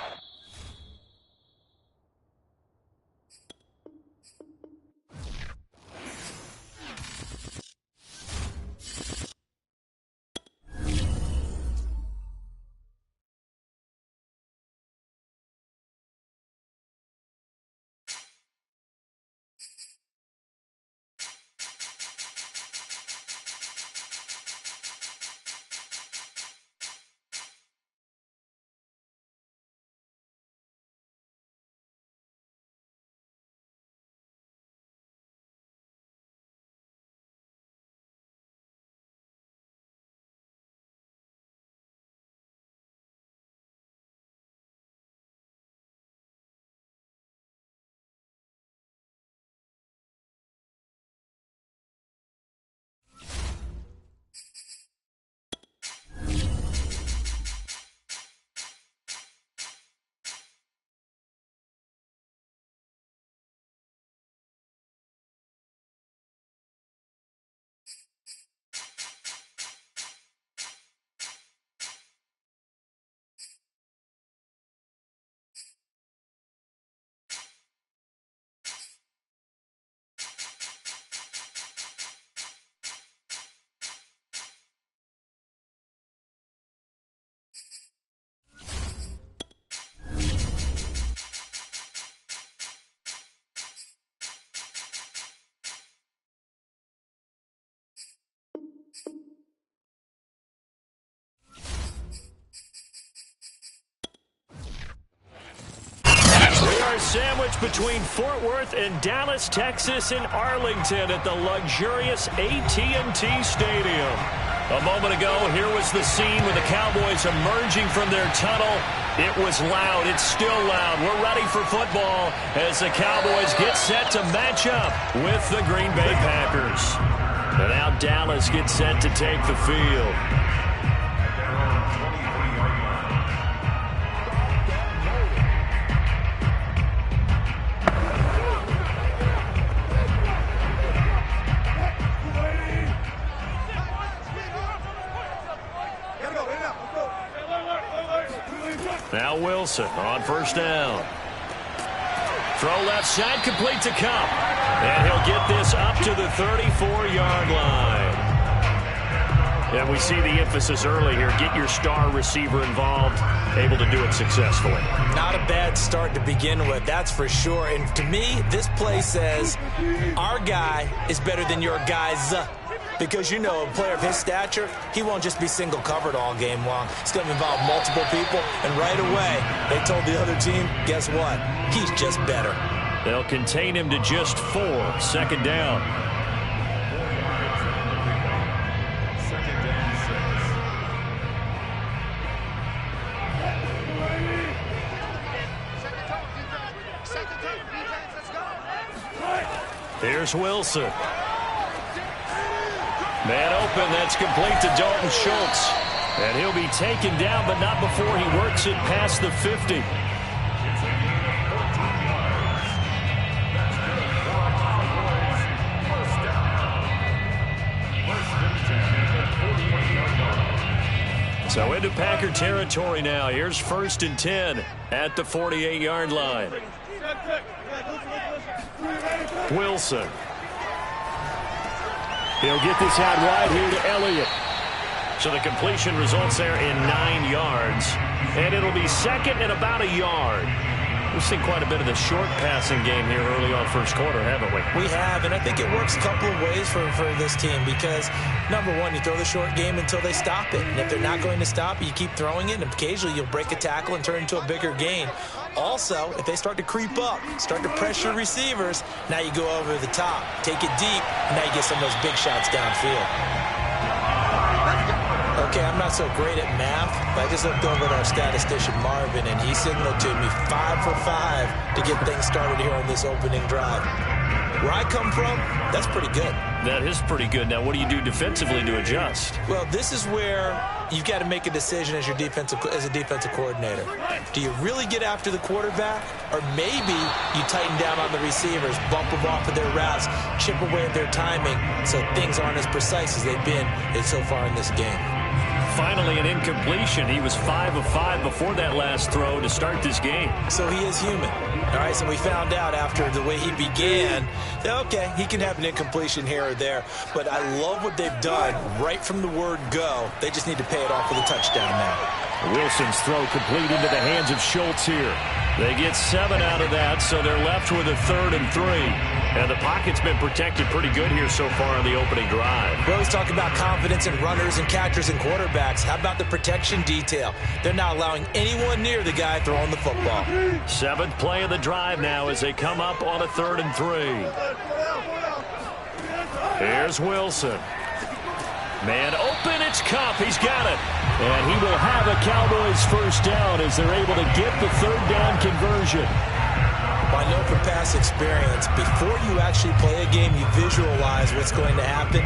Sandwiched between Fort Worth and Dallas, Texas in Arlington at the luxurious AT&T Stadium. A moment ago, here was the scene with the Cowboys emerging from their tunnel. It was loud. It's still loud. We're ready for football as the Cowboys get set to match up with the Green Bay Packers. And now Dallas gets set to take the field. Now Wilson on first down. Throw left side, complete to Kupp. And he'll get this up to the 34-yard line. And we see the emphasis early here. Get your star receiver involved, able to do it successfully. Not a bad start to begin with, that's for sure. And to me, this play says our guy is better than your guy's. Because, you know, a player of his stature, he won't just be single covered all game long. It's going to involve multiple people. And right away, they told the other team, guess what? He's just better. They'll contain him to just 4. Second down. Here's Wilson. Man open, that's complete to Dalton Schultz. And he'll be taken down, but not before he works it past the 50. So into Packer territory now. Here's 1st and 10 at the 48-yard line. Wilson. He'll get this out wide here to Elliott. So the completion results there in 9 yards. And it'll be second and about a yard. We've seen quite a bit of the short passing game here early on first quarter, haven't we? We have, and I think it works a couple of ways for this team because, number one, you throw the short game until they stop it. And if they're not going to stop it, you keep throwing it, and occasionally you'll break a tackle and turn it into a bigger gain. Also, if they start to creep up, start to pressure receivers, now you go over the top, take it deep, and now you get some of those big shots downfield. Okay, I'm not so great at math, but I just looked over at our statistician, Marvin, and he signaled to me 5 for 5 to get things started here on this opening drive. Where I come from, that's pretty good. That is pretty good. Now, what do you do defensively to adjust? Well, this is where you've got to make a decision as a defensive coordinator. Do you really get after the quarterback, or maybe you tighten down on the receivers, bump them off of their routes, chip away at their timing so things aren't as precise as they've been so far in this game? Finally, an incompletion. He was 5 of 5 before that last throw to start this game. So he is human. All right, so we found out after the way he began that, okay, he can have an incompletion here or there, but I love what they've done right from the word go. They just need to pay it off with a touchdown now. Wilson's throw complete into the hands of Schultz here. They get 7 out of that, so they're left with a 3rd and 3. And the pocket's been protected pretty good here so far on the opening drive. We always talk about confidence in runners and catchers and quarterbacks. How about the protection detail? They're not allowing anyone near the guy throwing the football. 7th play of the drive now as they come up on a 3rd and 3. Here's Wilson. Man open, it's Kupp. He's got it. And he will have a Cowboys first down as they're able to get the 3rd down conversion. I know from past experience, before you actually play a game, you visualize what's going to happen.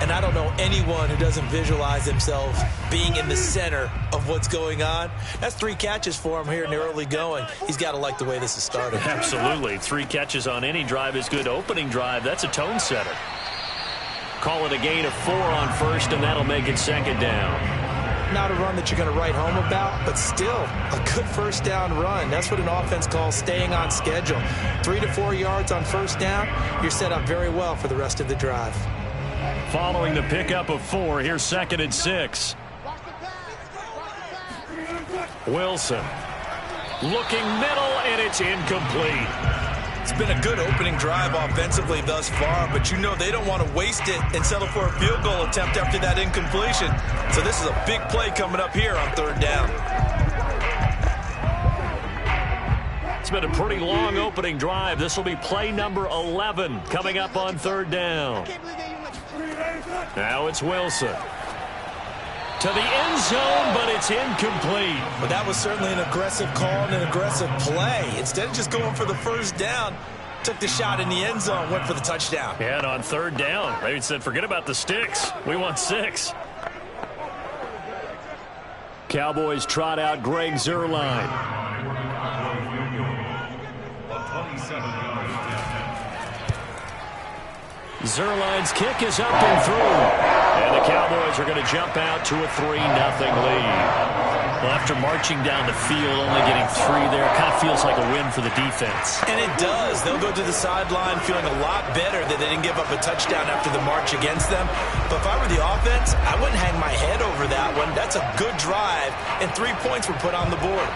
And I don't know anyone who doesn't visualize themselves being in the center of what's going on. That's 3 catches for him here in the early going. He's got to like the way this is started. Absolutely. 3 catches on any drive is good. Opening drive, that's a tone setter. Call it a gain of 4 on first, and that'll make it 2nd down. Not a run that you're going to write home about, but still a good first down run. That's what an offense calls staying on schedule. 3 to 4 yards on first down, you're set up very well for the rest of the drive. Following the pickup of 4, here's 2nd and 6. Wilson looking middle, and it's incomplete. It's been a good opening drive offensively thus far, but you know they don't want to waste it and settle for a field goal attempt after that incompletion. So this is a big play coming up here on 3rd down. It's been a pretty long opening drive. This will be play number 11 coming up on 3rd down. Now it's Wilson. To the end zone, but it's incomplete. But that was certainly an aggressive call and an aggressive play. Instead of just going for the first down, took the shot in the end zone, went for the touchdown. Yeah, and on 3rd down, they said, forget about the sticks. We want 6. Cowboys trot out Greg Zuerlein. Zuerlein's kick is up and through. And the Cowboys are going to jump out to a 3-0 lead. Well, after marching down the field, only getting 3 there, it kind of feels like a win for the defense. And it does. They'll go to the sideline feeling a lot better that they didn't give up a touchdown after the march against them. But if I were the offense, I wouldn't hang my head over that one. That's a good drive, and 3 points were put on the board.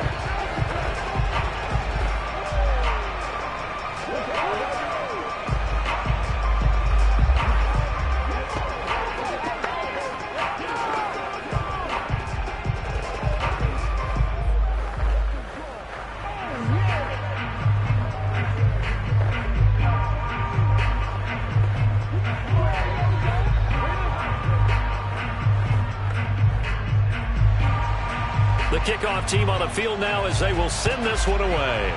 The kickoff team on the field now as they will send this one away.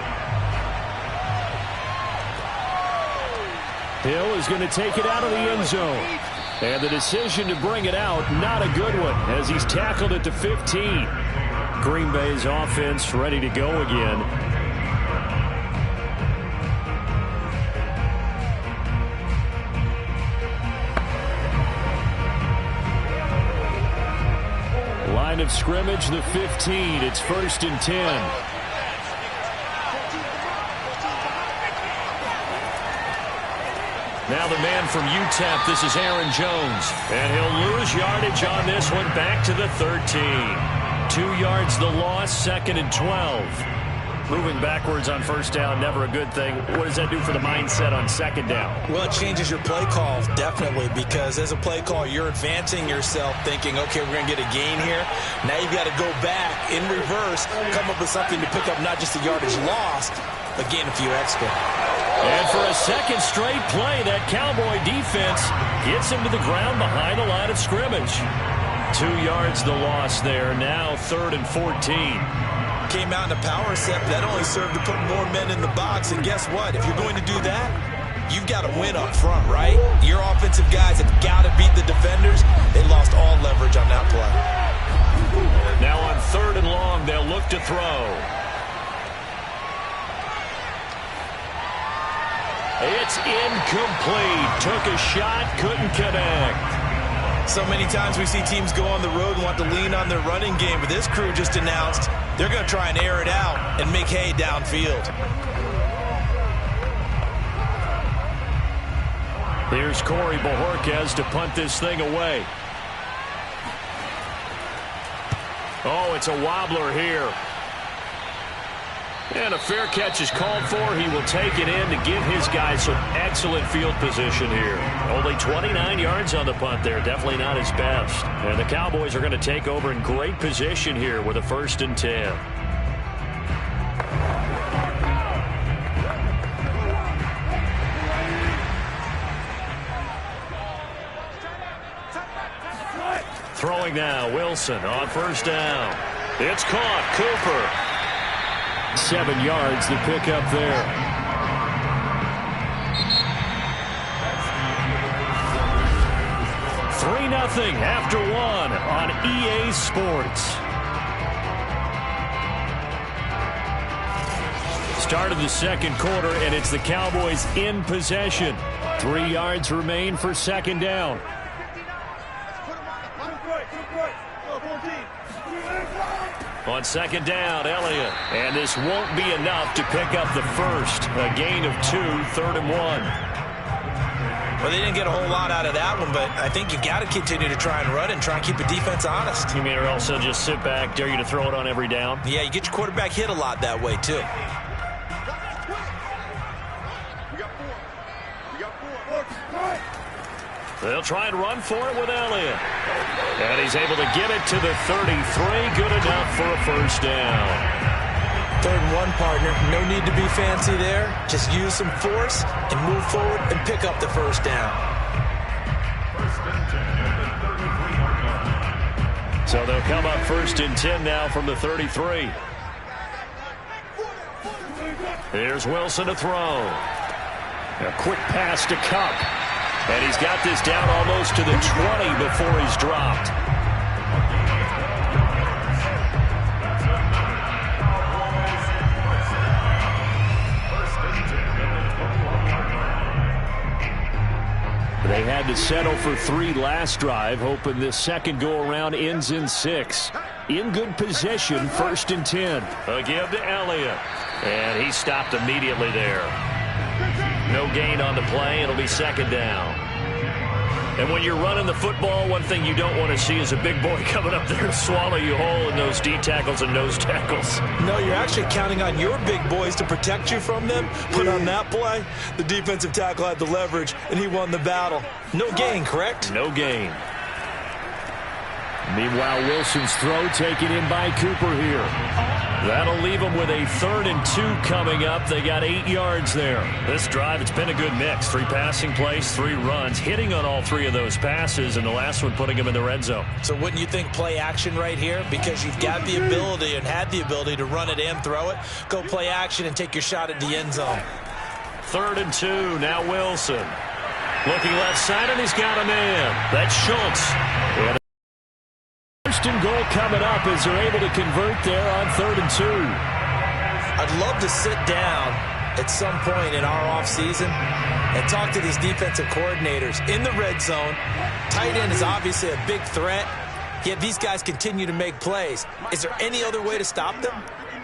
Hill is going to take it out of the end zone. And the decision to bring it out, not a good one, as he's tackled it to 15. Green Bay's offense ready to go again. Line of scrimmage, the 15. It's 1st and 10. Now the man from UTEP, this is Aaron Jones. And he'll lose yardage on this one, back to the 13. 2 yards the loss, 2nd and 12. Moving backwards on first down, never a good thing. What does that do for the mindset on 2nd down? Well, it changes your play call, definitely, because as a play call, you're advancing yourself thinking, okay, we're going to get a gain here. Now you've got to go back in reverse, come up with something to pick up not just the yardage lost, but gain a few extra. And for a second straight play, that Cowboy defense gets him to the ground behind the line of scrimmage. 2 yards the loss there, now 3rd and 14. Came out in a power set, but that only served to put more men in the box. And guess what? If you're going to do that, you've got to win up front, right? Your offensive guys have got to beat the defenders. They lost all leverage on that play. Now on 3rd and long, they'll look to throw. It's incomplete. Took a shot, couldn't connect. So many times we see teams go on the road and want to lean on their running game, but this crew just announced they're going to try and air it out and make hay downfield. Here's Corey Bojorquez to punt this thing away. Oh, it's a wobbler here. And a fair catch is called for. He will take it in to give his guys some excellent field position here. Only 29 yards on the punt there. Definitely not his best. And the Cowboys are going to take over in great position here with a 1st and 10. Throwing now, Wilson on 1st down. It's caught, Cooper. 7 yards to pick up there. Three 3-0 after one on EA Sports. Start of the 2nd quarter, and it's the Cowboys in possession. 3 yards remain for 2nd down. On 2nd down, Elliott. And this won't be enough to pick up the first. A gain of 2, 3rd and 1. Well, they didn't get a whole lot out of that one, but I think you got to continue to try and run and try and keep the defense honest. You mean, or else they'll just sit back, dare you to throw it on every down? Yeah, you get your quarterback hit a lot that way, too. They'll try and run for it with Elliott. And he's able to get it to the 33. Good enough for a first down. 3rd and 1, partner. No need to be fancy there. Just use some force and move forward and pick up the first down. So they'll come up 1st and 10 now from the 33. Here's Wilson to throw. A quick pass to Kupp. And he's got this down almost to the 20 before he's dropped. They had to settle for 3 last drive, hoping this second go-around ends in 6. In good position, 1st and 10. A give to Elliott. And he stopped immediately there. No gain on the play. It'll be 2nd down. And when you're running the football, one thing you don't want to see is a big boy coming up there to swallow you whole in those D tackles and nose tackles. No, you're actually counting on your big boys to protect you from them. But on that play, the defensive tackle had the leverage, and he won the battle. No gain, correct? No gain. Meanwhile, Wilson's throw taken in by Cooper here. That'll leave them with a 3rd and 2 coming up. They got 8 yards there. This drive, it's been a good mix. 3 passing plays, 3 runs, hitting on all 3 of those passes, and the last one putting them in the red zone. So wouldn't you think play action right here? Because you've got the ability and had the ability to run it and throw it. Go play action and take your shot at the end zone. 3rd and 2, now Wilson. Looking left side, and he's got a man. That's Schultz. And first and goal coming up as they're able to convert there on 3rd and 2. I'd love to sit down at some point in our offseason and talk to these defensive coordinators in the red zone. Tight end is obviously a big threat, yet these guys continue to make plays. Is there any other way to stop them?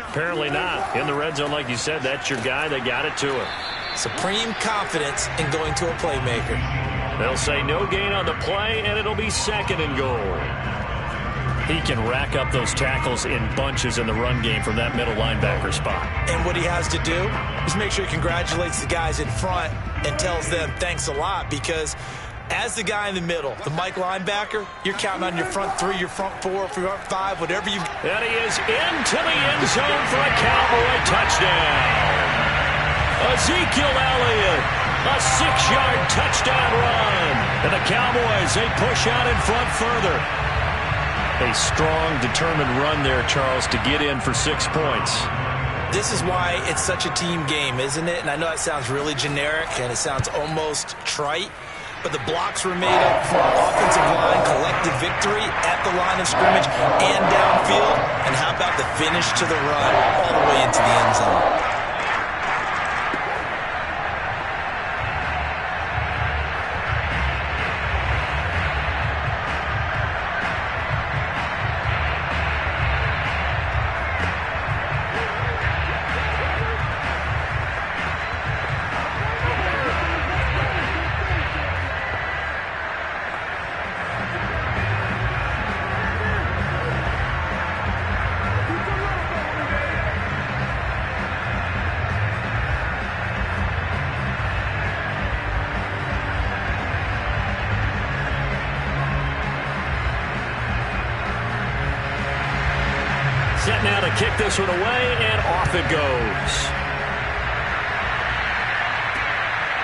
Apparently not. In the red zone, like you said, that's your guy. They got it to him. Supreme confidence in going to a playmaker. They'll say no gain on the play, and it'll be 2nd and goal. He can rack up those tackles in bunches in the run game from that middle linebacker spot. And what he has to do is make sure he congratulates the guys in front and tells them thanks a lot, because as the guy in the middle, the Mike linebacker, you're counting on your front 3, your front 4, front 5, whatever you... And he is into the end zone for a Cowboy touchdown. Ezekiel Elliott, a 6-yard touchdown run. And the Cowboys, they push out in front further. A strong, determined run there, Charles, to get in for 6 points. This is why it's such a team game, isn't it? And I know that sounds really generic and it sounds almost trite, but the blocks were made up for offensive line, collective victory at the line of scrimmage and downfield. And how about the finish to the run all the way into the end zone? Set now to kick this one away, and off it goes.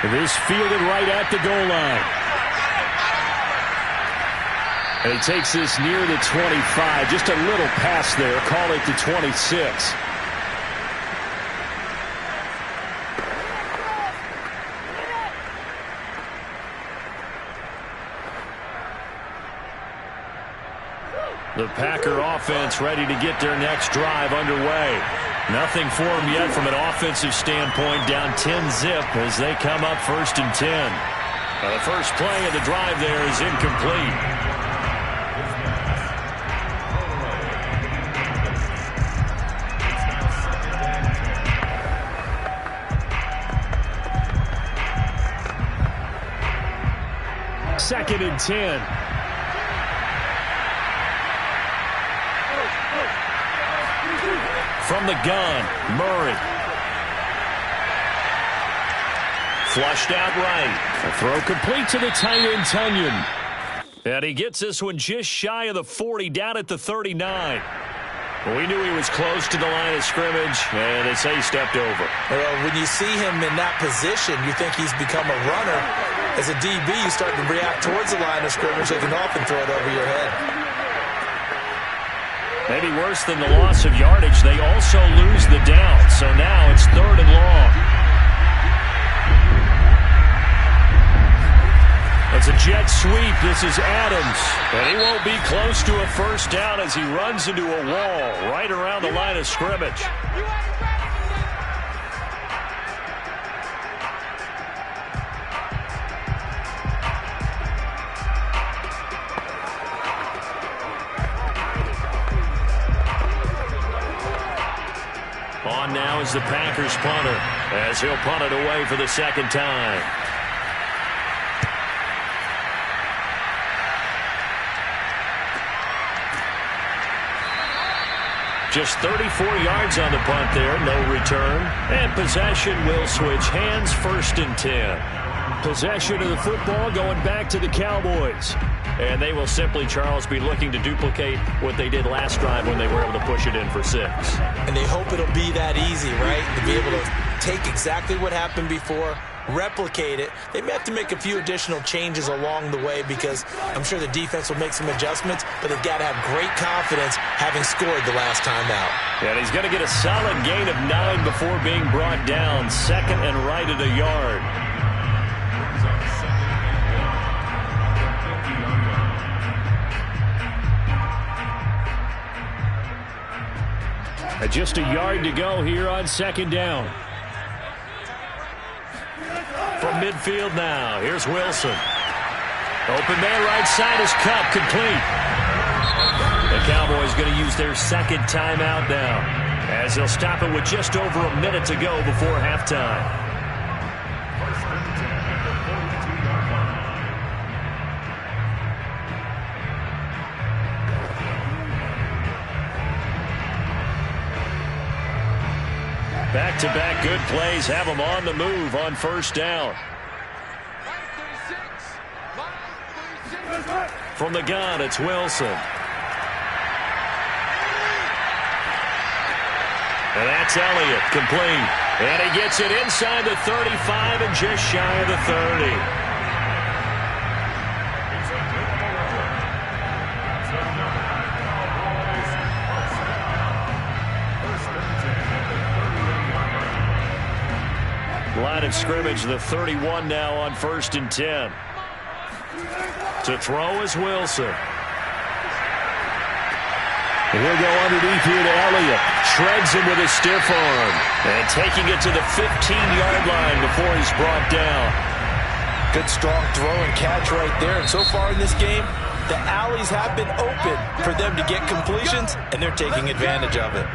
It is fielded right at the goal line. And he takes this near the 25. Just a little pass there. Call it the 26. The Packer offense ready to get their next drive underway. Nothing for them yet from an offensive standpoint. Down 10-zip as they come up 1st and 10. The first play of the drive there is incomplete. Second and 10. From the gun, Murray. Flushed out right. A throw complete to the tight end, Tunyon. And he gets this one just shy of the 40, down at the 39. We knew he was close to the line of scrimmage, and they say he stepped over. Well, when you see him in that position, you think he's become a runner. As a DB, you start to react towards the line of scrimmage. They can often throw it over your head. Maybe worse than the loss of yardage, they also lose the down. So now it's 3rd and long. It's a jet sweep. This is Adams. And he won't be close to a first down as he runs into a wall right around the line of scrimmage. On now is the Packers punter as he'll punt it away for the 2nd time. Just 34 yards on the punt there, no return. And possession will switch hands, 1st and 10. Possession of the football going back to the Cowboys. And they will simply, Charles, be looking to duplicate what they did last drive when they were able to push it in for 6. And they hope it'll be that easy, right? To be able to take exactly what happened before, replicate it. They may have to make a few additional changes along the way because I'm sure the defense will make some adjustments, but they've got to have great confidence having scored the last time out. And he's going to get a solid gain of 9 before being brought down. 2nd and right at a yard. Just a yard to go here on 2nd down. From midfield now, here's Wilson. Open man right side is Kupp, complete. The Cowboys going to use their 2nd timeout now, as they'll stop it with just over a minute to go before halftime. Back-to-back good plays have them on the move on first down. From the gun, it's Wilson. And that's Elliott, complete. And he gets it inside the 35 and just shy of the 30. Line of scrimmage, the 31 now on 1st and 10. To throw is Wilson. And he'll go underneath here to Elliott. Shreds him with a stiff arm. And taking it to the 15-yard line before he's brought down. Good strong throw and catch right there. And so far in this game, the alleys have been open for them to get completions, and they're taking advantage of it.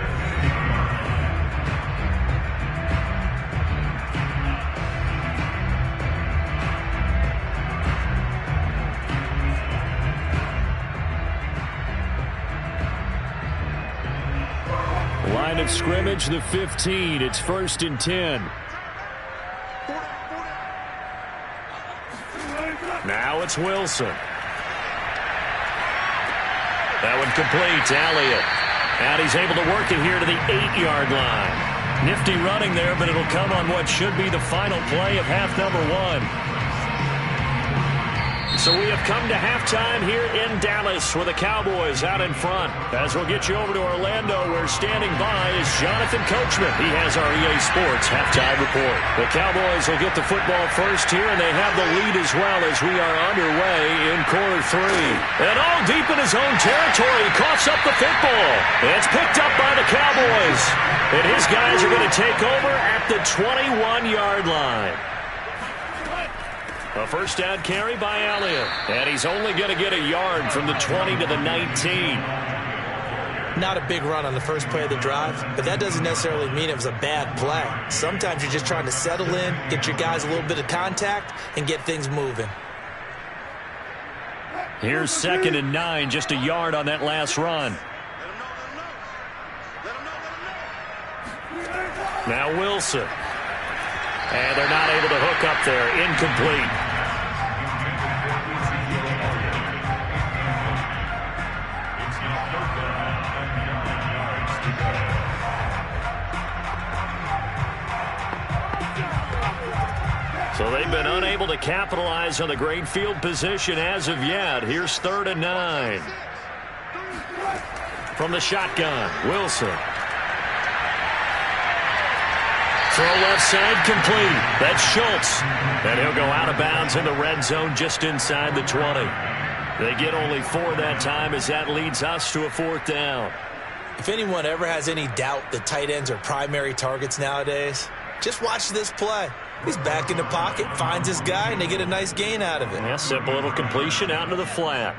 Line of scrimmage, the 15. It's 1st and 10. Now it's Wilson. That one complete to Elliott. And he's able to work it here to the 8-yard line. Nifty running there, but it'll come on what should be the final play of half number 1. So we have come to halftime here in Dallas with the Cowboys out in front. As we'll get you over to Orlando, where standing by is Jonathan Coachman. He has our EA Sports halftime report. The Cowboys will get the football first here, and they have the lead as well as we are underway in quarter 3. And all deep in his own territory, coughs up the football. It's picked up by the Cowboys. And his guys are going to take over at the 21-yard line. A first down carry by Elliott. And he's only going to get a yard from the 20 to the 19. Not a big run on the first play of the drive, but that doesn't necessarily mean it was a bad play. Sometimes you're just trying to settle in, get your guys a little bit of contact, and get things moving. Here's 2nd and 9, just a yard on that last run. Now Wilson. And they're not able to hook up there. Incomplete. So they've been unable to capitalize on the great field position as of yet. Here's 3rd and 9. From the shotgun, Wilson. Throw left side, complete. That's Schultz. And he'll go out of bounds in the red zone just inside the 20. They get only 4 that time as that leads us to a 4th down. If anyone ever has any doubt that tight ends are primary targets nowadays, just watch this play. He's back in the pocket, finds his guy, and they get a nice gain out of it. Yeah, simple little completion out into the flat.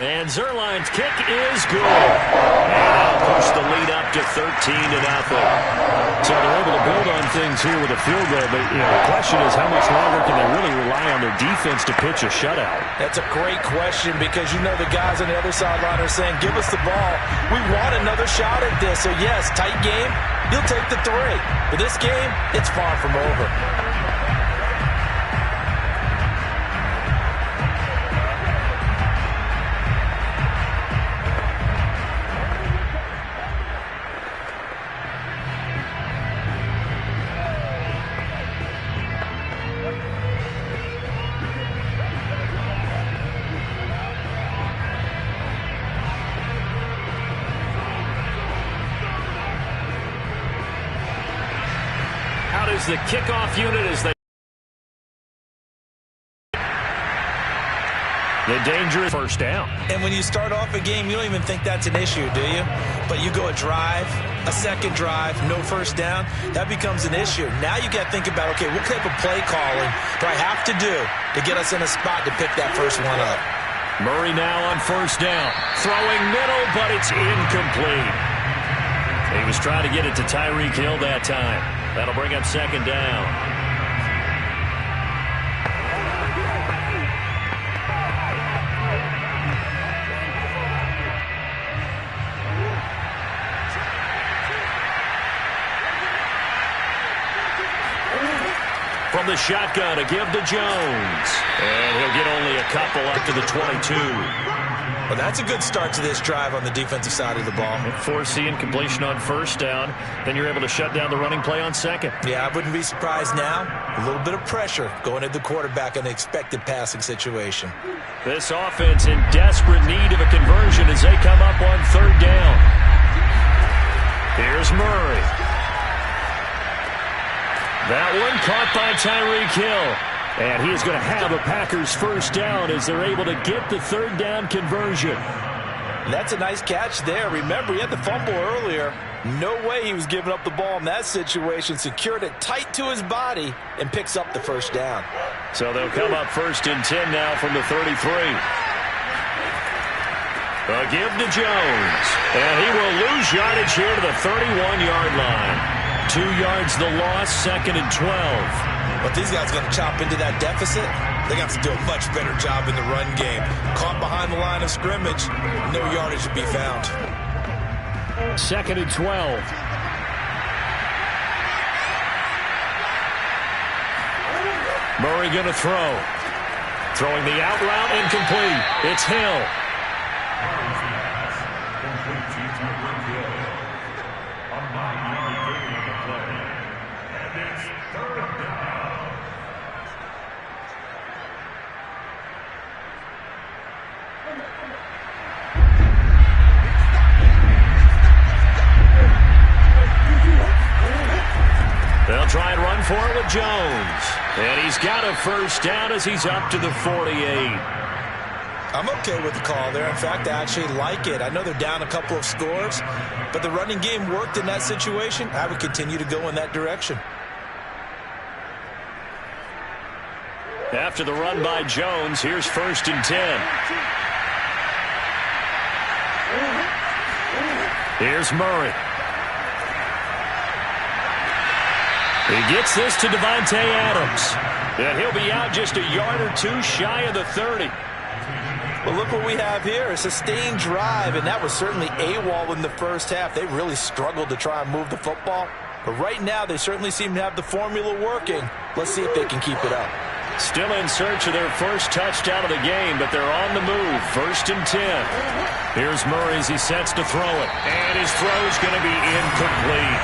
And Zuerlein's kick is good. And they'll push the lead up to 13-0. So they're able to build on things here with a field goal. But the question is, how much longer can they really rely on their defense to pitch a shutout? That's a great question, because you know the guys on the other sideline are saying, give us the ball. We want another shot at this. So, yes, tight game, you'll take the 3. But this game, it's far from over. The kickoff unit as they the dangerous first down. And when you start off a game, you don't even think that's an issue, do you? But you go a drive, a second drive, no first down, that becomes an issue. Now you got to think about, okay, what type of play calling do I have to do to get us in a spot to pick that first one up? Murray now on first down, throwing middle, but it's incomplete. He was trying to get it to Tyreek Hill that time. That'll bring up 2nd down. from the shotgun. A give to Jones. And he'll get only a couple up to the 22. Well, that's a good start to this drive on the defensive side of the ball. Forcing completion on first down. Then you're able to shut down the running play on second. Yeah, I wouldn't be surprised now. A little bit of pressure going at the quarterback in the expected passing situation. This offense in desperate need of a conversion as they come up on third down. Here's Murray. That one caught by Tyreek Hill. And he is going to have a Packers first down as they're able to get the third down conversion. That's a nice catch there. Remember, he had the fumble earlier. No way he was giving up the ball in that situation. Secured it tight to his body and picks up the first down. So they'll come up first and 10 now from the 33. A give to Jones. And he will lose yardage here to the 31-yard line. 2 yards the loss, second and 12. But these guys are going to chop into that deficit. They got to do a much better job in the run game. Caught behind the line of scrimmage, no yardage to be found. Second and 12. Murray going to throw. Throwing the out route incomplete. It's Hill. They'll try and run for it with Jones. And he's got a first down as he's up to the 48. I'm okay with the call there. In fact, I actually like it. I know they're down a couple of scores, but the running game worked in that situation. I would continue to go in that direction. After the run by Jones, here's first and 10. Here's Murray. He gets this to Davante Adams. And he'll be out just a yard or two shy of the 30. Well, look what we have here. A sustained drive, and that was certainly AWOL in the first half. They really struggled to try and move the football. But right now, they certainly seem to have the formula working. Let's see if they can keep it up. Still in search of their first touchdown of the game, but they're on the move. First and 10. Here's Murray as he sets to throw it. And his throw's going to be incomplete.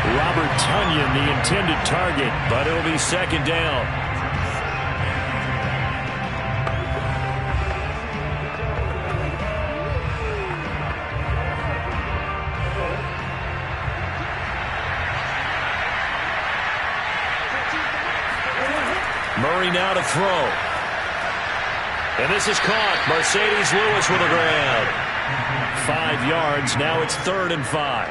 Robert Tonyan, the intended target, but it'll be second down. Murray now to throw. And this is caught. Mercedes Lewis with a grab. 5 yards. Now it's 3rd and 5.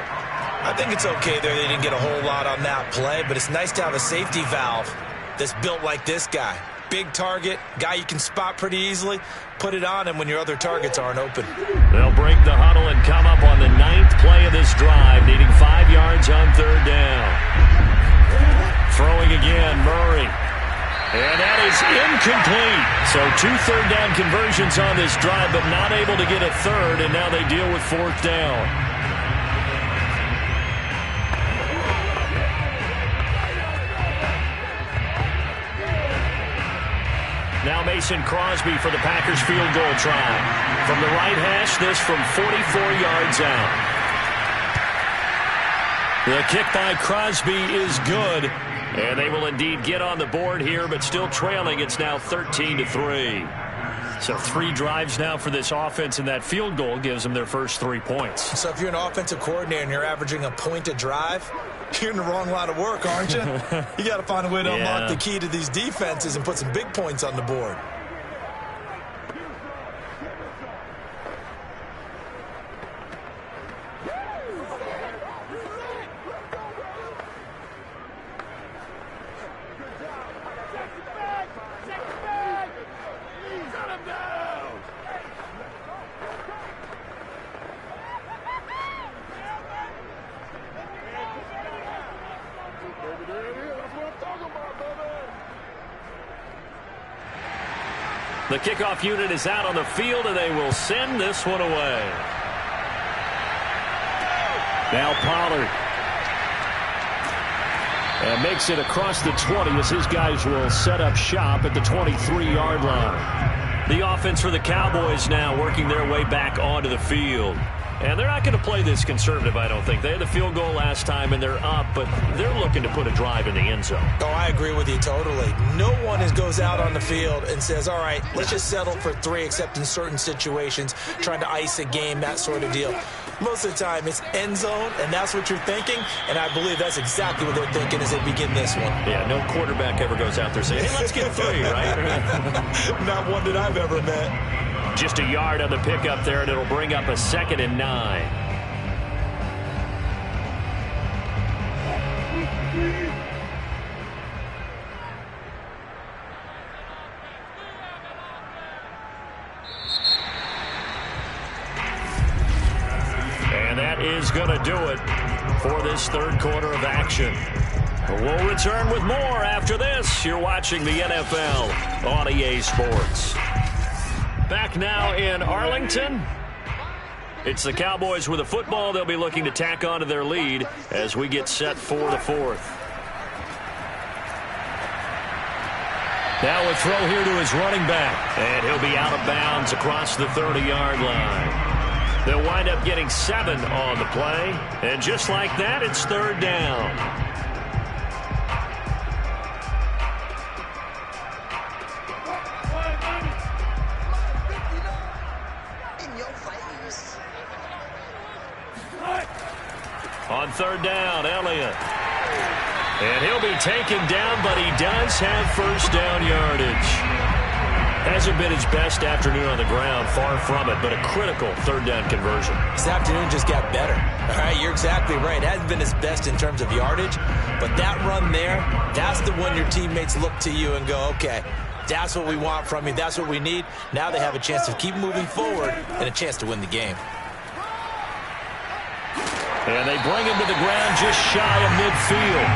I think it's okay there. They didn't get a whole lot on that play, but it's nice to have a safety valve that's built like this guy. Big target, guy you can spot pretty easily. Put it on him when your other targets aren't open. They'll break the huddle and come up on the 9th play of this drive, needing 5 yards on 3rd down. Throwing again, Murray. And that is incomplete. So 2 third down conversions on this drive, but not able to get a third, and now they deal with 4th down. Now Mason Crosby for the Packers field goal try. From the right hash, this from 44 yards out. The kick by Crosby is good. And they will indeed get on the board here, but still trailing. It's now 13-3. So 3 drives now for this offense, and that field goal gives them their first 3 points. So if you're an offensive coordinator and you're averaging a point a drive, you're in the wrong line of work, aren't you? You got to find a way to unlock the key to these defenses and put some big points on the board. The kickoff unit is out on the field, and they will send this one away. Now Pollard. And makes it across the 20 as his guys will set up shop at the 23-yard line. The offense for the Cowboys now working their way back onto the field. And they're not going to play this conservative, I don't think. They had the field goal last time, and they're up, but they're looking to put a drive in the end zone. Oh, I agree with you totally. No one goes out on the field and says, all right, let's just settle for 3, except in certain situations, trying to ice a game, that sort of deal. Most of the time, it's end zone, and that's what you're thinking, and I believe that's exactly what they're thinking as they begin this one. Yeah, no quarterback ever goes out there saying, hey, let's get 3, right? Not one that I've ever met. Just a yard on the pickup there, and it'll bring up a 2nd and 9. And that is going to do it for this third quarter of action. We'll return with more after this. You're watching the NFL on EA Sports. Back now in Arlington. It's the Cowboys with a football. They'll be looking to tack on to their lead as we get set for the 4th. Now a throw here to his running back. And he'll be out of bounds across the 30-yard line. They'll wind up getting 7 on the play. And just like that, it's 3rd down. On 3rd down, Elliott. And he'll be taken down, but he does have 1st down yardage. Hasn't been his best afternoon on the ground, far from it, but a critical 3rd down conversion. This afternoon just got better. All right, you're exactly right. It hasn't been his best in terms of yardage, but that run there, that's the one your teammates look to you and go, okay, that's what we want from you. That's what we need. Now they have a chance to keep moving forward and a chance to win the game. And they bring him to the ground just shy of midfield.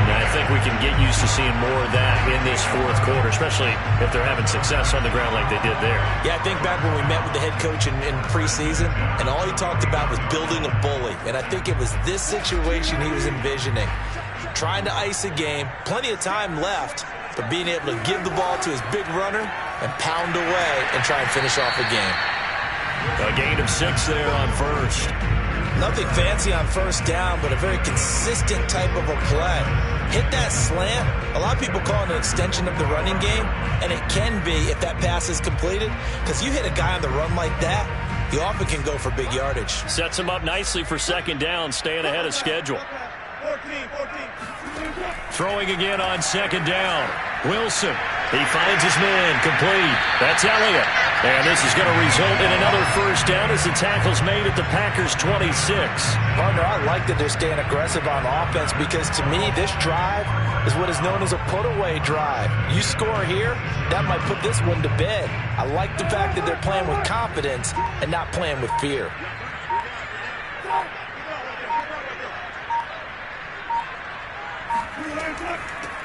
And I think we can get used to seeing more of that in this 4th quarter, especially if they're having success on the ground like they did there. Yeah, I think back when we met with the head coach in preseason, and all he talked about was building a bully. And I think it was this situation he was envisioning. Trying to ice a game, plenty of time left, but being able to give the ball to his big runner and pound away and try and finish off a game. A gain of 6 there on 1st. Nothing fancy on 1st down, but a very consistent type of a play. Hit that slant. A lot of people call it an extension of the running game, and it can be if that pass is completed, because you hit a guy on the run like that, he often can go for big yardage. Sets him up nicely for 2nd down, staying ahead of schedule. 14. Throwing again on 2nd down. Wilson. He finds his man complete. That's Elliott. And this is going to result in another 1st down as the tackle's made at the Packers' 26. Partner, I like that they're staying aggressive on offense because to me, this drive is what is known as a put-away drive. You score here, that might put this one to bed. I like the fact that they're playing with confidence and not playing with fear.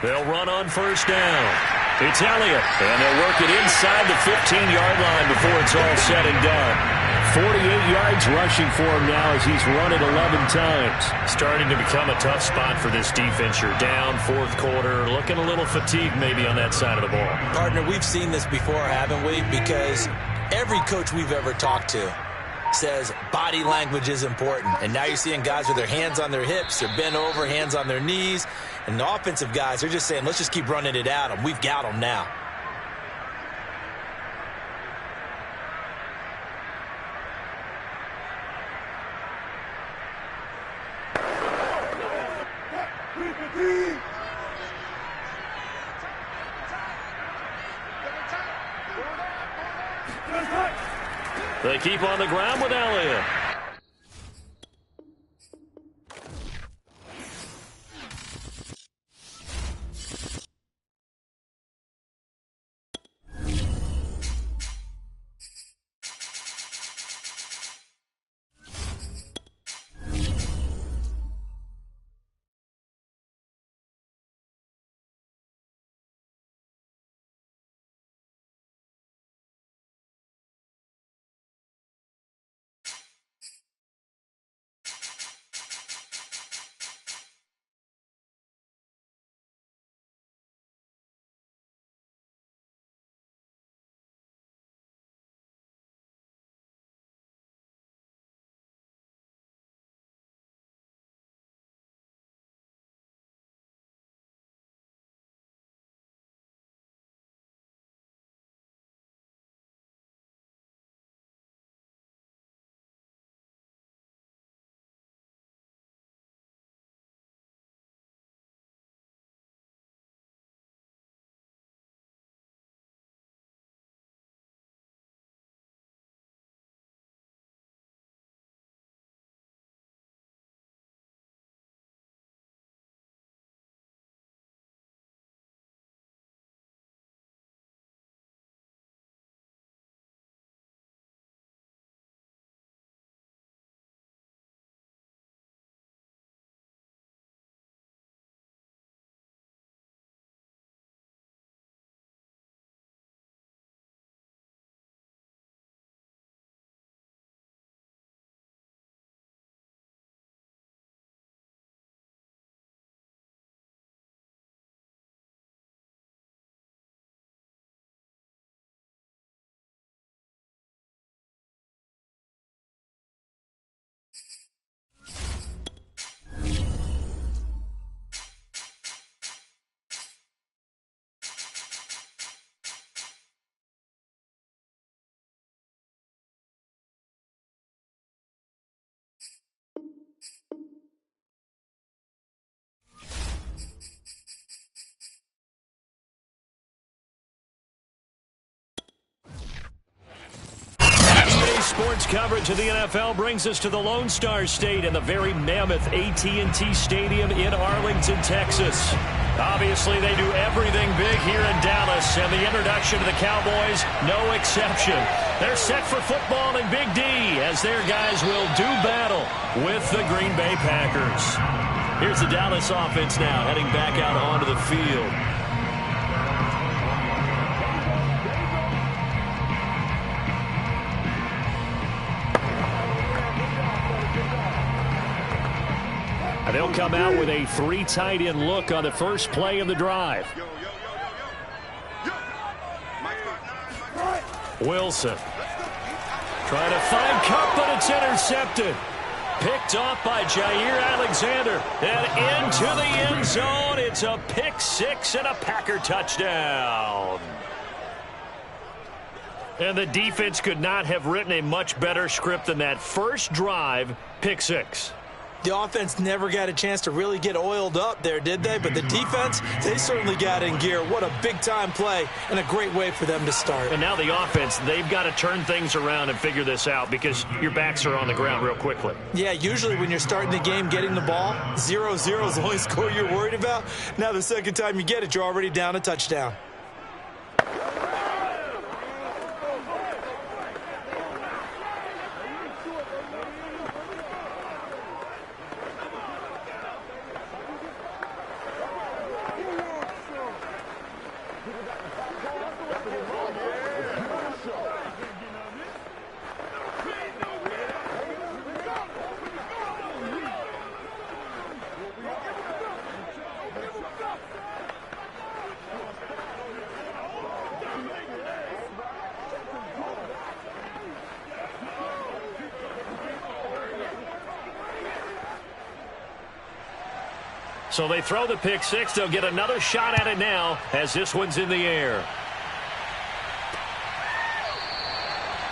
They'll run on 1st down. It's Elliott, and they'll work it inside the 15-yard line before it's all said and done. 48 yards rushing for him now as he's run it 11 times. Starting to become a tough spot for this defense. You're down 4th quarter, looking a little fatigued maybe on that side of the ball. Partner, we've seen this before, haven't we? Because every coach we've ever talked to says body language is important. And now you're seeing guys with their hands on their hips, they're bent over, hands on their knees. And the offensive guys, they're just saying, let's just keep running it at them. We've got them now. They keep on the ground with Elliott. sports coverage of the NFL brings us to the Lone Star State and the very mammoth AT&T Stadium in Arlington, Texas. Obviously, they do everything big here in Dallas, and the introduction to the Cowboys, no exception. They're set for football in Big D as their guys will do battle with the Green Bay Packers. Here's the Dallas offense now heading back out onto the field. They'll come out with a 3 tight end look on the first play of the drive. Wilson trying to find Kupp, but it's intercepted. Picked off by Jair Alexander. And into the end zone. It's a pick 6 and a Packer touchdown. And the defense could not have written a much better script than that first drive, pick 6. The offense never got a chance to really get oiled up there, did they? But the defense, they certainly got in gear. What a big-time play and a great way for them to start. And now the offense, they've got to turn things around and figure this out because your backs are on the ground real quickly. Yeah, usually when you're starting the game getting the ball, 0-0 is the only score you're worried about. Now the second time you get it, you're already down a touchdown. So they throw the pick 6. They'll get another shot at it now as this one's in the air.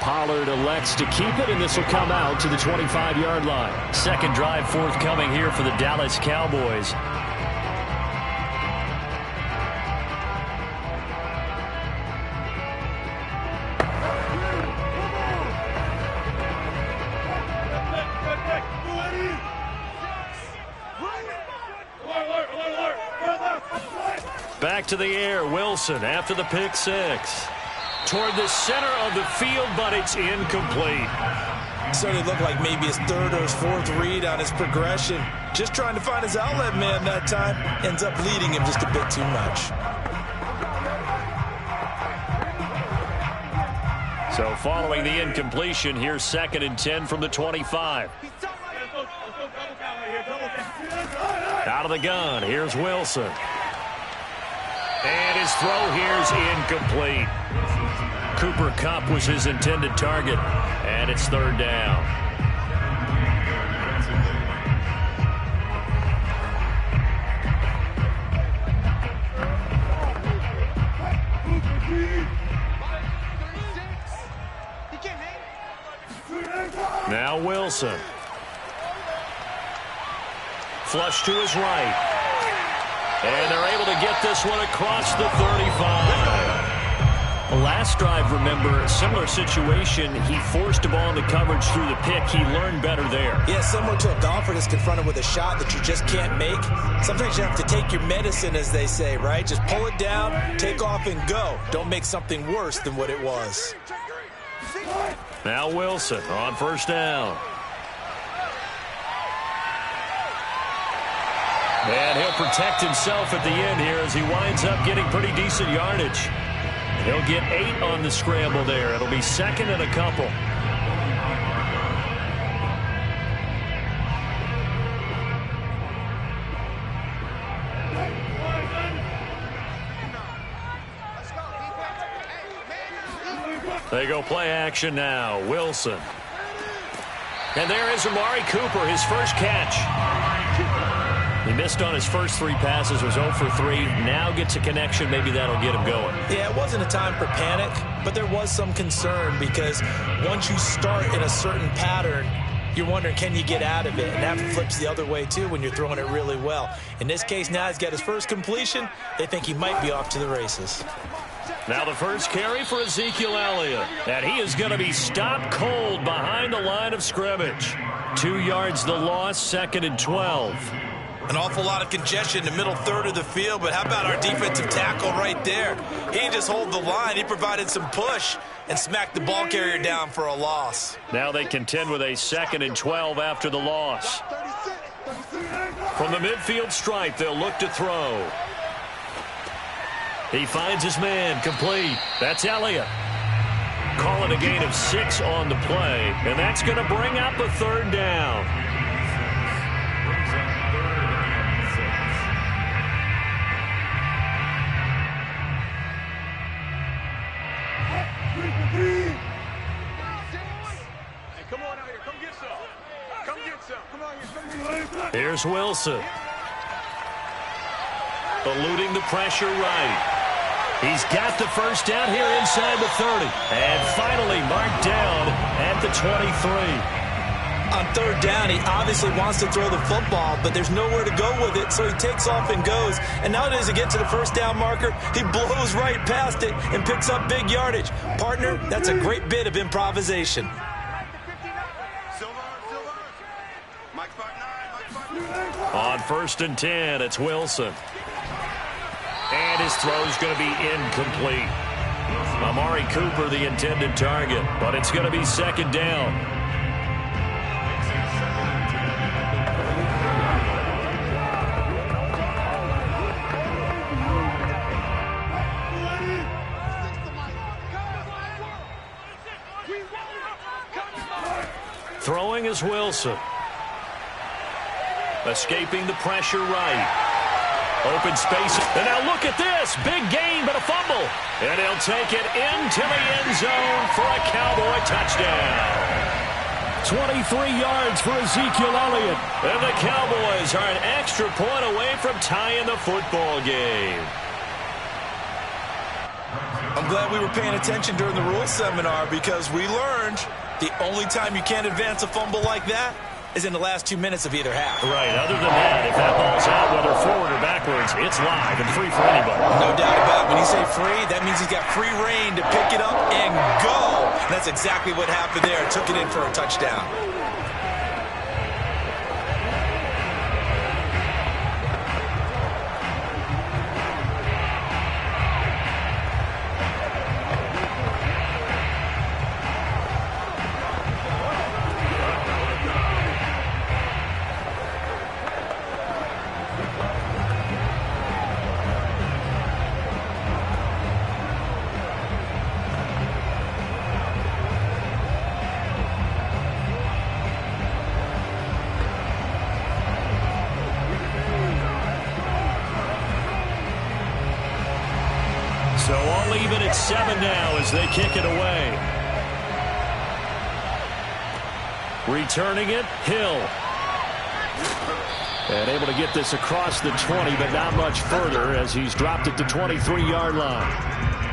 Pollard elects to keep it, and this will come out to the 25-yard line. Second drive forthcoming here for the Dallas Cowboys. Back to the air, Wilson after the pick 6. Toward the center of the field, but it's incomplete. Certainly looked like maybe his third or his fourth read on his progression. Just trying to find his outlet man that time. Ends up leading him just a bit too much. So following the incompletion, here's 2nd and 10 from the 25. Out of the gun, here's Wilson. And his throw here's incomplete. Cooper Kupp was his intended target, and it's 3rd down. Now Wilson. Flush to his right. And they're able to get this one across the 35. Last drive, remember, similar situation. He forced the ball into coverage through the pick. He learned better there. Yeah, similar to a golfer that's confronted with a shot that you just can't make. Sometimes you have to take your medicine, as they say, right? Just pull it down, take off, and go. Don't make something worse than what it was. Now Wilson on 1st down. And he'll protect himself at the end here as he winds up getting pretty decent yardage. He'll get 8 on the scramble there. It'll be 2nd and a couple. They go play action now. Wilson. And there is Amari Cooper, his first catch. He missed on his first 3 passes, was 0 for 3. Now gets a connection. Maybe that'll get him going. Yeah, it wasn't a time for panic, but there was some concern because once you start in a certain pattern, you're wondering, can you get out of it? And that flips the other way, too, when you're throwing it really well. In this case, now he's got his first completion. They think he might be off to the races. Now the first carry for Ezekiel Elliott. And he is going to be stopped cold behind the line of scrimmage. 2 yards the loss, 2nd and 12. An awful lot of congestion in the middle third of the field, but how about our defensive tackle right there? He didn't just hold the line. He provided some push and smacked the ball carrier down for a loss. Now they contend with a 2nd and 12 after the loss. From the midfield stripe, they'll look to throw. He finds his man, complete. That's Elliott. Calling a gain of 6 on the play, and that's going to bring up a 3rd down. Here's Wilson. Eluding the pressure right. He's got the first down here inside the 30. And finally marked down at the 23. On 3rd down, he obviously wants to throw the football, but there's nowhere to go with it, so he takes off and goes. And now as he gets to the first down marker, he blows right past it and picks up big yardage. Partner, that's a great bit of improvisation. On 1st and 10, it's Wilson. And his throw's going to be incomplete. Amari Cooper, the intended target, but it's going to be 2nd down. Throwing is Wilson. Escaping the pressure right. Open space. And now look at this. Big gain, but a fumble. And he'll take it into the end zone for a Cowboy touchdown. 23 yards for Ezekiel Elliott. And the Cowboys are an extra point away from tying the football game. I'm glad we were paying attention during the rules seminar because we learned the only time you can't advance a fumble like that is in the last 2 minutes of either half. Right. Other than that, if that ball's out, whether forward or backwards, it's live and free for anybody. No doubt about it. When you say free, that means he's got free reign to pick it up and go. And that's exactly what happened there. Took it in for a touchdown. So all even at 7 now as they kick it away. Returning it, Hill. And able to get this across the 20, but not much further as he's dropped it to 23-yard line.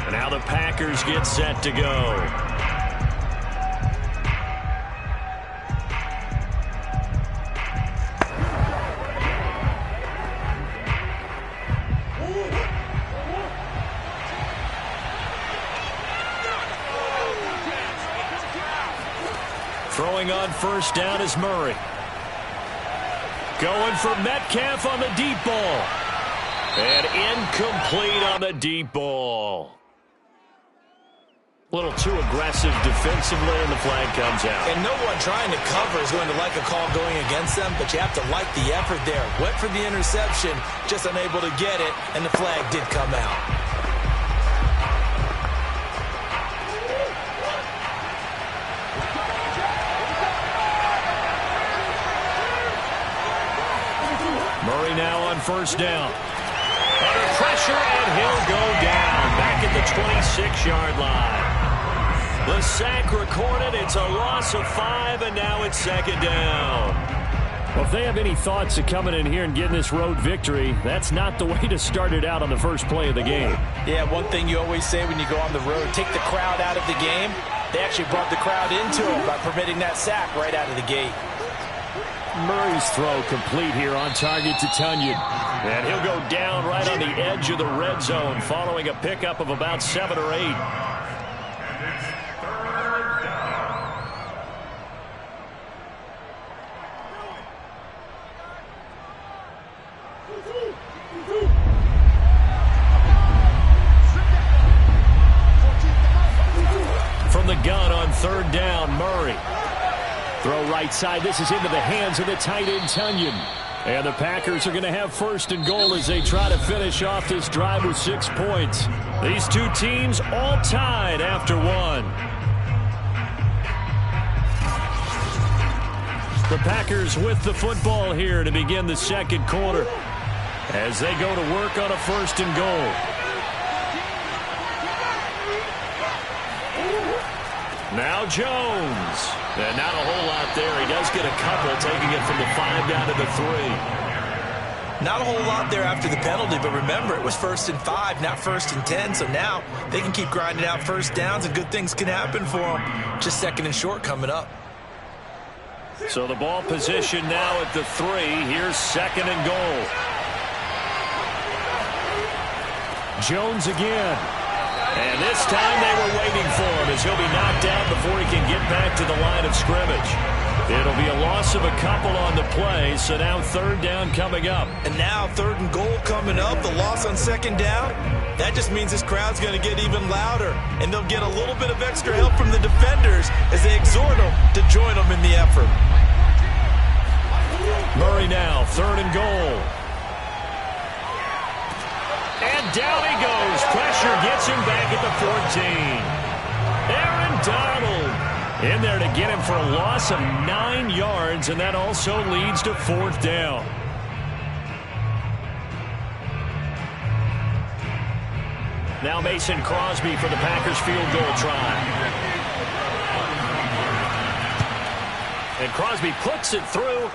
And now the Packers get set to go. Throwing on 1st down is Murray. Going for Metcalf on the deep ball. And incomplete on the deep ball. A little too aggressive defensively, and the flag comes out. And no one trying to cover is going to like a call going against them, but you have to like the effort there. Went for the interception, just unable to get it, and the flag did come out. Murray now on 1st down. Under pressure, and he'll go down back at the 26-yard line. The sack recorded. It's a loss of 5, and now it's 2nd down. Well, if they have any thoughts of coming in here and getting this road victory, that's not the way to start it out on the first play of the game. Yeah, one thing you always say when you go on the road, take the crowd out of the game. They actually brought the crowd into it by permitting that sack right out of the gate. Murray's throw complete here on target to Tonyan. And he'll go down right on the edge of the red zone following a pickup of about 7 or 8. From the gun on 3rd down, Murray. Throw right side. This is into the hands of the tight end, Tonyan. And the Packers are going to have 1st and goal as they try to finish off this drive with 6 points. These two teams all tied after 1. The Packers with the football here to begin the 2nd quarter as they go to work on a 1st and goal. Now Jones. And not a whole lot there. He does get a couple, taking it from the 5 down to the 3. Not a whole lot there after the penalty, but remember, it was 1st and 5, not 1st and 10, so now they can keep grinding out 1st downs and good things can happen for them. Just 2nd and short coming up. So the ball position now at the 3. Here's 2nd and goal. Jones again. And this time they were waiting for him as he'll be knocked out before he can get back to the line of scrimmage. It'll be a loss of a couple on the play, so now 3rd down coming up. And now 3rd and goal coming up, the loss on 2nd down. That just means this crowd's going to get even louder, and they'll get a little bit of extra help from the defenders as they exhort them to join them in the effort. Murray now, 3rd and goal. And down he goes. Pressure gets him back at the 14. Aaron Donald in there to get him for a loss of 9 yards, and that also leads to 4th down. Now Mason Crosby for the Packers field goal try. And Crosby puts it through,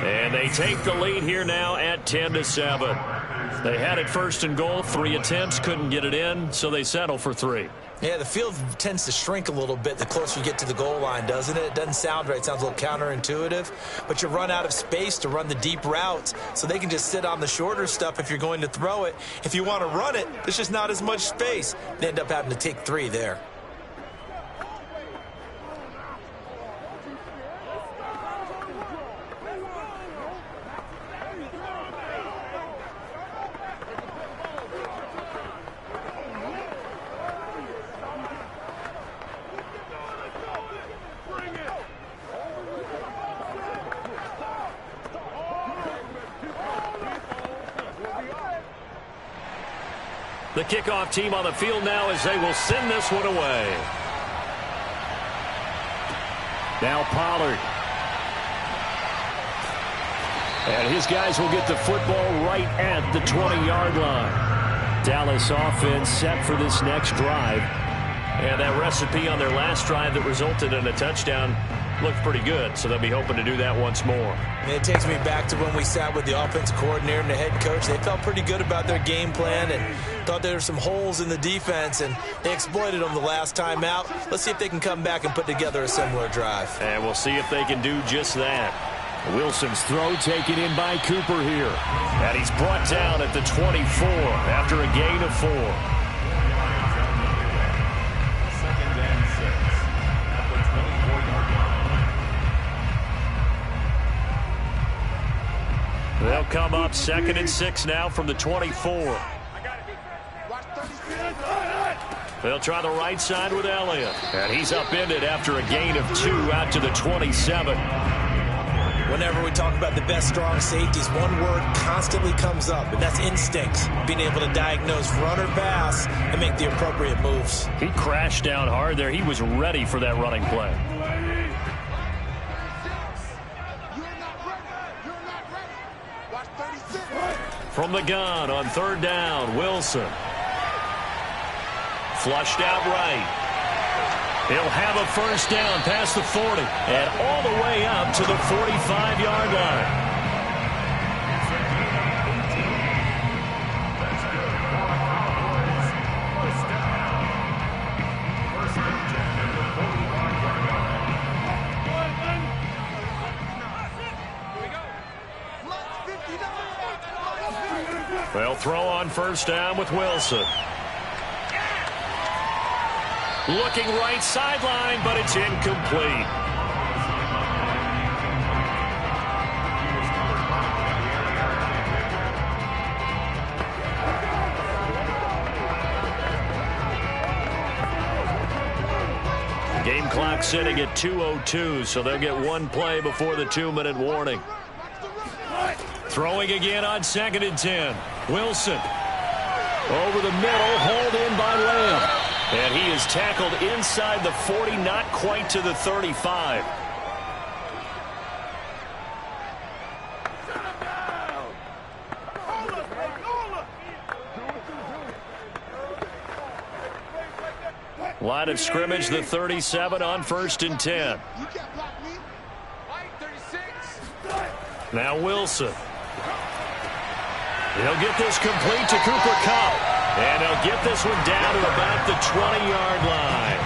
and they take the lead here now at 10-7. They had it 1st and goal, 3 attempts, couldn't get it in, so they settle for 3. Yeah, the field tends to shrink a little bit the closer you get to the goal line, doesn't it? It doesn't sound right. It sounds a little counterintuitive. But you run out of space to run the deep routes, so they can just sit on the shorter stuff if you're going to throw it. If you want to run it, there's just not as much space. They end up having to take 3 there. The kickoff team on the field now as they will send this one away. Now Pollard. And his guys will get the football right at the 20-yard line. Dallas offense set for this next drive. And that recipe on their last drive that resulted in a touchdown looked pretty good, so they'll be hoping to do that once more. And it takes me back to when we sat with the offensive coordinator and the head coach. They felt pretty good about their game plan and thought there were some holes in the defense, and they exploited them the last time out. Let's see if they can come back and put together a similar drive. And we'll see if they can do just that. Wilson's throw taken in by Cooper here. And he's brought down at the 24 after a gain of 4. They'll come up 2nd and 6 now from the 24. They'll try the right side with Elliott. And he's upended after a gain of 2 out to the 27. Whenever we talk about the best strong safeties, one word constantly comes up, and that's instinct. Being able to diagnose run or pass and make the appropriate moves. He crashed down hard there. He was ready for that running play. From the gun on 3rd down, Wilson. Flushed out right. He'll have a 1st down past the 40 and all the way up to the 45-yard line. They'll throw on first down with Wilson. Looking right sideline, but it's incomplete. Game clock sitting at 2:02, so they'll get one play before the 2-minute warning. Throwing again on 2nd and 10. Wilson. Over the middle, hauled in by Lamb. And he is tackled inside the 40, not quite to the 35. Line of scrimmage, the 37 on 1st and 10. Now Wilson. He'll get this complete to Cooper Kupp. And he'll get this one down to about the 20-yard line.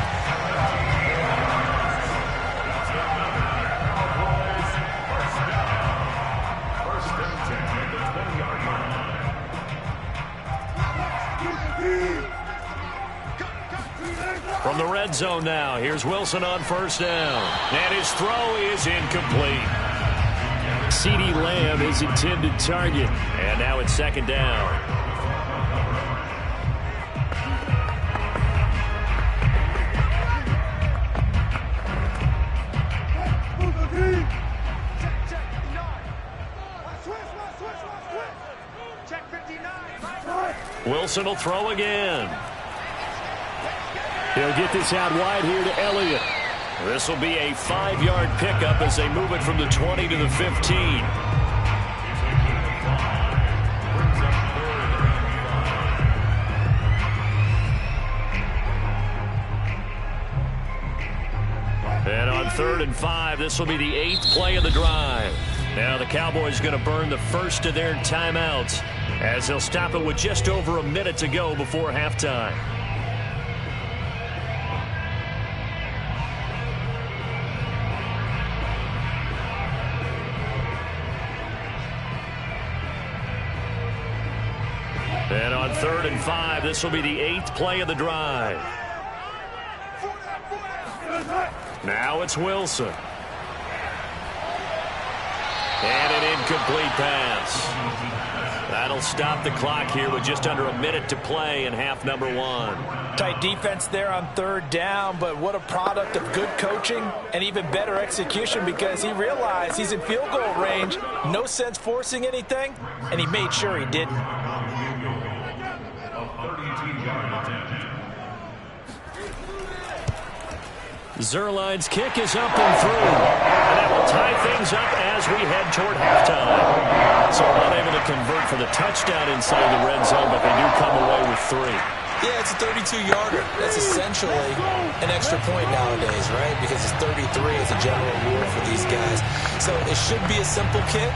From the red zone now, here's Wilson on first down. And his throw is incomplete. CeeDee Lamb is intended target. And now it's 2nd down. Wilson will throw again. He'll get this out wide here to Elliott. This will be a 5-yard pickup as they move it from the 20 to the 15. And on 3rd and 5, this will be the 8th play of the drive. Now the Cowboys going to burn the first of their timeouts as they'll stop it with just over a minute to go before halftime. And on 3rd and 5, this will be the 8th play of the drive. Now it's Wilson. And an incomplete pass. That'll stop the clock here with just under a minute to play in half number 1. Tight defense there on 3rd down, but what a product of good coaching and even better execution because he realized he's in field goal range. No sense forcing anything, and he made sure he didn't. Zuerlein's kick is up and through. And that will tie things up as we head toward halftime. So unable to convert for the touchdown inside the red zone, but they do come away with 3. Yeah, it's a 32-yarder. That's essentially an extra point nowadays, right? Because it's 33 as a general rule for these guys. So it should be a simple kick.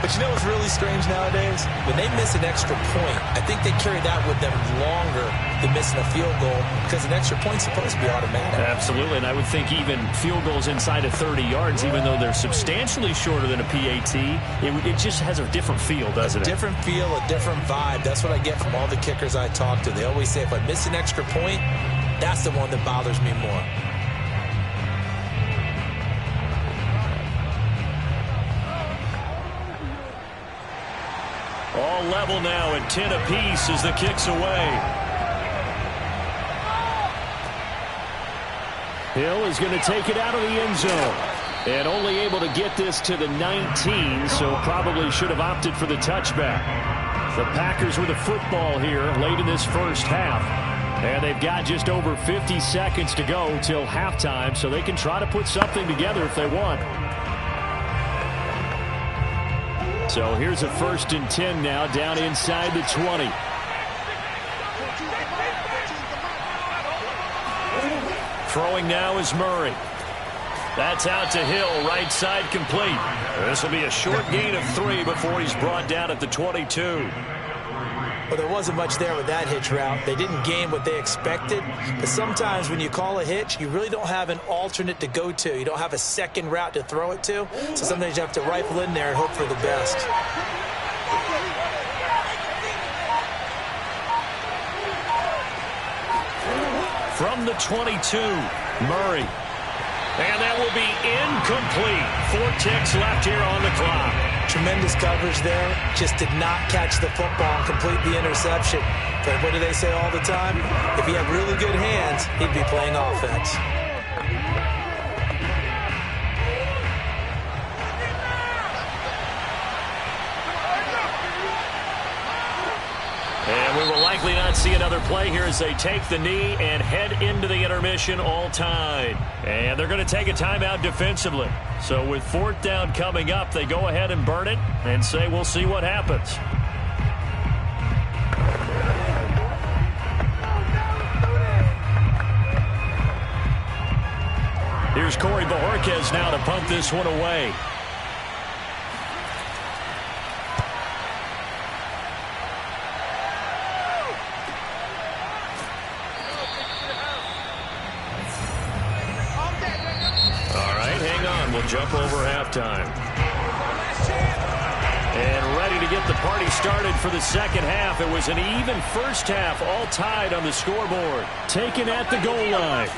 But you know what's really strange nowadays? When they miss an extra point, I think they carry that with them longer than missing a field goal because an extra point's supposed to be automatic. Absolutely, and I would think even field goals inside of 30 yards, even though they're substantially shorter than a PAT, it just has a different feel, doesn't it? A different feel, a different vibe. That's what I get from all the kickers I talk to. They always say if I miss an extra point, that's the one that bothers me more. All level now at 10 apiece as the kick's away. Hill is going to take it out of the end zone. And only able to get this to the 19, so probably should have opted for the touchback. The Packers with the football here late in this first half. And they've got just over 50 seconds to go till halftime, so they can try to put something together if they want. So here's a 1st and 10 now down inside the 20. Throwing now is Murray. That's out to Hill, right side complete. This will be a short gain of 3 before he's brought down at the 22. Well, there wasn't much there with that hitch route. They didn't gain what they expected. But sometimes when you call a hitch, you really don't have an alternate to go to. You don't have a second route to throw it to. So sometimes you have to rifle in there and hope for the best. from the 22. Murray. And that will be incomplete. 4 ticks left here on the clock. Tremendous coverage there. Just did not catch the football and complete the interception. But what do they say all the time? If he had really good hands, he'd be playing offense. And we will likely not see another play here as they take the knee and head into the intermission all tied. And they're going to take a timeout defensively. So with 4th down coming up, they go ahead and burn it and say we'll see what happens. Here's Corey Bojorquez now to punt this one away. We'll jump over halftime. And ready to get the party started for the second half. It was an even first half, all tied on the scoreboard. Taken at the goal line.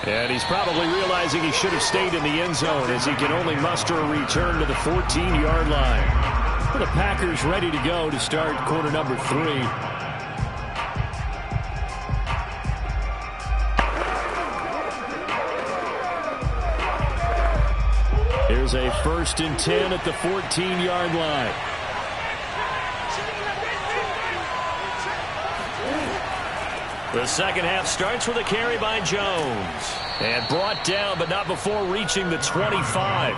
And he's probably realizing he should have stayed in the end zone as he can only muster a return to the 14-yard line. The Packers ready to go to start quarter number 3. Here's a 1st and 10 at the 14-yard line. The second half starts with a carry by Jones. And brought down, but not before reaching the 25.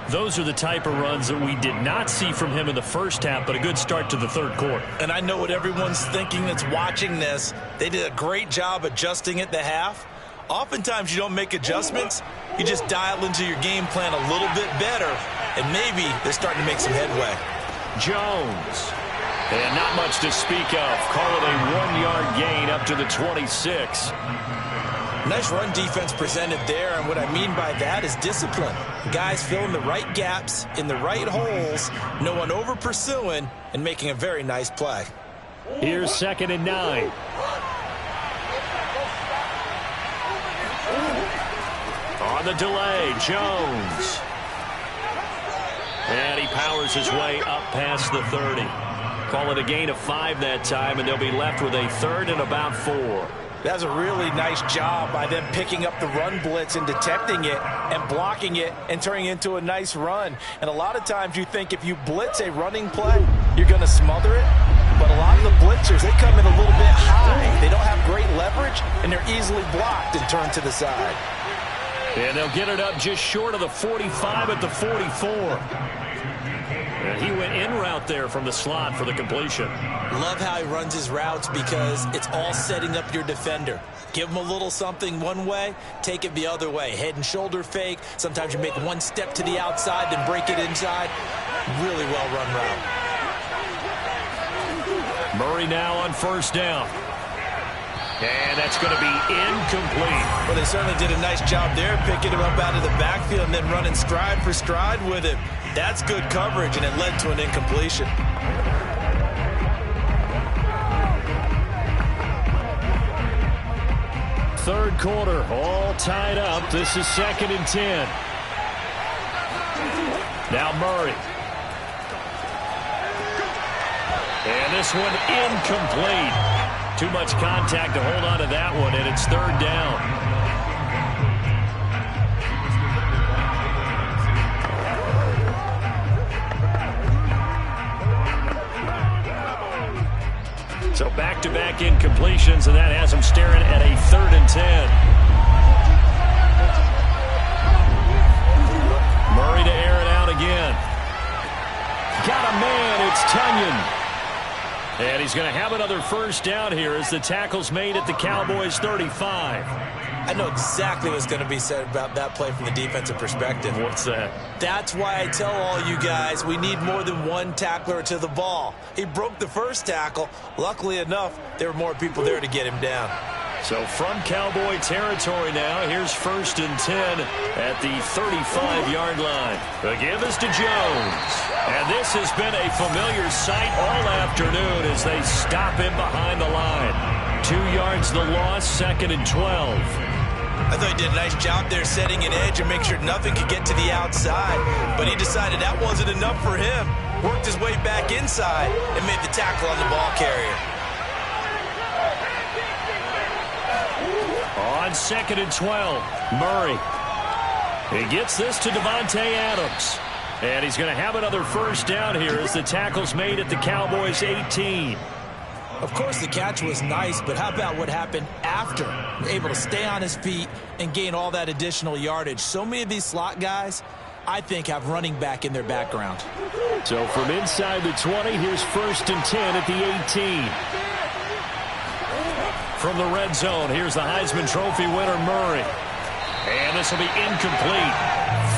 Those are the type of runs that we did not see from him in the first half, but a good start to the third quarter. And I know what everyone's thinking that's watching this. They did a great job adjusting at the half. Oftentimes you don't make adjustments. You just dial into your game plan a little bit better, and maybe they're starting to make some headway. Jones. And not much to speak of. Call it a 1-yard gain up to the 26. Nice run defense presented there, and what I mean by that is discipline. Guys filling the right gaps in the right holes, no one over pursuing, and making a very nice play. Here's 2nd and 9. On the delay, Jones. And he powers his way up past the 30. Call it a gain of 5 that time, and they'll be left with a 3rd and about 4. That's a really nice job by them picking up the run blitz and detecting it and blocking it and turning it into a nice run. And a lot of times you think if you blitz a running play, you're going to smother it. But a lot of the blitzers, they come in a little bit high. They don't have great leverage, and they're easily blocked and turned to the side. And they'll get it up just short of the 45 at the 44. And he went in route there from the slot for the completion. Love how he runs his routes because it's all setting up your defender. Give him a little something one way, take it the other way. Head and shoulder fake. Sometimes you make one step to the outside, then break it inside. Really well run route. Murray now on 1st down. And that's going to be incomplete. Well, they certainly did a nice job there, picking him up out of the backfield and then running stride for stride with him. That's good coverage, and it led to an incompletion. Third quarter, all tied up. This is 2nd and 10. Now Murray. And this one incomplete. Too much contact to hold on to that one, and it's 3rd down. So back-to-back incompletions, and that has them staring at a 3rd and 10. Murray to air it out again. Got a man, it's Tunyon. And he's going to have another 1st down here as the tackle's made at the Cowboys' 35. I know exactly what's going to be said about that play from the defensive perspective. What's that? That's why I tell all you guys we need more than one tackler to the ball. He broke the first tackle. Luckily enough, there were more people there to get him down. So from Cowboy territory now, here's 1st and 10 at the 35-yard line. The give is to Jones. And this has been a familiar sight all afternoon as they stop him behind the line. 2 yards the loss, 2nd and 12. I thought he did a nice job there setting an edge and make sure nothing could get to the outside. But he decided that wasn't enough for him. Worked his way back inside and made the tackle on the ball carrier. On 2nd and 12, Murray. He gets this to Davante Adams. And he's going to have another first down here as the tackle's made at the Cowboys' 18. Of course, the catch was nice, but how about what happened after? Able to stay on his feet and gain all that additional yardage. So many of these slot guys, I think, have running back in their background. So from inside the 20, here's 1st and 10 at the 18. From the red zone, here's the Heisman Trophy winner, Murray. And this will be incomplete.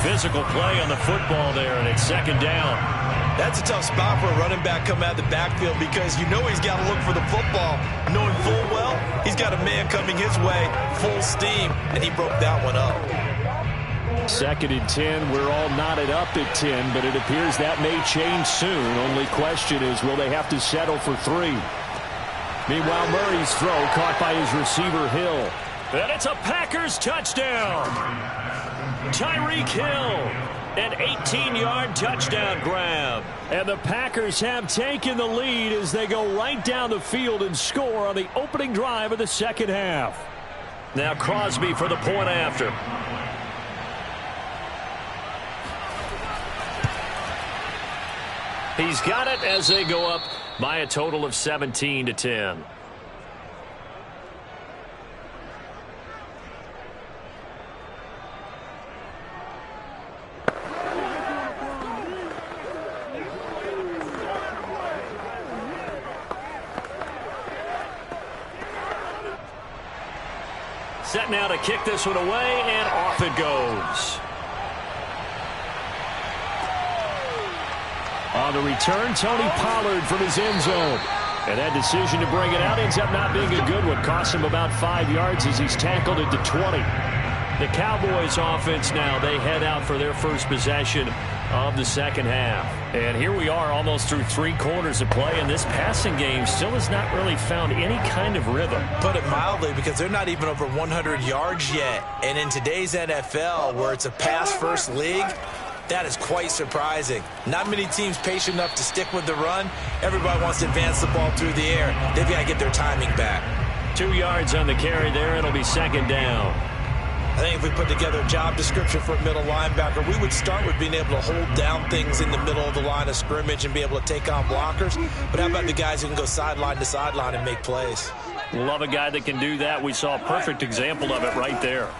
Physical play on the football there, and it's 2nd down. That's a tough spot for a running back coming out of the backfield because you know he's got to look for the football, knowing full well he's got a man coming his way, full steam, and he broke that one up. 2nd and 10. We're all knotted up at 10, but it appears that may change soon. Only question is, will they have to settle for 3? Meanwhile, Murray's throw caught by his receiver, Hill. And it's a Packers touchdown. Tyreek Hill, an 18-yard touchdown grab. And the Packers have taken the lead as they go right down the field and score on the opening drive of the 2nd half. Now Crosby for the point after. He's got it as they go up by a total of 17-10. Set now to kick this one away, and off it goes. On the return, Tony Pollard from his end zone. And that decision to bring it out ends up not being a good one. Cost him about 5 yards as he's tackled at the 20. The Cowboys offense now, they head out for their first possession of the 2nd half. And here we are almost through 3 quarters of play, and this passing game still has not really found any kind of rhythm. Put it mildly, because they're not even over 100 yards yet. And in today's NFL, where it's a pass-first league, that is quite surprising. Not many teams patient enough to stick with the run. Everybody wants to advance the ball through the air. They've got to get their timing back. 2 yards on the carry there. It'll be 2nd down. I think if we put together a job description for a middle linebacker, we would start with being able to hold down things in the middle of the line of scrimmage and be able to take on blockers. But how about the guys who can go sideline to sideline and make plays? Love a guy that can do that. We saw a perfect example of it right there.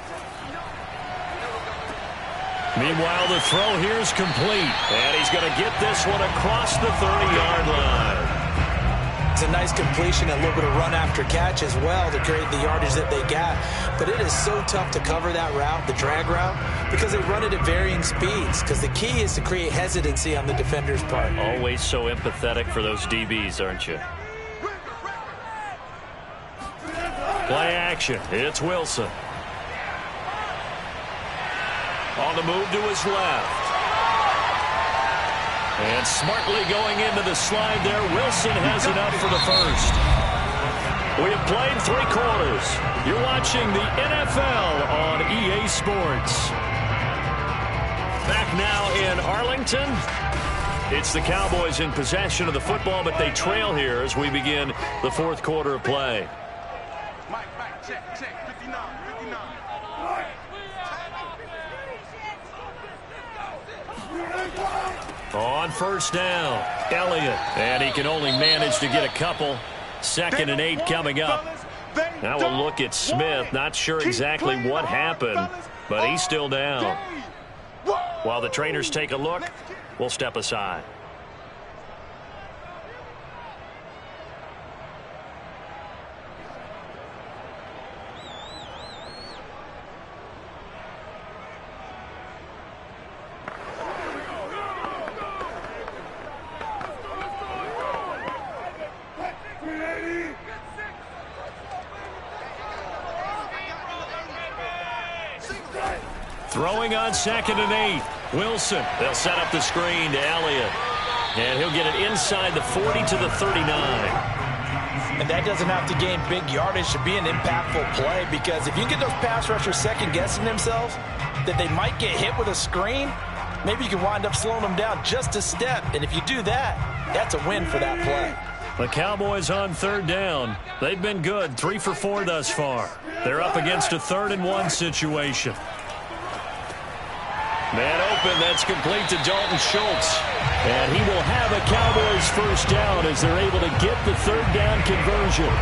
Meanwhile, the throw here is complete. And he's going to get this one across the 30-yard line. It's a nice completion, a little bit of run after catch as well to create the yardage that they got. But it is so tough to cover that route, the drag route, because they run it at varying speeds. Because the key is to create hesitancy on the defender's part. Always so empathetic for those DBs, aren't you? Play action. It's Wilson. On the move to his left. And smartly going into the slide there, Wilson has enough for the first. We have played 3 quarters. You're watching the NFL on EA Sports. Back now in Arlington. It's the Cowboys in possession of the football, but they trail here as we begin the 4th quarter of play. Mike, check, 59. On first down, Elliott. And he can only manage to get a couple. 2nd and 8 coming up. Now we'll look at Smith. Not sure exactly what happened, but he's still down. While the trainers take a look, we'll step aside. Throwing on 2nd and 8. Wilson. They'll set up the screen to Elliott. And he'll get it inside the 40 to the 39. And that doesn't have to gain big yardage to be an impactful play, because if you get those pass rushers second-guessing themselves that they might get hit with a screen, maybe you can wind up slowing them down just a step. And if you do that, that's a win for that play. The Cowboys on third down. They've been good, 3 for 4 thus far. They're up against a 3rd-and-1 situation. Man open, that's complete to Dalton Schultz. And he will have a Cowboys first down as they're able to get the 3rd down conversion.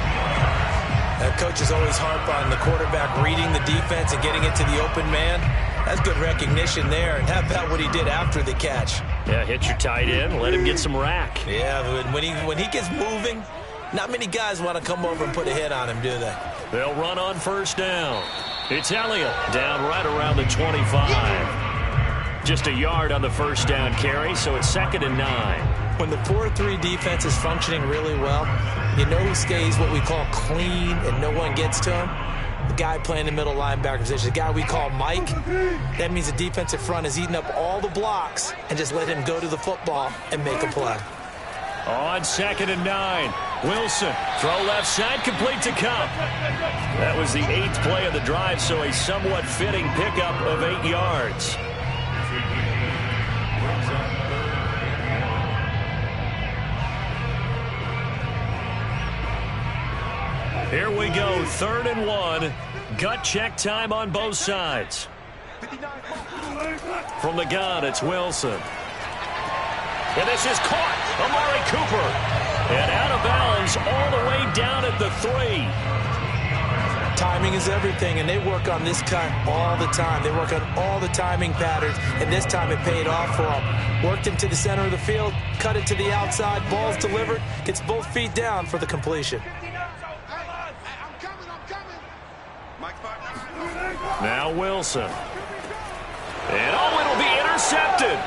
Coaches always harp on the quarterback reading the defense and getting it to the open man. That's good recognition there. And how about what he did after the catch? Yeah, hit your tight end, let him get some rack. Yeah, when he gets moving, not many guys want to come over and put a hit on him, do they? They'll run on first down. It's Elliott down right around the 25. Just a yard on the first down carry, so it's 2nd and 9. When the 4-3 defense is functioning really well, you know who stays what we call clean and no one gets to him? The guy playing the middle linebacker position, the guy we call Mike. That means the defensive front is eating up all the blocks and just let him go to the football and make a play. On 2nd and 9, Wilson, throw left side, complete to Kupp. That was the 8th play of the drive, so a somewhat fitting pickup of 8 yards. Here we go, 3rd and 1. Gut check time on both sides. From the gun, it's Wilson. And this is caught. Amari Cooper. And out of bounds all the way down at the 3. Timing is everything, and they work on this cut all the time. They work on all the timing patterns, and this time it paid off for them. Worked him to the center of the field, cut it to the outside, ball's delivered, gets both feet down for the completion. Now Wilson. And it'll be intercepted.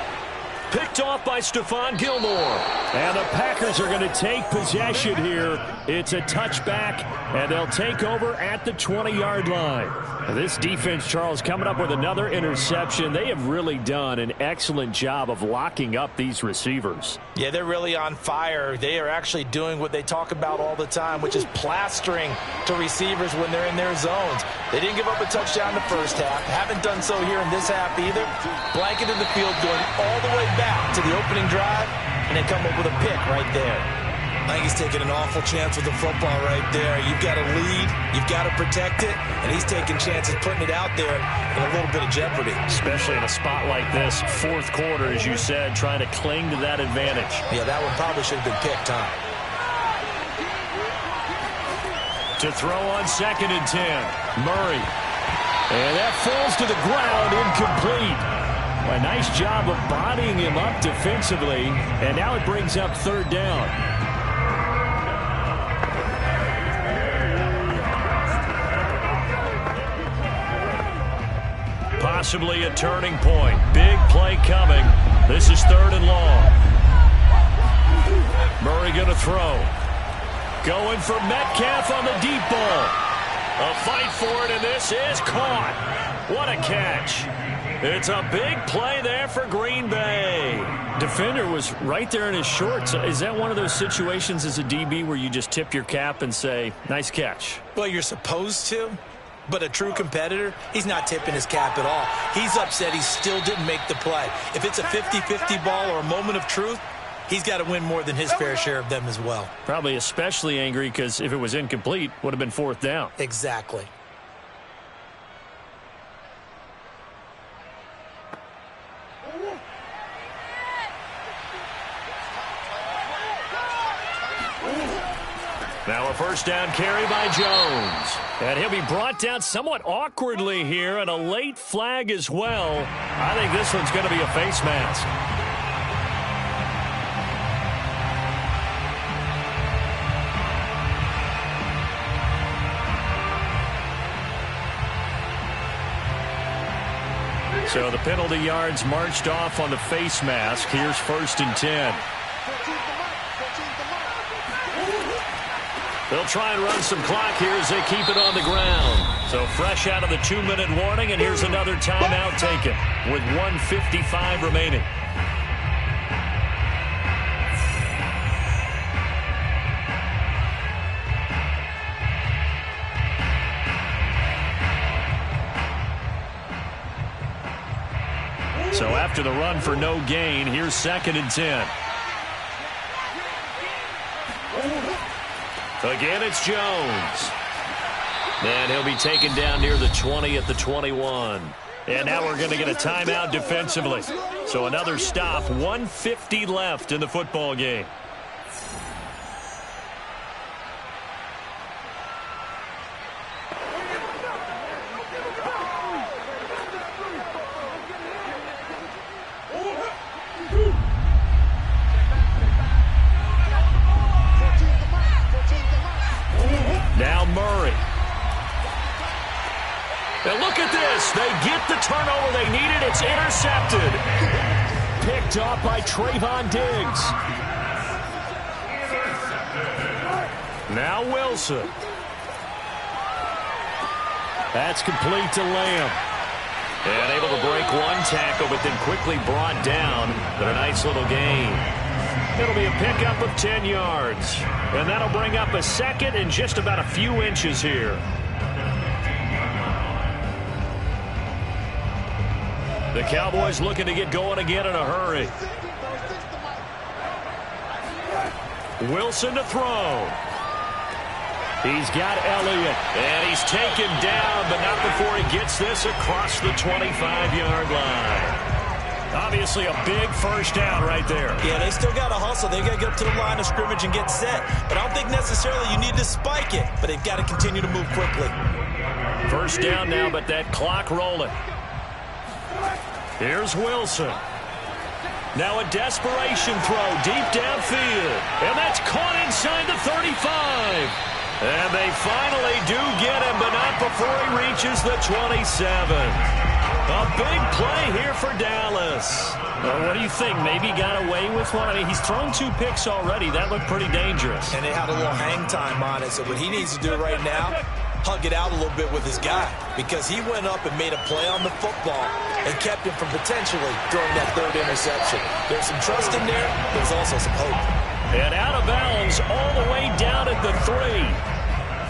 Picked off by Stephon Gilmore. And the Packers are going to take possession here. It's a touchback, and they'll take over at the 20-yard line. This defense, Charles, coming up with another interception. They have really done an excellent job of locking up these receivers. Yeah, they're really on fire. They are actually doing what they talk about all the time, which is plastering to receivers when they're in their zones. They didn't give up a touchdown in the first half. Haven't done so here in this half either. Blanketed the field, going all the way back to the opening drive, and they come up with a pick right there. I think he's taking an awful chance with the football right there. You've got to lead, you've got to protect it, and he's taking chances putting it out there in a little bit of jeopardy. Especially in a spot like this, 4th quarter, as you said, trying to cling to that advantage. Yeah, that one probably should have been picked, huh? To throw on 2nd and 10, Murray. And that falls to the ground, incomplete. A nice job of bodying him up defensively, and now it brings up 3rd down. Possibly a turning point. Big play coming. This is 3rd and long. Murray going to throw. Going for Metcalf on the deep ball. A fight for it, and this is caught. What a catch. It's a big play there for Green Bay. Defender was right there in his shorts. Is that one of those situations as a DB where you just tip your cap and say, nice catch? Well, you're supposed to. But a true competitor, he's not tipping his cap at all. He's upset he still didn't make the play. If it's a 50-50 ball or a moment of truth, he's got to win more than his fair share of them as well. Probably especially angry because if it was incomplete, would have been 4th down. Exactly. Now a first down carry by Jones. And he'll be brought down somewhat awkwardly here, and a late flag as well. I think this one's going to be a face mask. So the penalty yards marched off on the face mask. Here's 1st and 10. They'll try and run some clock here as they keep it on the ground. So fresh out of the 2-minute warning, and here's another timeout taken with 1:55 remaining. after the run for no gain. Here's 2nd and 10. Again, it's Jones. And he'll be taken down near the 20 at the 21. And now we're going to get a timeout defensively. So another stop, 1:50 left in the football game. Now Murray. And look at this. They get the turnover they needed. It's intercepted. Picked off by Trayvon Diggs. Now Wilson. That's complete to Lamb. And able to break one tackle, but then quickly brought down. But a nice little gain. It'll be a pickup of 10 yards. And that'll bring up a 2nd and just about a few inches here. The Cowboys looking to get going again in a hurry. Wilson to throw. He's got Elliott, and he's taken down, but not before he gets this across the 25-yard line. Obviously a big first down right there. Yeah, they still got to hustle. They got to get up to the line of scrimmage and get set. But I don't think necessarily you need to spike it, but they've got to continue to move quickly. First down now, but that clock rolling. Here's Wilson. Now a desperation throw deep downfield. And that's caught inside the 35. And they finally do get him, but not before he reaches the 27. A big play here for Dallas. Well, what do you think? Maybe he got away with one? I mean, he's thrown 2 picks already. That looked pretty dangerous. And they had a little hang time on it. So what he needs to do right now, hug it out a little bit with his guy. Because he went up and made a play on the football and kept him from potentially throwing that 3rd interception. There's some trust in there. There's also some hope. And out of bounds all the way down at the 3.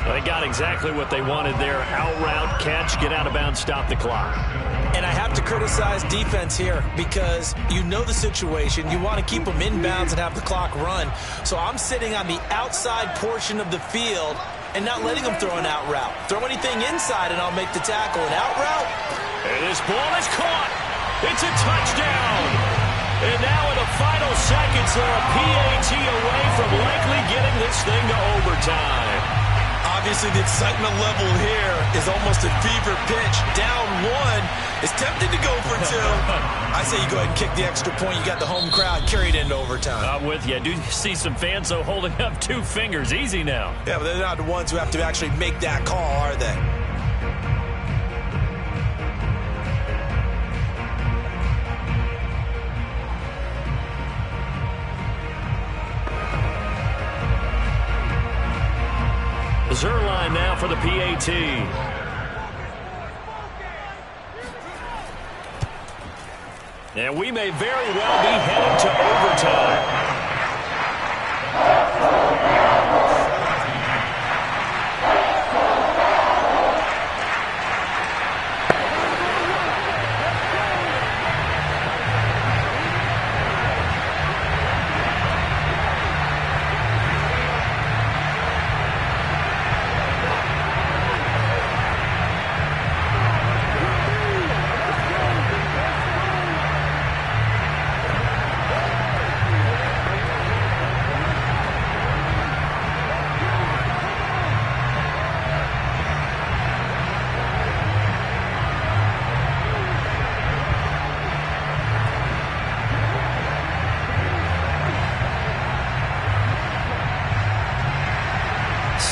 They got exactly what they wanted there. Out route, catch, get out of bounds, stop the clock. And I have to criticize defense here because you know the situation. You want to keep them inbounds and have the clock run. So I'm sitting on the outside portion of the field and not letting them throw an out route. Throw anything inside and I'll make the tackle. An out route. And this ball is caught. It's a touchdown. And now in the final seconds, they're a PAT away from likely getting this thing to overtime. Obviously, the excitement level here is almost a fever pitch. Down 1 is tempted to go for 2. I say you go ahead and kick the extra point. You got the home crowd carried into overtime. I'm with you. I do see some fans, though, holding up 2 fingers. Easy now. Yeah, but they're not the ones who have to actually make that call, are they? Zuerlein now for the PAT. And we may very well be headed to overtime.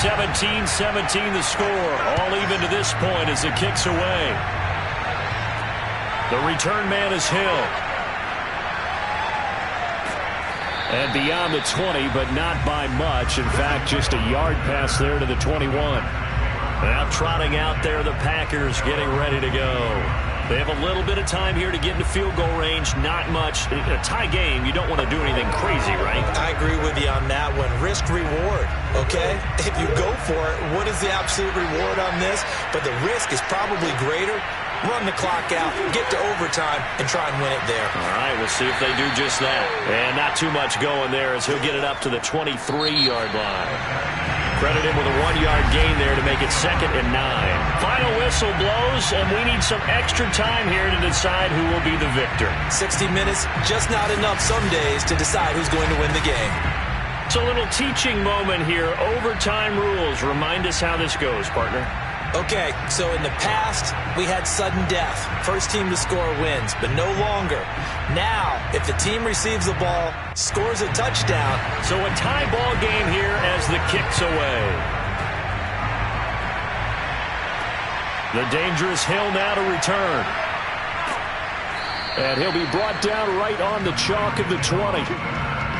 (17-17) the score. All even to this point as it kicks away. The return man is Hill. And beyond the 20, but not by much. In fact, just a yard pass there to the 21. Now trotting out there, the Packers getting ready to go. They have a little bit of time here to get into field goal range. Not much. A tie game, you don't want to do anything crazy, right? I agree with you on that one. Risk reward, okay? If you go for it, what is the absolute reward on this? But the risk is probably greater run the clock out, get to overtime, and try and win it there. All right, we'll see if they do just that. And not too much going there as he'll get it up to the 23-yard line. Credit him with a 1-yard gain there to make it 2nd and 9. Final whistle blows, and we need some extra time here to decide who will be the victor. 60 minutes, just not enough some days to decide who's going to win the game. It's a little teaching moment here. Overtime rules. Remind us how this goes, partner. Okay, so in the past, we had sudden death. First team to score wins, but no longer. Now, if the team receives the ball, scores a touchdown. So a tie ball game here as the kick's away. The dangerous Hill now to return. And he'll be brought down right on the chalk of the 20.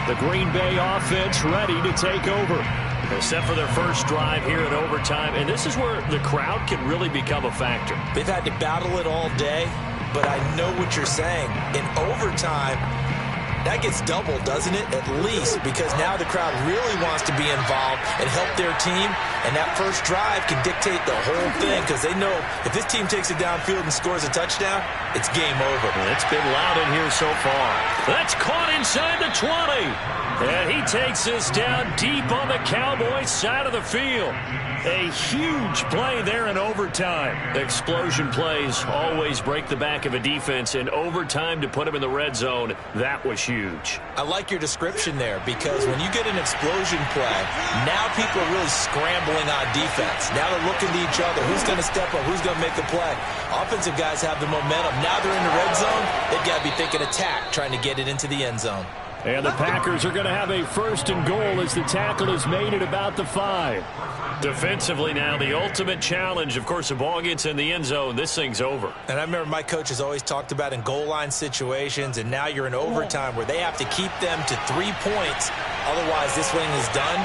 The Green Bay offense ready to take over. They're set for their first drive here in overtime, and this is where the crowd can really become a factor. They've had to battle it all day, but I know what you're saying. In overtime, that gets doubled, doesn't it? At least, because now the crowd really wants to be involved and help their team, and that first drive can dictate the whole thing because they know if this team takes it downfield and scores a touchdown, it's game over. It's been loud in here so far. That's caught inside the 20. And he takes this down deep on the Cowboys side of the field. A huge play there in overtime. Explosion plays always break the back of a defense. In overtime to put him in the red zone, that was huge. I like your description there because when you get an explosion play, now people are really scrambling on defense. Now they're looking to each other. Who's going to step up? Who's going to make the play? Offensive guys have the momentum. Now they're in the red zone. They've got to be thinking attack, trying to get it into the end zone. And the Packers are going to have a 1st and goal as the tackle is made at about the 5. Defensively now, the ultimate challenge. Of course, the ball gets in the end zone. This thing's over. And I remember my coaches always talked about in goal line situations, and now you're in overtime where they have to keep them to 3 points. Otherwise, this thing is done.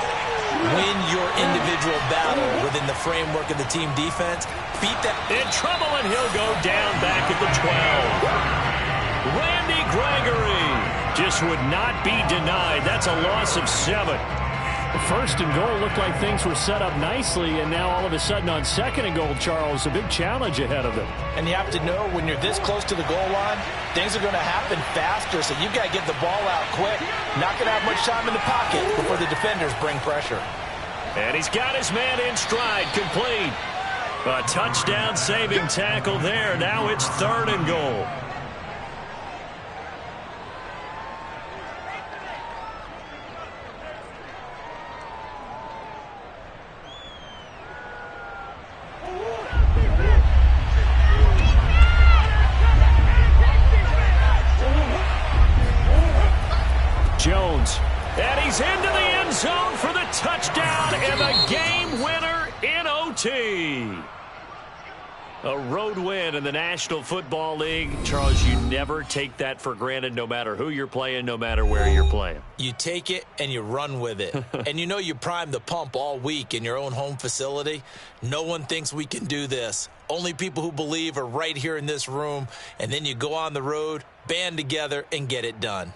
Win your individual battle within the framework of the team defense. Beat that. In trouble, and he'll go down back at the 12. Randy Gregory just would not be denied. That's a loss of 7. The 1st and goal looked like things were set up nicely, and now all of a sudden on 2nd and goal, Charles, a big challenge ahead of them. And you have to know when you're this close to the goal line, things are going to happen faster, so you've got to get the ball out quick. Not going to have much time in the pocket before the defenders bring pressure. And he's got his man in stride, complete. A touchdown-saving tackle there. Now it's 3rd and goal. Jones, and he's into the end zone for the touchdown and the game winner in OT. A road win in the National Football League. Charles, you never take that for granted no matter who you're playing, no matter where you're playing. You take it and you run with it. And you know you primed the pump all week in your own home facility. No one thinks we can do this. Only people who believe are right here in this room. And then you go on the road, band together, and get it done.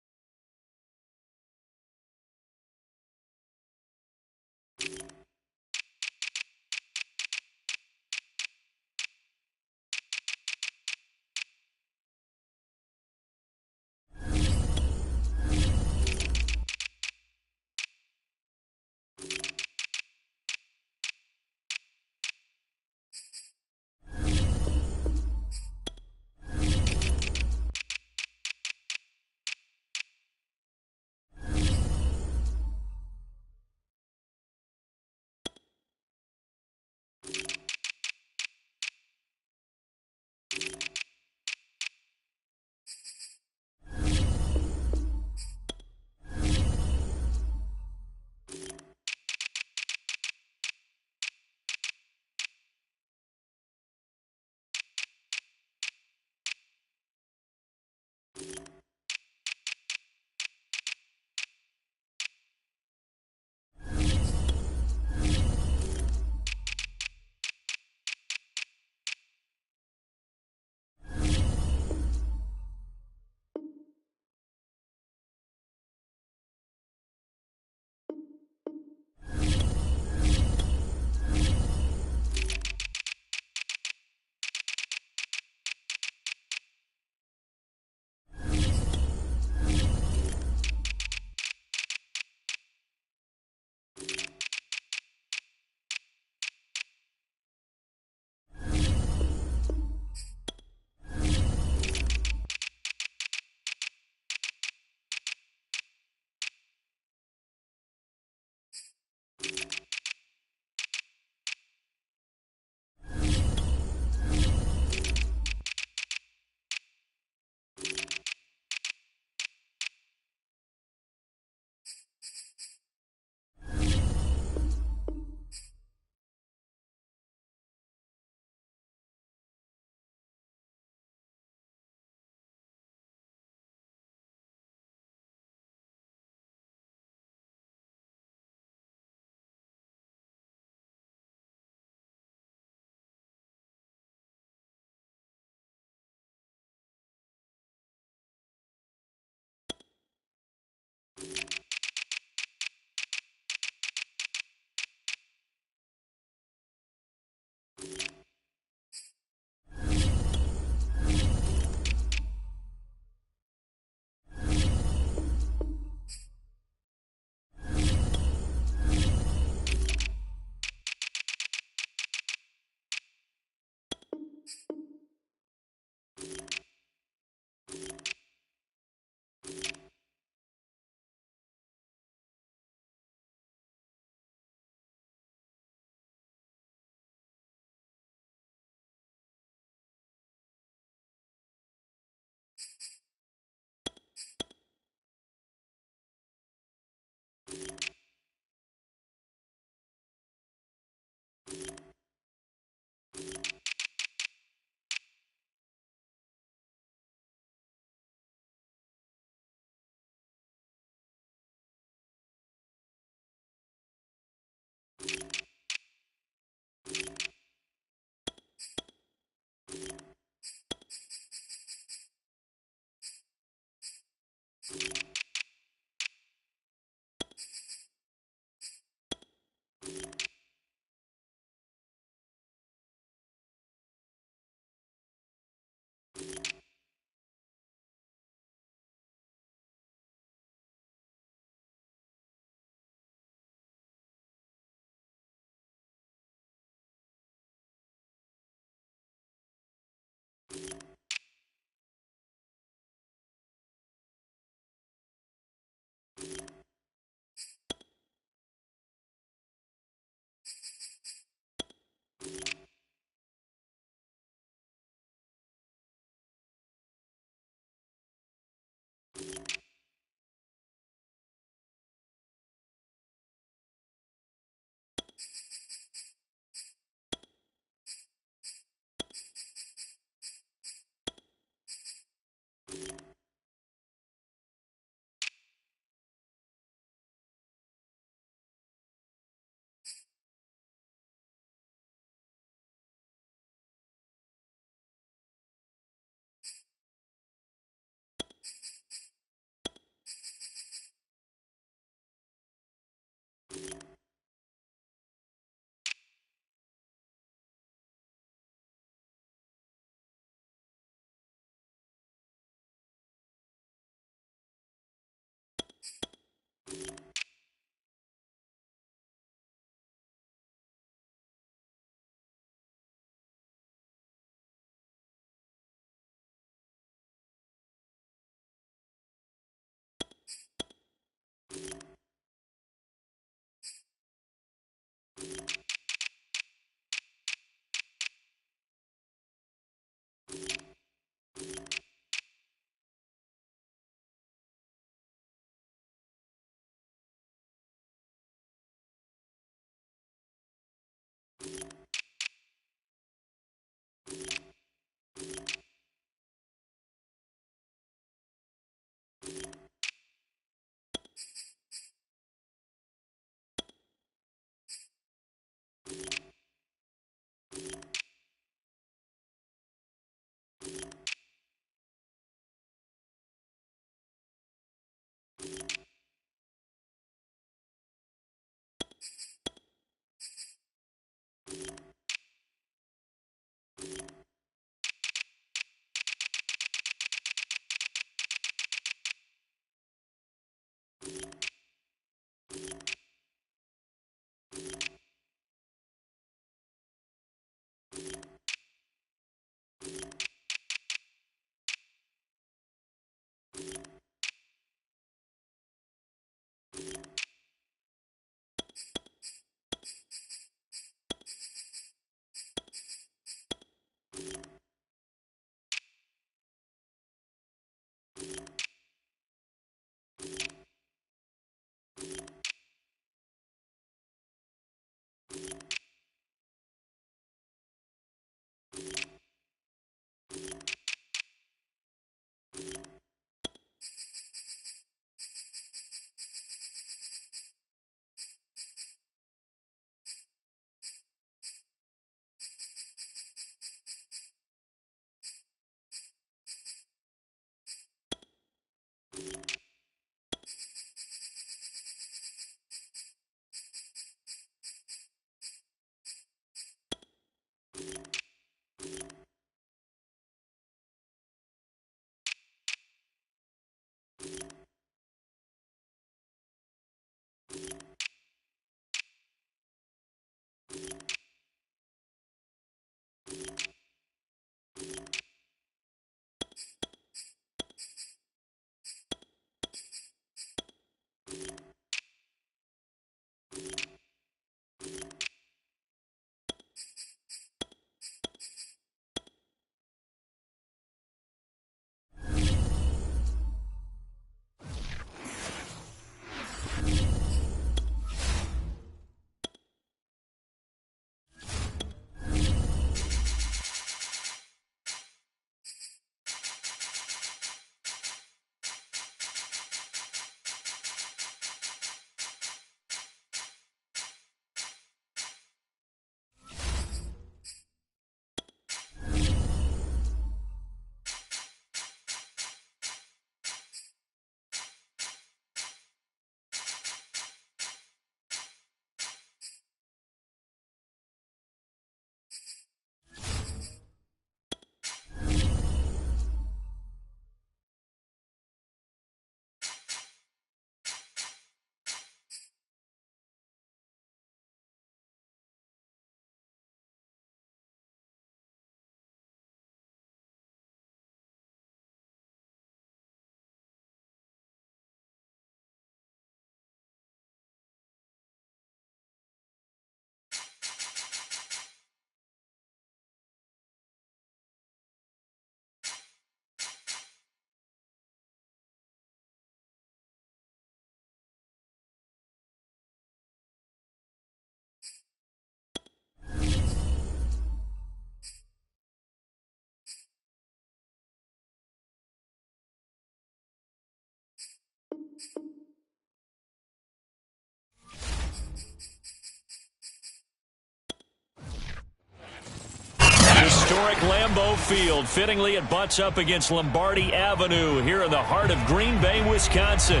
Historic Lambeau Field. Fittingly, it butts up against Lombardi Avenue here in the heart of Green Bay, Wisconsin.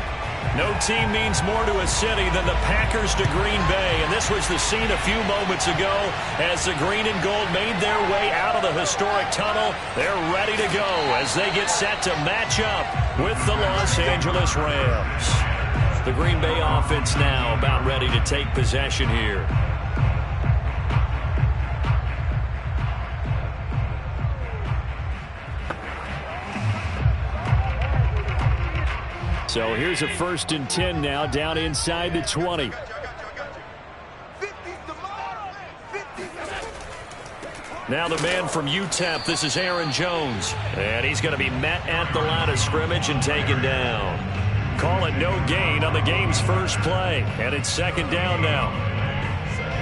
No team means more to a city than the Packers to Green Bay. And this was the scene a few moments ago as the green and gold made their way out of the historic tunnel. They're ready to go as they get set to match up with the Los Angeles Rams. The Green Bay offense now about ready to take possession here. So here's a 1st and 10 now, down inside the 20. Now the man from UTEP, this is Aaron Jones. And he's going to be met at the line of scrimmage and taken down. Call it no gain on the game's first play. And it's 2nd down now.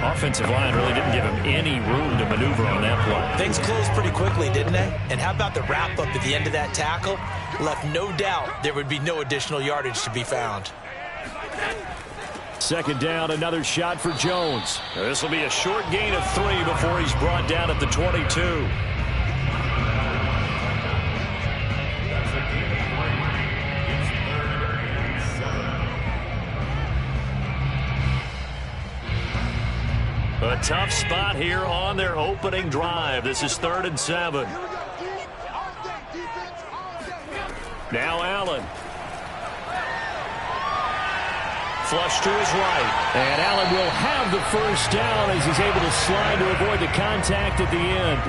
Offensive line really didn't give him any room to maneuver on that play. Things closed pretty quickly, didn't they? And how about the wrap-up at the end of that tackle? Left no doubt there would be no additional yardage to be found. 2nd down, another shot for Jones. This will be a short gain of 3 before he's brought down at the 22. A tough spot here on their opening drive. This is 3rd and 7. Now Allen. Flush to his right. And Allen will have the 1st down as he's able to slide to avoid the contact at the end.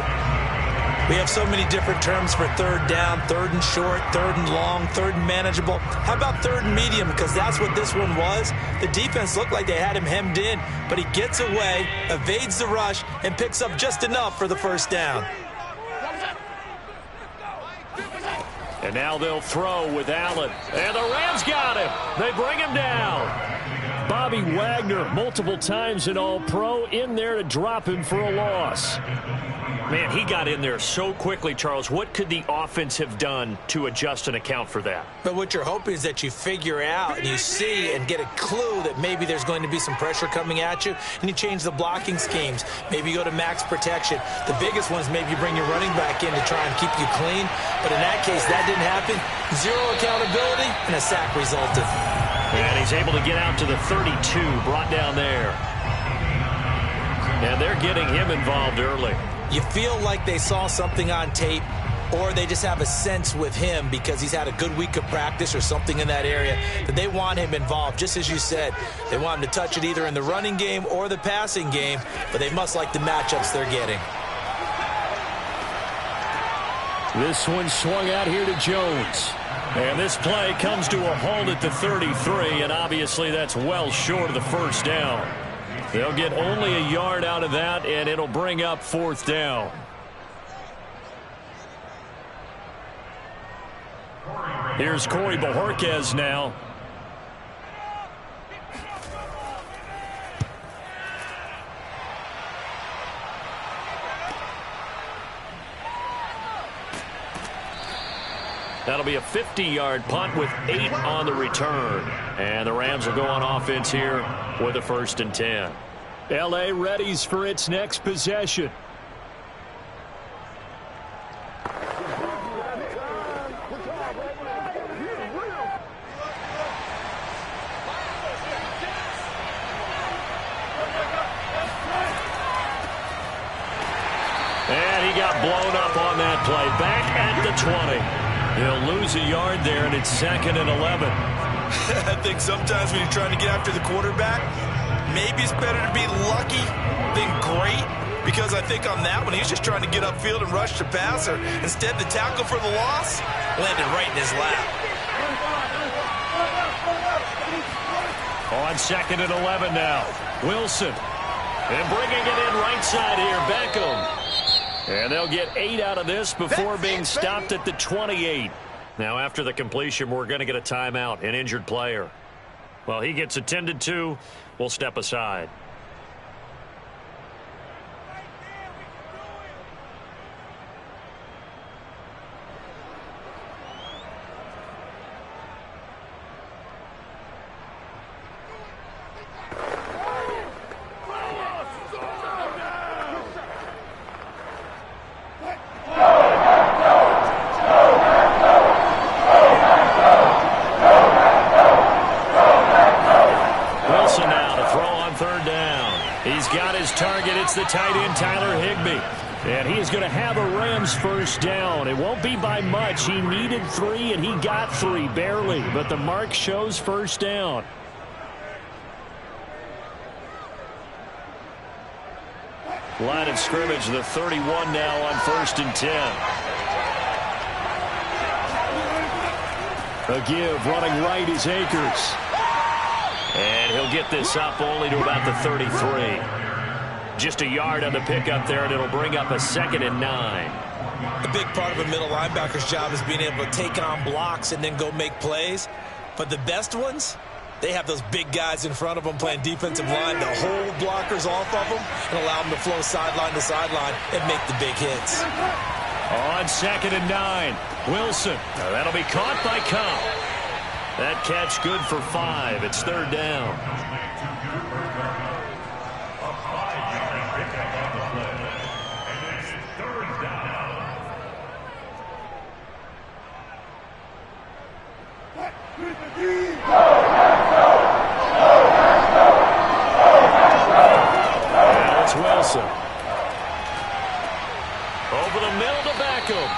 We have so many different terms for 3rd down, 3rd and short, 3rd and long, 3rd and manageable. How about 3rd and medium? Because that's what this one was. The defense looked like they had him hemmed in, but he gets away, evades the rush, and picks up just enough for the 1st down. And now they'll throw with Allen. And the Rams got him. They bring him down. Bobby Wagner, multiple times an All-Pro, in there to drop him for a loss. Man, he got in there so quickly, Charles. What could the offense have done to adjust and account for that? But what you're hoping is that you figure out and you see and get a clue that maybe there's going to be some pressure coming at you, and you change the blocking schemes. Maybe you go to max protection. The biggest one is maybe you bring your running back in to try and keep you clean. But in that case, that didn't happen. 0 accountability, and a sack resulted. And he's able to get out to the 32, brought down there. And they're getting him involved early. You feel like they saw something on tape, or they just have a sense with him because he's had a good week of practice or something in that area that they want him involved. Just as you said, they want him to touch it either in the running game or the passing game, but they must like the matchups they're getting. This one swung out here to Jones. And this play comes to a halt at the 33, and obviously that's well short of the 1st down. They'll get only a yard out of that, and it'll bring up 4th down. Here's Corey Bojorquez now. That'll be a 50-yard punt with 8 on the return. And the Rams will go on offense here with a 1st and 10. L.A. readies for its next possession. And he got blown up on that play. Back at the 20. He'll lose a yard there, and it's 2nd and 11. I think sometimes when you're trying to get after the quarterback, maybe it's better to be lucky than great, because I think on that one, he's just trying to get upfield and rush the passer. Instead, the tackle for the loss landed right in his lap. On 2nd and 11 now. Wilson. And bringing it in right side here, Beckham. And they'll get 8 out of this before being stopped at the 28. Now, after the completion, we're going to get a timeout, an injured player. Well, he gets attended to. We'll step aside. And he is going to have a Rams first down. It won't be by much. He needed 3, and he got 3, barely. But the mark shows first down. Line of scrimmage, the 31 now on 1st and 10. A give, running right is Akers. And he'll get this up only to about the 33. Just a yard on the pickup there, and it'll bring up a 2nd and 9. A big part of a middle linebacker's job is being able to take on blocks and then go make plays. But the best ones, they have those big guys in front of them playing defensive line to hold blockers off of them and allow them to flow sideline to sideline and make the big hits. On 2nd and 9, Wilson. Now that'll be caught by Cobb. That catch good for 5. It's 3rd down. Wilson. Over the middle to Beckham.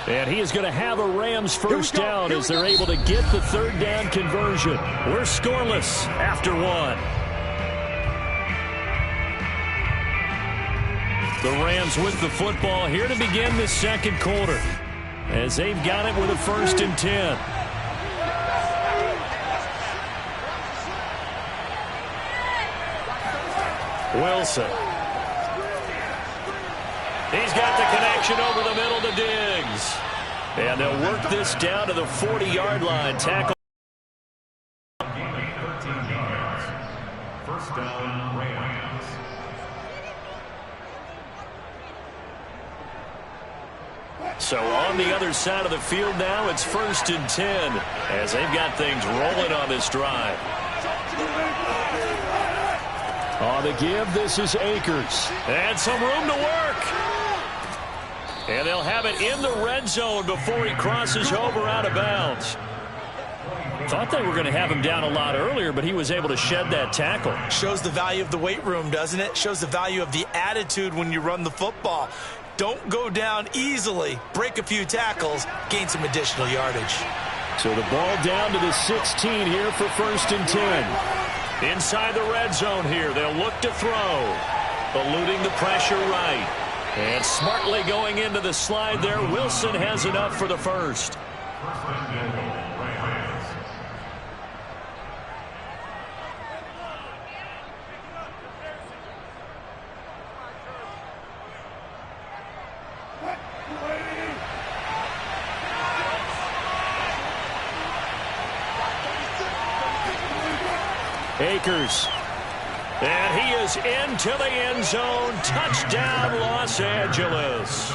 And he is going to have a Rams first down as they're able to get the 3rd down conversion. We're scoreless after 1. The Rams with the football here to begin the 2nd quarter as they've got it with a 1st and 10. Wilson. He's got the connection over the middle to Diggs. And they'll work this down to the 40-yard line. Tackle. 13 yards. First down, Rams. So on the other side of the field now, it's 1st and 10 as they've got things rolling on this drive. On the give, this is Akers. And some room to work. And they'll have it in the red zone before he crosses over out of bounds. Thought they were going to have him down a lot earlier, but he was able to shed that tackle. Shows the value of the weight room, doesn't it? Shows the value of the attitude when you run the football. Don't go down easily. Break a few tackles. Gain some additional yardage. So the ball down to the 16 here for 1st and 10. Inside the red zone here, they'll look to throw. Eluding the pressure right. And smartly going into the slide there, Wilson has enough for the first. Akers. And he is into the end zone. Touchdown, Los Angeles.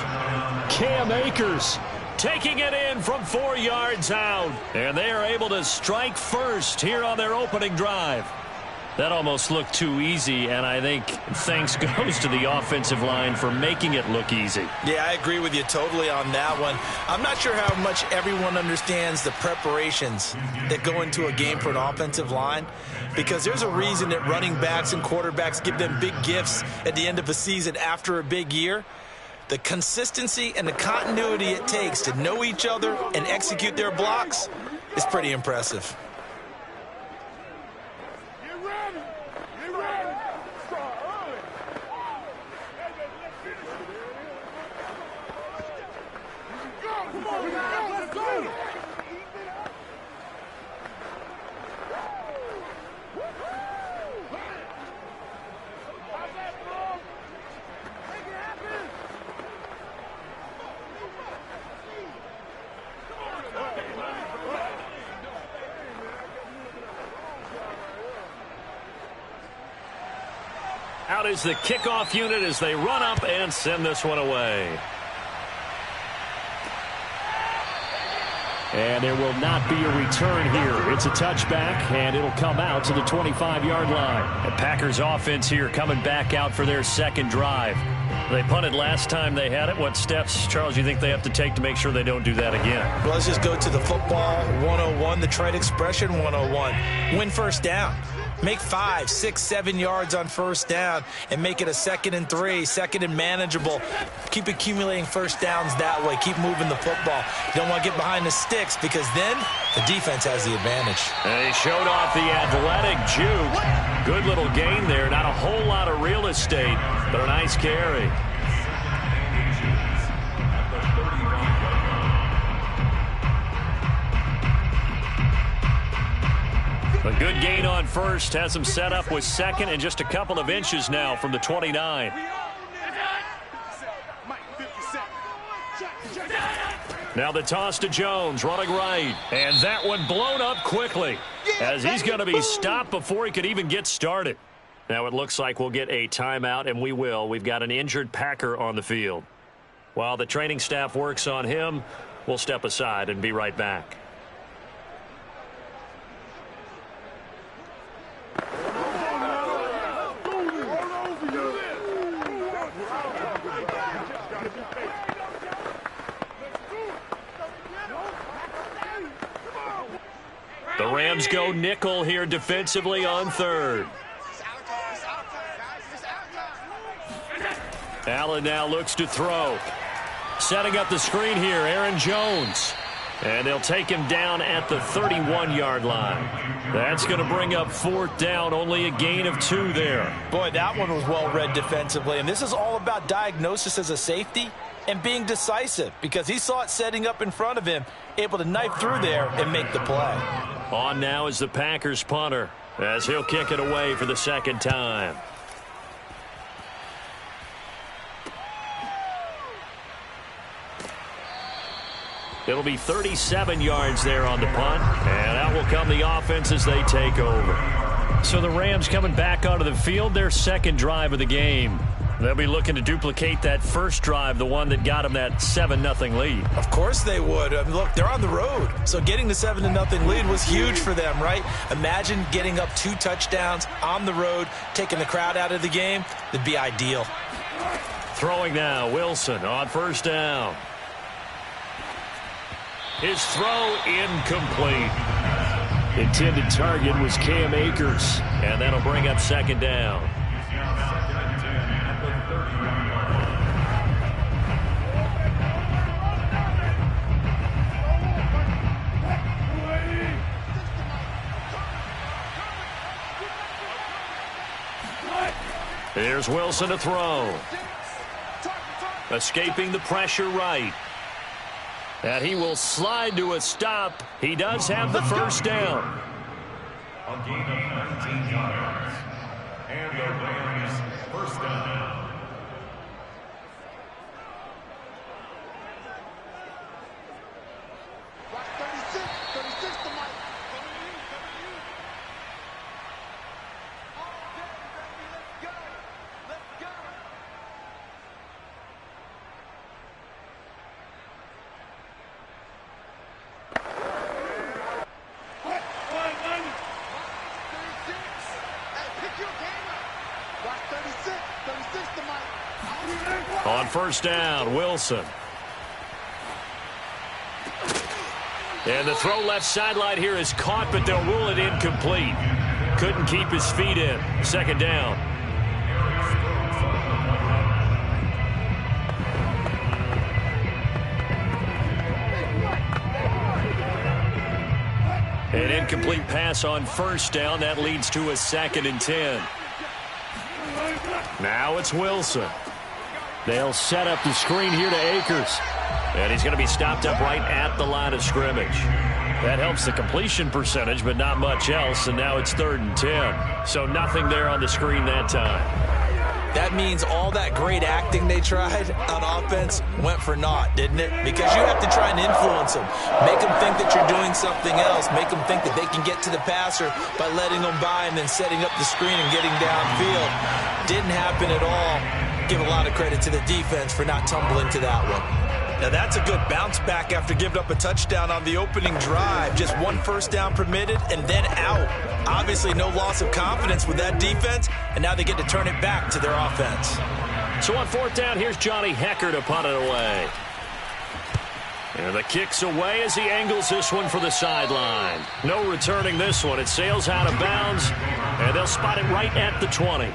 Cam Akers taking it in from 4 yards out. And they are able to strike first here on their opening drive. That almost looked too easy, and I think thanks goes to the offensive line for making it look easy. Yeah, I agree with you totally on that one. I'm not sure how much everyone understands the preparations that go into a game for an offensive line, because there's a reason that running backs and quarterbacks give them big gifts at the end of a season after a big year. The consistency and the continuity it takes to know each other and execute their blocks is pretty impressive. Out is the kickoff unit as they run up and send this one away. And there will not be a return here. It's a touchback, and it'll come out to the 25-yard line. The Packers offense here coming back out for their second drive. They punted last time they had it. What steps, Charles, you think they have to take to make sure they don't do that again? Well, let's just go to the football 101, the trade expression 101. Win first down. Make 5, 6, 7 yards on first down and make it a 2nd and 3, 2nd and manageable. Keep accumulating first downs that way. Keep moving the football. You don't want to get behind the sticks because then the defense has the advantage. And he showed off the athletic juke. Good little gain there. Not a whole lot of real estate, but a nice carry. A good gain on first. Has him set up with 2nd and just a couple of inches now from the 29. Now the toss to Jones, running right. And that one blown up quickly as he's going to be stopped before he could even get started. Now it looks like we'll get a timeout, and we will. We've got an injured Packer on the field. While the training staff works on him, we'll step aside and be right back. The Rams go nickel here defensively on 3rd. Allen now looks to throw. Setting up the screen here, Aaron Jones. And they'll take him down at the 31-yard line. That's going to bring up 4th down, only a gain of 2 there. Boy, that one was well read defensively. And this is all about diagnosis as a safety and being decisive because he saw it setting up in front of him, able to knife through there and make the play. On now is the Packers punter as he'll kick it away for the 2nd time. It'll be 37 yards there on the punt, and out will come the offense as they take over. So the Rams coming back onto the field, their 2nd drive of the game. They'll be looking to duplicate that first drive, the one that got them that 7-0 lead. Of course they would. I mean, look, they're on the road. So getting the 7-0 lead was huge for them, right? Imagine getting up 2 touchdowns on the road, taking the crowd out of the game. That'd be ideal. Throwing now, Wilson on first down. His throw incomplete. Intended target was Cam Akers, and that'll bring up 2nd down. Here's Wilson to throw. Escaping the pressure right. And he will slide to a stop. He does have the first down. A gain of 19 yards. And the Rams first down. On first down, Wilson. And the throw left sideline here is caught, but they'll rule it incomplete. Couldn't keep his feet in. 2nd down. An incomplete pass on first down. That leads to a 2nd and 10. Now it's Wilson. They'll set up the screen here to Akers. And he's going to be stopped up right at the line of scrimmage. That helps the completion percentage, but not much else. And now it's 3rd and 10. So nothing there on the screen that time. That means all that great acting they tried on offense went for naught, didn't it? Because you have to try and influence them. Make them think that you're doing something else. Make them think that they can get to the passer by letting them by and then setting up the screen and getting downfield. Didn't happen at all. Give a lot of credit to the defense for not tumbling to that one. Now that's a good bounce back after giving up a touchdown on the opening drive. Just 1 first down permitted and then out. Obviously no loss of confidence with that defense, and now they get to turn it back to their offense. So on 4th down, here's Johnny Hekker to punt it away. And the kick's away as he angles this one for the sideline. No returning this one. It sails out of bounds, and they'll spot it right at the 20.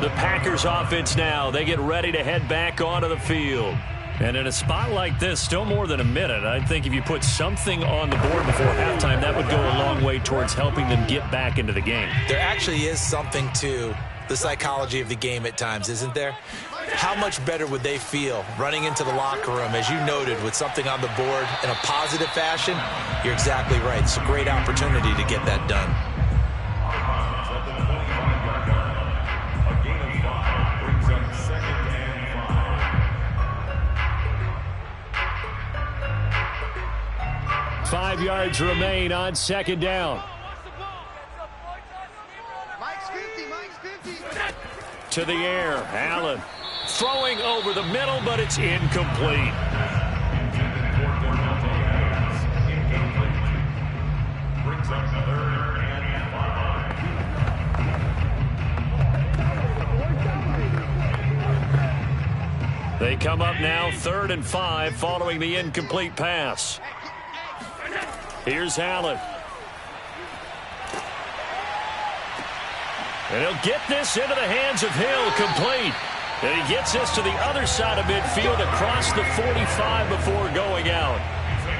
The Packers offense now, they get ready to head back onto the field. And in a spot like this, still more than a minute, I think if you put something on the board before halftime, that would go a long way towards helping them get back into the game. There actually is something to the psychology of the game at times, isn't there? How much better would they feel running into the locker room, as you noted, with something on the board in a positive fashion? You're exactly right. It's a great opportunity to get that done. A gain of 5 brings up 2nd and 5. 5 yards remain on 2nd down. To the air, Allen throwing over the middle, but it's incomplete. Intended for Devontae Adams. Incomplete. Brings up 3rd and 5. They come up now 3rd and 5 following the incomplete pass. Here's Allen. And he'll get this into the hands of Hill, complete. And he gets this to the other side of midfield across the 45 before going out.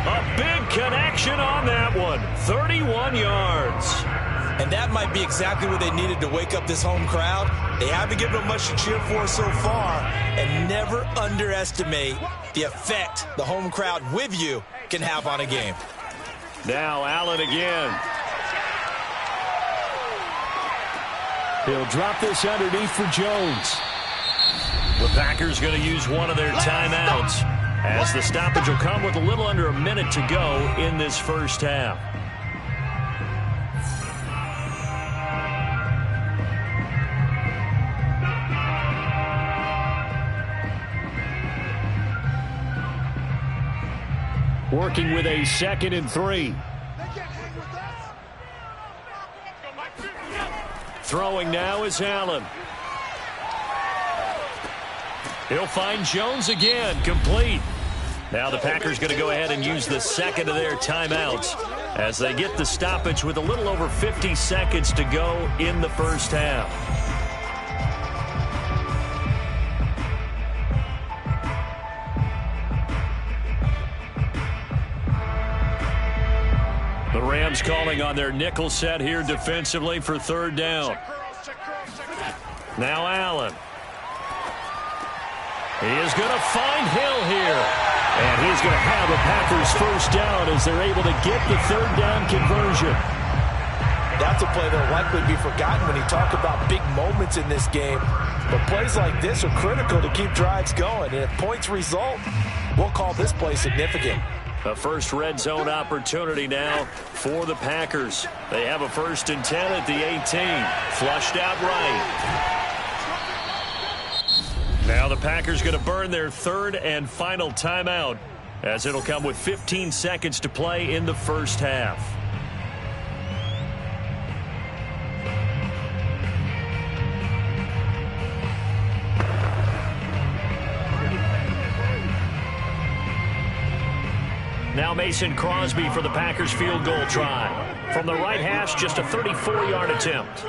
A big connection on that one. 31 yards. And that might be exactly what they needed to wake up this home crowd. They haven't given them much to cheer for so far. And never underestimate the effect the home crowd with you can have on a game. Now Allen again. He'll drop this underneath for Jones. The Packers going to use one of their timeouts, as the stoppage will come with a little under a minute to go in this first half. Working with a 2nd and 3. Throwing now is Allen. He'll find Jones again, complete. Now the Packers going to go ahead and use the second of their timeouts as they get the stoppage with a little over 50 seconds to go in the first half. The Rams calling on their nickel set here defensively for 3rd down. Now Allen. He is going to find Hill here. And he's going to have the Packers first down as they're able to get the 3rd down conversion. That's a play that will likely be forgotten when you talk about big moments in this game. But plays like this are critical to keep drives going. And if points result, we'll call this play significant. A first red zone opportunity now for the Packers. They have a 1st and 10 at the 18. Flushed out right. Now the Packers going to burn their 3rd and final timeout, as it'll come with 15 seconds to play in the first half. Now Mason Crosby for the Packers field goal try. From the right hash, just a 34-yard attempt.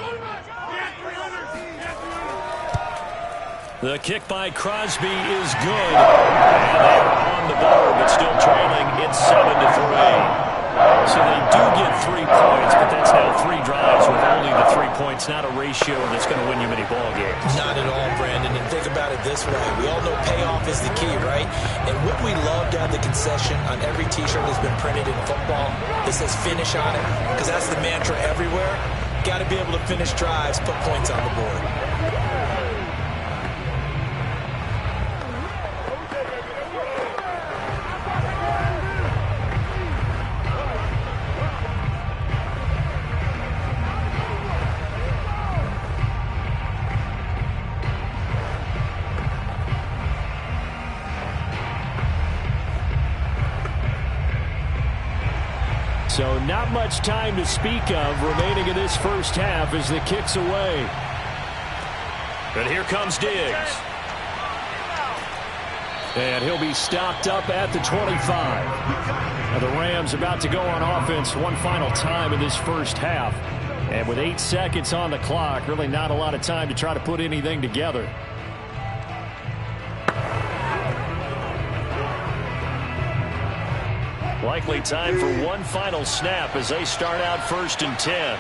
The kick by Crosby is good. And they're on the board, but still trailing. It's 7-3. So they do get 3 points, but that's now 3 drives with only the 3 points. Not a ratio that's going to win you many ball games. Not at all, Brandon. And think about it this way. We all know payoff is the key, right? And would we love to have the concession on every T-shirt that's been printed in football that says finish on it? Because that's the mantra everywhere. Got to be able to finish drives, put points on the board. So not much time to speak of remaining in this first half as the kick's away. And here comes Diggs. And he'll be stopped up at the 25. Now the Rams about to go on offense one final time in this first half. And with 8 seconds on the clock, really not a lot of time to try to put anything together. Likely time for one final snap as they start out 1st and 10.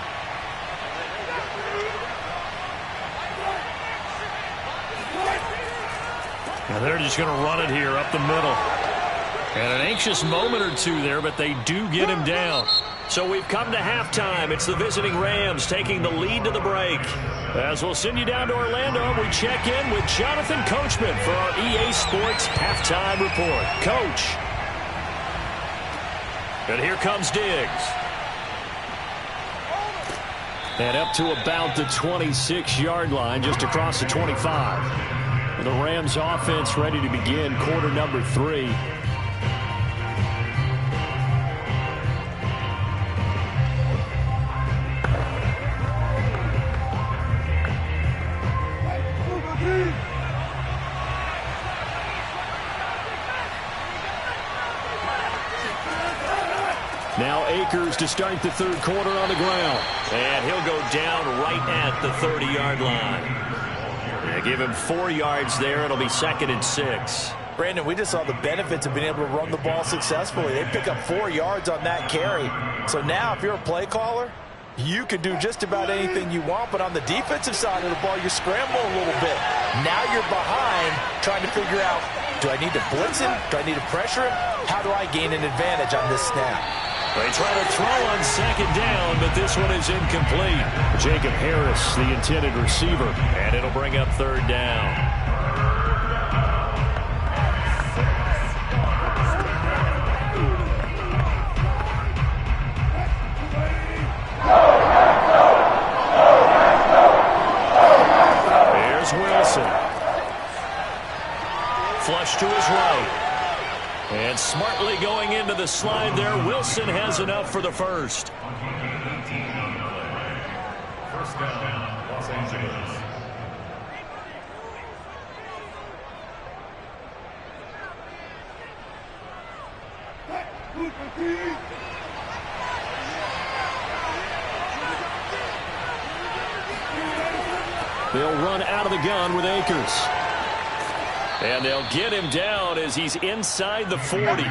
And they're just going to run it here up the middle. And an anxious moment or two there, but they do get him down. So we've come to halftime. It's the visiting Rams taking the lead to the break. As we'll send you down to Orlando, we check in with Jonathan Coachman for our EA Sports Halftime Report. Coach. And here comes Diggs. And up to about the 26-yard line, just across the 25. The Rams offense ready to begin quarter number 3. Now Akers to start the third quarter on the ground. And he'll go down right at the 30-yard line. Give him 4 yards there. It'll be 2nd and 6. Brandon, we just saw the benefits of being able to run the ball successfully. They pick up 4 yards on that carry. So now if you're a play caller, you can do just about anything you want. But on the defensive side of the ball, you scramble a little bit. Now you're behind trying to figure out, do I need to blitz him? Do I need to pressure him? How do I gain an advantage on this snap? They try to throw on 2nd down, but this one is incomplete. Jacob Harris, the intended receiver, and it'll bring up 3rd down. There's Wilson. Flush to his right. And smartly going into the slide there, Wilson has enough for the first. 1st down, Los Angeles. They'll run out of the gun with Akers. And they'll get him down as he's inside the 40.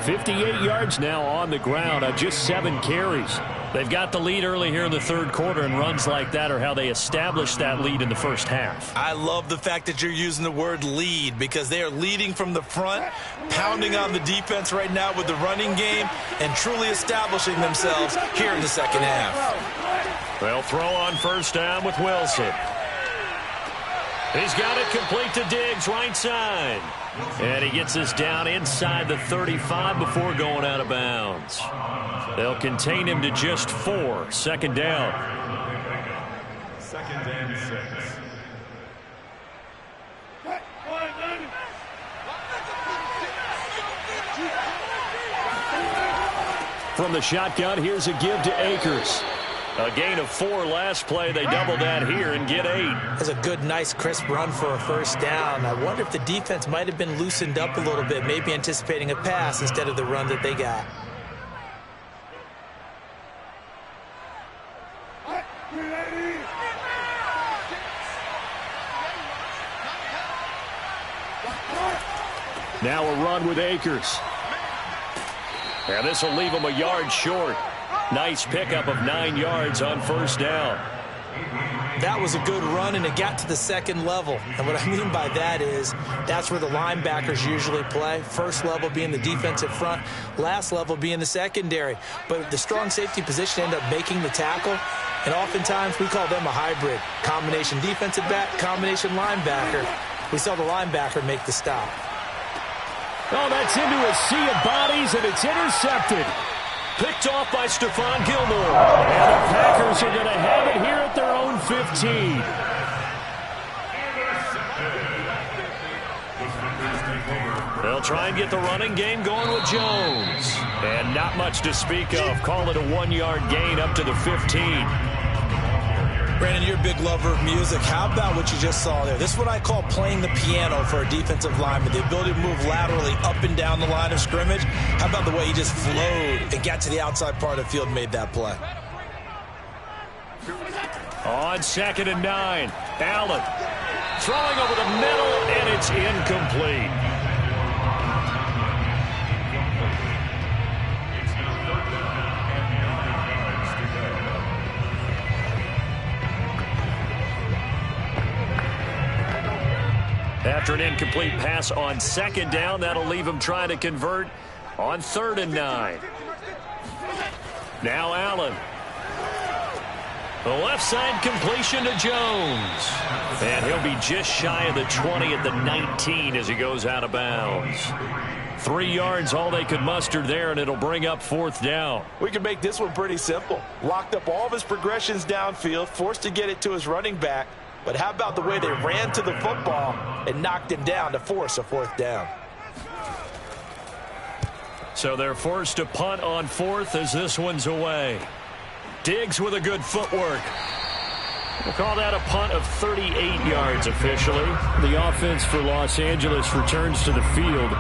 58 yards now on the ground on just 7 carries. They've got the lead early here in the third quarter, and runs like that are how they establish that lead in the first half. I love the fact that you're using the word lead because they are leading from the front, pounding on the defense right now with the running game, and truly establishing themselves here in the second half. They'll throw on 1st down with Wilson. He's got it complete to Diggs, right side. And he gets us down inside the 35 before going out of bounds. They'll contain him to just 4. 2nd down. 2nd and 6. From the shotgun, here's a give to Akers. A gain of 4 last play. They double that here and get 8. That's a good, nice, crisp run for a 1st down. I wonder if the defense might have been loosened up a little bit, maybe anticipating a pass instead of the run that they got. Now a run with Akers. And this will leave him a yard short. Nice pickup of 9 yards on 1st down. That was a good run, and it got to the 2nd level. And what I mean by that is that's where the linebackers usually play. 1st level being the defensive front, last level being the secondary. But the strong safety position ended up making the tackle, and oftentimes we call them a hybrid. Combination defensive back, combination linebacker. We saw the linebacker make the stop. Oh, that's into a sea of bodies, and it's intercepted. Picked off by Stephon Gilmore. And the Packers are going to have it here at their own 15. They'll try and get the running game going with Jones. And not much to speak of. Call it a 1-yard gain up to the 15. Brandon, you're a big lover of music. How about what you just saw there? This is what I call playing the piano for a defensive lineman. The ability to move laterally up and down the line of scrimmage. How about the way he just flowed and got to the outside part of the field and made that play? On 2nd and 9, Allen throwing over the middle, and it's incomplete. After an incomplete pass on 2nd down, that'll leave him trying to convert on 3rd and 9. Now Allen. The left side completion to Jones. And he'll be just shy of the 20 at the 19 as he goes out of bounds. 3 yards, all they could muster there, and it'll bring up 4th down. We can make this one pretty simple. Locked up all of his progressions downfield, forced to get it to his running back. But how about the way they ran to the football and knocked him down to force a 4th down? So they're forced to punt on 4th as this one's away. Diggs with a good footwork. We'll call that a punt of 38 yards officially. The offense for Los Angeles returns to the field.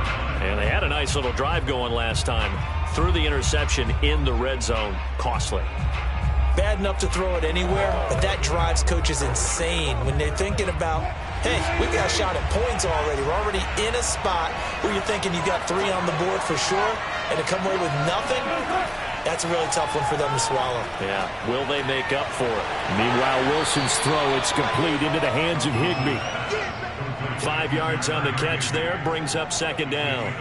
And they had a nice little drive going last time. Threw the interception in the red zone. Costly. Bad enough to throw it anywhere, but that drives coaches insane when they're thinking about, hey, we got a shot at points already. We're already in a spot where you're thinking you got 3 on the board for sure, and to come away with nothing, that's a really tough one for them to swallow. Yeah, will they make up for it? Meanwhile, Wilson's throw, it's complete into the hands of Higbee. 5 yards on the catch there, brings up 2nd down.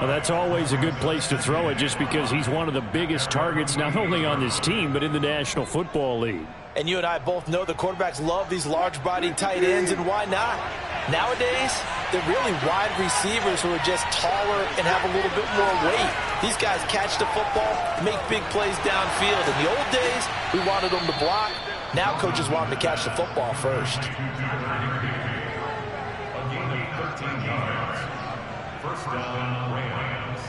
Well, that's always a good place to throw it just because he's one of the biggest targets not only on this team but in the National Football League. And you and I both know the quarterbacks love these large-bodied tight ends, and why not? Nowadays, they're really wide receivers who are just taller and have a little bit more weight. These guys catch the football, make big plays downfield. In the old days, we wanted them to block. Now coaches want them to catch the football first. A gain of 13 yards. 1st down, Rams.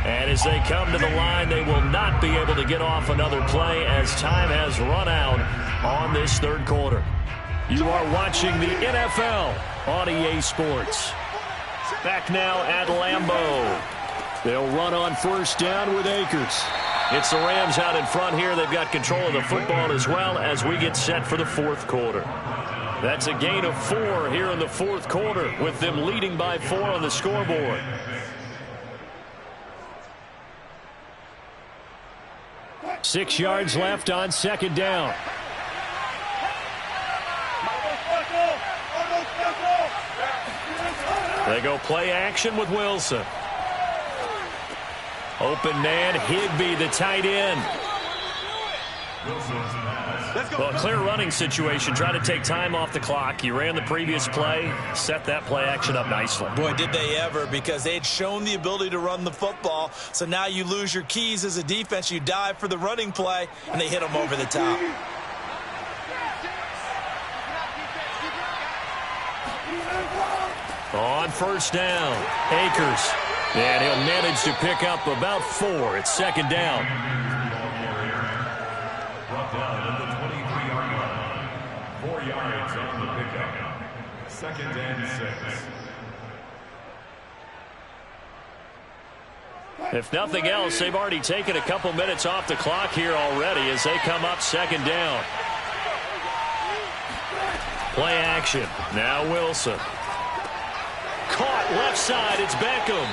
And as they come to the line, they will not be able to get off another play as time has run out on this 3rd quarter. You are watching the NFL on EA Sports. Back now at Lambeau. They'll run on 1st down with Akers. It's the Rams out in front here. They've got control of the football as well as we get set for the 4th quarter. That's a gain of 4 here in the 4th quarter with them leading by 4 on the scoreboard. Six yards left on 2nd down. They go play action with Wilson. Open man, Higbee, the tight end. Well, a clear running situation. Try to take time off the clock. He ran the previous play, set that play action up nicely. Boy, did they ever, because they had shown the ability to run the football. So now you lose your keys as a defense. You dive for the running play, and they hit them over the top. On 1st down, Akers. And he'll manage to pick up about 4. It's 2nd down. Brought down at the 23-yard line. 4 yards on the pickup. 2nd and 6. If nothing else, they've already taken a couple minutes off the clock here already as they come up 2nd down. Play action. Now Wilson. Caught left side. It's Beckham.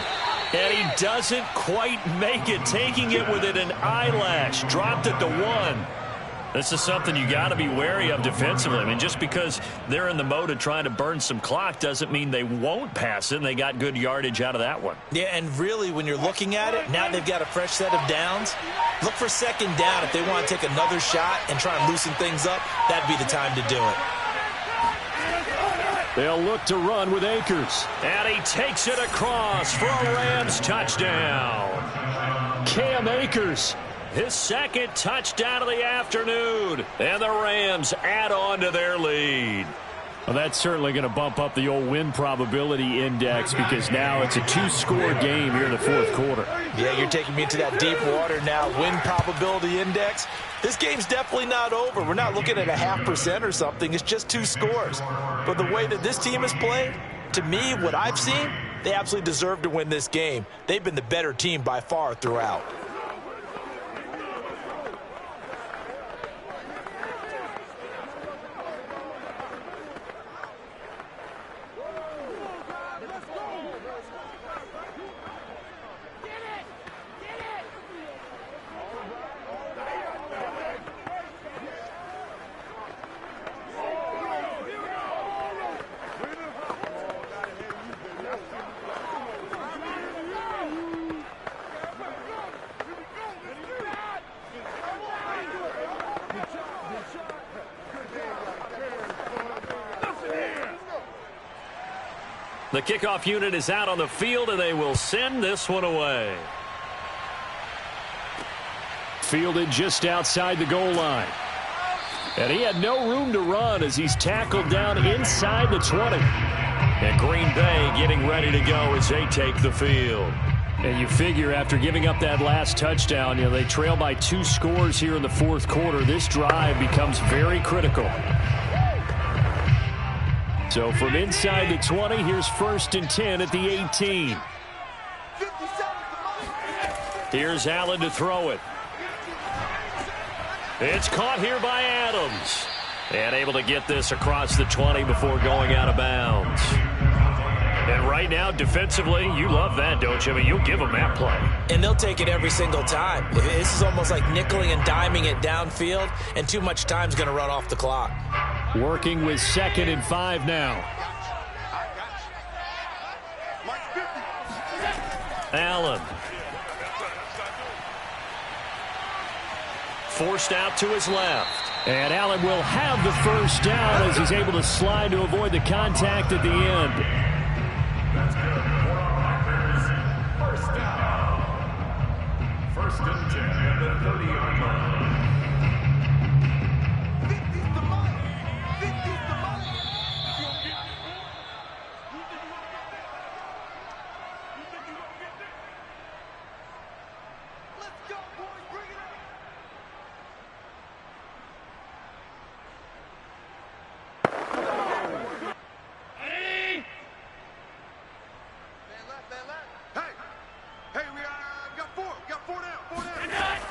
And he doesn't quite make it. Taking it within an eyelash. Dropped it to 1. This is something you got to be wary of defensively. I mean, just because they're in the mode of trying to burn some clock doesn't mean they won't pass it. And they got good yardage out of that one. Yeah, and really, when you're looking at it, now they've got a fresh set of downs. Look for 2nd down. If they want to take another shot and try and loosen things up, that'd be the time to do it. They'll look to run with Akers. And he takes it across for a Rams touchdown. Cam Akers his second touchdown of the afternoon. And the Rams add on to their lead. Well, that's certainly going to bump up the old win probability index because now it's a 2-score game here in the fourth quarter. Yeah, you're taking me into that deep water now. Win probability index. This game's definitely not over. We're not looking at a 0.5% or something. It's just 2 scores. But the way that this team has played, to me, what I've seen, they absolutely deserve to win this game. They've been the better team by far throughout. The kickoff unit is out on the field, and they will send this one away. Fielded just outside the goal line. And he had no room to run as he's tackled down inside the 20. And Green Bay getting ready to go as they take the field. And you figure after giving up that last touchdown, they trail by 2 scores here in the fourth quarter. This drive becomes very critical. So from inside the 20, here's 1st and 10 at the 18. Here's Allen to throw it. It's caught here by Adams. And able to get this across the 20 before going out of bounds. And right now, defensively, you love that, don't you? I mean, you'll give them that play. And they'll take it every single time. This is almost like nickeling and diming it downfield, and too much time's going to run off the clock. Working with 2nd and 5 now. Allen. Forced out to his left. And Allen will have the first down as he's able to slide to avoid the contact at the end. That's good. For our Packers, first down. 1st and 10 at the 30-yard line.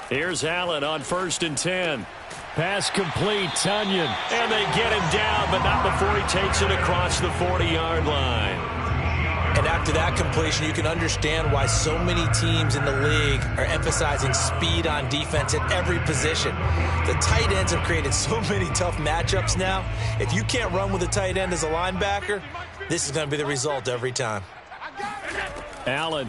Here's Allen on 1st and 10. Pass complete, Tonyan. And they get him down, but not before he takes it across the 40-yard line. And after that completion, you can understand why so many teams in the league are emphasizing speed on defense at every position. The tight ends have created so many tough matchups now. If you can't run with a tight end as a linebacker, this is going to be the result every time. Allen.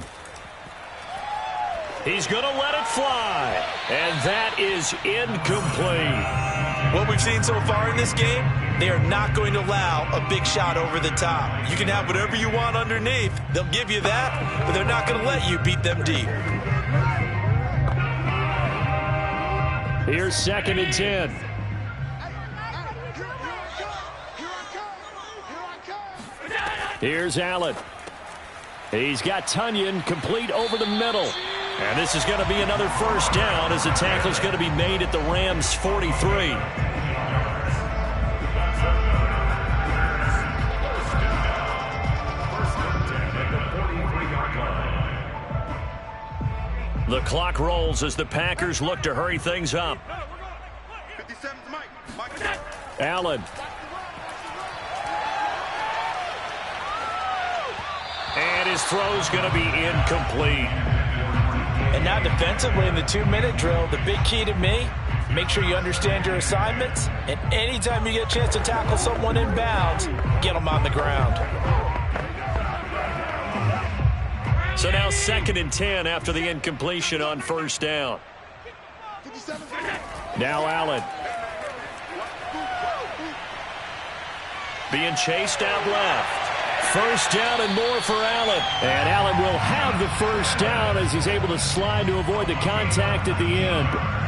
He's going to let it fly. And that is incomplete. What we've seen so far in this game, they are not going to allow a big shot over the top. You can have whatever you want underneath. They'll give you that, but they're not going to let you beat them deep. Here's 2nd and 10. Here's Allen. He's got Tonyan complete over the middle. And this is going to be another first down as the tackle's going to be made at the Rams' 43. The clock rolls as the Packers look to hurry things up. Allen. And his throw's going to be incomplete. And now defensively in the 2-minute drill, the big key to me, make sure you understand your assignments, and anytime you get a chance to tackle someone in bounds, get them on the ground. So now 2nd and 10 after the incompletion on 1st down. Now Allen. Being chased out left. First down and more for Allen. And Allen will have the first down as he's able to slide to avoid the contact at the end.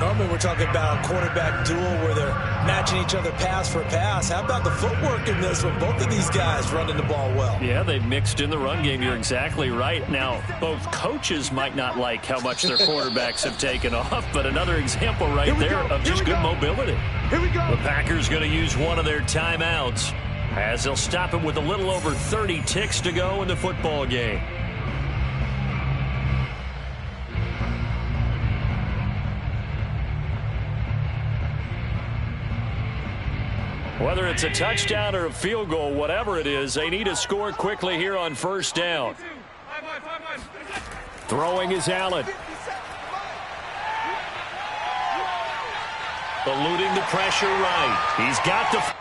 Normally we're talking about a quarterback duel where they're matching each other pass for pass. How about the footwork in this one? Both of these guys running the ball well. Yeah, they've mixed in the run game. You're exactly right. Now, both coaches might not like how much their quarterbacks have taken off, but another example right there of just good mobility. Here we go. The Packers going to use one of their timeouts as they'll stop it with a little over 30 ticks to go in the football game. Whether it's a touchdown or a field goal, whatever it is, they need to score quickly here on first down. Throwing is Allen. Eluding the pressure right. He's got the...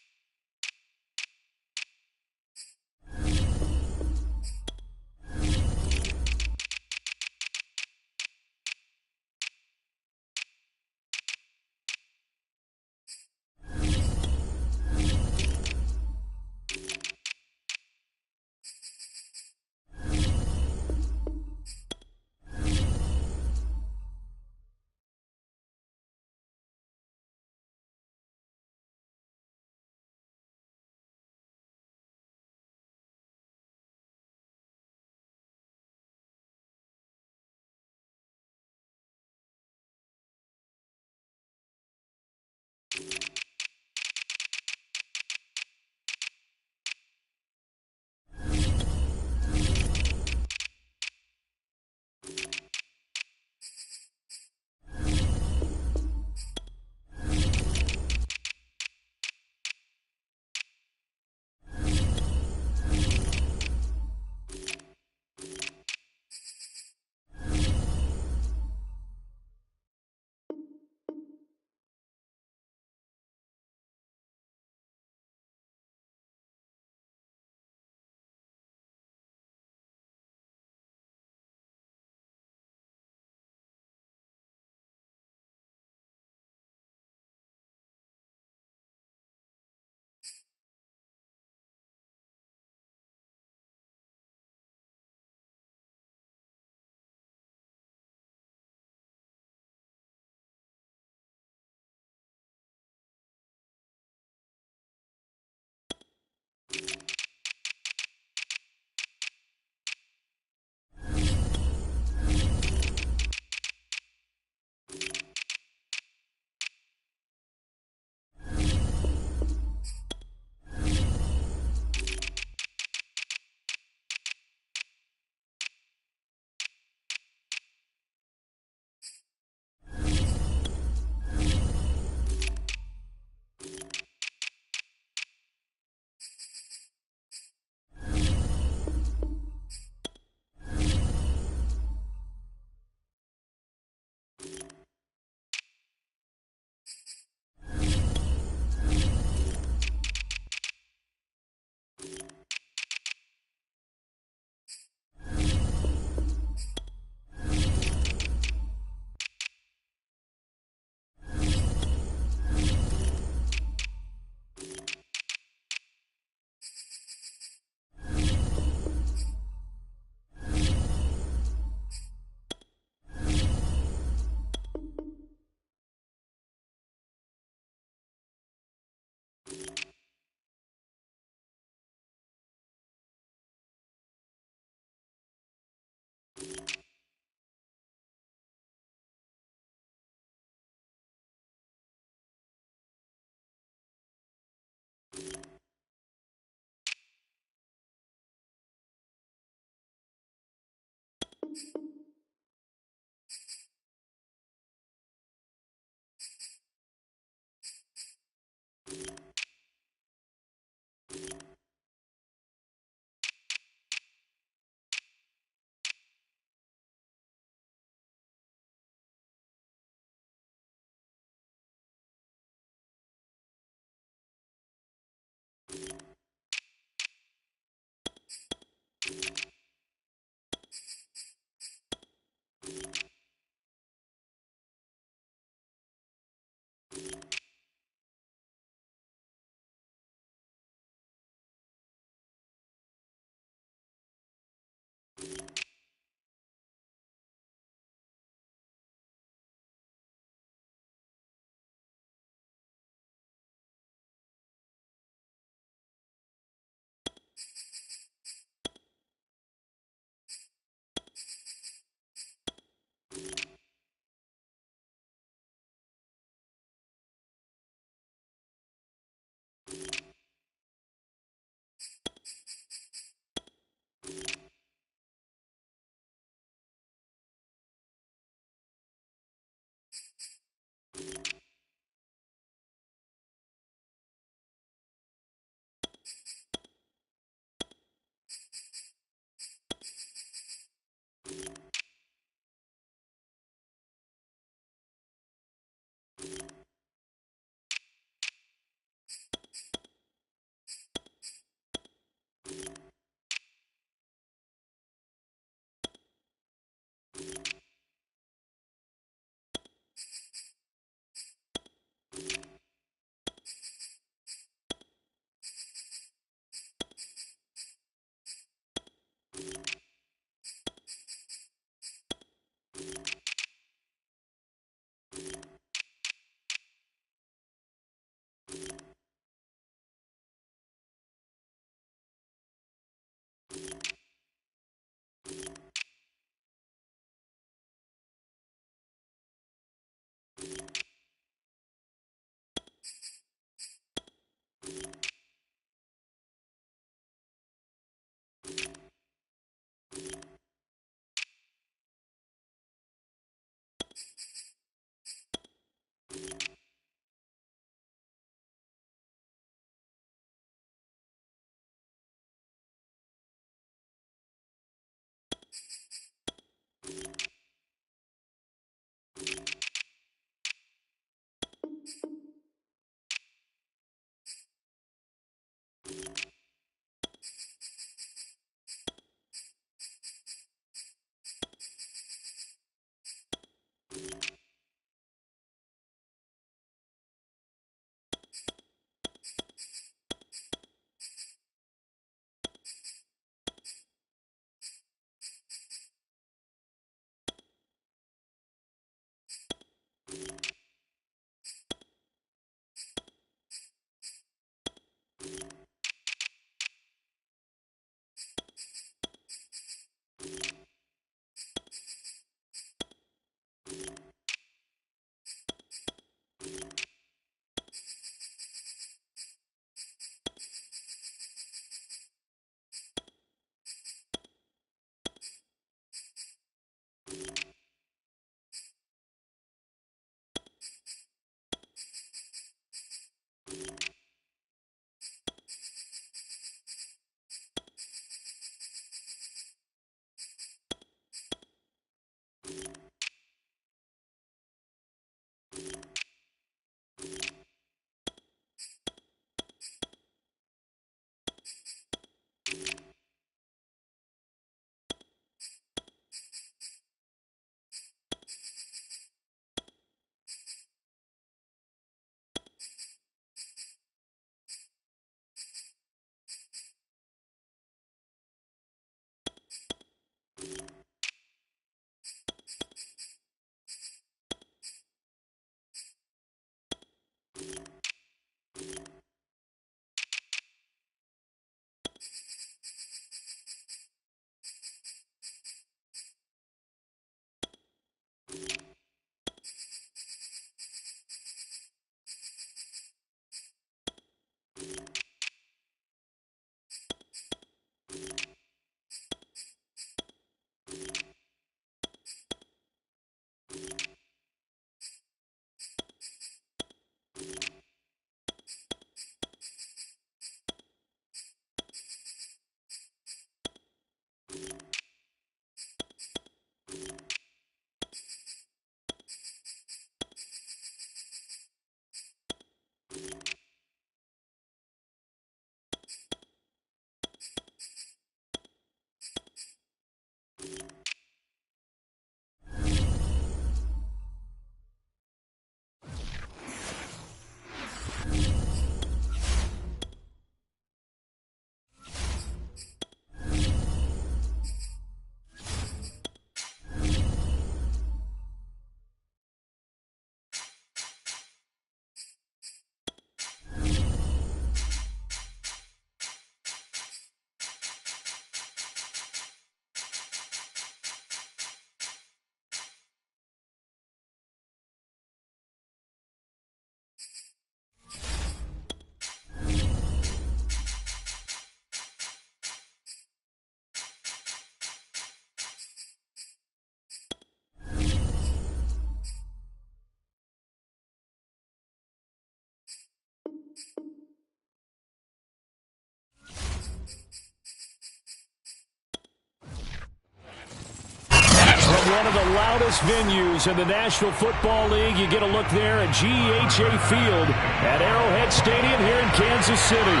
loudest venues in the National Football League. You get a look there at GEHA Field at Arrowhead Stadium here in Kansas City.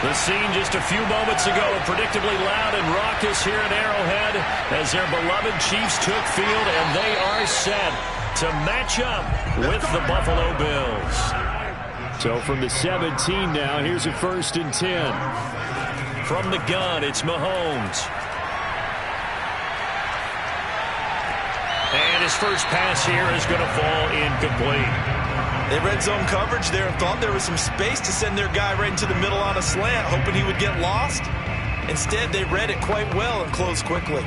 The scene just a few moments ago, predictably loud and raucous here at Arrowhead as their beloved Chiefs took field, and they are set to match up with the Buffalo Bills. So from the 17 now, here's a 1st and 10. From the gun, it's Mahomes. And his first pass here is going to fall incomplete. They read zone coverage there and thought there was some space to send their guy right into the middle on a slant, hoping he would get lost. Instead, they read it quite well and closed quickly.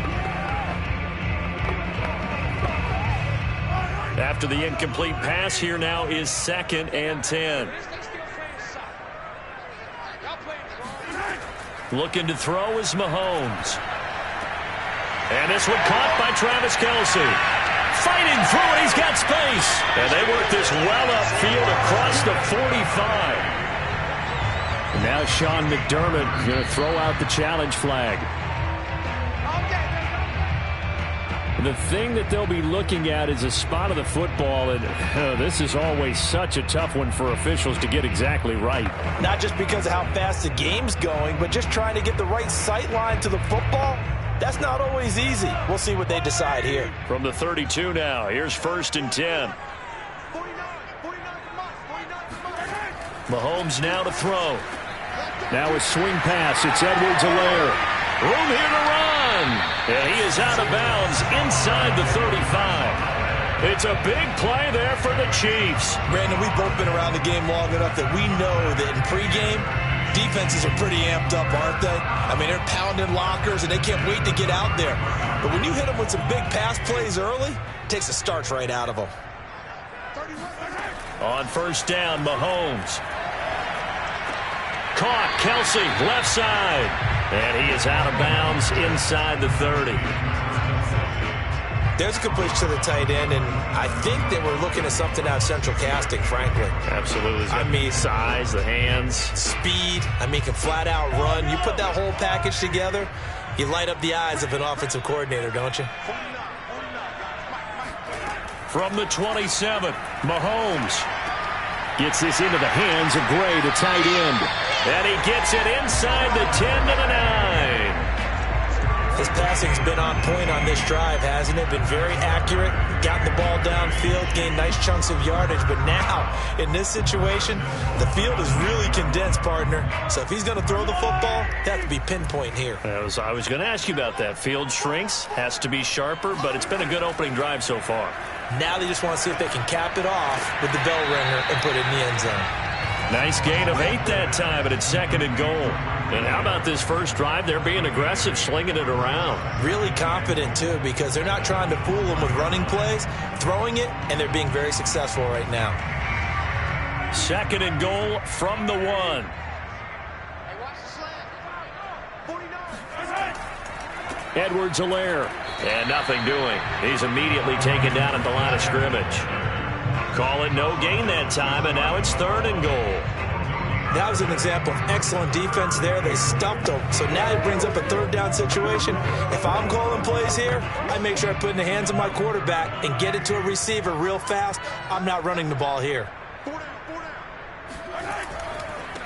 After the incomplete pass, here now is 2nd and 10. Looking to throw is Mahomes. And this one caught by Travis Kelce. Fighting through it, he's got space. And they work this well upfield across the 45. And now Sean McDermott going to throw out the challenge flag. The thing that they'll be looking at is a spot of the football, and this is always such a tough one for officials to get exactly right. Not just because of how fast the game's going, but just trying to get the right sight line to the football. That's not always easy. We'll see what they decide here. From the 32 now, here's 1st and 10. Mahomes now to throw. Now a swing pass. It's Edwards-Helaire. Room here to run. And he is out of bounds inside the 35. It's a big play there for the Chiefs. Brandon, we've both been around the game long enough that we know that in pregame, defenses are pretty amped up, aren't they? I mean, they're pounding lockers, and they can't wait to get out there. But when you hit them with some big pass plays early, it takes the starch right out of them. On 1st down, Mahomes. Caught, Kelce, left side. And he is out of bounds inside the 30. There's a completion to the tight end, and I think they were looking at something out of central casting, frankly. Absolutely. I mean, size, the hands. Speed. I mean, can flat out run. You put that whole package together, you light up the eyes of an offensive coordinator, don't you? From the 27, Mahomes. Gets this into the hands of Gray, the tight end. And he gets it inside the 10 to the 9. His passing's been on point on this drive, hasn't it? Been very accurate, gotten the ball downfield, gained nice chunks of yardage. But now, in this situation, the field is really condensed, partner. So if he's going to throw the football, that has to be pinpoint here. I was going to ask you about that. Field shrinks, has to be sharper, but it's been a good opening drive so far. Now they just want to see if they can cap it off with the bell ringer and put it in the end zone. Nice gain of 8 that time, but it's 2nd and goal. And how about this first drive? They're being aggressive, slinging it around. Really confident, too, because they're not trying to fool them with running plays, throwing it, and they're being very successful right now. 2nd and goal from the 1. Edwards-Helaire. And nothing doing. He's immediately taken down at the line of scrimmage. Call it no gain that time, and now it's 3rd and goal. That was an example of excellent defense there. They stuffed them. So now it brings up a 3rd down situation. If I'm calling plays here, I make sure I put it in the hands of my quarterback and get it to a receiver real fast. I'm not running the ball here.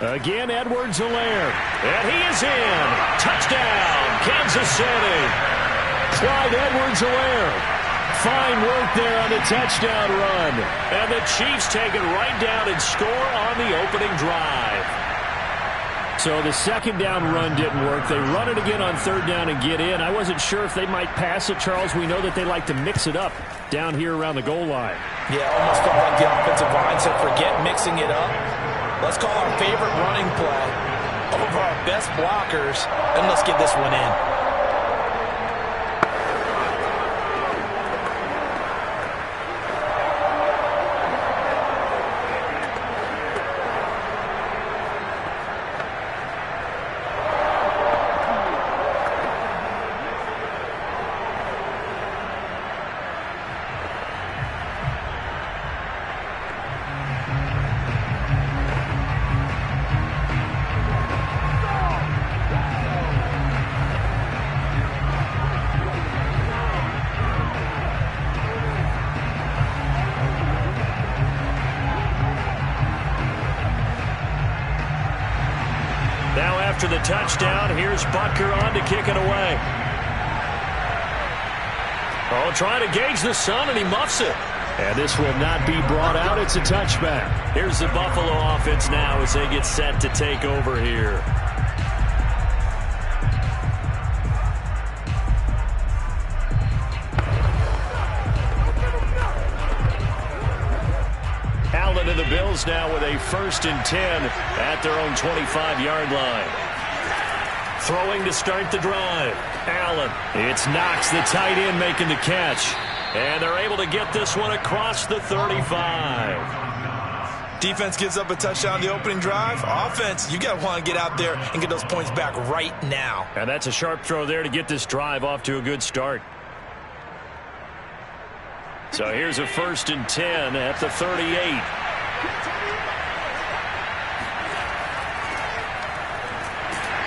Again, Edwards-Helaire. And he is in. Touchdown, Kansas City. Clyde Edwards-Helaire. Fine work there on the touchdown run. And the Chiefs take it right down and score on the opening drive. So the 2nd down run didn't work. They run it again on 3rd down and get in. I wasn't sure if they might pass it, Charles. We know that they like to mix it up down here around the goal line. Yeah, almost felt like the offensive line said, forget mixing it up. Let's call our favorite running play over our best blockers, and let's get this one in. after the touchdown. Here's Butker on to kick it away. Oh, trying to gauge the sun, and he muffs it. And this will not be brought out. It's a touchback. Here's the Buffalo offense now as they get set to take over here. Allen and the Bills now with a 1st and 10 at their own 25-yard line. Throwing to start the drive. Allen. It's Knox, the tight end, making the catch. And they're able to get this one across the 35. Defense gives up a touchdown the opening drive. Offense, you got to want to get out there and get those points back right now. And that's a sharp throw there to get this drive off to a good start. So here's a 1st and 10 at the 38.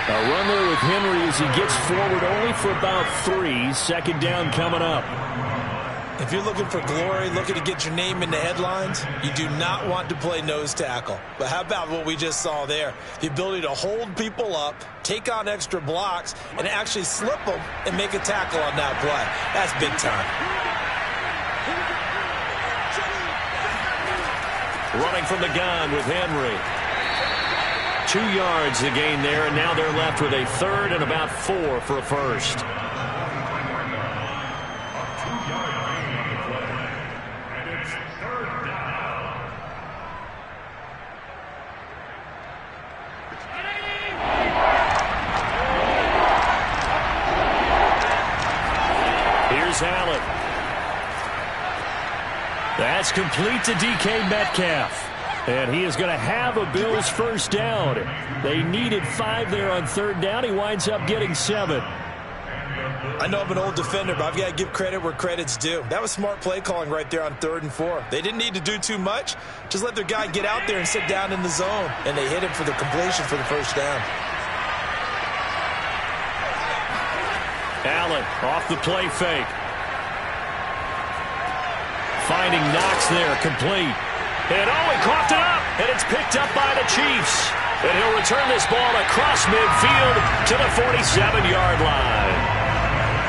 A run there with Henry as he gets forward only for about 3. 2nd down coming up. If you're looking for glory, looking to get your name in the headlines, you do not want to play nose tackle. But how about what we just saw there? The ability to hold people up, take on extra blocks, and actually slip them and make a tackle on that play. That's big time. Running from the gun with Henry. 2 yards the gain there, and now they're left with a 3rd and about 4 for a first. Here's Allen. That's complete to DK Metcalf. And he is going to have a Bills 1st down. They needed 5 there on 3rd down. He winds up getting 7. I know I'm an old defender, but I've got to give credit where credit's due. That was smart play calling right there on 3rd and 4. They didn't need to do too much. Just let their guy get out there and sit down in the zone. And they hit him for the completion for the 1st down. Allen off the play fake. Finding Knox there, complete. And he coughed it up, and it's picked up by the Chiefs. And he'll return this ball across midfield to the 47-yard line.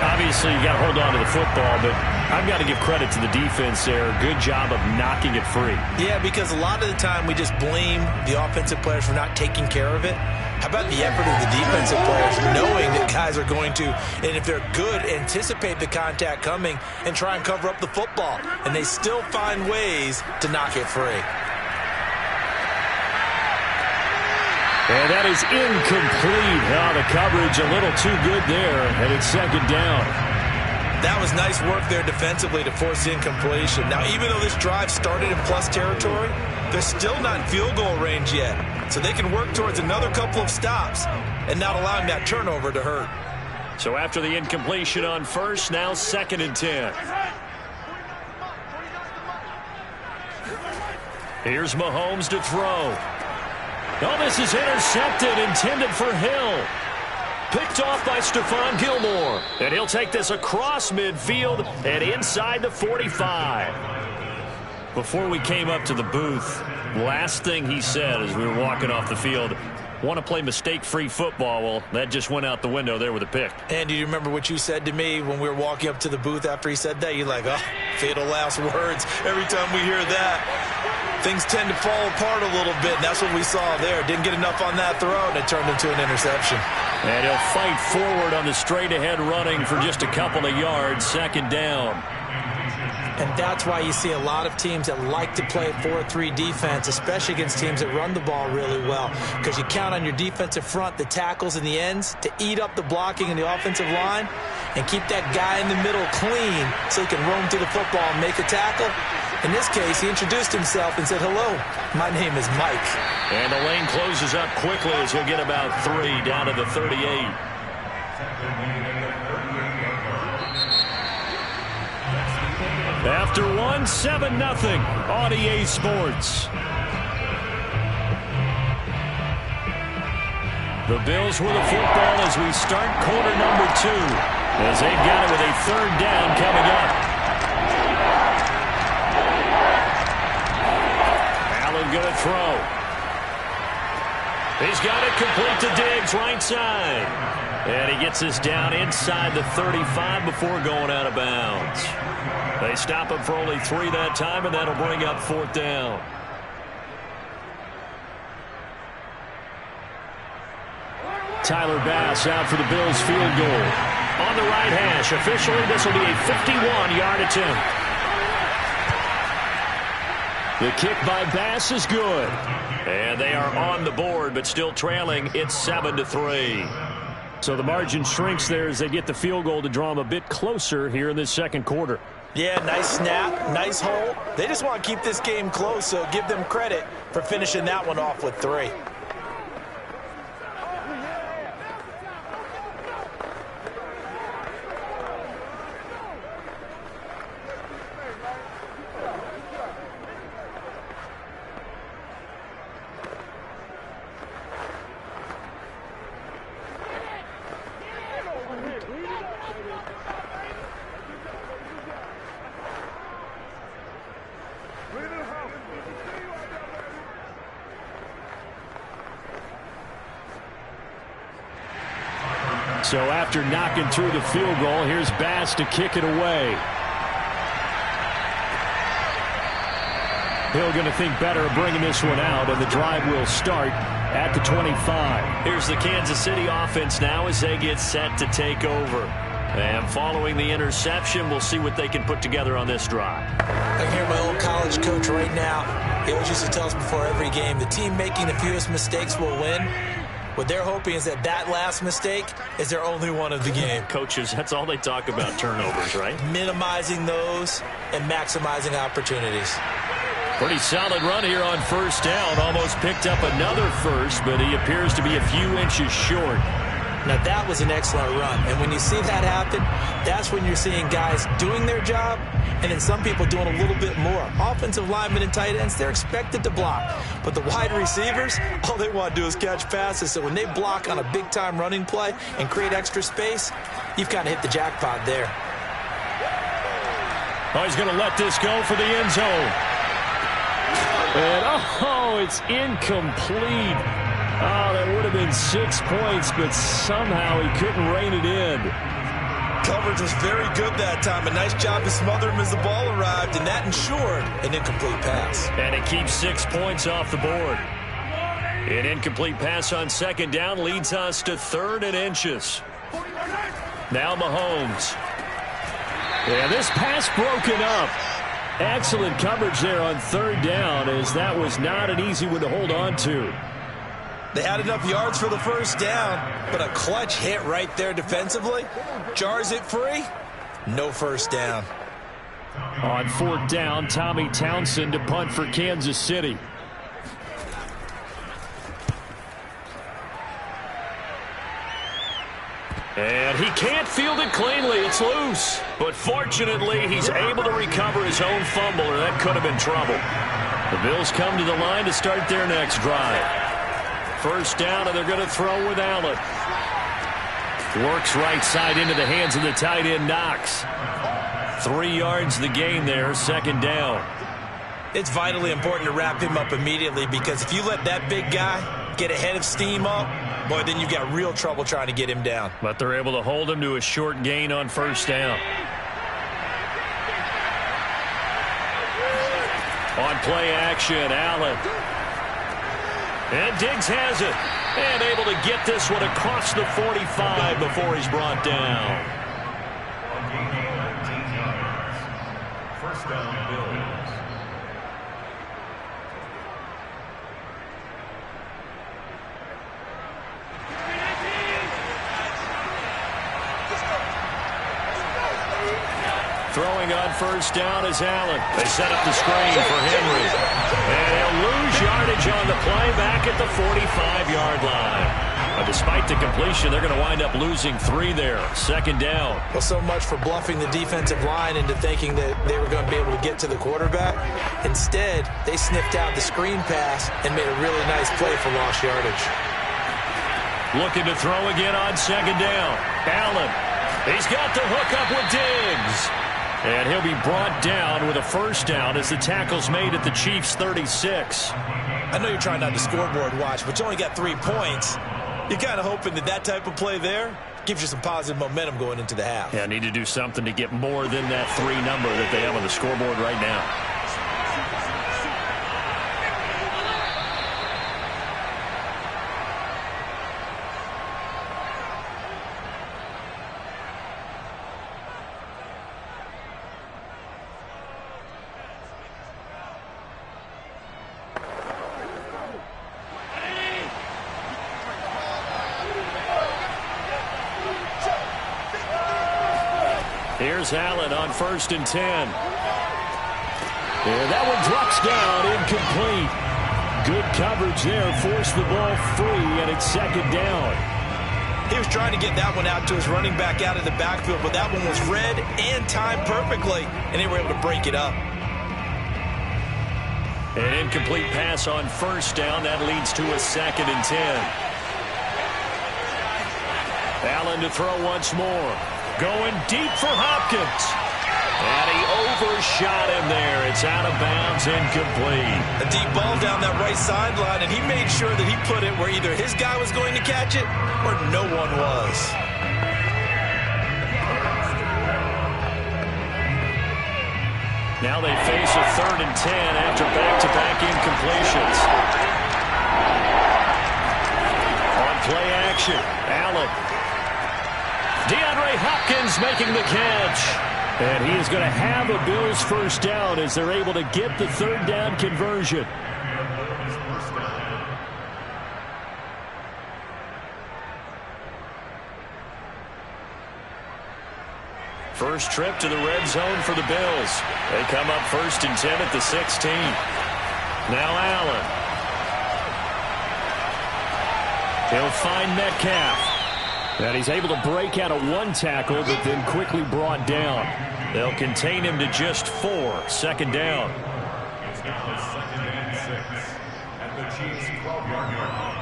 Obviously, you got to hold on to the football, but I've got to give credit to the defense there. Good job of knocking it free. Yeah, because a lot of the time we just blame the offensive players for not taking care of it. How about the effort of the defensive players knowing that guys are going to, and if they're good, anticipate the contact coming and try and cover up the football. And they still find ways to knock it free. And that is incomplete. Oh, the coverage a little too good there, and it's 2nd down. That was nice work there defensively to force the incompletion. Now, even though this drive started in plus territory, they're still not in field goal range yet. So they can work towards another couple of stops and not allowing that turnover to hurt. So after the incompletion on 1st, now 2nd and 10. Here's Mahomes to throw. Oh, this is intercepted, intended for Hill. Picked off by Stephon Gilmore. And he'll take this across midfield and inside the 45. Before we came up to the booth, last thing he said as we were walking off the field, want to play mistake-free football. Well, that just went out the window there with a pick. And do you remember what you said to me when we were walking up to the booth after he said that? You're like, oh, fatal last words. Every time we hear that, things tend to fall apart a little bit, and that's what we saw there. Didn't get enough on that throw, and it turned into an interception. And he'll fight forward on the straight-ahead running for just a couple of yards, 2nd down. And that's why you see a lot of teams that like to play 4-3 defense, especially against teams that run the ball really well, because you count on your defensive front, the tackles and the ends, to eat up the blocking in the offensive line and keep that guy in the middle clean so he can roam through the football and make a tackle. In this case, he introduced himself and said, hello, my name is Mike. And the lane closes up quickly as he'll get about 3 down to the 38. After 7-0 on EA Sports. The Bills with the football as we start quarter number 2. As they've got it with a 3rd down coming up. Allen going to throw. He's got it complete to Diggs, right side. And he gets us down inside the 35 before going out of bounds. They stop him for only 3 that time, and that'll bring up 4th down. Tyler Bass out for the Bills field goal. On the right hash. Officially, this will be a 51-yard attempt. The kick by Bass is good. And they are on the board, but still trailing. It's 7-3. So the margin shrinks there as they get the field goal to draw them a bit closer here in this second quarter. Yeah, nice snap, nice hole. They just want to keep this game close, so give them credit for finishing that one off with 3. So after knocking through the field goal, here's Bass to kick it away. Hill going to think better of bringing this one out, and the drive will start at the 25. Here's the Kansas City offense now as they get set to take over. And following the interception, we'll see what they can put together on this drive. I can hear my old college coach right now. He always used to tell us before every game, the team making the fewest mistakes will win. What they're hoping is that last mistake is their only one of the game. Coaches, that's all they talk about, turnovers, right? Minimizing those and maximizing opportunities. Pretty solid run here on 1st down. Almost picked up another first, but he appears to be a few inches short. Now, that was an excellent run. And when you see that happen, that's when you're seeing guys doing their job and then some people doing a little bit more. Offensive linemen and tight ends, they're expected to block. But the wide receivers, all they want to do is catch passes. So when they block on a big-time running play and create extra space, you've kind of hit the jackpot there. Oh, he's going to let this go for the end zone. And, it's incomplete. Oh, that would have been 6 points, but somehow he couldn't rein it in. Coverage was very good that time. A nice job to smother him as the ball arrived, and that ensured an incomplete pass. And it keeps 6 points off the board. An incomplete pass on 2nd down leads us to 3rd and inches. Now Mahomes. Yeah, this pass broken up. Excellent coverage there on 3rd down, as that was not an easy one to hold on to. They had enough yards for the 1st down, but a clutch hit right there defensively. Jars it free. No 1st down. On 4th down, Tommy Townsend to punt for Kansas City. And he can't field it cleanly. It's loose. But fortunately, he's able to recover his own fumble, or that could have been trouble. The Bills come to the line to start their next drive. 1st down, and they're going to throw with Allen. Works right side into the hands of the tight end, Knox. 3 yards the gain there, 2nd down. It's vitally important to wrap him up immediately, because if you let that big guy get ahead of steam up, boy, then you've got real trouble trying to get him down. But they're able to hold him to a short gain on 1st down. On play action, Allen. And Diggs has it. And able to get this one across the 45 before he's brought down. 1st down, Bills. Throwing on 1st down is Allen. They set up the screen for Henry. And he'll lose yardage on the play back at the 45-yard line. But despite the completion, they're going to wind up losing 3 there. 2nd down. Well, so much for bluffing the defensive line into thinking that they were going to be able to get to the quarterback. Instead, they sniffed out the screen pass and made a really nice play for lost yardage. Looking to throw again on 2nd down. Allen. He's got the hook up with Diggs. And he'll be brought down with a first down as the tackle's made at the Chiefs' 36. I know you're trying not to scoreboard watch, but you only got 3 points. You're kind of hoping that type of play there gives you some positive momentum going into the half. Yeah, need to do something to get more than that 3 number that they have on the scoreboard right now. Here's Allen on 1st and 10. And that one drops down, incomplete. Good coverage there, forced the ball free, and it's 2nd down. He was trying to get that one out to his running back out of the backfield, but that one was read and timed perfectly, and they were able to break it up. An incomplete pass on 1st down. That leads to a 2nd and 10. Allen to throw once more. Going deep for Hopkins. And he overshot him there. It's out of bounds, incomplete. A deep ball down that right sideline, and he made sure that he put it where either his guy was going to catch it or no one was. Now they face a 3rd and 10 after back-to-back incompletions. On play action, Allen. DeAndre Hopkins making the catch. And he is going to have a Bills first down as they're able to get the 3rd down conversion. First trip to the red zone for the Bills. They come up 1st and 10 at the 16. Now Allen. He'll find Metcalf. And he's able to break out of 1 tackle, but then quickly brought down. They'll contain him to just 4. 2nd down. It's now 2nd and 6 at the Chiefs' 12-yard line.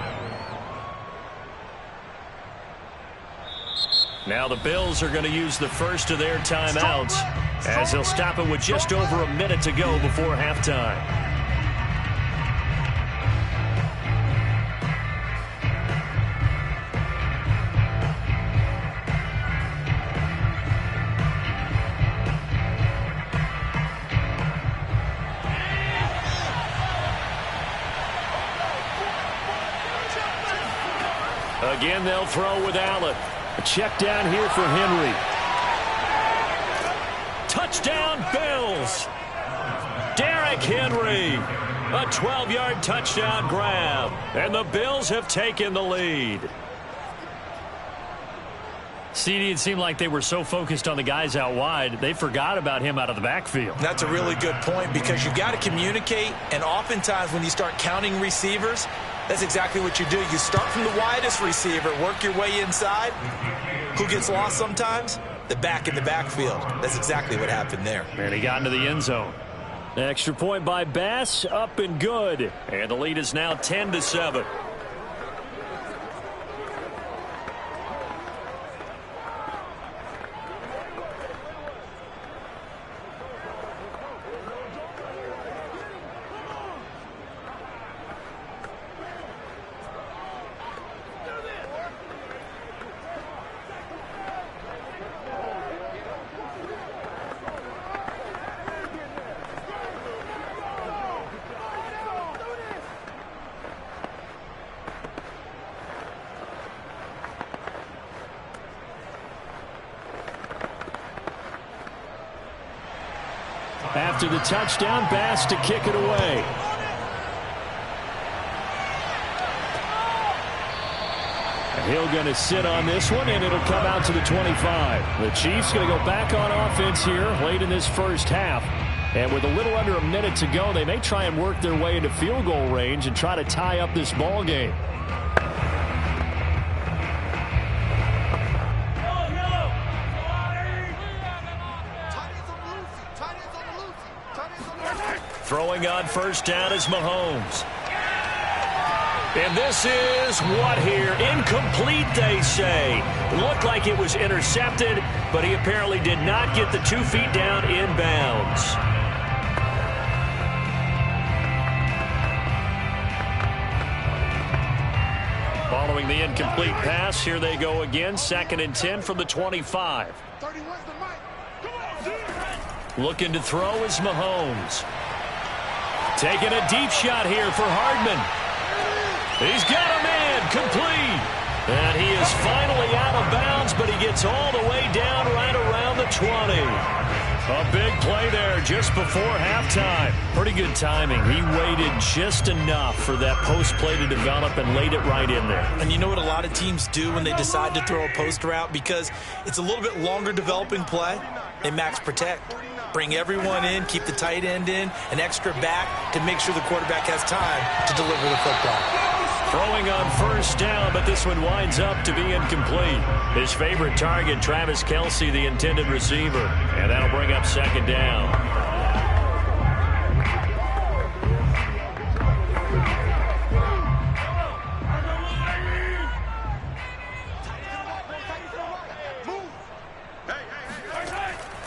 Now the Bills are going to use the first of their timeouts as they'll stop it with just over a minute to go before halftime. Again, they'll throw with Allen. A check down here for Henry. Touchdown, Bills. Derrick Henry. A 12-yard touchdown grab. And the Bills have taken the lead. CD, it seemed like they were so focused on the guys out wide, they forgot about him out of the backfield. That's a really good point because you've got to communicate, and oftentimes when you start counting receivers, that's exactly what you do. You start from the widest receiver, work your way inside. Who gets lost sometimes? The back in the backfield. That's exactly what happened there. And he got into the end zone. Extra point by Bass, up and good. And the lead is now 10-7. After the touchdown, Bass to kick it away. And he'll going to sit on this one, and it'll come out to the 25. The Chiefs going to go back on offense here late in this first half. And with a little under a minute to go, they may try and work their way into field goal range and try to tie up this ball game. Throwing on first down is Mahomes. And this is what here? Incomplete, they say. It looked like it was intercepted, but he apparently did not get the 2 feet down in bounds. Following the incomplete pass, here they go again. 2nd and 10 from the 25. Looking to throw is Mahomes. Taking a deep shot here for Hardman. He's got a man complete. And he is finally out of bounds, but he gets all the way down right around the 20. A big play there just before halftime. Pretty good timing. He waited just enough for that post play to develop and laid it right in there. And you know what a lot of teams do when they decide to throw a post route? Because it's a little bit longer developing play. They max protect. Bring everyone in, keep the tight end in, an extra back to make sure the quarterback has time to deliver the football. Throwing on 1st down, but this one winds up to be incomplete. His favorite target, Travis Kelce, the intended receiver. And that'll bring up 2nd down.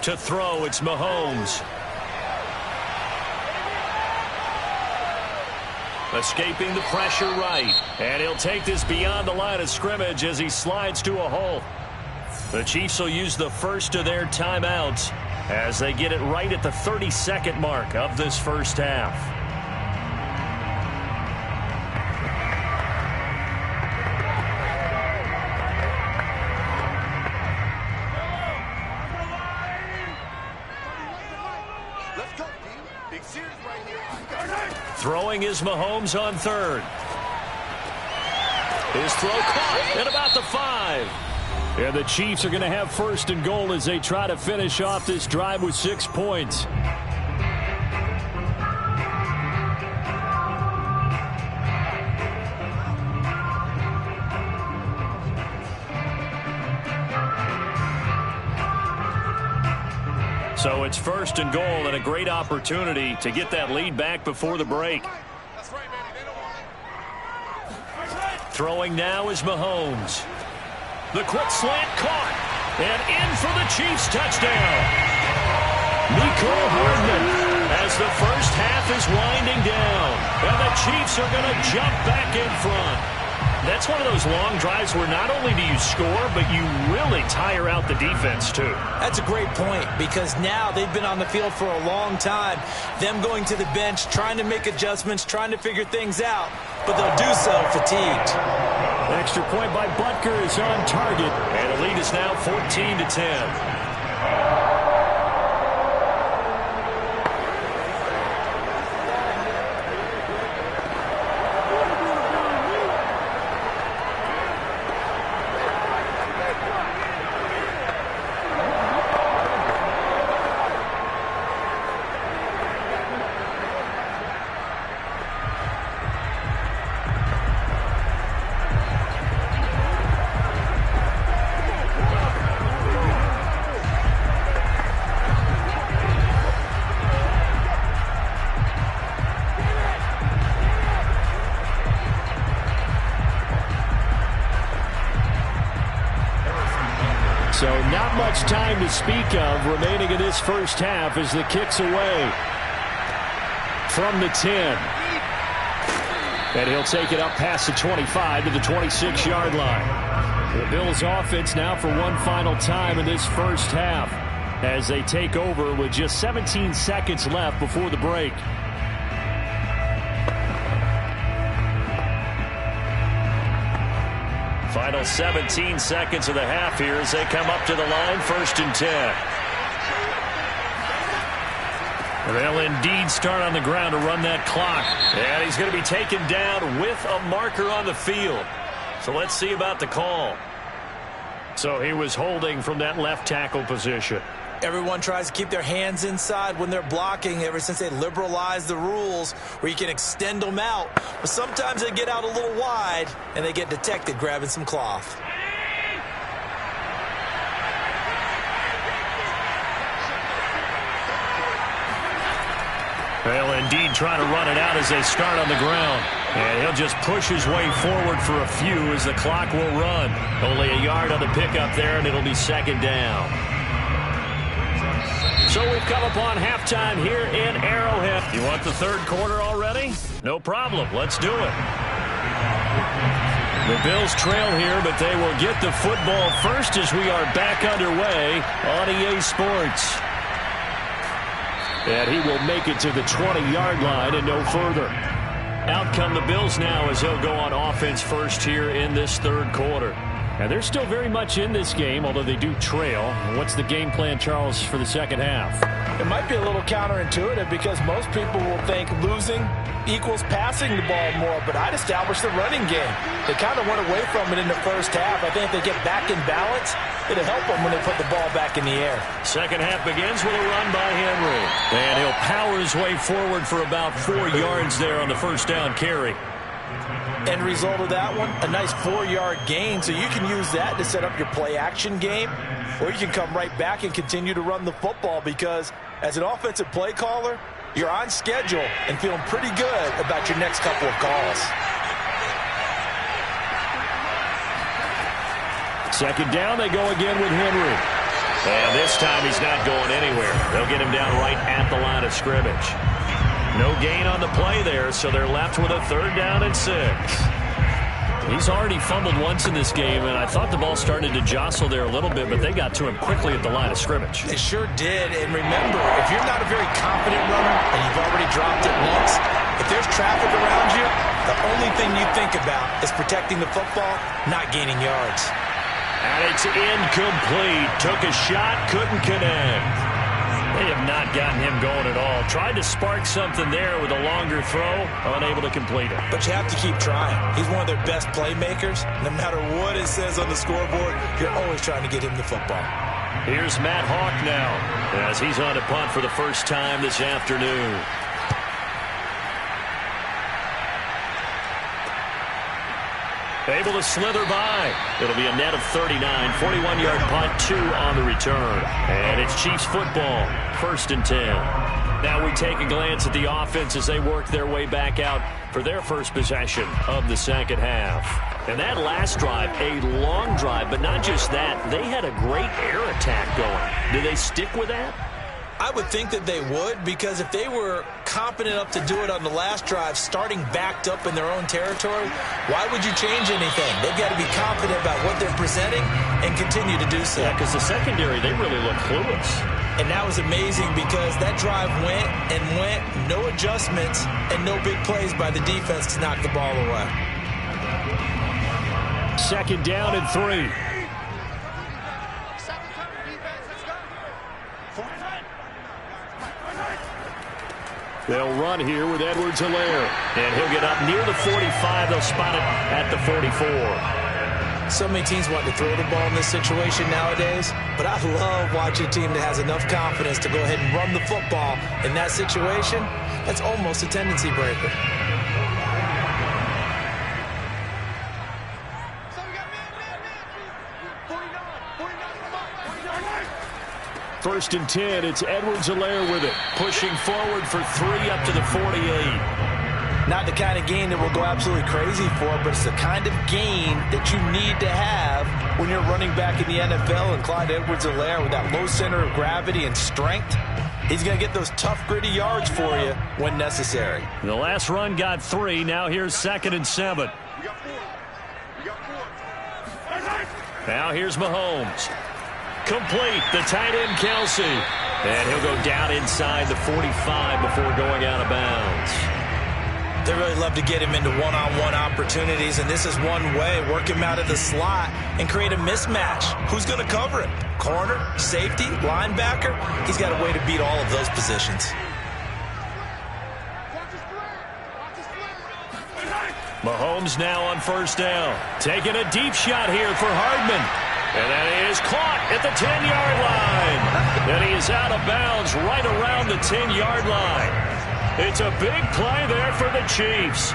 To throw, it's Mahomes. Escaping the pressure right. And he'll take this beyond the line of scrimmage as he slides to a hole. The Chiefs will use the first of their timeouts as they get it right at the 30-second mark of this first half. Throwing is Mahomes on 3rd. His throw caught at about the 5. And the Chiefs are going to have 1st and goal as they try to finish off this drive with 6 points. So it's 1st and goal and a great opportunity to get that lead back before the break. Throwing now is Mahomes. The quick slant caught. And in for the Chiefs touchdown. Mecole Hardman as the first half is winding down. And the Chiefs are going to jump back in front. That's one of those long drives where not only do you score, but you really tire out the defense, too. That's a great point because now they've been on the field for a long time. Them going to the bench, trying to make adjustments, trying to figure things out, but they'll do so fatigued. Extra point by Butker is on target. And the lead is now 14-10. So not much time to speak of remaining in this first half as the kick's away from the 10. And he'll take it up past the 25 to the 26-yard line. The Bills offense now for one final time in this first half as they take over with just 17 seconds left before the break. Final 17 seconds of the half here as they come up to the line, 1st and 10. They'll indeed start on the ground to run that clock. And he's going to be taken down with a marker on the field. So let's see about the call. So he was holding from that left tackle position. Everyone tries to keep their hands inside when they're blocking ever since they liberalized the rules where you can extend them out. But sometimes they get out a little wide and they get detected grabbing some cloth. They'll indeed try to run it out as they start on the ground. And he'll just push his way forward for a few as the clock will run. Only a yard on the pickup there, and it'll be second down. So we've come upon halftime here in Arrowhead. You want the third quarter already? No problem. Let's do it. The Bills trail here, but they will get the football first as we are back underway on EA Sports. And he will make it to the 20-yard line and no further. Out come the Bills now as they'll go on offense first here in this third quarter. And they're still very much in this game, although they do trail. What's the game plan, Charles, for the second half? It might be a little counterintuitive because most people will think losing equals passing the ball more, but I'd establish the running game. They kind of went away from it in the first half. I think if they get back in balance, it'll help them when they put the ball back in the air. Second half begins with a run by Henry. And he'll power his way forward for about 4 yards there on the first down carry. End result of that one, a nice 4-yard gain, so you can use that to set up your play-action game, or you can come right back and continue to run the football because as an offensive play caller, you're on schedule and feeling pretty good about your next couple of calls. Second down, they go again with Henry. And this time he's not going anywhere. They'll get him down right at the line of scrimmage. No gain on the play there, so they're left with a 3rd down and 6. He's already fumbled once in this game, and I thought the ball started to jostle there a little bit, but they got to him quickly at the line of scrimmage. They sure did, and remember, if you're not a very confident runner and you've already dropped it once, if there's traffic around you, the only thing you think about is protecting the football, not gaining yards. And it's incomplete. Took a shot, couldn't connect. They have not gotten him going at all. Tried to spark something there with a longer throw, unable to complete it. But you have to keep trying. He's one of their best playmakers. No matter what it says on the scoreboard, you're always trying to get him the football. Here's Matt Hawk now as he's on a punt for the first time this afternoon. Able to slither by. It'll be a net of 39. 41-yard punt, 2 on the return. And it's Chiefs football, 1st and 10. Now we take a glance at the offense as they work their way back out for their first possession of the second half. And that last drive, a long drive, but not just that. They had a great air attack going. Do they stick with that? I would think that they would, because if they were competent enough to do it on the last drive, starting backed up in their own territory, why would you change anything? They've got to be confident about what they're presenting and continue to do so. Yeah, because the secondary, they really look clueless. And that was amazing because that drive went and went, no adjustments, and no big plays by the defense to knock the ball away. Second down and 3. They'll run here with Edwards-Helaire. And he'll get up near the 45. They'll spot it at the 44. So many teams want to throw the ball in this situation nowadays, but I love watching a team that has enough confidence to go ahead and run the football in that situation. That's almost a tendency breaker. First and 10, it's Edwards-Helaire with it. Pushing forward for 3 up to the 48. Not the kind of gain that we'll go absolutely crazy for, but it's the kind of gain that you need to have when you're running back in the NFL. And Clyde Edwards-Helaire, with that low center of gravity and strength, he's going to get those tough, gritty yards for you when necessary. The last run got 3. Now here's 2nd and 7. Now here's Mahomes. Complete, the tight end Kelsey. And he'll go down inside the 45 before going out of bounds. They really love to get him into one-on-one opportunities, and this is one way. Work him out of the slot and create a mismatch. Who's going to cover him? Corner, safety, linebacker? He's got a way to beat all of those positions. Mahomes now on first down. Taking a deep shot here for Hardman. And that is caught at the 10-yard line. And he is out of bounds right around the 10-yard line. It's a big play there for the Chiefs.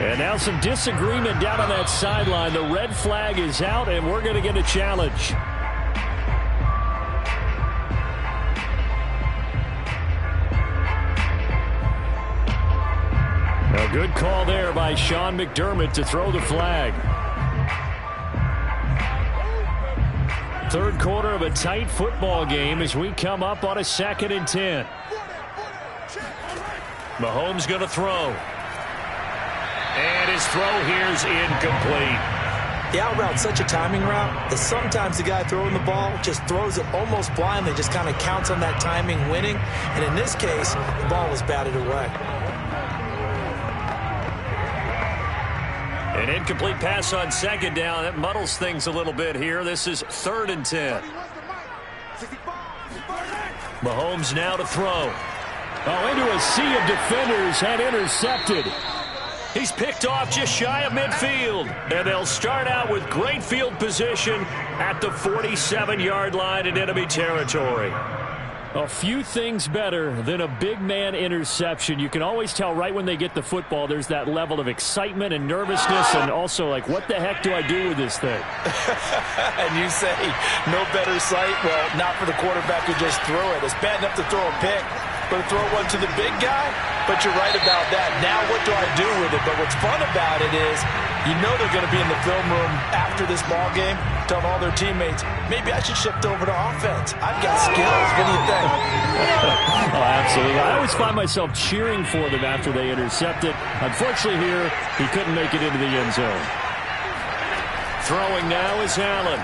And now some disagreement down on that sideline. The red flag is out, and we're going to get a challenge. A good call there by Sean McDermott to throw the flag. Third quarter of a tight football game as we come up on a 2nd and 10. Mahomes going to throw. And his throw here's incomplete. The out route's such a timing route that sometimes the guy throwing the ball just throws it almost blindly, just kind of counts on that timing winning. And in this case, the ball was batted away. An incomplete pass on 2nd down. That muddles things a little bit here. This is 3rd and 10. Mahomes now to throw. Oh, into a sea of defenders and intercepted. He's picked off just shy of midfield. And they'll start out with great field position at the 47-yard line in enemy territory. A few things better than a big man interception. You can always tell right when they get the football, there's that level of excitement and nervousness, and also like, what the heck do I do with this thing? And you say, no better sight? Well, not for the quarterback who just threw it. It's bad enough to throw a pick, but to throw one to the big guy? But you're right about that. Now what do I do with it? But what's fun about it is you know they're going to be in the film room after this ball game telling all their teammates, maybe I should shift over to offense. I've got skills. What do you think? Oh, absolutely. I always find myself cheering for them after they intercept it. Unfortunately here, he couldn't make it into the end zone. Throwing now is Allen.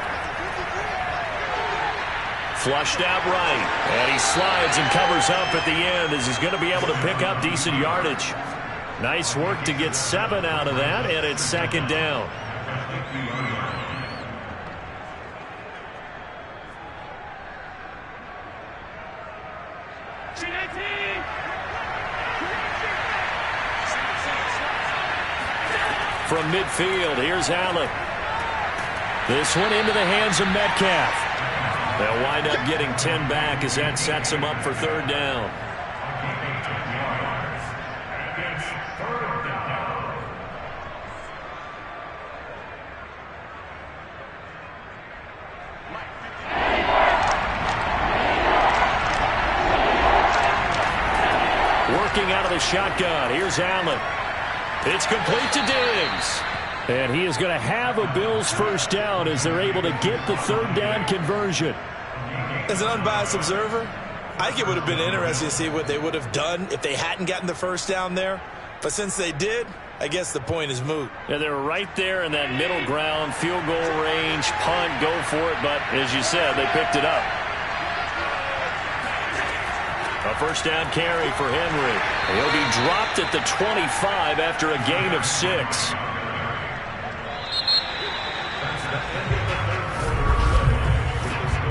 Flushed out right, and he slides and covers up at the end as he's going to be able to pick up decent yardage. Nice work to get 7 out of that, and it's 2nd down. From midfield, here's Allen. This one into the hands of Metcalf. They'll wind up getting 10 back as that sets them up for 3rd down. Working out of the shotgun. Here's Allen. It's complete to Diggs. And he is going to have a Bills first down as they're able to get the 3rd down conversion. As an unbiased observer, I think it would have been interesting to see what they would have done if they hadn't gotten the first down there. But since they did, I guess the point is moot. Yeah, they're right there in that middle ground, field goal range, punt, go for it. But as you said, they picked it up. A first down carry for Henry. He'll be dropped at the 25 after a gain of 6.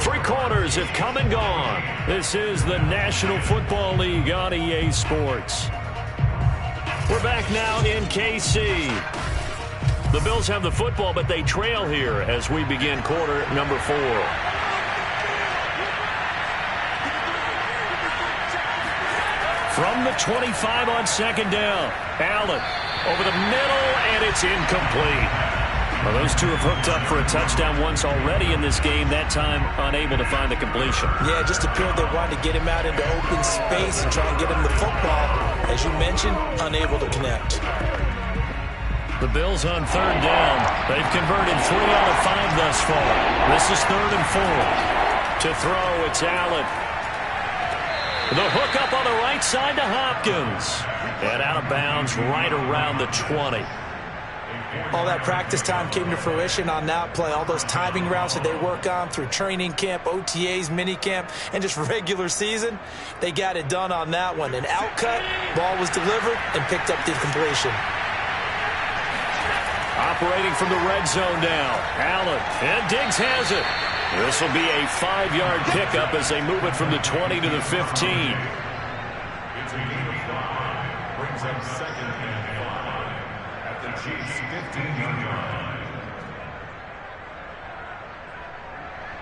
Three quarters have come and gone. This is the National Football League on EA Sports. We're back now in KC. The Bills have the football, but they trail here as we begin quarter number 4. From the 25 on 2nd down. Allen over the middle, and it's incomplete. Well, those two have hooked up for a touchdown once already in this game, that time unable to find the completion. Yeah, it just appeared they wanted to get him out into open space and try and get him the football. As you mentioned, unable to connect. The Bills on 3rd down. They've converted 3 out of 5 thus far. This is 3rd and 4. To throw, it's Allen. The hook up on the right side to Hopkins. And out of bounds right around the 20. All that practice time came to fruition on that play. All those timing routes that they work on through training camp, OTAs, minicamp, and just regular season, they got it done on that one. An outcut, ball was delivered, and picked up the completion. Operating from the red zone now. Allen, and Diggs has it. This will be a 5-yard pickup as they move it from the 20 to the 15. It's a gain of 5. Brings up 2nd and 5 at the Chiefs' 15-yard line.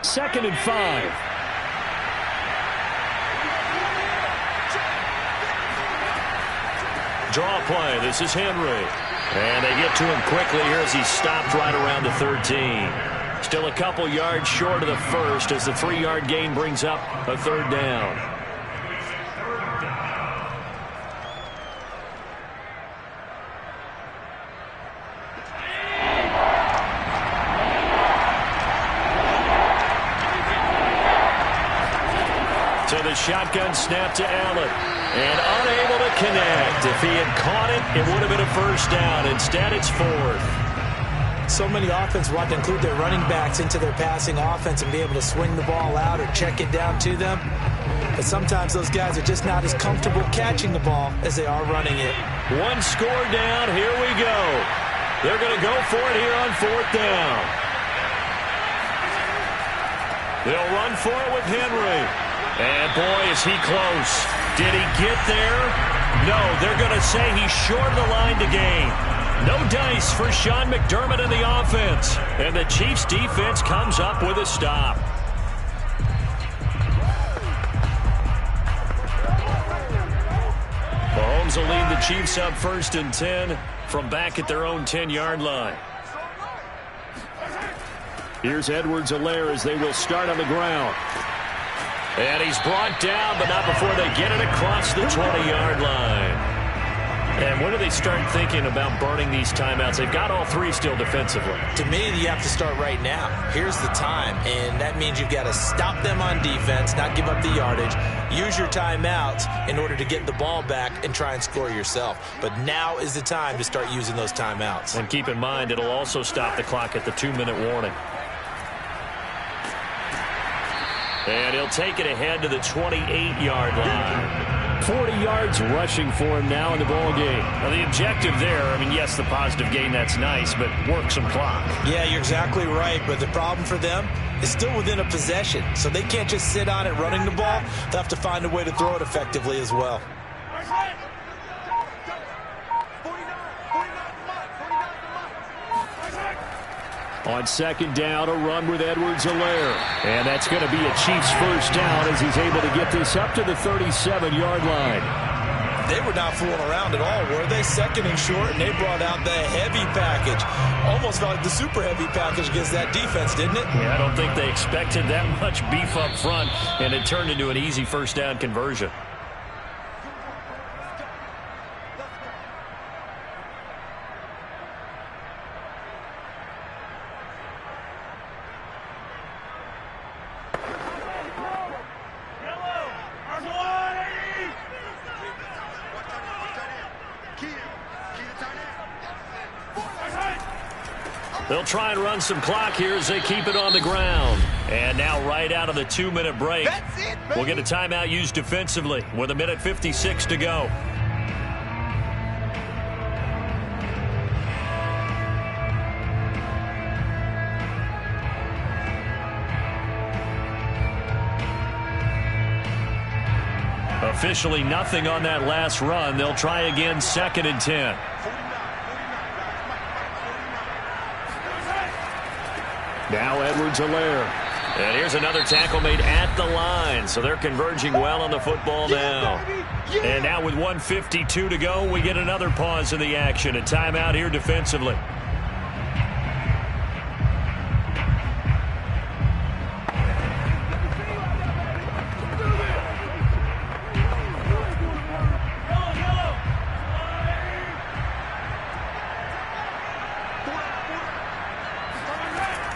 2nd and 5. Draw play. This is Henry. And they get to him quickly here as he stopped right around the 13. Still a couple yards short of the first as the 3-yard gain brings up a 3rd down. shotgun snap to Allen. And unable to connect. If he had caught it, it would have been a first down. Instead, it's fourth. So many offenses want to include their running backs into their passing offense and be able to swing the ball out or check it down to them. But sometimes those guys are just not as comfortable catching the ball as they are running it. One score down. Here we go. They're going to go for it here on fourth down. They'll run for it with Henry. And, boy, is he close. Did he get there? No, they're going to say he's short of the line to gain. No dice for Sean McDermott in the offense. And the Chiefs' defense comes up with a stop. Mahomes will lead the Chiefs up 1st and 10 from back at their own 10-yard line. Here's Edwards-Helaire as they will start on the ground. And he's brought down, but not before they get it across the 20-yard line. And when do they start thinking about burning these timeouts? They've got all three still defensively. To me, you have to start right now. Here's the time, and that means you've got to stop them on defense, not give up the yardage, use your timeouts in order to get the ball back and try and score yourself. But now is the time to start using those timeouts. And keep in mind, it'll also stop the clock at the 2-minute warning. And he'll take it ahead to the 28-yard line. 40 yards rushing for him now in the ball game. Now the objective there, I mean, yes, the positive gain, that's nice, but work some clock. Yeah, you're exactly right, but the problem for them is still within a possession, so they can't just sit on it running the ball. They'll have to find a way to throw it effectively as well. On 2nd down, a run with Edwards-Helaire. And that's going to be a Chiefs first down as he's able to get this up to the 37-yard line. They were not fooling around at all, were they? 2nd and short, and they brought out the heavy package. Almost felt like the super heavy package against that defense, didn't it? Yeah, I don't think they expected that much beef up front, and it turned into an easy first down conversion. They'll try and run some clock here as they keep it on the ground. And now right out of the 2-minute break, we'll get a timeout used defensively with 1:56 to go. Officially nothing on that last run. They'll try again 2nd and 10. Now Edwards-Helaire. And here's another tackle made at the line. So they're converging well on the football now. And now with 1:52 to go, we get another pause in the action. A timeout here defensively.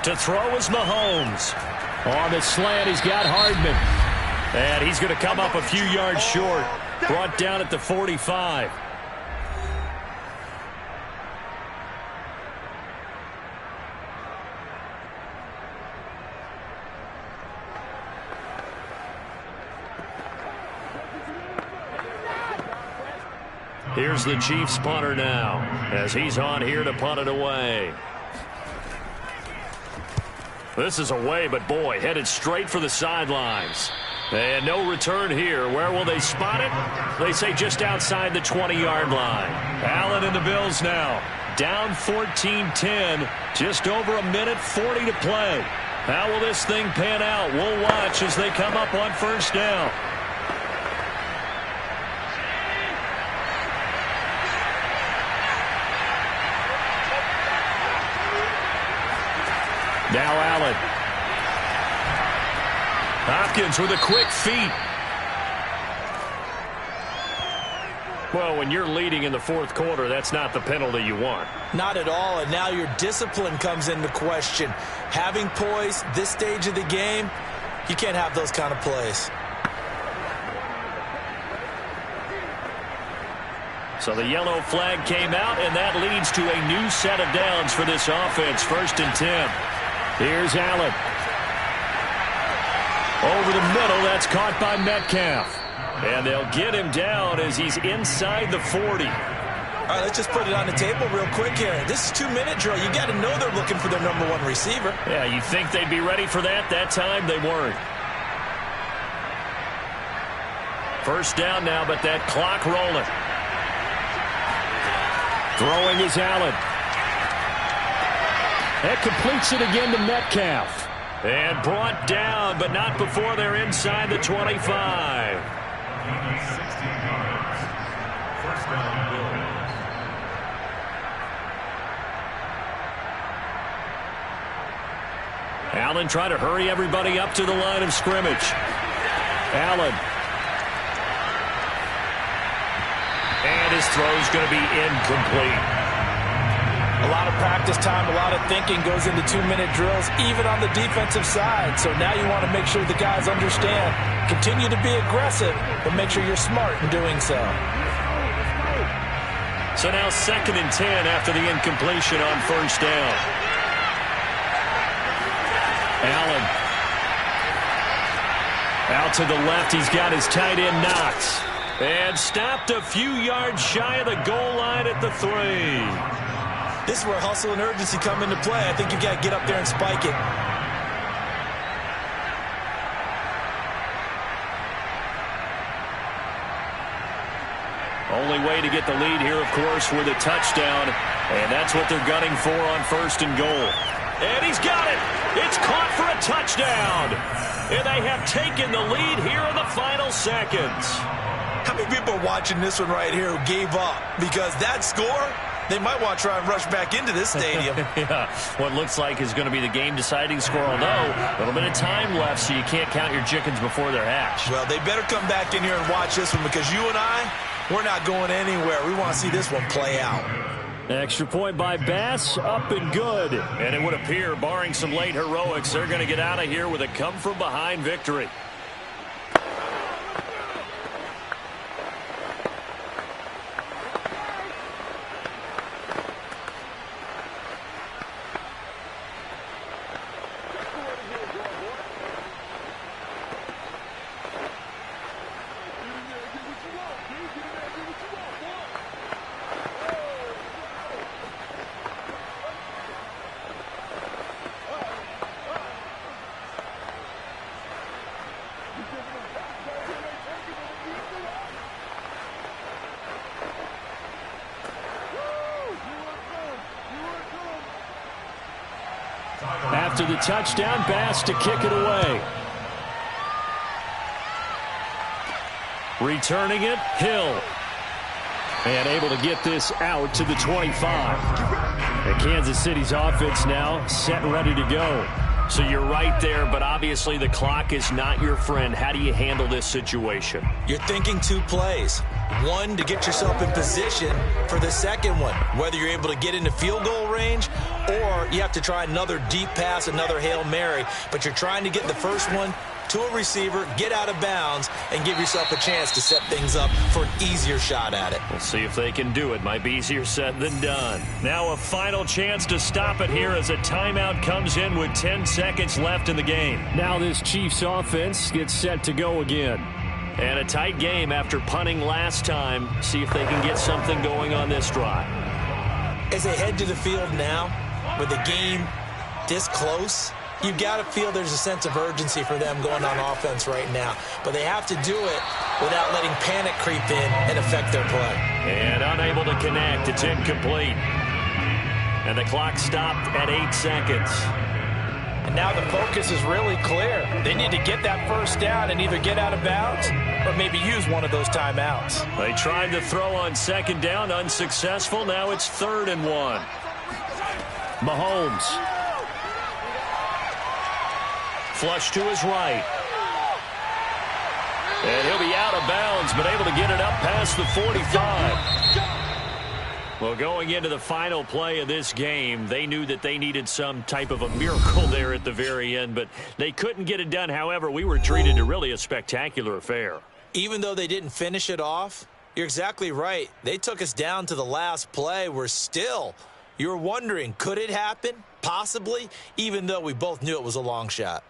To throw is Mahomes. On the slant, he's got Hardman. And he's going to come up a few yards short. Brought down at the 45. Here's the Chiefs punter now, as he's on here to punt it away. This is away, but boy, headed straight for the sidelines. And no return here. Where will they spot it? They say just outside the 20-yard line. Allen and the Bills now. Down 14-10. Just over 1:40 to play. How will this thing pan out? We'll watch as they come up on first down. Now Allen. Hopkins with a quick feet. Well, when you're leading in the fourth quarter, that's not the penalty you want. Not at all, and now your discipline comes into question. Having poise this stage of the game, you can't have those kind of plays. So the yellow flag came out, and that leads to a new set of downs for this offense. 1st and 10. Here's Allen. Over the middle, that's caught by Metcalf. And they'll get him down as he's inside the 40. All right, let's just put it on the table real quick here. This is 2-minute drill. You got to know they're looking for their number 1 receiver. Yeah, you'd think they'd be ready for that. That time they weren't. First down now, but that clock rolling. Throwing is Allen. That completes it again to Metcalf. And brought down, but not before they're inside the 25. 60 yards. First down, Bills. Allen trying to hurry everybody up to the line of scrimmage. Allen. And his throw's going to be incomplete. A lot of practice time, a lot of thinking goes into 2-minute drills, even on the defensive side. So now you want to make sure the guys understand. Continue to be aggressive, but make sure you're smart in doing so. So now 2nd and 10 after the incompletion on first down. Allen. Out to the left, he's got his tight end Knox. And stopped a few yards shy of the goal line at the 3. This is where hustle and urgency come into play. I think you've got to get up there and spike it. Only way to get the lead here, of course, with a touchdown. And that's what they're gunning for on 1st and goal. And he's got it. It's caught for a touchdown. And they have taken the lead here in the final seconds. How many people are watching this one right here who gave up? Because that score, they might want to try and rush back into this stadium. Yeah, what looks like is going to be the game-deciding score, although a little bit of time left, so you can't count your chickens before they're hatched. Well, they better come back in here and watch this one, because you and I, we're not going anywhere. We want to see this one play out. Extra point by Bass, up and good. And it would appear, barring some late heroics, they're going to get out of here with a come-from-behind victory. After the touchdown, Bass to kick it away. Returning it, Hill. And able to get this out to the 25. And Kansas City's offense now set and ready to go. So you're right there, but obviously the clock is not your friend. How do you handle this situation? You're thinking 2 plays. One, to get yourself in position for the second one, whether you're able to get into field goal range or you have to try another deep pass, another Hail Mary. But you're trying to get the first one to a receiver, get out of bounds, and give yourself a chance to set things up for an easier shot at it. We'll see if they can do it. Might be easier said than done. Now a final chance to stop it here as a timeout comes in with 10 seconds left in the game. Now this Chiefs offense gets set to go again. And a tight game after punting last time. See if they can get something going on this drive. As they head to the field now, with the game this close, you've got to feel there's a sense of urgency for them going on offense right now. But they have to do it without letting panic creep in and affect their play. And unable to connect. It's incomplete. And the clock stopped at 8 seconds. And now the focus is really clear. They need to get that first down and either get out of bounds or maybe use one of those timeouts. They tried to throw on second down, unsuccessful. Now it's 3rd and 1. Mahomes. Flush to his right. And he'll be out of bounds, but able to get it up past the 45. Well, going into the final play of this game, they knew that they needed some type of a miracle there at the very end, but they couldn't get it done. However, we were treated to really a spectacular affair. Even though they didn't finish it off, You're exactly right. They took us down to the last play. You were wondering, could it happen? Possibly, even though we both knew it was a long shot.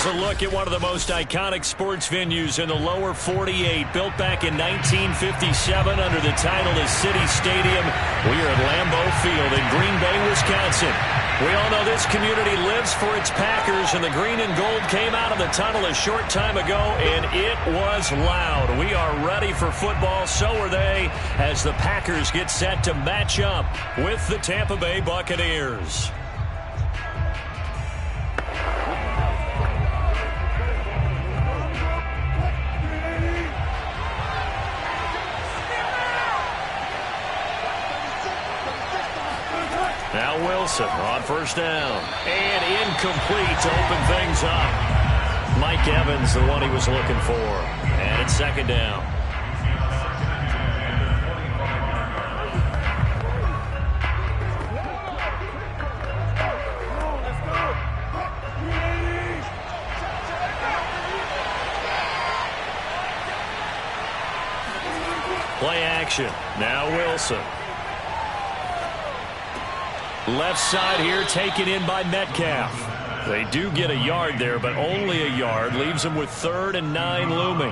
as a look at one of the most iconic sports venues in the lower 48, built back in 1957 under the title of City Stadium. We are at Lambeau Field in Green Bay, Wisconsin. We all know this community lives for its Packers, and the green and gold came out of the tunnel a short time ago, and it was loud. We are ready for football, so are they, as the Packers get set to match up with the Tampa Bay Buccaneers. Now Wilson on first down. And incomplete to open things up. Mike Evans, the one he was looking for. And it's second down. Play action. Now Wilson. Left side here taken in by Metcalf. They do get a yard there, but only a yard. Leaves them with 3rd and 9 looming.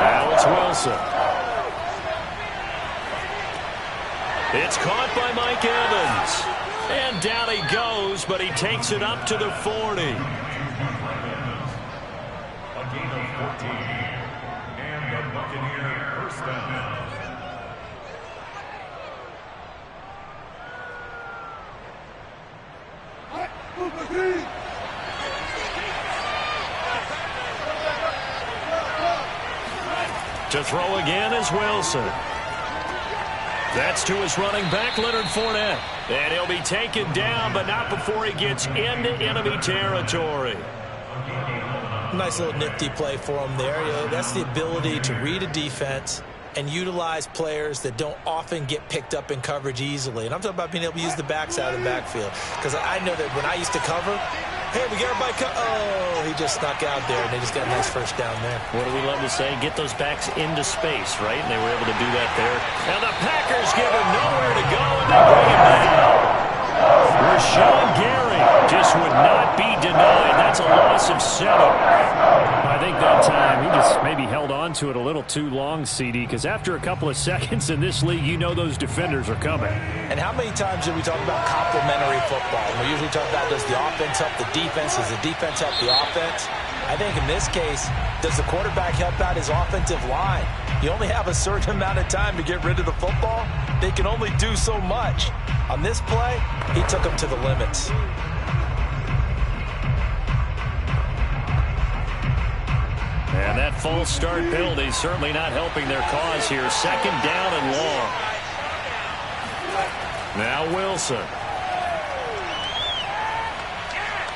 Now it's Wilson. It's caught by Mike Evans. And down he goes, but he takes it up to the 40. A gain of 14. And the Buccaneer first down. To throw again is Wilson. That's to his running back, Leonard Fournette. And he'll be taken down, but not before he gets into enemy territory. Nice little nifty play for him there. You know, that's the ability to read a defense and utilize players that don't often get picked up in coverage easily. And I'm talking about being able to use the backside of the backfield. Because I know that when I used to cover, hey, we got everybody oh, he just snuck out there, and they just got a nice first down there. What do we love to say? Get those backs into space, right? And they were able to do that there. And the Packers give him nowhere to go, and they bring him down. Rashawn Gary just would not be denied. That's a loss of 7. I think that time he just maybe held on to it a little too long, CD, because after a couple of seconds in this league, you know those defenders are coming. And how many times do we talk about complementary football? We usually talk about, does the offense help the defense? Does the defense help the offense? I think in this case, does the quarterback help out his offensive line? You only have a certain amount of time to get rid of the football. They can only do so much. On this play, he took them to the limits. And that false start penalty certainly not helping their cause here. Second down and long. Now Wilson.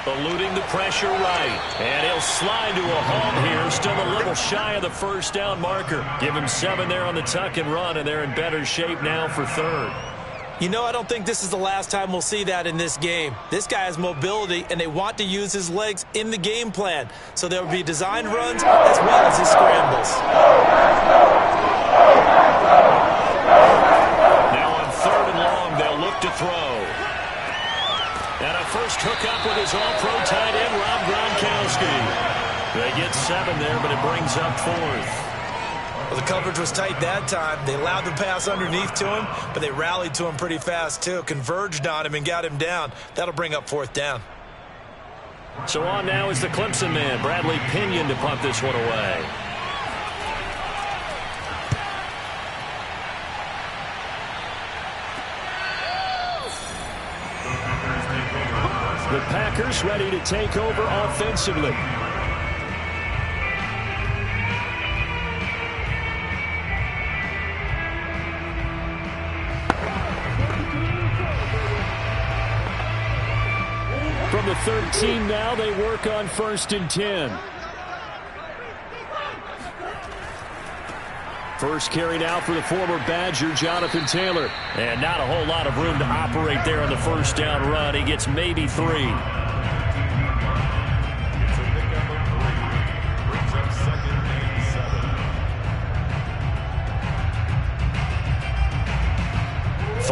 Eluding the pressure right. And he'll slide to a home here. Still a little shy of the first down marker. Give him 7 there on the tuck and run, and they're in better shape now for 3rd. You know, I don't think this is the last time we'll see that in this game. This guy has mobility, and they want to use his legs in the game plan. So there will be designed runs as well as his scrambles. Now on 3rd and long, they'll look to throw. And a first hookup with his all-pro tight end, Rob Gronkowski. They get 7 there, but it brings up 4th. Well, the coverage was tight that time. They allowed the pass underneath to him, but they rallied to him pretty fast, too. Converged on him and got him down. That'll bring up 4th down. So on now is the Clemson man, Bradley Pinion, to punt this one away. The Packers ready to take over offensively. From the 13 now, they work on 1st and 10. First carry now for the former Badger, Jonathan Taylor. And not a whole lot of room to operate there on the first down run. He gets maybe 3.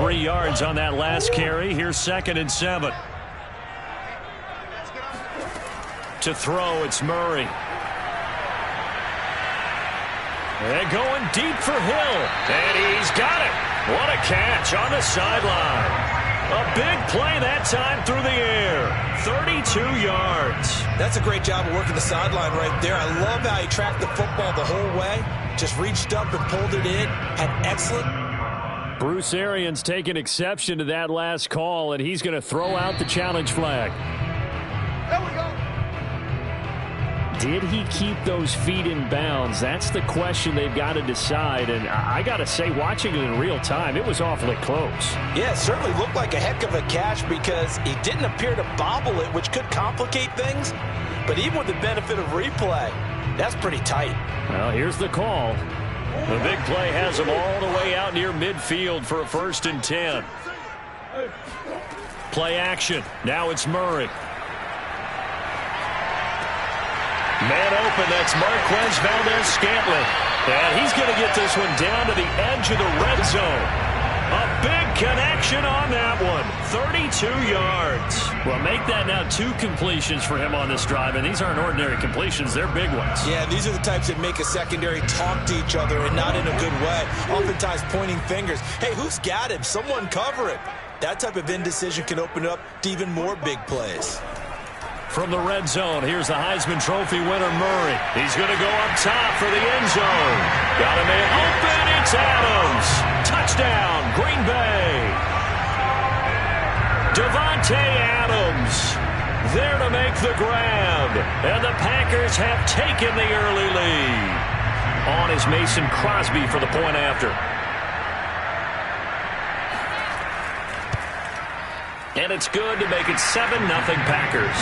3 yards on that last carry. Here's 2nd and 7. To throw, it's Murray. And going deep for Hill. And he's got it. What a catch on the sideline. A big play that time through the air. 32 yards. That's a great job of working the sideline right there. I love how he tracked the football the whole way. Just reached up and pulled it in. Had excellent. Bruce Arians taking exception to that last call, and he's going to throw out the challenge flag. There we go. Did he keep those feet in bounds? That's the question they've got to decide. And I got to say, watching it in real time, it was awfully close. Yeah, it certainly looked like a heck of a catch because he didn't appear to bobble it, which could complicate things. But even with the benefit of replay, that's pretty tight. Well, here's the call. The big play has him all the way out near midfield for a 1st and 10. Play action. Now it's Murray. Man open, that's Marquez Valdes-Scantling. And he's going to get this one down to the edge of the red zone. A big connection on that one. 32 yards. Well, make that now 2 completions for him on this drive, and these aren't ordinary completions. They're big ones. Yeah, these are the types that make a secondary talk to each other and not in a good way. Oftentimes pointing fingers. Hey, who's got him? Someone cover him. That type of indecision can open up to even more big plays. From the red zone, here's the Heisman Trophy winner, Murray. He's going to go up top for the end zone. Got a man open. It's Adams. Touchdown, Green Bay. Davante Adams there to make the grab. And the Packers have taken the early lead. On is Mason Crosby for the point after. And it's good to make it 7-0 Packers.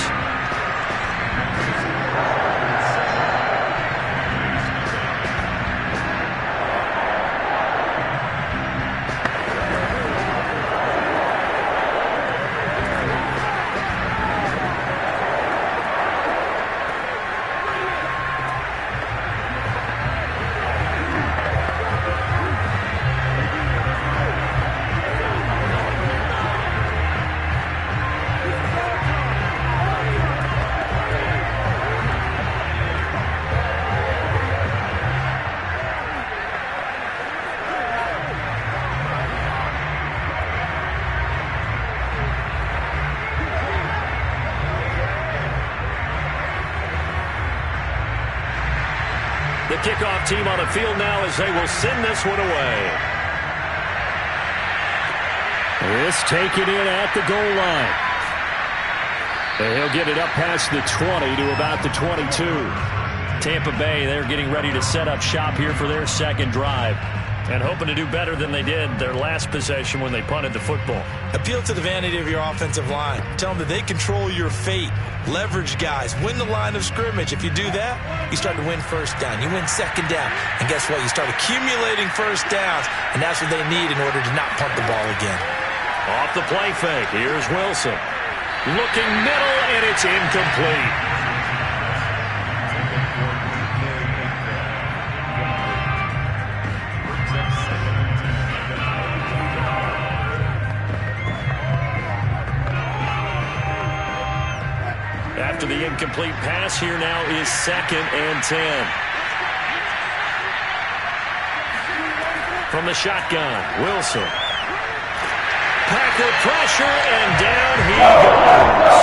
The kickoff team on the field now as they will send this one away. This taken in at the goal line. And he'll get it up past the 20 to about the 22. Tampa Bay, they're getting ready to set up shop here for their second drive. And hoping to do better than they did their last possession when they punted the football. Appeal to the vanity of your offensive line. Tell them that they control your fate. Leverage guys. Win the line of scrimmage. If you do that, you start to win first down. You win second down. And guess what? You start accumulating first downs. And that's what they need in order to not punt the ball again. Off the play fake. Here's Wilson. Looking middle, and it's incomplete. After the incomplete pass, here now is 2nd and 10. From the shotgun, Wilson. Packer pressure, and down he goes.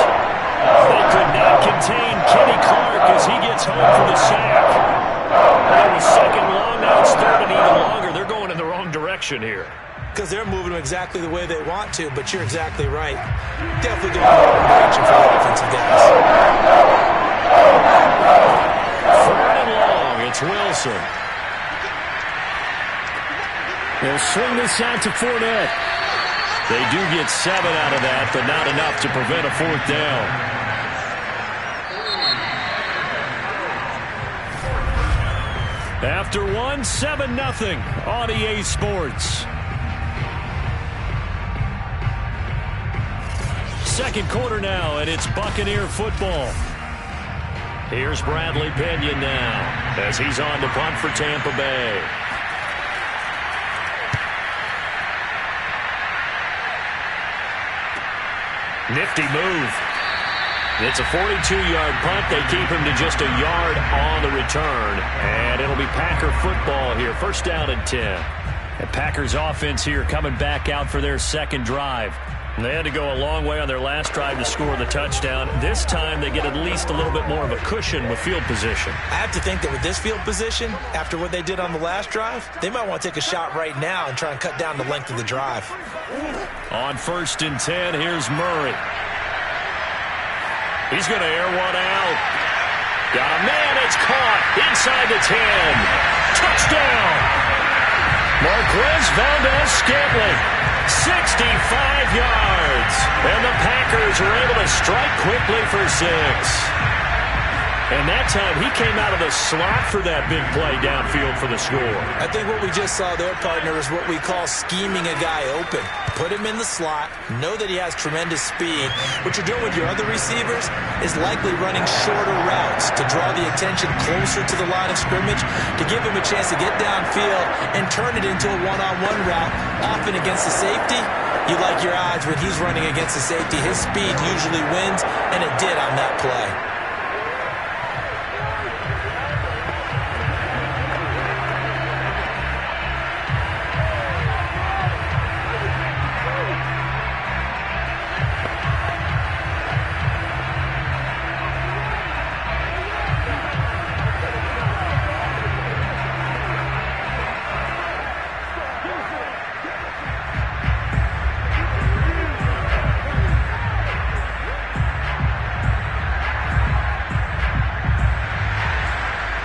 They could not contain Kenny Clark as he gets home for the sack. It was 2nd long, now it's 3rd and even longer. They're going in the wrong direction here. Because they're moving them exactly the way they want to, but you're exactly right. Definitely going in the wrong direction for the offensive guys. 3rd and long, it's Wilson. They'll swing this out to Fournette. They do get 7 out of that, but not enough to prevent a 4th down. After 7-0 on EA Sports. Second quarter now, and it's Buccaneer football. Here's Bradley Pinion now as he's on to punt for Tampa Bay. Nifty move. It's a 42-yard punt. They keep him to just a yard on the return. And it'll be Packer football here. First down and 10. And Packers offense here coming back out for their second drive. And they had to go a long way on their last drive to score the touchdown. This time they get at least a little bit more of a cushion with field position. I have to think that with this field position, after what they did on the last drive, they might want to take a shot right now and try and cut down the length of the drive. On first and 10, here's Murray. He's going to air one out. Got a man, it's caught inside the 10. Touchdown! Marquez Valdez-Scantling, 65 yards. And the Packers were able to strike quickly for 6. And that time he came out of the slot for that big play downfield for the score. I think what we just saw there, partner, is what we call scheming a guy open. Put him in the slot, know that he has tremendous speed. What you're doing with your other receivers is likely running shorter routes to draw the attention closer to the line of scrimmage, to give him a chance to get downfield and turn it into a one-on-one route, often against the safety. You like your odds when he's running against the safety. His speed usually wins, and it did on that play.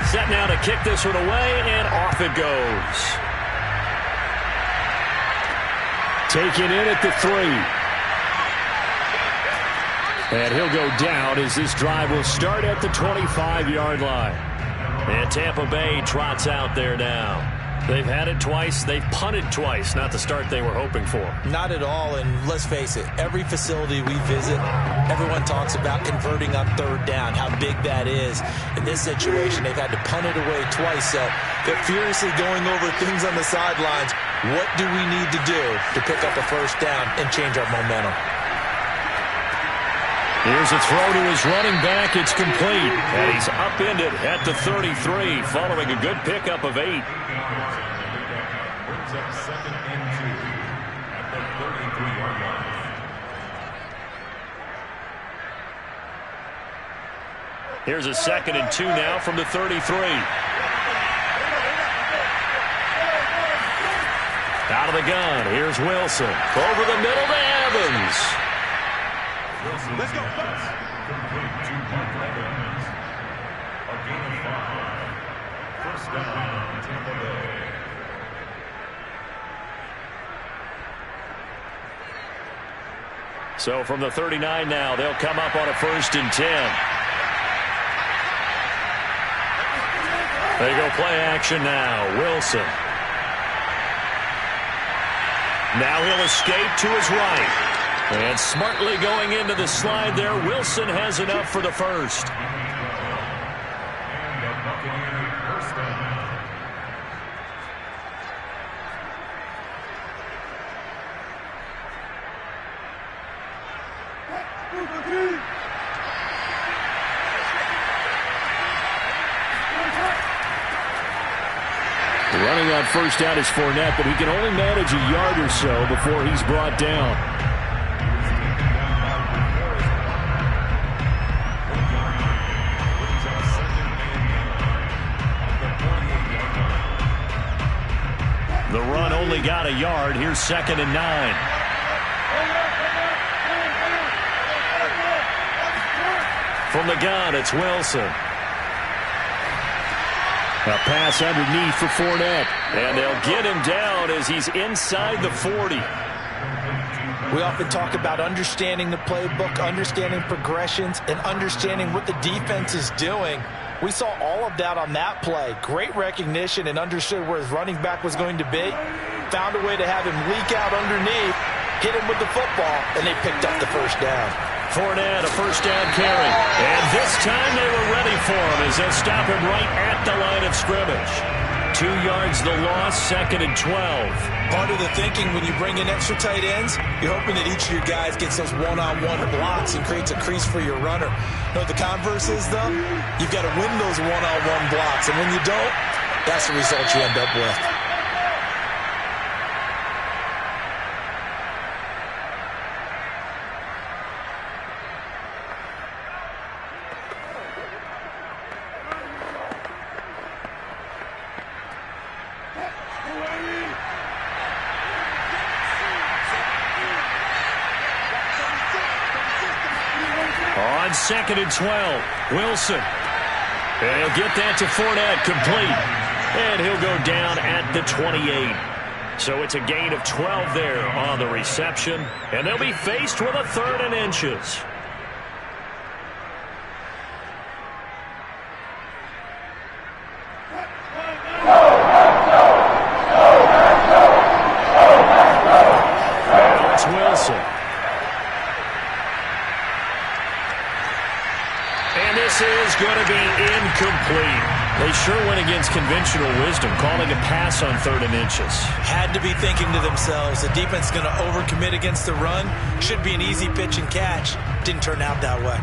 Set now to kick this one away, and off it goes. Taken in at the 3. And he'll go down as this drive will start at the 25-yard line. And Tampa Bay trots out there now. They've had it twice. They've punted twice. Not the start they were hoping for. Not at all, and let's face it, every facility we visit, everyone talks about converting on third down, how big that is. In this situation, they've had to punt it away twice, so they're furiously going over things on the sidelines. What do we need to do to pick up a first down and change our momentum? Here's a throw to his running back. It's complete. And he's upended at the 33 following a good pickup of 8. Brings up second and 2 at the 33-yard line. Here's a second and 2 now from the 33. Out of the gun. Here's Wilson. Over the middle to Evans. Let's go. Complete to Mark Evans. A gain of 5. First down, Tampa Bay. So from the 39 now, they'll come up on a first and 10. They go play action now. Wilson. Now he'll escape to his right. And smartly going into the slide there, Wilson has enough for the first. And the Buccaneers first down. Running on first down is Fournette, but he can only manage a yard or so before he's brought down. The run only got a yard. Here's second and 9. From the gun, it's Wilson. A pass underneath for Fournette. And they'll get him down as he's inside the 40. We often talk about understanding the playbook, understanding progressions, and understanding what the defense is doing. We saw all of that on that play. Great recognition and understood where his running back was going to be. Found a way to have him leak out underneath, hit him with the football, and they picked up the first down. Fournette, a first down carry. And this time they were ready for him as they'll stop him right at the line of scrimmage. 2 yards the loss, 2nd and 12. Part of the thinking when you bring in extra tight ends, you're hoping that each of your guys gets those one-on-one blocks and creates a crease for your runner. You know what the converse is, though? You've got to win those one-on-one blocks, and when you don't, that's the result you end up with. On 2nd and 12, Wilson. And he'll get that to Fournette, complete. And he'll go down at the 28. So it's a gain of 12 there on the reception. And they'll be faced with a 3rd and inches. Now it's Wilson. And this is going to be incomplete. They sure went against conventional wisdom, calling a pass on 3rd and inches. Had to be thinking to themselves, the defense is going to overcommit against the run. Should be an easy pitch and catch. Didn't turn out that way.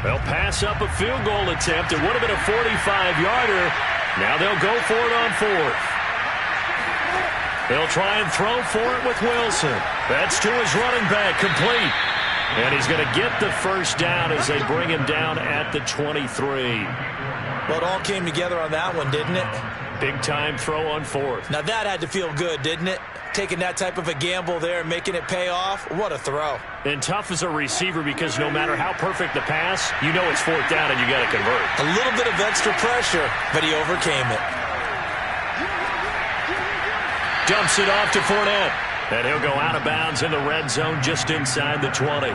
They'll pass up a field goal attempt. It would have been a 45-yarder. Now they'll go for it on 4th. They'll try and throw for it with Wilson. That's to his running back, complete. And he's going to get the first down as they bring him down at the 23. Well, it all came together on that one, didn't it? Big-time throw on 4th. Now that had to feel good, didn't it? Taking that type of a gamble there and making it pay off. What a throw. And tough as a receiver because no matter how perfect the pass, you know it's 4th down and you got to convert. A little bit of extra pressure, but he overcame it. Dumps it off to Fournette. And he'll go out of bounds in the red zone just inside the 20.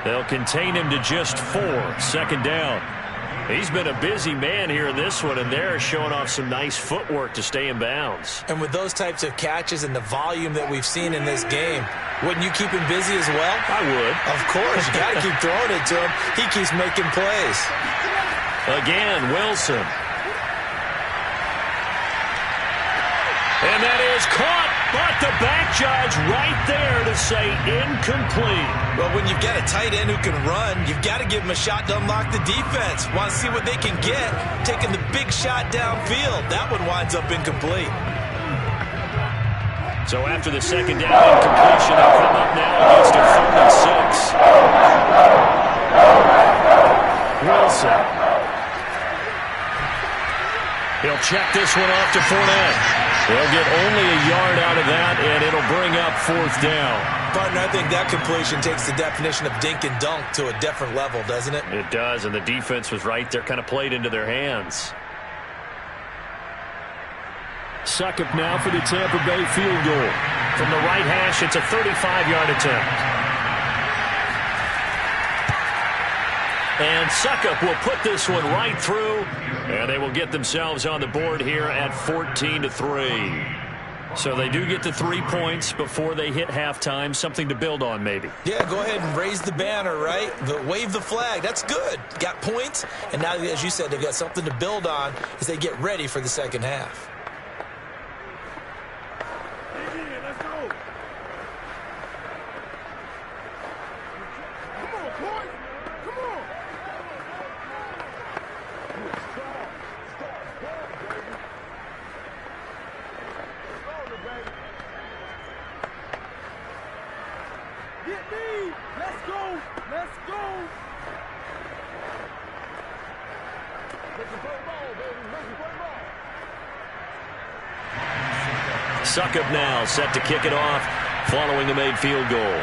They'll contain him to just 4, 2nd down. He's been a busy man here in this one, and they're showing off some nice footwork to stay in bounds. And with those types of catches and the volume that we've seen in this game, wouldn't you keep him busy as well? I would. Of course. You got to keep throwing it to him. He keeps making plays. Again, Wilson. And that is caught, but the back judge right there to say incomplete. Well, when you've got a tight end who can run, you've got to give him a shot to unlock the defense. Want to see what they can get, taking the big shot downfield. That one winds up incomplete. So after the 2nd down incompletion, they'll come up now against a 3rd and 6. Wilson. He'll check this one off to Fournette. They'll get only a yard out of that, and it'll bring up 4th down. Partner, I think that completion takes the definition of dink and dunk to a different level, doesn't it? It does, and the defense was right there, kind of played into their hands. Succop now for the Tampa Bay field goal. From the right hash, it's a 35-yard attempt. And Succop will put this one right through, and they will get themselves on the board here at 14-3. So they do get the 3 points before they hit halftime, something to build on maybe. Yeah, go ahead and raise the banner, right? Wave the flag. That's good. Got points, and now, as you said, they've got something to build on as they get ready for the second half. Succop now set to kick it off following a made field goal.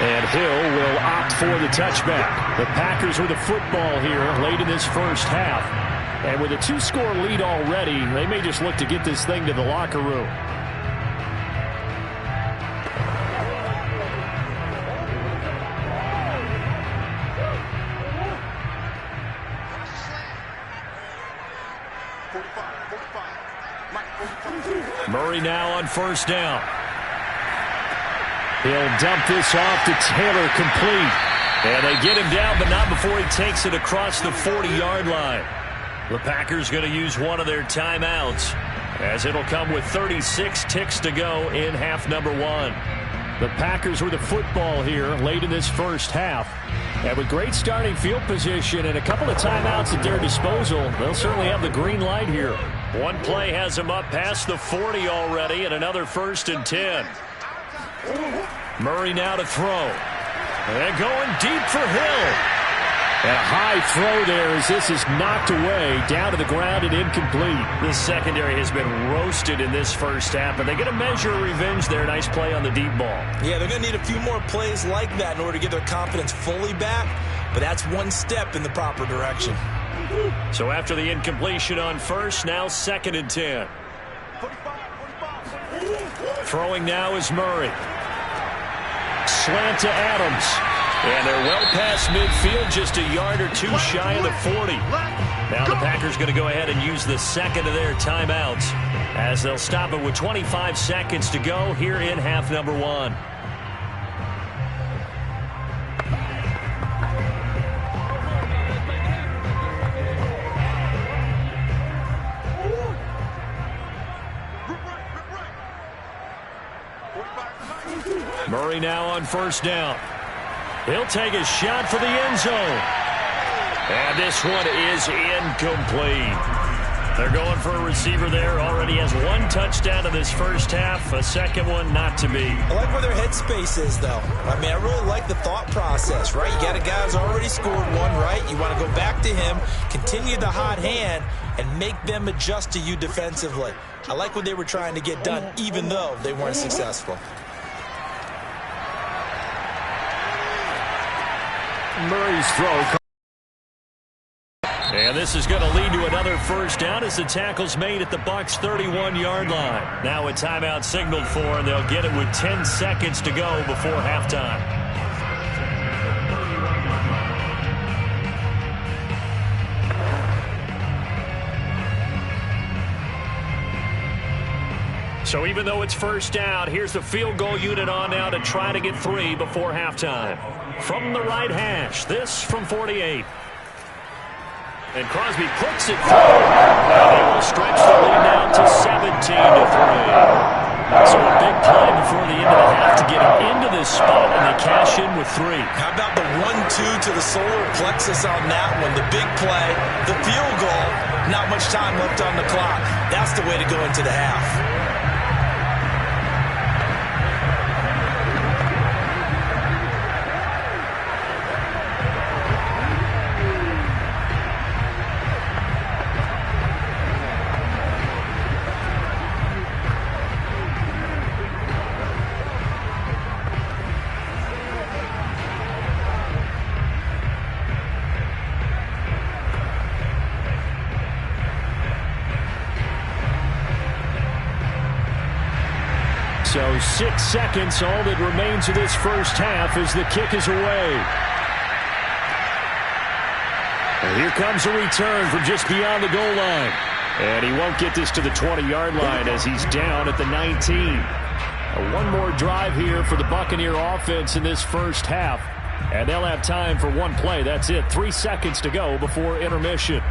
And Hill will opt for the touchback. The Packers with the football here late in this first half. And with a 2-score lead already, they may just look to get this thing to the locker room. Murray now on 1st down. He'll dump this off to Taylor, complete. And they get him down, but not before he takes it across the 40-yard line. The Packers going to use one of their timeouts, as it'll come with 36 ticks to go in half number one. The Packers with the football here late in this first half. And with great starting field position and a couple of timeouts at their disposal, they'll certainly have the green light here. One play has them up past the 40 already, and another 1st and 10. Murray now to throw. And going deep for Hill. And a high throw there as this is knocked away, down to the ground and incomplete. This secondary has been roasted in this first half, and they get a measure of revenge there. Nice play on the deep ball. Yeah, they're going to need a few more plays like that in order to get their confidence fully back, but that's one step in the proper direction. So after the incompletion on first, now 2nd and 10. Throwing now is Murray. Slant to Adams. And they're well past midfield, just a yard or two shy of the 40. Now the Packers going to go ahead and use the second of their timeouts, as they'll stop it with 25 seconds to go here in half number one. Murray now on 1st down. He'll take a shot for the end zone. And this one is incomplete. They're going for a receiver there. Already has one touchdown in this first half. A second one not to be. I like where their headspace is, though. I mean, I really like the thought process, right? You got a guy who's already scored one, right? You want to go back to him, continue the hot hand, and make them adjust to you defensively. I like what they were trying to get done, even though they weren't successful. Murray's throw. And this is going to lead to another 1st down as the tackle's made at the Bucs' 31-yard line. Now a timeout signaled for, and they'll get it with 10 seconds to go before halftime. So even though it's 1st down, here's the field goal unit on now to try to get 3 before halftime. From the right hash, this from 48. And Crosby puts it through. And they will stretch the lead now to 17-3. So a big play before the end of the half to get him into this spot, and they cash in with 3. How about the 1-2 to the solar plexus on that one? The big play, the field goal, not much time left on the clock. That's the way to go into the half. So 6 seconds, all that remains of this first half as the kick is away. And here comes a return from just beyond the goal line. And he won't get this to the 20-yard line as he's down at the 19. One more drive here for the Buccaneer offense in this first half. And they'll have time for one play. That's it. 3 seconds to go before intermission.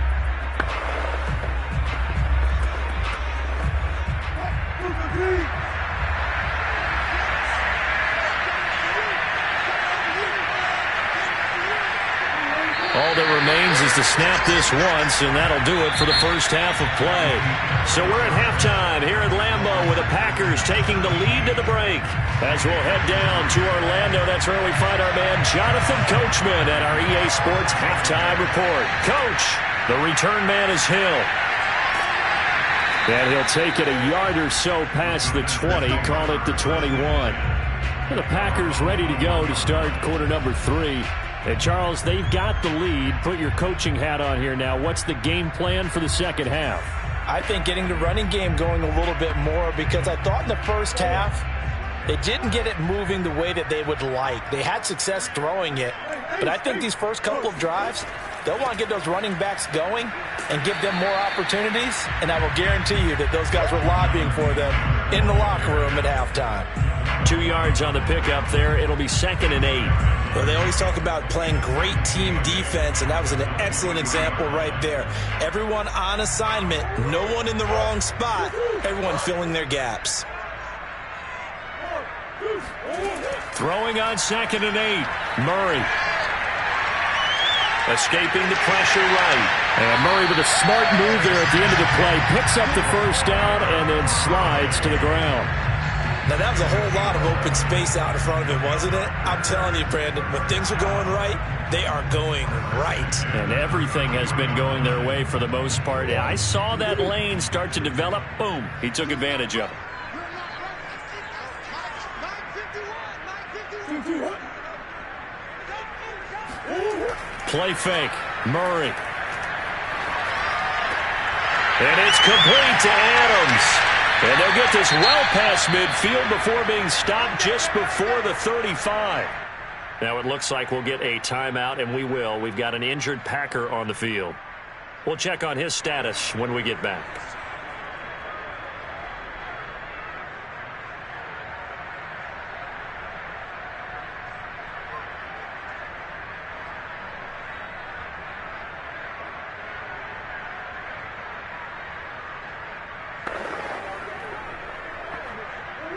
All that remains is to snap this once, and that'll do it for the first half of play. So we're at halftime here at Lambeau with the Packers taking the lead to the break. As we'll head down to Orlando, that's where we find our man Jonathan Coachman at our EA Sports Halftime Report. Coach, the return man is Hill. And he'll take it a yard or so past the 20, call it the 21. And the Packers ready to go to start quarter number 3. And Charles, they've got the lead. Put your coaching hat on here now. What's the game plan for the second half? I think getting the running game going a little bit more, because I thought in the first half they didn't get it moving the way that they would like. They had success throwing it, but I think these first couple of drives, they'll want to get those running backs going and give them more opportunities, and I will guarantee you that those guys were lobbying for them in the locker room at halftime. 2 yards on the pickup there. It'll be 2nd and 8. Well, they always talk about playing great team defense, and that was an excellent example right there. Everyone on assignment, no one in the wrong spot, everyone filling their gaps. Throwing on 2nd and 8. Murray. Escaping the pressure right. And Murray with a smart move there at the end of the play. Picks up the first down and then slides to the ground. Now, that was a whole lot of open space out in front of him, wasn't it? I'm telling you, Brandon, when things are going right, they are going right. And everything has been going their way for the most part. I saw that lane start to develop. Boom. He took advantage of it. Play fake. Murray. And it's complete to Adams. And they'll get this well past midfield before being stopped just before the 35. Now it looks like we'll get a timeout, and we will. We've got an injured Packer on the field. We'll check on his status when we get back.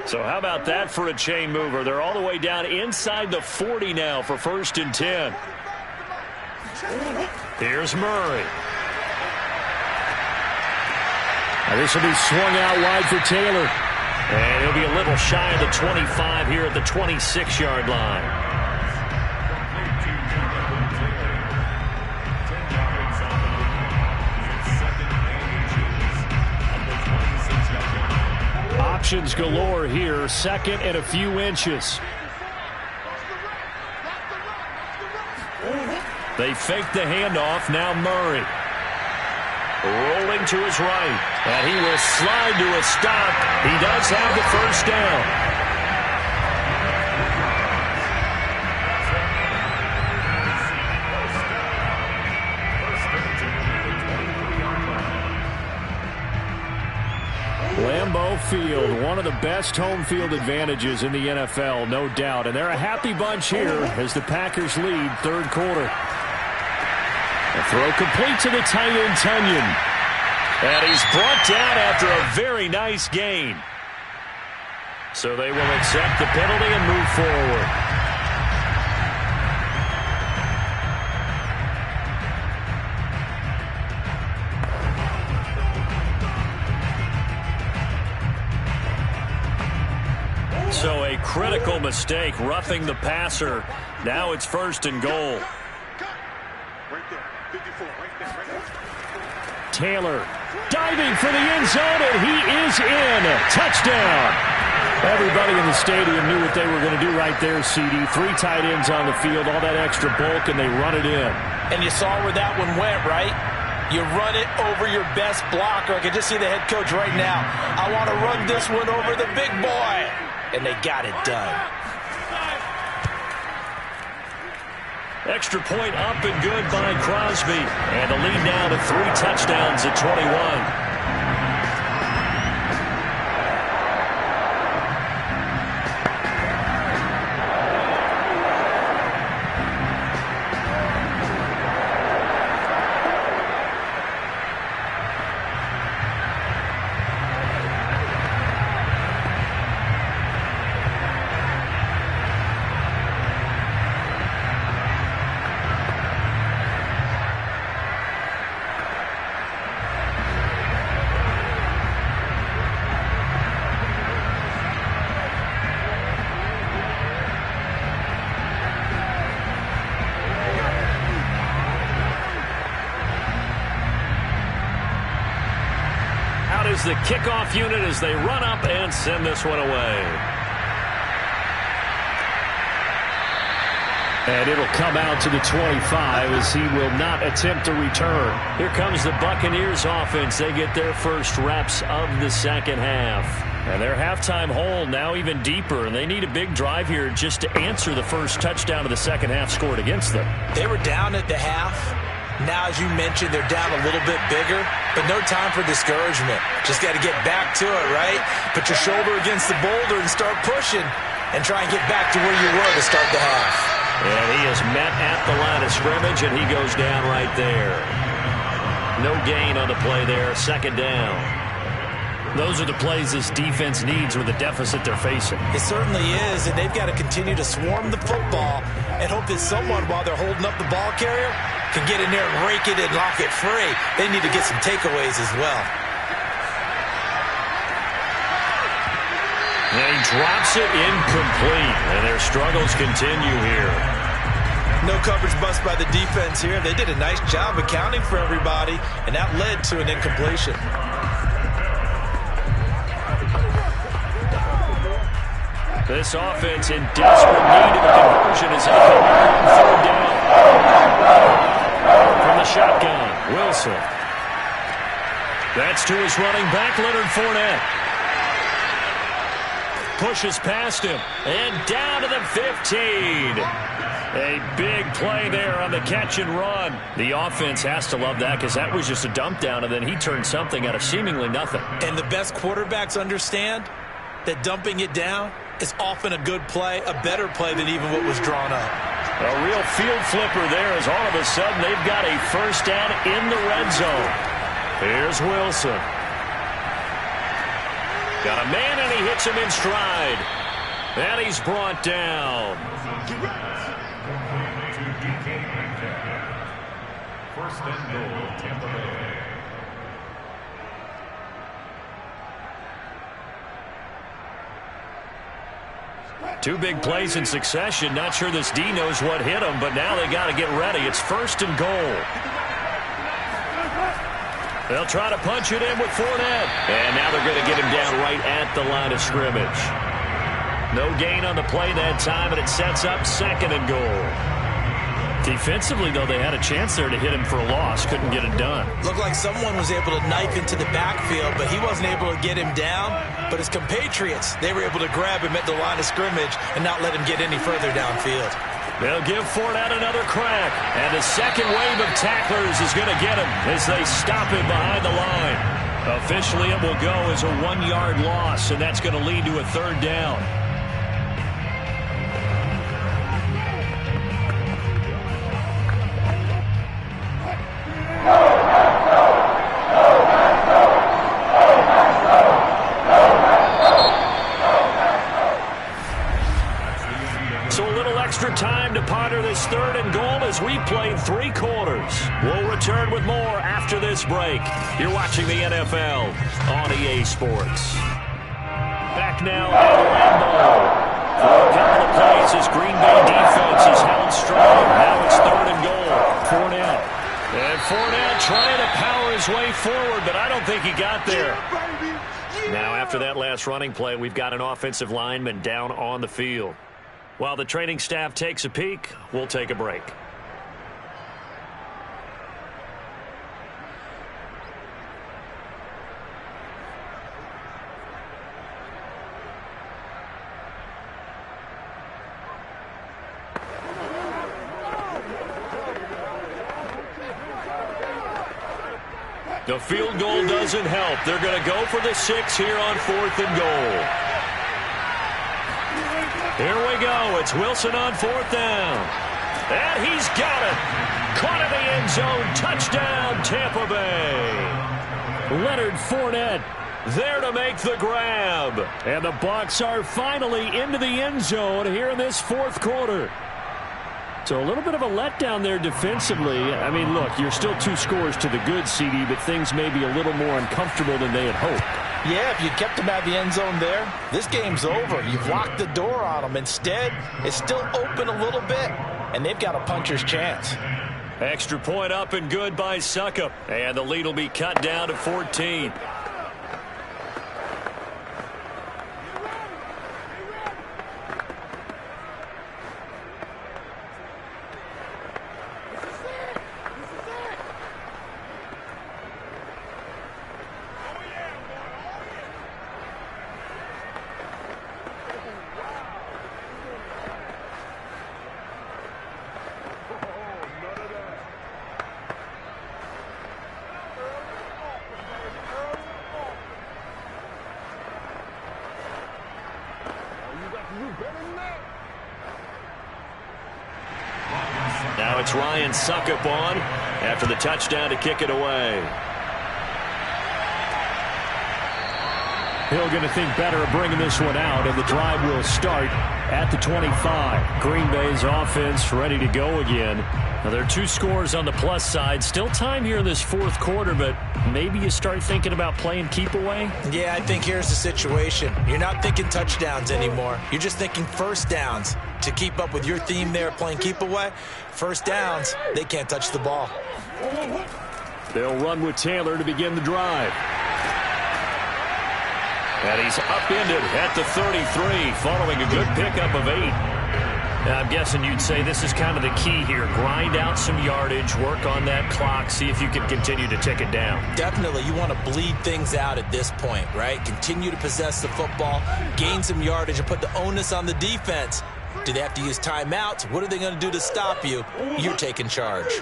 So how about that for a chain mover? They're all the way down inside the 40 now for 1st and 10. Here's Murray. Now this will be swung out wide for Taylor. And he'll be a little shy of the 25 here at the 26-yard line. Options galore here. 2nd and a few inches. They fake the handoff. Now Murray. Rolling to his right. And he will slide to a stop. He does have the first down. Lambeau Field, one of the best home field advantages in the NFL, no doubt. And they're a happy bunch here as the Packers lead 3rd quarter. A throw complete to the tight end, Tonyan. And he's brought down after a very nice gain. So they will accept the penalty and move forward. So a critical mistake, roughing the passer. Now it's 1st and goal. Taylor diving for the end zone, and he is in. Touchdown. Everybody in the stadium knew what they were going to do right there, CD. 3 tight ends on the field, all that extra bulk, and they run it in. And you saw where that one went, right? You run it over your best blocker. I can just see the head coach right now. I want to run this one over the big boy. And they got it done. Extra point up and good by Crosby. And the lead now to 3 touchdowns at 21. The kickoff unit as they run up and send this one away. And it'll come out to the 25 as he will not attempt to return. Here comes the Buccaneers offense. They get their first reps of the second half. And their halftime hole now even deeper. And they need a big drive here just to answer the first touchdown of the second half scored against them. They were down at the half. Now, as you mentioned, they're down a little bit bigger, but no time for discouragement. Just got to get back to it, right? Put your shoulder against the boulder and start pushing and try and get back to where you were to start the half. And he is met at the line of scrimmage, and he goes down right there. No gain on the play there, second down. Those are the plays this defense needs with the deficit they're facing. It certainly is, and they've got to continue to swarm the football and hope that someone, while they're holding up the ball carrier, can get in there and rake it and lock it free. They need to get some takeaways as well. And he drops it incomplete, and their struggles continue here. No coverage bust by the defense here. They did a nice job accounting for everybody, and that led to an incompletion. This offense in desperate need of a conversion as they come on third down. From the shotgun, Wilson. That's to his running back, Leonard Fournette. Pushes past him and down to the 15. A big play there on the catch and run. The offense has to love that because that was just a dump down, and then he turned something out of seemingly nothing. And the best quarterbacks understand that dumping it down is often a good play, a better play than even what was drawn up. A real field flipper there as all of a sudden they've got a first down in the red zone. Here's Wilson. Got a man and he hits him in stride. And he's brought down. First and goal, Tampa Bay. Two big plays in succession. Not sure this D knows what hit him, but now they got to get ready. It's first and goal. They'll try to punch it in with Fournette. And now they're going to get him down right at the line of scrimmage. No gain on the play that time, and it sets up second and goal. Defensively, though, they had a chance there to hit him for a loss. Couldn't get it done. Looked like someone was able to knife into the backfield, but he wasn't able to get him down. But his compatriots, they were able to grab him at the line of scrimmage and not let him get any further downfield. They'll give Fournette another crack. And the second wave of tacklers is going to get him as they stop him behind the line. Officially, it will go as a 1-yard loss, and that's going to lead to a third down. Extra time to ponder this third and goal as we played 3 quarters. We'll return with more after this break. You're watching the NFL on EA Sports. Back now at Lambeau. For a couple of plays, this Green Bay defense is held strong. Now it's third and goal. Fournette. And Fournette trying to power his way forward, but I don't think he got there. Now after that last running play, we've got an offensive lineman down on the field. While the training staff takes a peek, we'll take a break. The field goal doesn't help. They're going to go for the 6 here on 4th and goal. Here we go. It's Wilson on 4th down. And he's got it. Caught in the end zone. Touchdown, Tampa Bay. Leonard Fournette there to make the grab. And the Bucs are finally into the end zone here in this 4th quarter. So a little bit of a letdown there defensively. I mean, look, you're still 2 scores to the good, CD, but things may be a little more uncomfortable than they had hoped. Yeah, if you kept them at the end zone there, this game's over. You've locked the door on them. Instead, it's still open a little bit, and they've got a puncher's chance. Extra point up and good by Succop. And the lead will be cut down to 14. Now it's Ryan Succop on after the touchdown to kick it away. Hill going to think better of bringing this one out, and the drive will start at the 25. Green Bay's offense ready to go again. Now, there are 2 scores on the plus side. Still time here in this fourth quarter, but maybe you start thinking about playing keep away? Yeah, I think here's the situation. You're not thinking touchdowns anymore. You're just thinking first downs. To keep up with your theme there, playing keep away, first downs, they can't touch the ball. They'll run with Taylor to begin the drive. And he's upended at the 33, following a good pickup of 8. Now, I'm guessing you'd say this is kind of the key here. Grind out some yardage, work on that clock, see if you can continue to tick it down. Definitely. You want to bleed things out at this point, right? Continue to possess the football, gain some yardage, and put the onus on the defense. Do they have to use timeouts? What are they going to do to stop you? You're taking charge.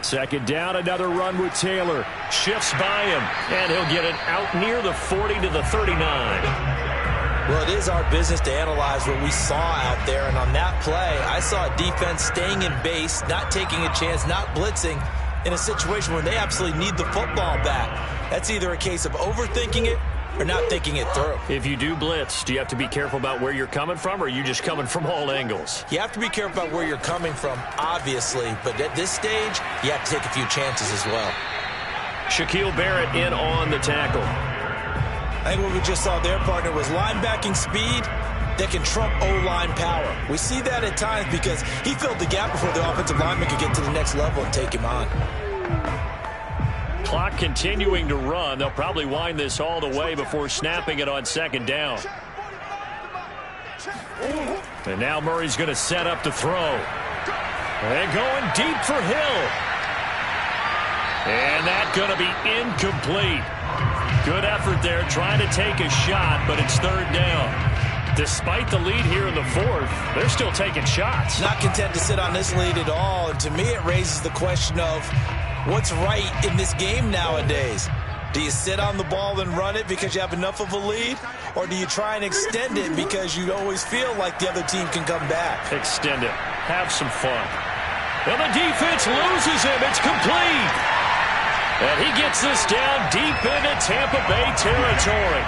Second down, another run with Taylor. Shifts by him, and he'll get it out near the 40 to the 39. Well, it is our business to analyze what we saw out there, and on that play, I saw a defense staying in base, not taking a chance, not blitzing, in a situation where they absolutely need the football back. That's either a case of overthinking it or not thinking it through. If you do blitz, do you have to be careful about where you're coming from, or are you just coming from all angles? You have to be careful about where you're coming from, obviously, but at this stage, you have to take a few chances as well. Shaquille Barrett in on the tackle. I think what we just saw there, partner, was linebacking speed that can trump O-line power. We see that at times because he filled the gap before the offensive lineman could get to the next level and take him on. Clock continuing to run. They'll probably wind this all the way before snapping it on second down. And now Murray's going to set up to throw. And going deep for Hill. And that's going to be incomplete. Good effort there trying to take a shot, but it's third down. Despite the lead here in the fourth, they're still taking shots. Not content to sit on this lead at all. And to me, it raises the question of what's right in this game nowadays. Do you sit on the ball and run it because you have enough of a lead? Or do you try and extend it because you always feel like the other team can come back? Extend it. Have some fun. Well, the defense loses him. It's complete. And he gets this down deep into Tampa Bay territory.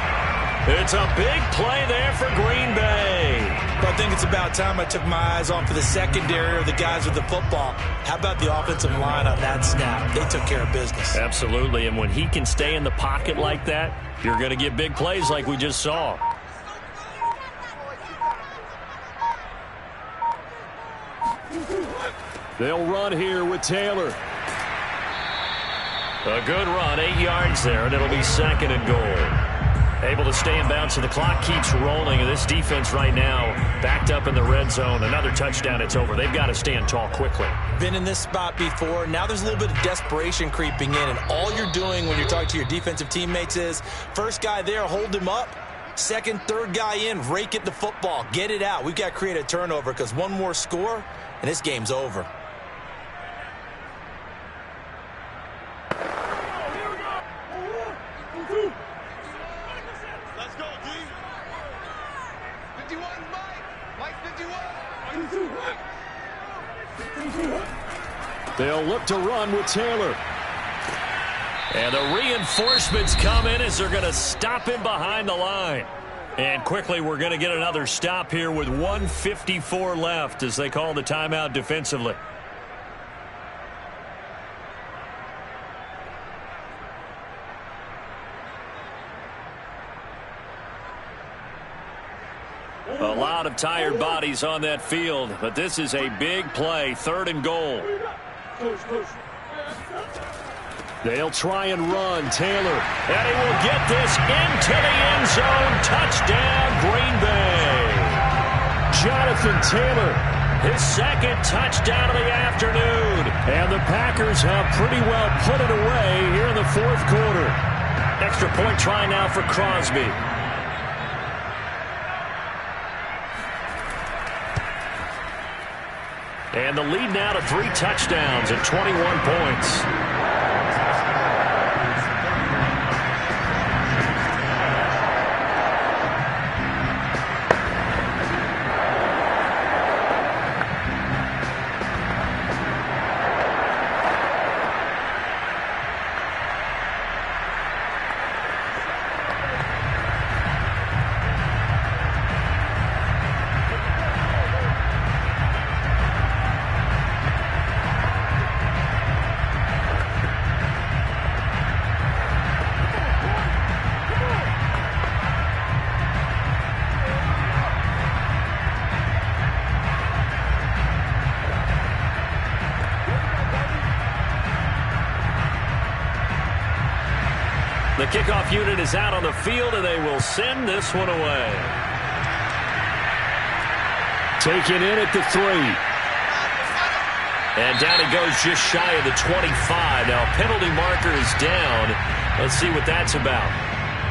It's a big play there for Green Bay. But I think it's about time I took my eyes off of the secondary or the guys with the football. How about the offensive line on that snap? They took care of business. Absolutely, and when he can stay in the pocket like that, you're going to get big plays like we just saw. They'll run here with Taylor. A good run, 8 yards there, and it'll be second and goal. Able to stay in bounds, so the clock keeps rolling. And this defense right now backed up in the red zone. Another touchdown, it's over. They've got to stand tall quickly. Been in this spot before. Now there's a little bit of desperation creeping in. And all you're doing when you're talking to your defensive teammates is, first guy there, hold him up. Second, third guy in, rake at the football. Get it out. We've got to create a turnover because one more score, and this game's over. They'll look to run with Taylor. And the reinforcements come in as they're going to stop him behind the line. And quickly we're going to get another stop here with 1:54 left as they call the timeout defensively. A lot of tired bodies on that field, but this is a big play, third and goal. They'll try and run. Taylor. And he will get this into the end zone. Touchdown, Green Bay. Jonathan Taylor. His second touchdown of the afternoon. And the Packers have pretty well put it away here in the fourth quarter. Extra point try now for Crosby. And the lead now to 3 touchdowns and 21 points. kickoff unit is out on the field, and they will send this one away. Taken in at the 3. And down he goes just shy of the 25. Now, penalty marker is down. Let's see what that's about.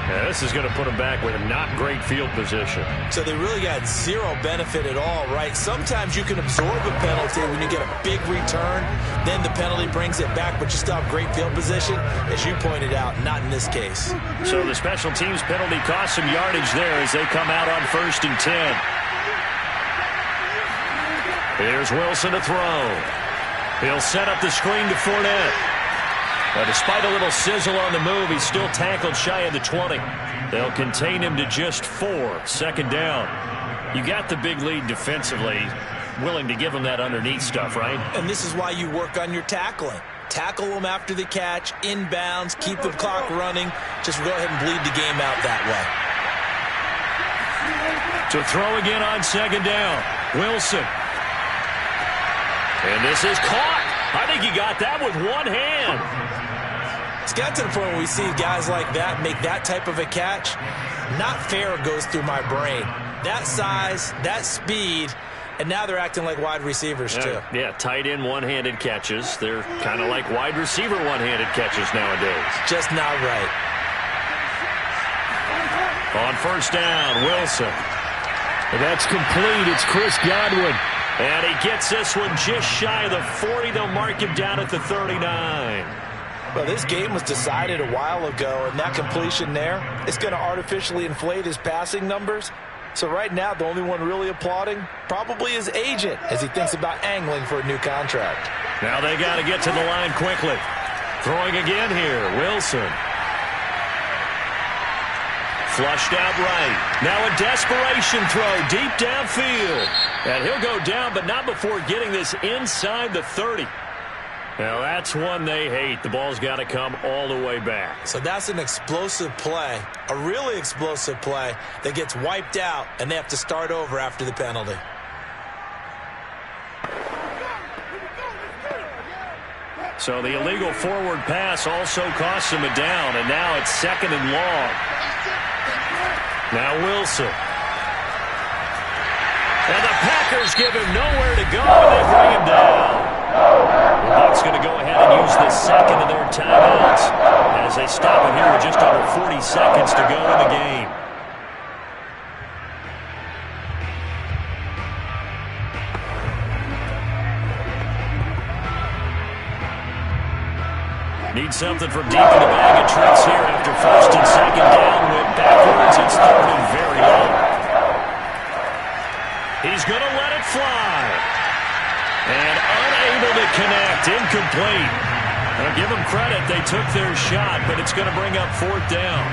Yeah, this is going to put them back with a not great field position. So they really got zero benefit at all, right? Sometimes you can absorb a penalty when you get a big return. Then the penalty brings it back, but you still have great field position. As you pointed out, not in this case. So the special teams penalty cost some yardage there as they come out on 1st and 10. Here's Wilson to throw. He'll set up the screen to Fournette. But despite a little sizzle on the move, he's still tackled shy of the 20. They'll contain him to just 4. 2nd down. You got the big lead defensively. Willing to give him that underneath stuff, right? And this is why you work on your tackling. Tackle them after the catch, inbounds, keep the clock running. Just go ahead and bleed the game out that way. To throw again on 2nd down. Wilson. And this is caught. I think he got that with one hand. It's got to the point where we see guys like that make that type of a catch. Not fair goes through my brain. That size, that speed, and now they're acting like wide receivers too. Yeah, tight end one-handed catches. They're kind of like wide receiver one-handed catches nowadays. Just not right. On 1st down, Wilson. And that's complete. It's Chris Godwin. And he gets this one just shy of the 40. They'll mark him down at the 39. Well, this game was decided a while ago, and that completion there, it's going to artificially inflate his passing numbers. So right now, the only one really applauding probably his agent as he thinks about angling for a new contract. Now they got to get to the line quickly. Throwing again here, Wilson. Flushed out right. Now a desperation throw deep downfield. And he'll go down, but not before getting this inside the 30. Now that's one they hate. The ball's got to come all the way back. So that's an explosive play, a really explosive play that gets wiped out, and they have to start over after the penalty. So the illegal forward pass also costs him a down, and now it's 2nd and long. Now Wilson. And the Packers give him nowhere to go, and they bring him down. The Bucs going to go ahead and use the 2nd of their timeouts as they stop it here with just under 40 seconds to go in the game. Need something from deep in the bag of tricks here after 1st and 2nd down. Went backwards. It's 3rd and very long. He's going to let it fly. And unable to connect. Incomplete. Now give them credit. They took their shot, but it's going to bring up 4th down.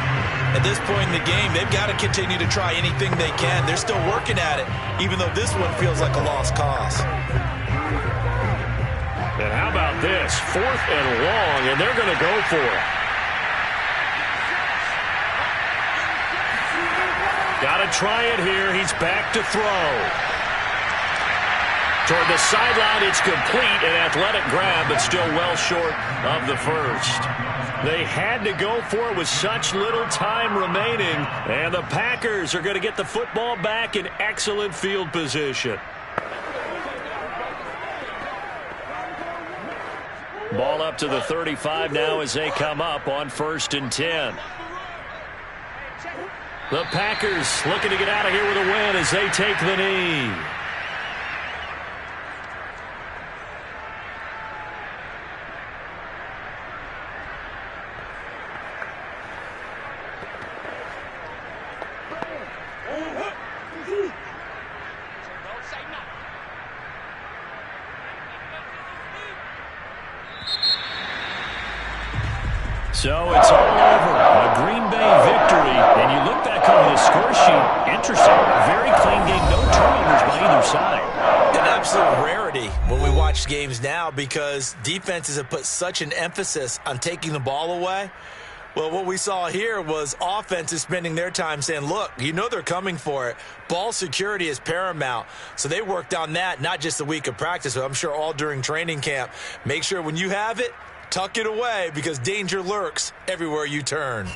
At this point in the game, they've got to continue to try anything they can. They're still working at it, even though this one feels like a lost cause. And how about this? 4th and long, and they're going to go for it. Got to try it here. He's back to throw. Toward the sideline, it's complete. An athletic grab, but still well short of the 1st. They had to go for it with such little time remaining, and the Packers are going to get the football back in excellent field position. Ball up to the 35 now as they come up on 1st and 10. The Packers looking to get out of here with a win as they take the knee. So it's all over. A Green Bay victory. And you look back over the score sheet. Interesting. Very clean game. No turnovers by either side. An absolute rarity when we watch games now because defenses have put such an emphasis on taking the ball away. Well, what we saw here was offenses spending their time saying, look, you know they're coming for it. Ball security is paramount. So they worked on that, not just a week of practice, but I'm sure all during training camp. Make sure when you have it, tuck it away because danger lurks everywhere you turn.